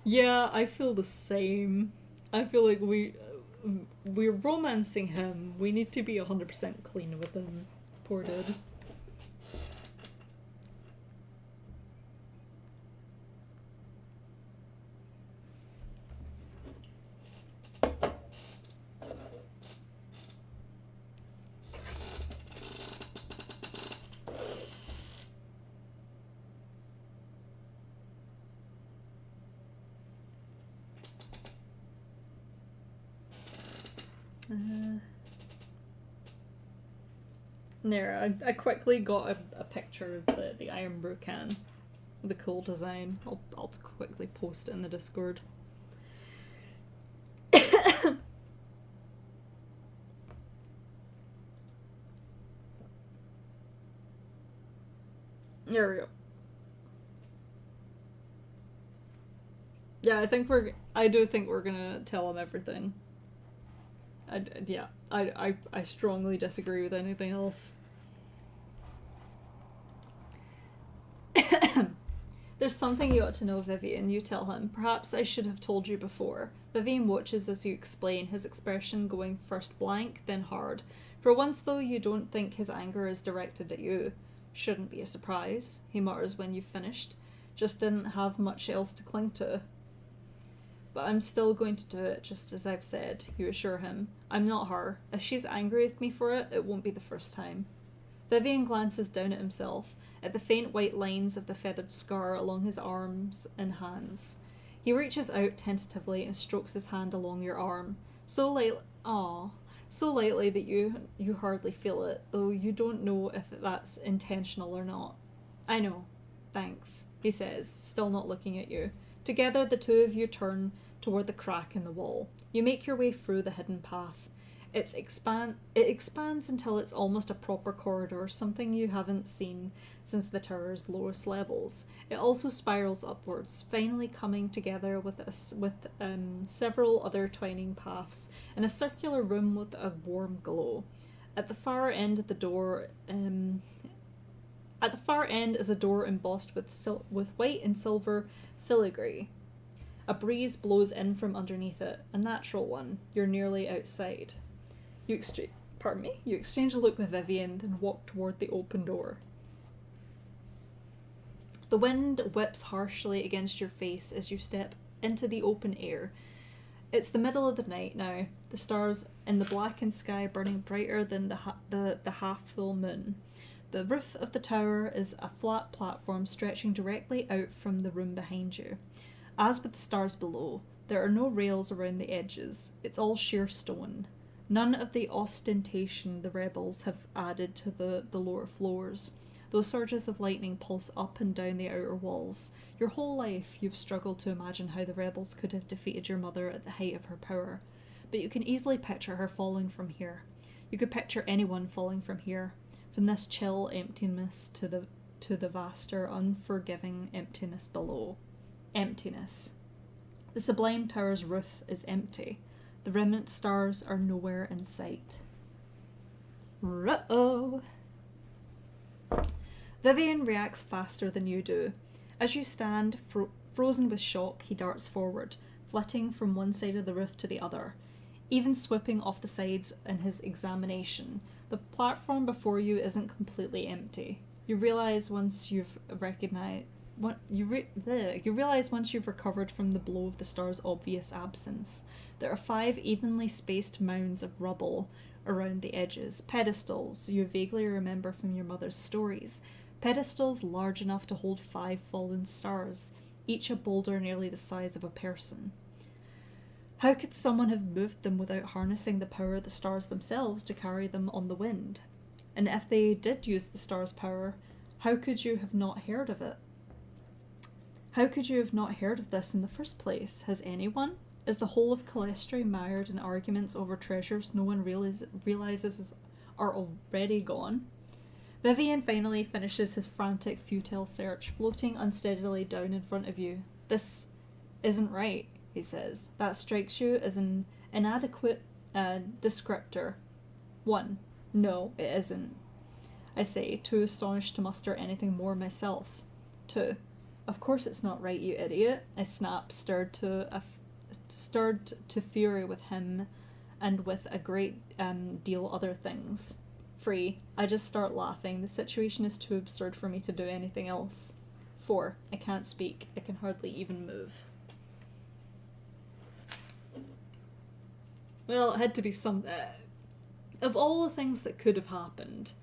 Yeah, I feel the same. I feel like we're romancing him. We need to be 100% clean with him. Poor dude. There, I quickly got a picture of the Iron Brew can. The cool design. I'll quickly post it in the Discord. There we go. Yeah, I do think we're gonna tell him everything. I strongly disagree with anything else. There's something you ought to know, Vivian, you tell him. Perhaps I should have told you before. Vivian watches as you explain, his expression going first blank, then hard. For once, though, you don't think his anger is directed at you. Shouldn't be a surprise, he mutters when you've finished. Just didn't have much else to cling to. But I'm still going to do it, just as I've said, you assure him. I'm not her. If she's angry with me for it, it won't be the first time. Vivian glances down at himself, at the faint white lines of the feathered scar along his arms and hands. He reaches out tentatively and strokes his hand along your arm, so lightly that you hardly feel it, though you don't know if that's intentional or not. I know. Thanks, he says, still not looking at you. Together, the two of you turn toward the crack in the wall. You make your way through the hidden path. It expands until it's almost a proper corridor, something you haven't seen since the tower's lowest levels. It also spirals upwards, finally coming together with several other twining paths in a circular room with a warm glow. At the far end of the door, is a door embossed with white and silver filigree. A breeze blows in from underneath it, a natural one. You're nearly outside. You exchange a look with Vivian, then walk toward the open door. The wind whips harshly against your face as you step into the open air. It's the middle of the night now, the stars in the blackened sky burning brighter than the half-full moon. The roof of the tower is a flat platform stretching directly out from the room behind you. As with the stars below, there are no rails around the edges. It's all sheer stone. None of the ostentation the rebels have added to the lower floors. Those surges of lightning pulse up and down the outer walls. Your whole life you've struggled to imagine how the rebels could have defeated your mother at the height of her power. But you can easily picture her falling from here. You could picture anyone falling from here. From this chill emptiness to the vaster, unforgiving emptiness below. Emptiness. The sublime tower's roof is empty. The remnant stars are nowhere in sight. Ruh-oh! Vivian reacts faster than you do. As you stand, frozen with shock, he darts forward, flitting from one side of the roof to the other, even swooping off the sides in his examination. The platform before you isn't completely empty. You realize once you've recovered from the blow of the star's obvious absence. There are 5 evenly spaced mounds of rubble around the edges, pedestals you vaguely remember from your mother's stories, pedestals large enough to hold 5 fallen stars, each a boulder nearly the size of a person. How could someone have moved them without harnessing the power of the stars themselves to carry them on the wind? And if they did use the stars' power, how could you have not heard of it? How could you have not heard of this in the first place? Has anyone? Is the whole of Calestri mired in arguments over treasures no one realizes are already gone? Vivian finally finishes his frantic, futile search, floating unsteadily down in front of you. This isn't right, he says. That strikes you as an inadequate descriptor. 1. No, it isn't. I say, too astonished to muster anything more myself. 2. Of course it's not right, you idiot. I snap, stirred to fury with him and with a great deal other things. 3. I just start laughing. The situation is too absurd for me to do anything else. 4. I can't speak. I can hardly even move. Well, it had to be some... of all the things that could have happened,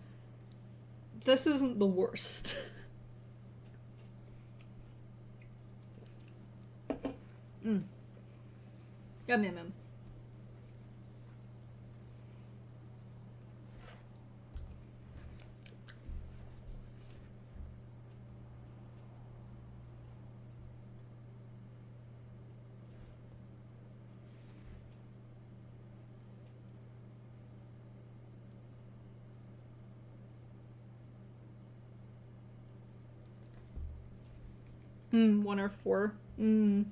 this isn't the worst. Yum yum yum. 1 or 4. Mm.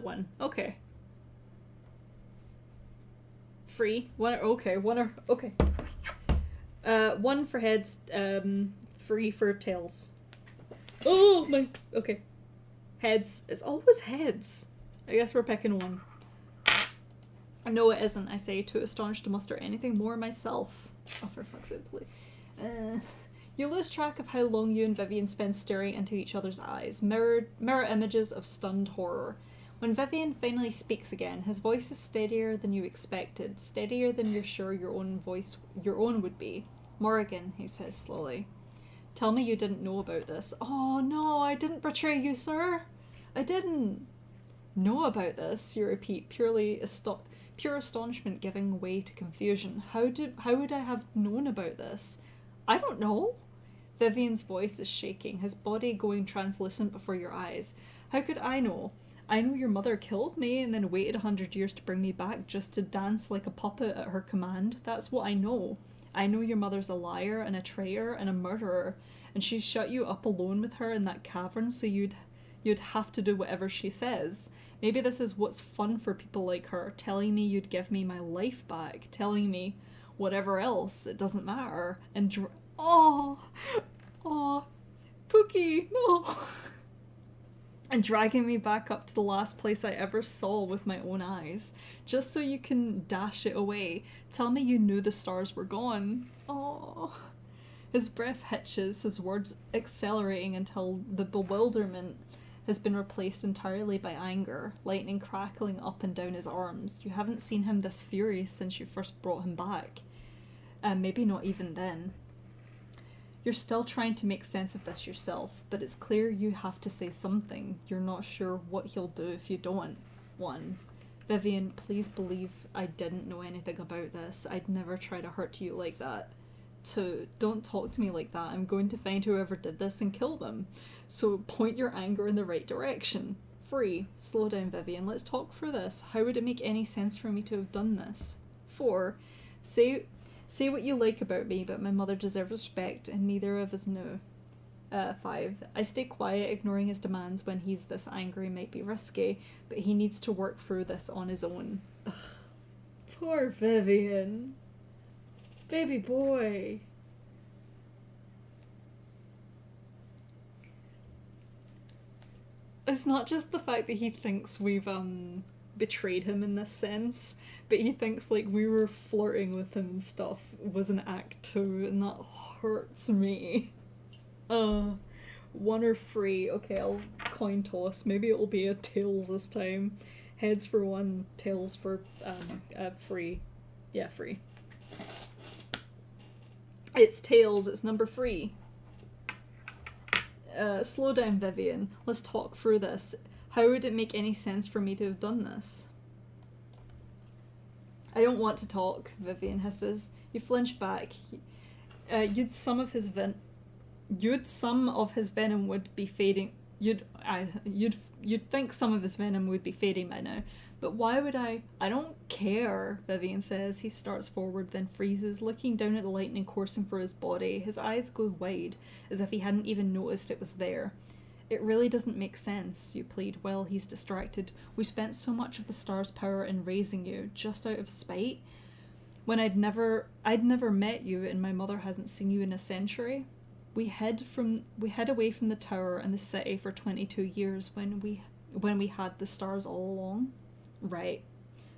One. Okay. Free. One. Okay. One or okay. One for heads. Free for tails. Oh my. Okay. Heads. It's always heads. I guess we're picking one. No, it isn't. I say, too astonished to muster anything more myself. Oh, for fuck's sake, please. You lose track of how long you and Vivian spend staring into each other's eyes, mirror images of stunned horror. When Vivian finally speaks again, his voice is steadier than you expected, steadier than you're sure your own would be. Morrigan, he says slowly. Tell me you didn't know about this. Oh no, I didn't betray you, sir. I didn't know about this, you repeat, pure astonishment giving way to confusion. How would I have known about this? I don't know. Vivian's voice is shaking, his body going translucent before your eyes. How could I know? I know your mother killed me and then waited 100 years to bring me back just to dance like a puppet at her command. That's what I know. I know your mother's a liar and a traitor and a murderer, and she shut you up alone with her in that cavern so you'd have to do whatever she says. Maybe this is what's fun for people like her, telling me you'd give me my life back, telling me whatever else, it doesn't matter, and oh, Pookie, no. And dragging me back up to the last place I ever saw with my own eyes, just so you can dash it away. Tell me you knew the stars were gone. Oh. His breath hitches, his words accelerating until the bewilderment has been replaced entirely by anger, lightning crackling up and down his arms. You haven't seen him this furious since you first brought him back. Maybe not even then. You're still trying to make sense of this yourself, but it's clear you have to say something. You're not sure what he'll do if you don't. 1. Vivian, please believe I didn't know anything about this. I'd never try to hurt you like that. 2. Don't talk to me like that. I'm going to find whoever did this and kill them. So point your anger in the right direction. 3. Slow down, Vivian. Let's talk through this. How would it make any sense for me to have done this? 4. Say what you like about me, but my mother deserves respect, and neither of us know. 5. I stay quiet, ignoring his demands when he's this angry might be risky, but he needs to work through this on his own. Ugh. Poor Vivian. Baby boy. It's not just the fact that he thinks we've betrayed him in this sense, but he thinks like we were flirting with him and stuff was an act 2, and that hurts me. 1 or 3. Okay, I'll coin toss. Maybe it'll be a tails this time. Heads for 1, tails for 3. Yeah, 3. It's tails. It's number 3. Slow down, Vivian. Let's talk through this. How would it make any sense for me to have done this? I don't want to talk, Vivian hisses. You flinch back. You'd some of his venom would be fading. You'd think some of his venom would be fading by now. But why would I? I don't care, Vivian says. He starts forward, then freezes, looking down at the lightning coursing through his body. His eyes go wide, as if he hadn't even noticed it was there. It really doesn't make sense, you plead, while he's distracted. We spent so much of the star's power in raising you, just out of spite. When I'd never met you, and my mother hasn't seen you in a century. We hid away from the tower and the city for 22 years when we had the stars all along. Right,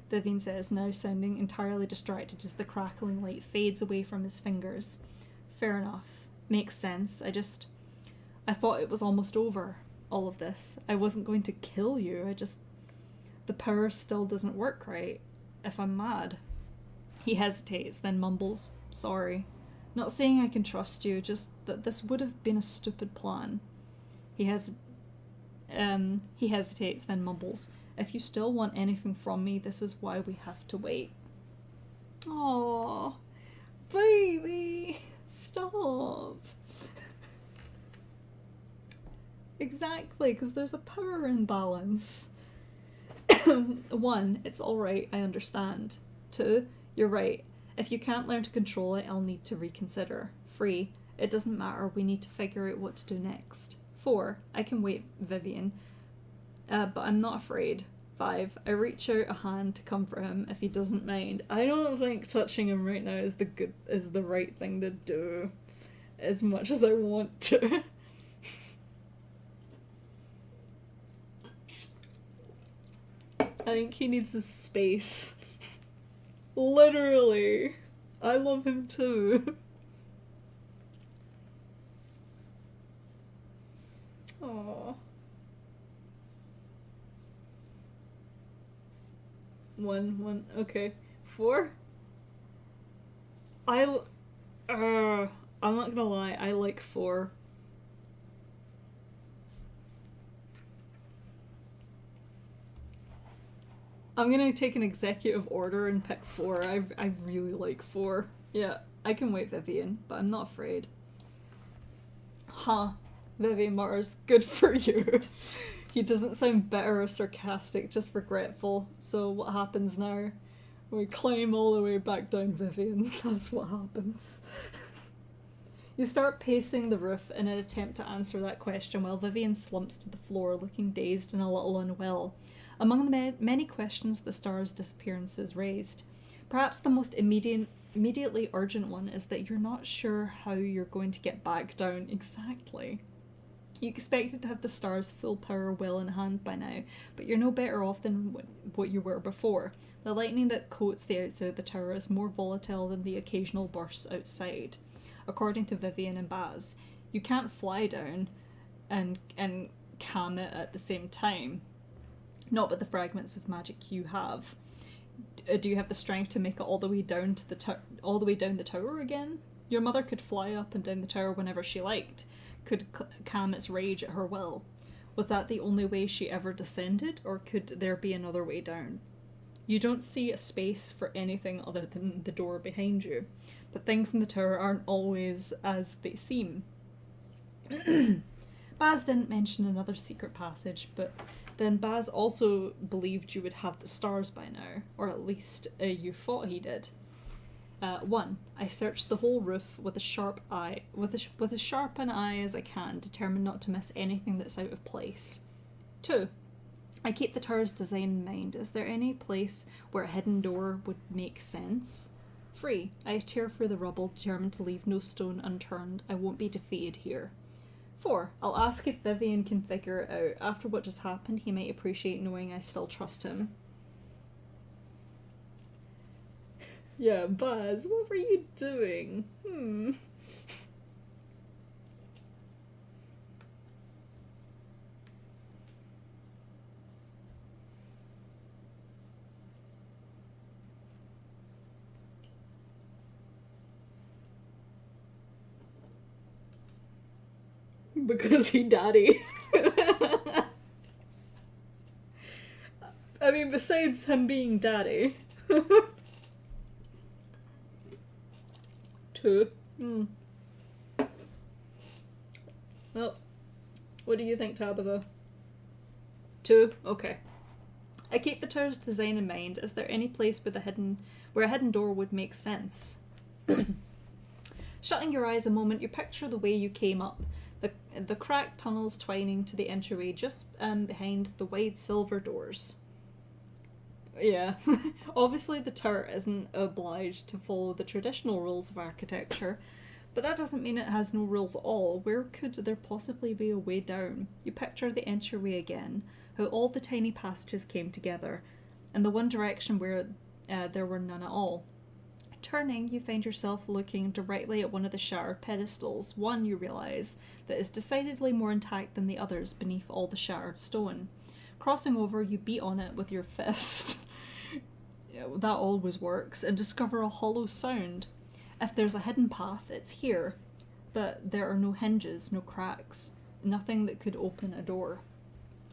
Vivian says, now sounding entirely distracted as the crackling light fades away from his fingers. Fair enough. Makes sense. I thought it was almost over, all of this. I wasn't going to kill you, the power still doesn't work right, if I'm mad. He hesitates, then mumbles, sorry. Not saying I can trust you, just that this would have been a stupid plan. He hesitates, then mumbles, if you still want anything from me, this is why we have to wait. Aww, baby, stop. Exactly, because there's a power imbalance. 1, it's alright, I understand. 2, you're right. If you can't learn to control it, I'll need to reconsider. 3. It doesn't matter, we need to figure out what to do next. 4. I can wait, Vivian, but I'm not afraid. 5. I reach out a hand to comfort him if he doesn't mind. I don't think touching him right now is the right thing to do, as much as I want to. I think he needs his space. Literally. I love him too. Aww. 1, okay. 4? I'm not gonna lie, I like 4. I'm gonna take an executive order and pick 4. I really like 4. Yeah, I can wait, Vivian, but I'm not afraid. Huh. Vivian Mars, good for you. He doesn't sound bitter or sarcastic, just regretful. So what happens now? We climb all the way back down, Vivian. That's what happens. You start pacing the roof in an attempt to answer that question while Vivian slumps to the floor, looking dazed and a little unwell. Among the many questions the star's disappearances raised, perhaps the most immediately urgent one is that you're not sure how you're going to get back down exactly. You expected to have the star's full power well in hand by now, but you're no better off than what you were before. The lightning that coats the outside of the tower is more volatile than the occasional bursts outside. According to Vivian and Baz, you can't fly down and cam it at the same time. Not with the fragments of magic you have. Do you have the strength to make it all the way down to the tower again? Your mother could fly up and down the tower whenever she liked, could calm its rage at her will. Was that the only way she ever descended, or could there be another way down? You don't see a space for anything other than the door behind you, but things in the tower aren't always as they seem. Baz didn't mention another secret passage, but then Baz also believed you would have the stars by now, or at least you thought he did. 1. I searched the whole roof with as sharp an eye as I can, determined not to miss anything that's out of place. 2. I keep the tower's design in mind. Is there any place where a hidden door would make sense? 3. I tear through the rubble, determined to leave no stone unturned. I won't be defeated here. 4. I'll ask if Vivian can figure it out. After what just happened, he might appreciate knowing I still trust him. Yeah, Baz, what were you doing? Because he daddy. I mean, besides him being daddy. 2. Well, what do you think, Tabitha? 2? Okay. I keep the tower's design in mind. Is there any place where a hidden door would make sense? Shutting your eyes a moment, you picture the way you came up. The cracked tunnels twining to the entryway just behind the wide silver doors. Yeah. Obviously the tower isn't obliged to follow the traditional rules of architecture, but that doesn't mean it has no rules at all. Where could there possibly be a way down? You picture the entryway again, how all the tiny passages came together, and the one direction where there were none at all. Turning, you find yourself looking directly at one of the shattered pedestals, one, you realise, that is decidedly more intact than the others beneath all the shattered stone. Crossing over, you beat on it with your fist. Yeah, that always works, and discover a hollow sound. If there's a hidden path, it's here, but there are no hinges, no cracks, nothing that could open a door.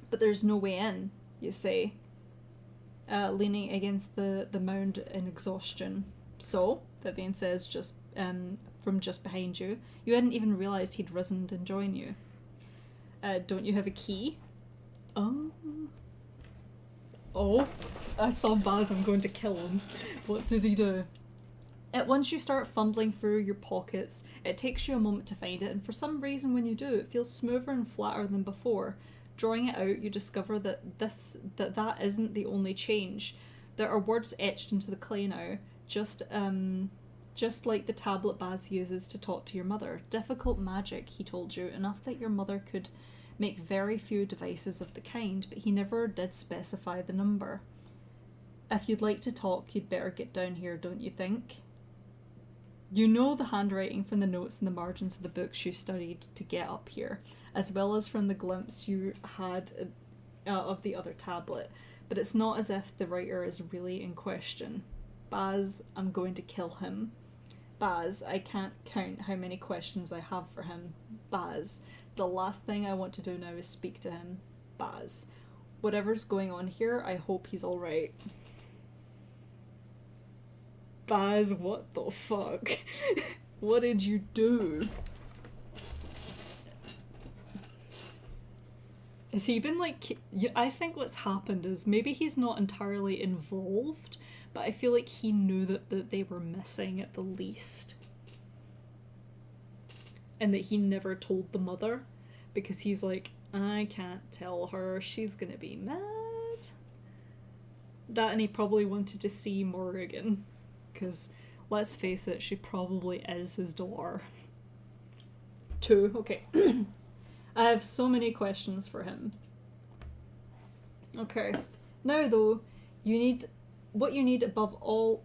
But there's no way in, you say, leaning against the mound in exhaustion. So, Vivian says from just behind you. You hadn't even realised he'd risen and joined you. Don't you have a key? Oh, I saw Baz, I'm going to kill him. What did he do? Once you start fumbling through your pockets, it takes you a moment to find it, and for some reason when you do, it feels smoother and flatter than before. Drawing it out, you discover that isn't the only change. There are words etched into the clay now, just like the tablet Baz uses to talk to your mother. Difficult magic, he told you, enough that your mother could make very few devices of the kind, but he never did specify the number. If you'd like to talk, you'd better get down here, don't you think? You know the handwriting from the notes in the margins of the books you studied to get up here, as well as from the glimpse you had of the other tablet, but it's not as if the writer is really in question. Baz, I'm going to kill him. Baz, I can't count how many questions I have for him. Baz, the last thing I want to do now is speak to him. Baz, whatever's going on here, I hope he's alright. Baz, what the fuck? What did you do? Has he been like... I think what's happened is maybe he's not entirely involved, but I feel like he knew that they were missing at the least. And that he never told the mother, because he's like, I can't tell her, she's gonna be mad. That, and he probably wanted to see Morrigan. Because, let's face it, she probably is his daughter. 2, okay. I have so many questions for him. Okay. Now though, what you need above all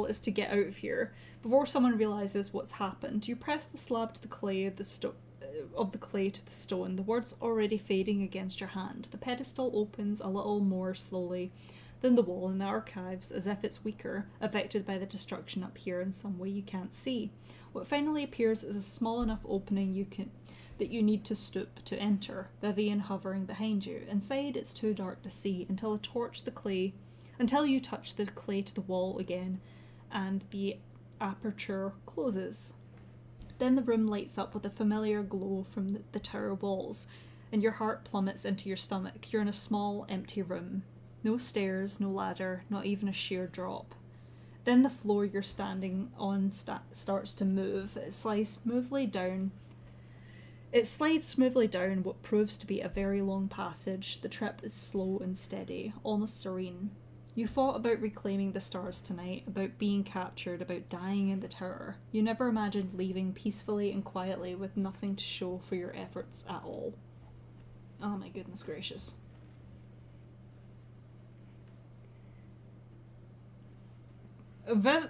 is to get out of here. Before someone realises what's happened, you press the slab to the clay of the clay to the stone, the words already fading against your hand. The pedestal opens a little more slowly than the wall in the archives, as if it's weaker, affected by the destruction up here in some way you can't see. What finally appears is a small enough opening that you need to stoop to enter, Vivian hovering behind you. Inside it's too dark to see until you touch the clay to the wall again, and the aperture closes. Then the room lights up with a familiar glow from the tower walls, and your heart plummets into your stomach. You're in a small, empty room. No stairs, no ladder, not even a sheer drop. Then the floor you're standing on starts to move. It slides smoothly down what proves to be a very long passage. The trip is slow and steady, almost serene. You thought about reclaiming the stars tonight, about being captured, about dying in the tower. You never imagined leaving peacefully and quietly with nothing to show for your efforts at all. Oh my goodness gracious. Viv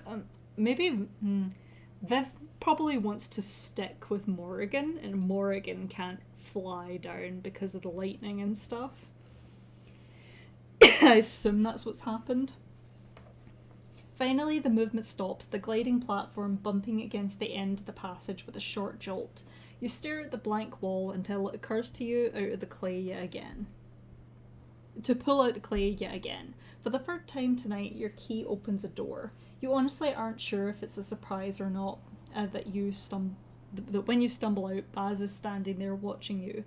probably wants to stick with Morrigan, and Morrigan can't fly down because of the lightning and stuff. I assume that's what's happened. Finally, the movement stops, the gliding platform bumping against the end of the passage with a short jolt. You stare at the blank wall until it occurs to you to pull out the clay yet again. For the third time tonight, your key opens a door. You honestly aren't sure if it's a surprise or not that when you stumble out, Baz is standing there watching you.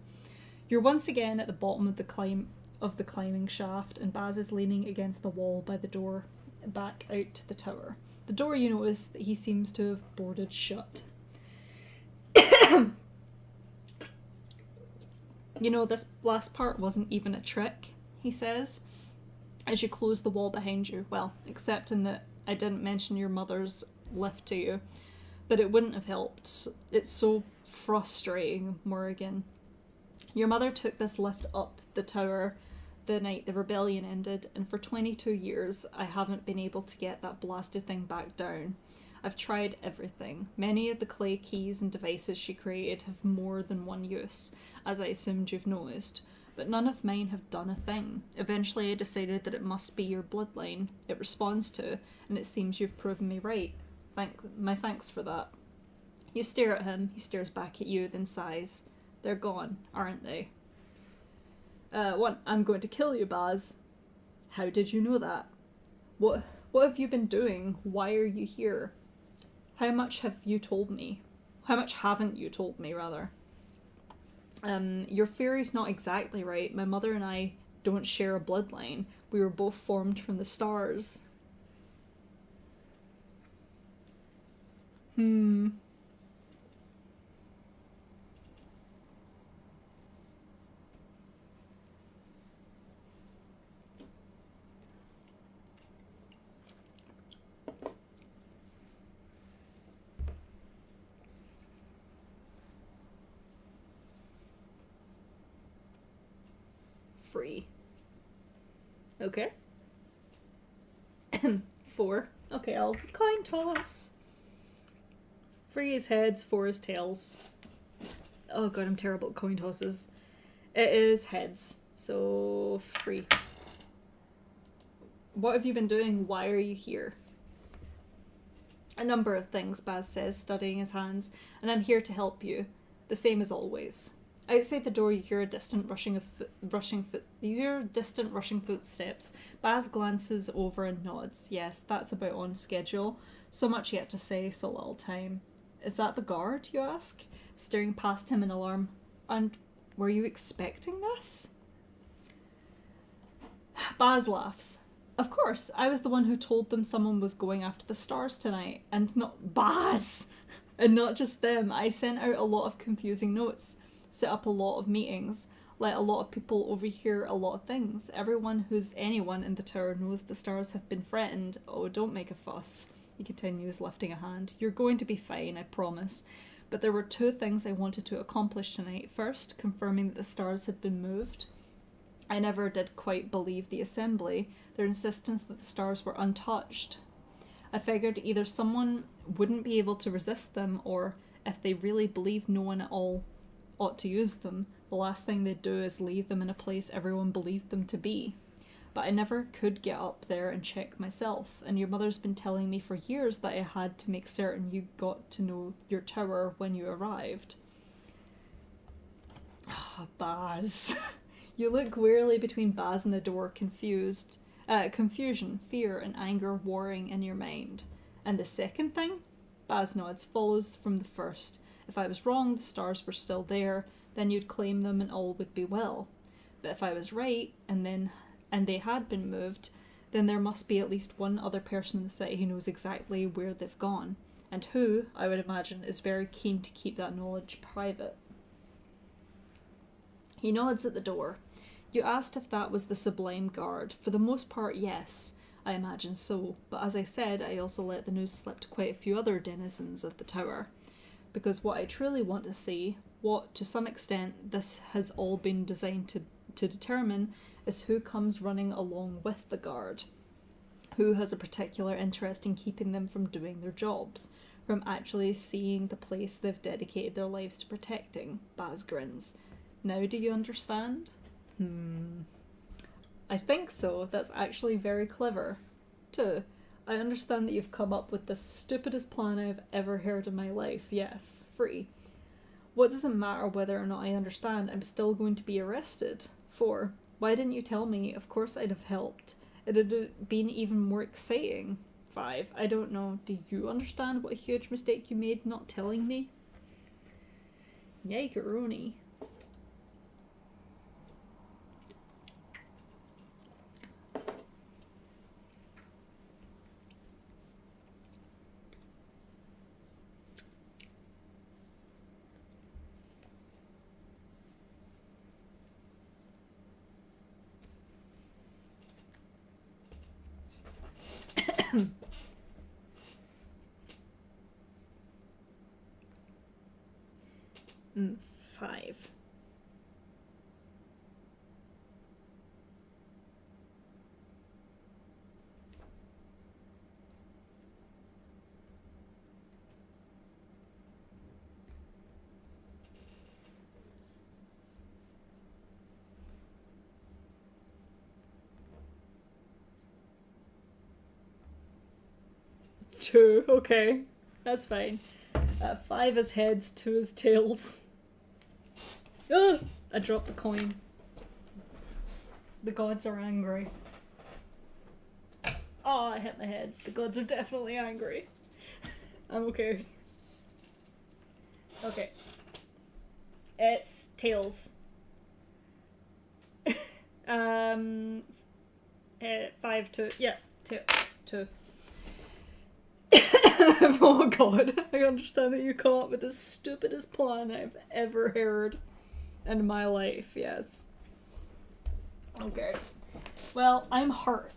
You're once again at the bottom of the climbing shaft, and Baz is leaning against the wall by the door back out to the tower. The door, you notice that he seems to have boarded shut. You know, this last part wasn't even a trick, he says, as you close the wall behind you. Well, except in that I didn't mention your mother's lift to you, but it wouldn't have helped. It's so frustrating, Morrigan. Your mother took this lift up the tower the night the rebellion ended, and for 22 years I haven't been able to get that blasted thing back down. I've tried everything. Many of the clay keys and devices she created have more than one use, as I assumed you've noticed, but none of mine have done a thing. Eventually I decided that it must be your bloodline it responds to, and it seems you've proven me right. My thanks for that. You stare at him, he stares back at you, then sighs. They're gone, aren't they? I'm going to kill you, Baz. How did you know that? What have you been doing? Why are you here? How much have you told me? How much haven't you told me, rather? Your theory's not exactly right. My mother and I don't share a bloodline. We were both formed from the stars. Hmm. Free. Okay. 4. Okay, I'll coin toss. 3 is heads, 4 is tails. Oh god, I'm terrible at coin tosses. It is heads, so 3. What have you been doing? Why are you here? A number of things, Baz says, studying his hands, and I'm here to help you. The same as always. Outside the door, you hear a distant You hear distant rushing footsteps. Baz glances over and nods. Yes, that's about on schedule. So much yet to say, so little time. Is that the guard? You ask, staring past him in alarm. And were you expecting this? Baz laughs. Of course, I was the one who told them someone was going after the stars tonight, and not Baz! And not just them, I sent out a lot of confusing notes, set up a lot of meetings, let a lot of people overhear a lot of things. Everyone who's anyone in the tower knows the stars have been threatened. Oh, don't make a fuss, he continues, lifting a hand. You're going to be fine, I promise. But there were 2 things I wanted to accomplish tonight. First, confirming that the stars had been moved. I never did quite believe the assembly, their insistence that the stars were untouched. I figured either someone wouldn't be able to resist them, or if they really believed no one at all ought to use them, the last thing they'd do is leave them in a place everyone believed them to be. But I never could get up there and check myself, and your mother's been telling me for years that I had to make certain you got to know your tower when you arrived. Ah, Baz. You look wearily between Baz and the door, confusion, fear, and anger warring in your mind. And the second thing? Baz nods, follows from the first. If I was wrong, the stars were still there, then you'd claim them and all would be well. But if I was right, and they had been moved, then there must be at least one other person in the city who knows exactly where they've gone, and who, I would imagine, is very keen to keep that knowledge private. He nods at the door. You asked if that was the Sublime Guard. For the most part, yes. I imagine so. But as I said, I also let the news slip to quite a few other denizens of the tower. Because what I truly want to see, what to some extent this has all been designed to determine, is who comes running along with the guard. Who has a particular interest in keeping them from doing their jobs, from actually seeing the place they've dedicated their lives to protecting. Baz grins. Now do you understand? I think so. That's actually very clever. 2. I understand that you've come up with the stupidest plan I've ever heard in my life. Yes. 3. What does it matter whether or not I understand? I'm still going to be arrested. 4. Why didn't you tell me? Of course I'd have helped. It'd have been even more exciting. 5. I don't know. Do you understand what a huge mistake you made not telling me? Yikes-a-rooney. Mm, 5. Two, okay. That's fine. 5 is heads, 2 is tails. Ugh! I dropped the coin. The gods are angry. Oh, I hit my head. The gods are definitely angry. I'm okay. Okay. It's tails. 5, 2. Yeah, 2. Oh god, I understand that you come up with the stupidest plan I've ever heard in my life, yes. Okay. Well, I'm hurt,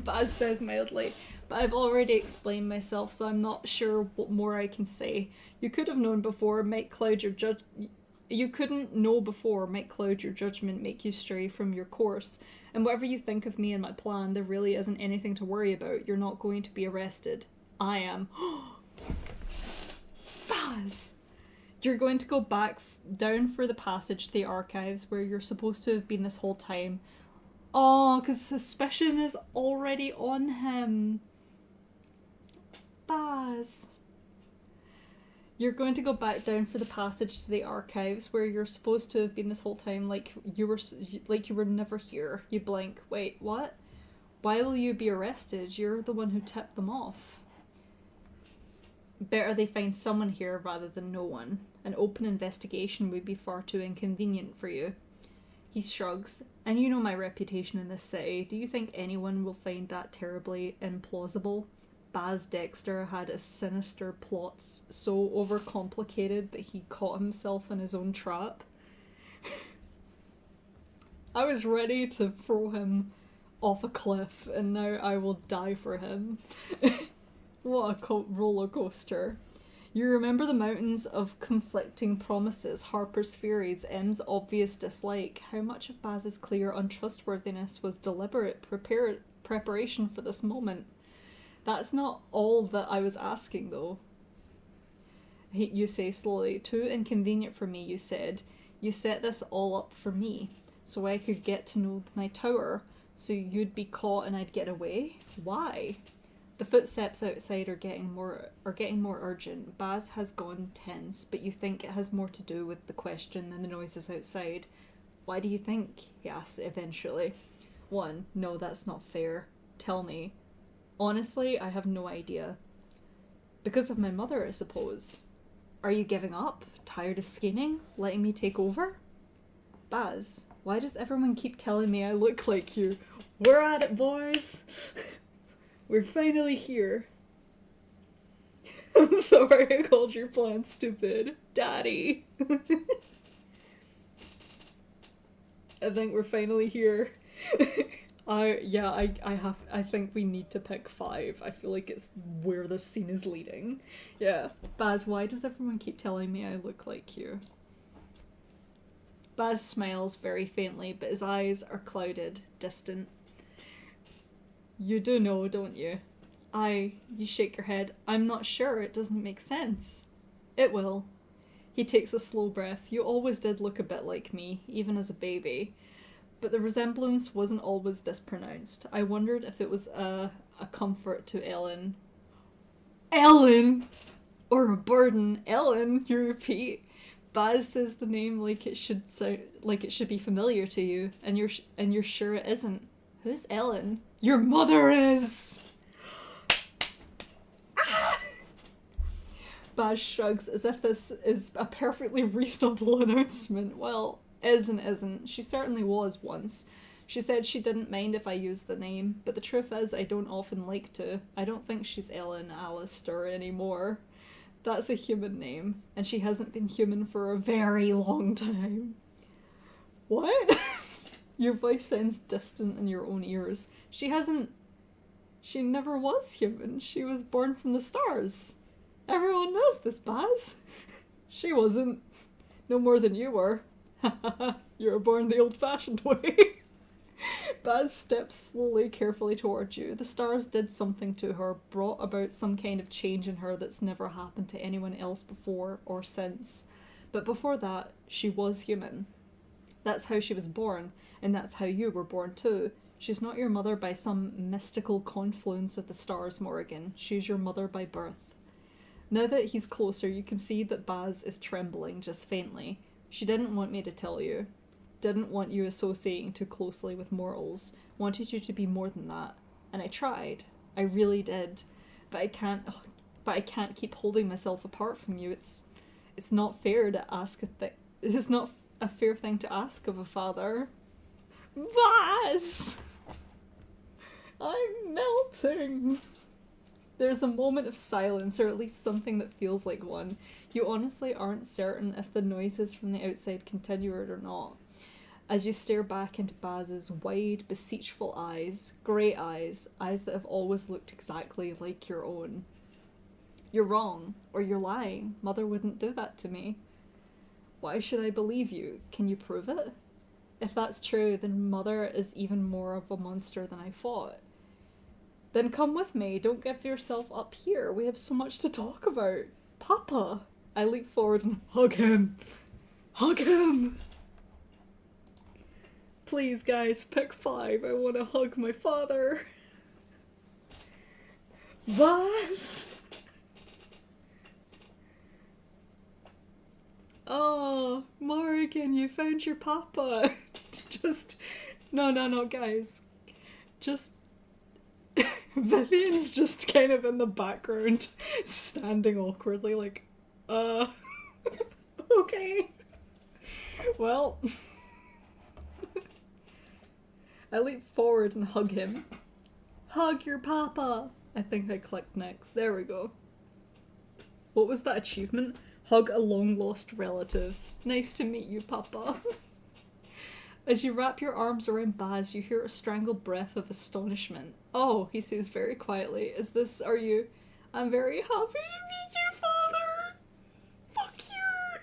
Baz says mildly, but I've already explained myself, so I'm not sure what more I can say. You could have known before, might cloud your You couldn't know before, might cloud your judgment, make you stray from your course. And whatever you think of me and my plan, there really isn't anything to worry about. You're not going to be arrested. I am. Baz! You're going to go back down for the passage to the archives where you're supposed to have been this whole time. Oh, because suspicion is already on him. Baz. You're going to go back down for the passage to the archives where you're supposed to have been this whole time, like you were never here. You blink. Wait, what? Why will you be arrested? You're the one who tipped them off. Better they find someone here rather than no one. An open investigation would be far too inconvenient for you. He shrugs. And you know my reputation in this city. Do you think anyone will find that terribly implausible? Baz Dexter had a sinister plots so overcomplicated that he caught himself in his own trap. I was ready to throw him off a cliff, and now I will die for him. What a roller coaster. You remember the mountains of conflicting promises, Harper's furies, M's obvious dislike. How much of Baz's clear untrustworthiness was deliberate preparation for this moment? That's not all that I was asking, though. You say slowly. Too inconvenient for me, you said. You set this all up for me, so I could get to know my tower, so you'd be caught and I'd get away? Why? The footsteps outside are getting more urgent. Baz has gone tense, but you think it has more to do with the question than the noises outside. Why do you think? He asks eventually. 1. No, that's not fair. Tell me. Honestly, I have no idea. Because of my mother, I suppose. Are you giving up? Tired of scheming? Letting me take over? Baz, why does everyone keep telling me I look like you? We're at it, boys! We're finally here. I'm sorry I called your plan stupid. Daddy! I think we're finally here. I think we need to pick 5. I feel like it's where this scene is leading. Yeah. Baz, why does everyone keep telling me I look like you? Baz smiles very faintly, but his eyes are clouded, distant. You do know, don't you? You shake your head. I'm not sure, it doesn't make sense. It will. He takes a slow breath. You always did look a bit like me, even as a baby. But the resemblance wasn't always this pronounced. I wondered if it was a comfort to Ellen. Ellen! Or a burden. Ellen, you repeat. Baz says the name like it should be familiar to you, and you're sure it isn't. Who's Ellen? Your mother is! Baz shrugs as if this is a perfectly reasonable announcement. Well, is and isn't. She certainly was once. She said she didn't mind if I used the name, but the truth is I don't often like to. I don't think she's Ellen Alistair anymore. That's a human name, and she hasn't been human for a very long time. What? Your voice sounds distant in your own ears. She never was human. She was born from the stars. Everyone knows this, Baz. She wasn't. No more than you were. You were born the old-fashioned way. Baz steps slowly, carefully towards you. The stars did something to her, brought about some kind of change in her that's never happened to anyone else before or since. But before that, she was human. That's how she was born, and that's how you were born too. She's not your mother by some mystical confluence of the stars, Morrigan. She's your mother by birth. Now that he's closer, you can see that Baz is trembling, just faintly. She didn't want me to tell you. Didn't want you associating too closely with mortals. Wanted you to be more than that. And I tried. I really did. But I can't keep holding myself apart from you. It's not fair to ask it's not a fair thing to ask of a father. Baz! I'm melting. There's a moment of silence, or at least something that feels like one. You honestly aren't certain if the noises from the outside continue or not. As you stare back into Baz's wide, beseechful eyes, grey eyes that have always looked exactly like your own. You're wrong, or you're lying. Mother wouldn't do that to me. Why should I believe you? Can you prove it? If that's true, then Mother is even more of a monster than I thought. Then come with me. Don't give yourself up here. We have so much to talk about. Papa! I leap forward and hug him. Hug him! Please, guys, pick 5. I want to hug my father. Buzz! Oh, Morrigan, you found your papa. No, guys. Just, Vivian's just kind of in the background, standing awkwardly like, okay. Well, I leap forward and hug him. Hug your papa. I think I clicked next. There we go. What was that achievement? Hug a long-lost relative. Nice to meet you, Papa. As you wrap your arms around Baz, you hear a strangled breath of astonishment. Oh, he says very quietly, are you? I'm very happy to meet you, Father! Fuck you!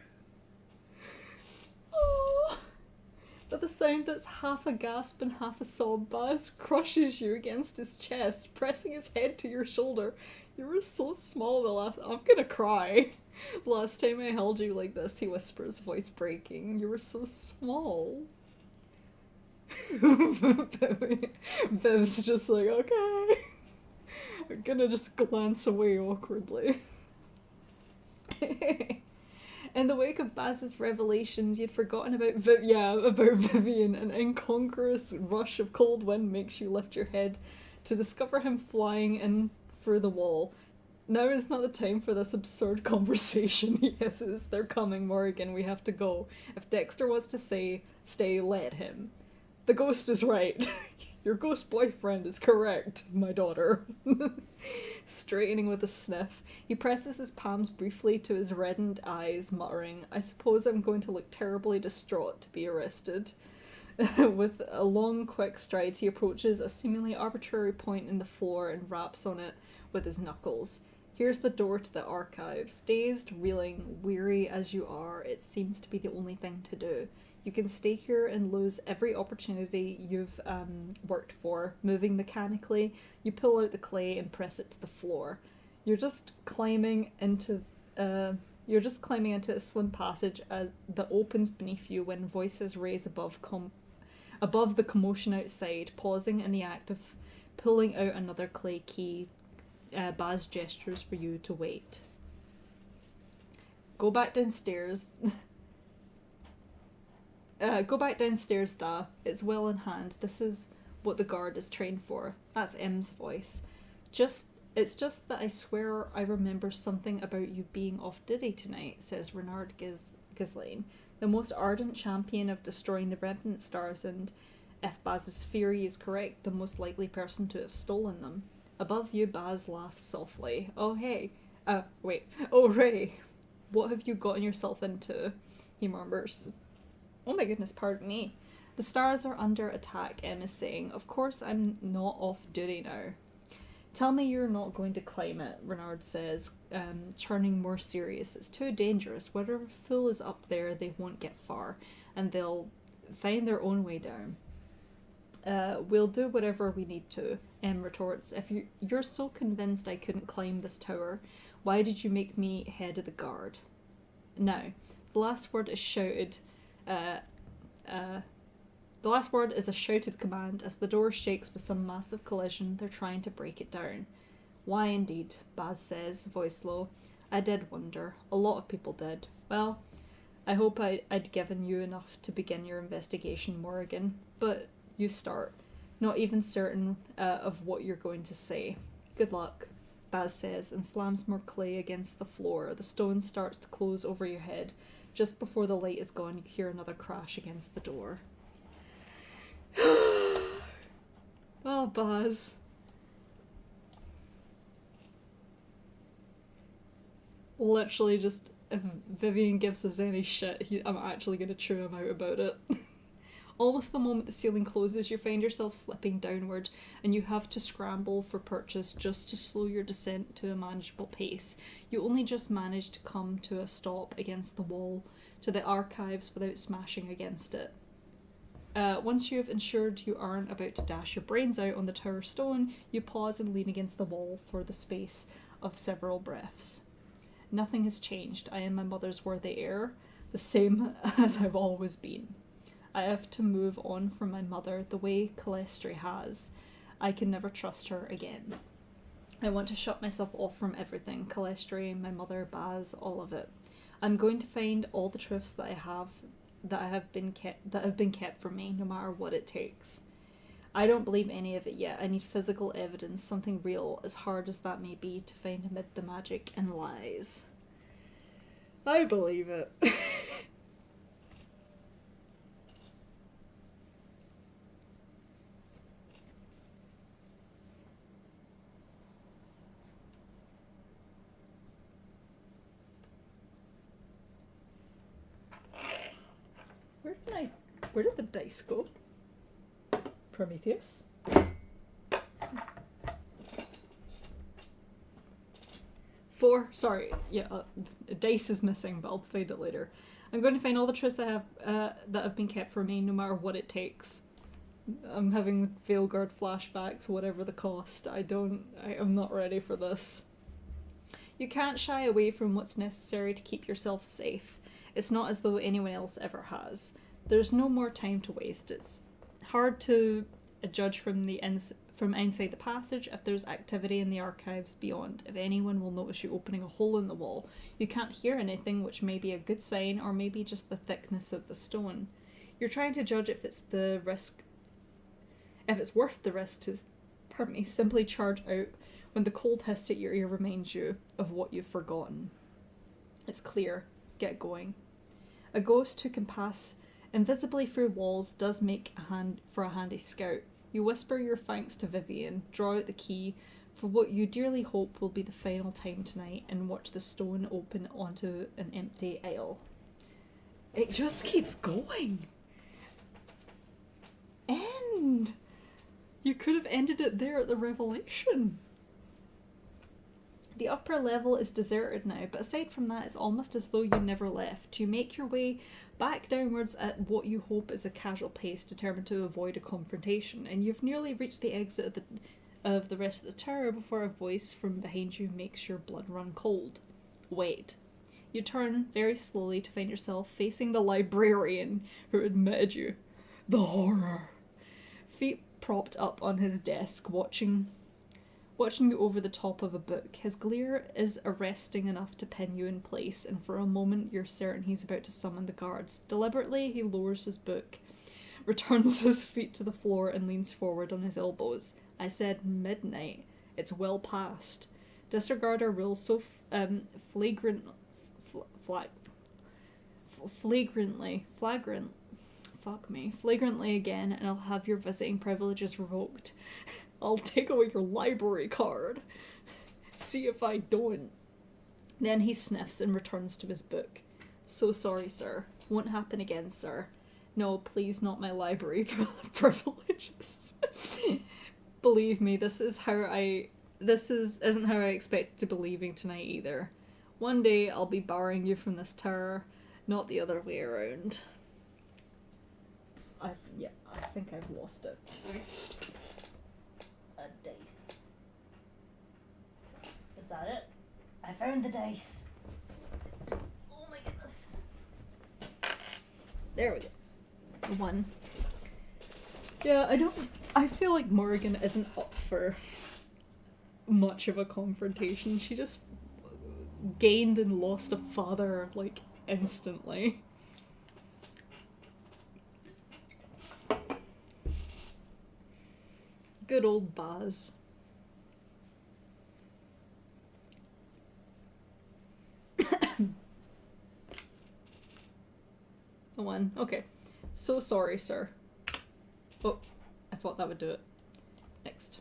Oh. But the sound that's half a gasp and half a sob, Baz crushes you against his chest, pressing his head to your shoulder. You were so small I'm gonna cry. Last time I held you like this, he whispers, voice breaking. You were so small. Viv's just like, okay. I'm gonna just glance away awkwardly. In the wake of Baz's revelations, you'd forgotten about Vivian. An incongruous rush of cold wind makes you lift your head to discover him flying in through the wall. Now is not the time for this absurd conversation, he hisses. They're coming, Morrigan, we have to go. If Dexter wants to stay, let him. The ghost is right. Your ghost boyfriend is correct, my daughter. Straightening with a sniff, he presses his palms briefly to his reddened eyes, muttering, I suppose I'm going to look terribly distraught to be arrested. With a long, quick strides, he approaches a seemingly arbitrary point in the floor and raps on it with his knuckles. Here's the door to the archives. Dazed, reeling, weary as you are, it seems to be the only thing to do. You can stay here and lose every opportunity you've worked for. Moving mechanically, you pull out the clay and press it to the floor. You're just climbing into a slim passage that opens beneath you when voices raise above the commotion outside. Pausing in the act of pulling out another clay key, Baz gestures for you to wait. Go back downstairs. Go back downstairs, Da. It's well in hand. This is what the guard is trained for. That's M's voice. It's just that I swear I remember something about you being off duty tonight, says Renard Ghislaine, the most ardent champion of destroying the Remnant Stars, and, if Baz's theory is correct, the most likely person to have stolen them. Above you, Baz laughs softly. Oh, hey. Wait. Oh, Ray. What have you gotten yourself into? He murmurs. Oh my goodness, pardon me. The stars are under attack, Em is saying. Of course I'm not off duty now. Tell me you're not going to climb it, Renard says, turning more serious. It's too dangerous. Whatever fool is up there, they won't get far, and they'll find their own way down. We'll do whatever we need to, Em retorts. If you're so convinced I couldn't climb this tower, why did you make me head of the guard? Now, the last word is shouted. The last word is a shouted command as the door shakes with some massive collision. They're trying to break it down. Why indeed, Baz says, voice low. I did wonder. A lot of people did. Well, I hope I'd given you enough to begin your investigation, Morrigan. But you start. Not even certain of what you're going to say. Good luck, Baz says, and slams more clay against the floor. The stone starts to close over your head. Just before the light is gone, you hear another crash against the door. Oh, Baz. Literally just, if Vivian gives us any shit, I'm actually going to chew him out about it. Almost the moment the ceiling closes, you find yourself slipping downward, and you have to scramble for purchase just to slow your descent to a manageable pace. You only just manage to come to a stop against the wall to the archives without smashing against it. Once you have ensured you aren't about to dash your brains out on the tower stone, you pause and lean against the wall for the space of several breaths. Nothing has changed. I am my mother's worthy heir, the same as I've always been. I have to move on from my mother the way Calestri has. I can never trust her again. I want to shut myself off from everything. Calestri, my mother, Baz, all of it. I'm going to find all the truths that have been kept from me, no matter what it takes. I don't believe any of it yet. I need physical evidence, something real, as hard as that may be, to find amid the magic and lies. I believe it. Where did the dice go? Prometheus? 4. Sorry, yeah, dice is missing, but I'll find it later. I'm going to find all the truths I have that have been kept from me, no matter what it takes. I'm having Veilguard flashbacks, whatever the cost. I'm not ready for this. You can't shy away from what's necessary to keep yourself safe. It's not as though anyone else ever has. There's no more time to waste. It's hard to judge from inside the passage if there's activity in the archives beyond, if anyone will notice you opening a hole in the wall. You can't hear anything, which may be a good sign, or maybe just the thickness of the stone. You're trying to judge if it's worth the risk to, simply charge out when the cold hiss at your ear reminds you of what you've forgotten. It's clear. Get going. A ghost who can pass invisibly through walls does make for a handy scout. You whisper your thanks to Vivian, draw out the key for what you dearly hope will be the final time tonight, and watch the stone open onto an empty aisle. It just keeps going. End! You could have ended it there at the revelation. The upper level is deserted now, but aside from that, it's almost as though you never left. You make your way back downwards at what you hope is a casual pace, determined to avoid a confrontation, and you've nearly reached the exit of the rest of the tower before a voice from behind you makes your blood run cold. Wait. You turn very slowly to find yourself facing the librarian who admitted you. The horror. Feet propped up on his desk, watching you over the top of a book. His glare is arresting enough to pin you in place, and for a moment you're certain he's about to summon the guards. Deliberately, he lowers his book, returns his feet to the floor, and leans forward on his elbows. I said midnight. It's well past. Disregard our rules so flagrantly. Flagrantly again, and I'll have your visiting privileges revoked. I'll take away your library card. See if I don't. Then he sniffs and returns to his book. So sorry, sir. Won't happen again, sir. No, please, not my library privileges. Believe me, this isn't how I expected to be leaving tonight either. One day I'll be barring you from this tower, not the other way around. I think I've lost it. A dice. Is that it? I found the dice. Oh my goodness. There we go. 1. Yeah, I feel like Morrigan isn't up for much of a confrontation. She just gained and lost a father, like, instantly. Good old Baz. A 1. Okay. So sorry, sir. Oh, I thought that would do it. Next.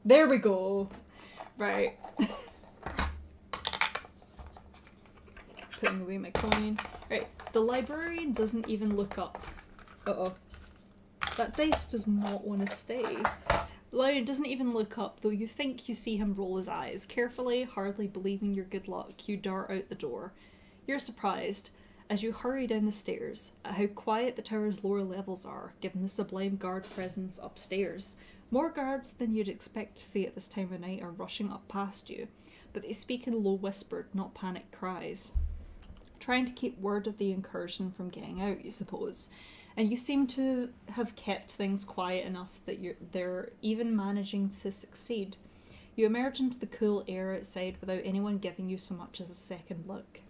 There we go. Right. putting away my coin. Right, the librarian doesn't even look up. Uh-oh. That dice does not want to stay. The librarian doesn't even look up, though you think you see him roll his eyes. Carefully, hardly believing your good luck, you dart out the door. You're surprised, as you hurry down the stairs, at how quiet the tower's lower levels are, given the sublime guard presence upstairs. More guards than you'd expect to see at this time of night are rushing up past you, but they speak in low whispered, not panicked cries. Trying to keep word of the incursion from getting out, you suppose. And you seem to have kept things quiet enough that they're even managing to succeed. You emerge into the cool air outside without anyone giving you so much as a second look.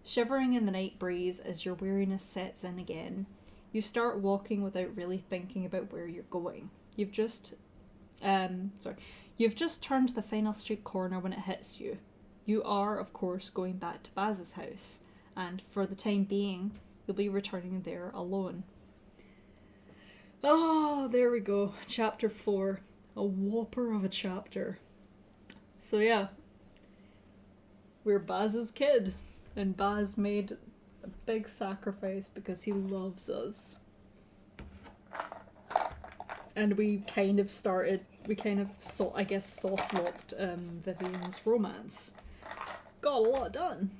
Shivering in the night breeze as your weariness sets in again, you start walking without really thinking about where you're going. You've just turned the final street corner when it hits you. You are, of course, going back to Baz's house, and for the time being, you'll be returning there alone. Oh, there we go. Chapter 4. A whopper of a chapter. So yeah, we're Baz's kid, and Baz made a big sacrifice because he loves us. And we kind of soft-locked Vivian's romance. Got a lot done.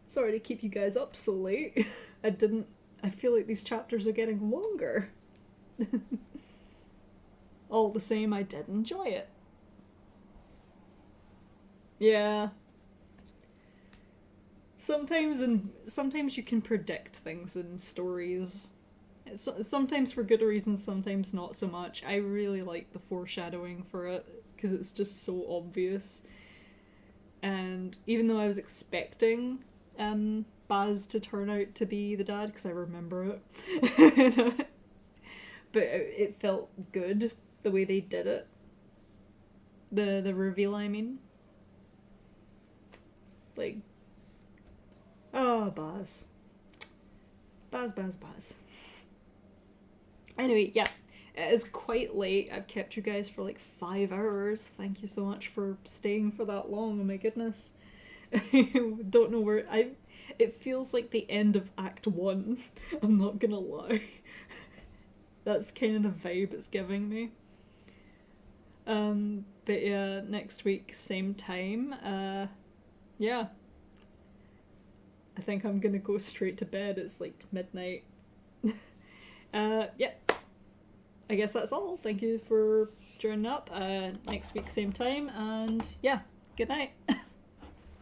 Sorry to keep you guys up so late. I feel like these chapters are getting longer. All the same, I did enjoy it. Yeah. Sometimes you can predict things in stories. Sometimes for good reasons, sometimes not so much. I really like the foreshadowing for it, because it's just so obvious. And even though I was expecting Baz to turn out to be the dad, because I remember it, but it felt good the way they did it. The reveal, I mean. Like, oh, Baz. Baz. Anyway, yeah, it is quite late. I've kept you guys for like 5 hours. Thank you so much for staying for that long. Oh my goodness. I don't know where it feels like the end of Act 1. I'm not gonna lie. That's kind of the vibe it's giving me. But yeah, next week, same time. Yeah. I think I'm gonna go straight to bed. It's like midnight. Yeah. I guess that's all. Thank you for joining up. Next week, same time, and yeah, good night.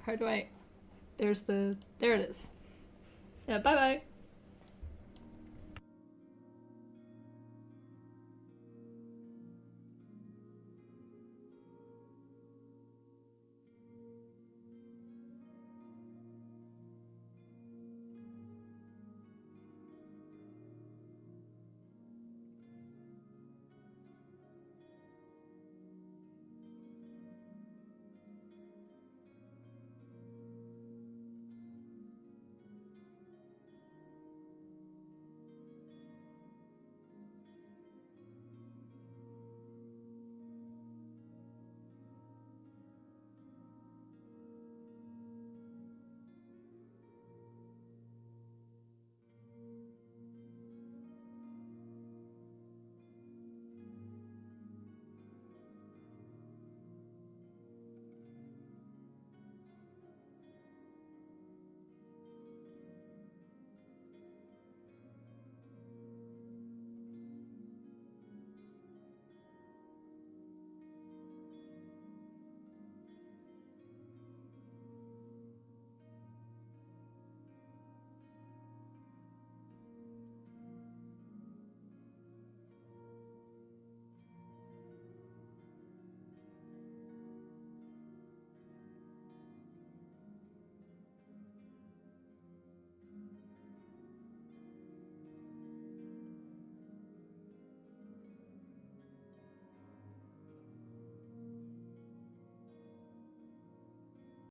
How do I... There it is. Yeah, bye-bye.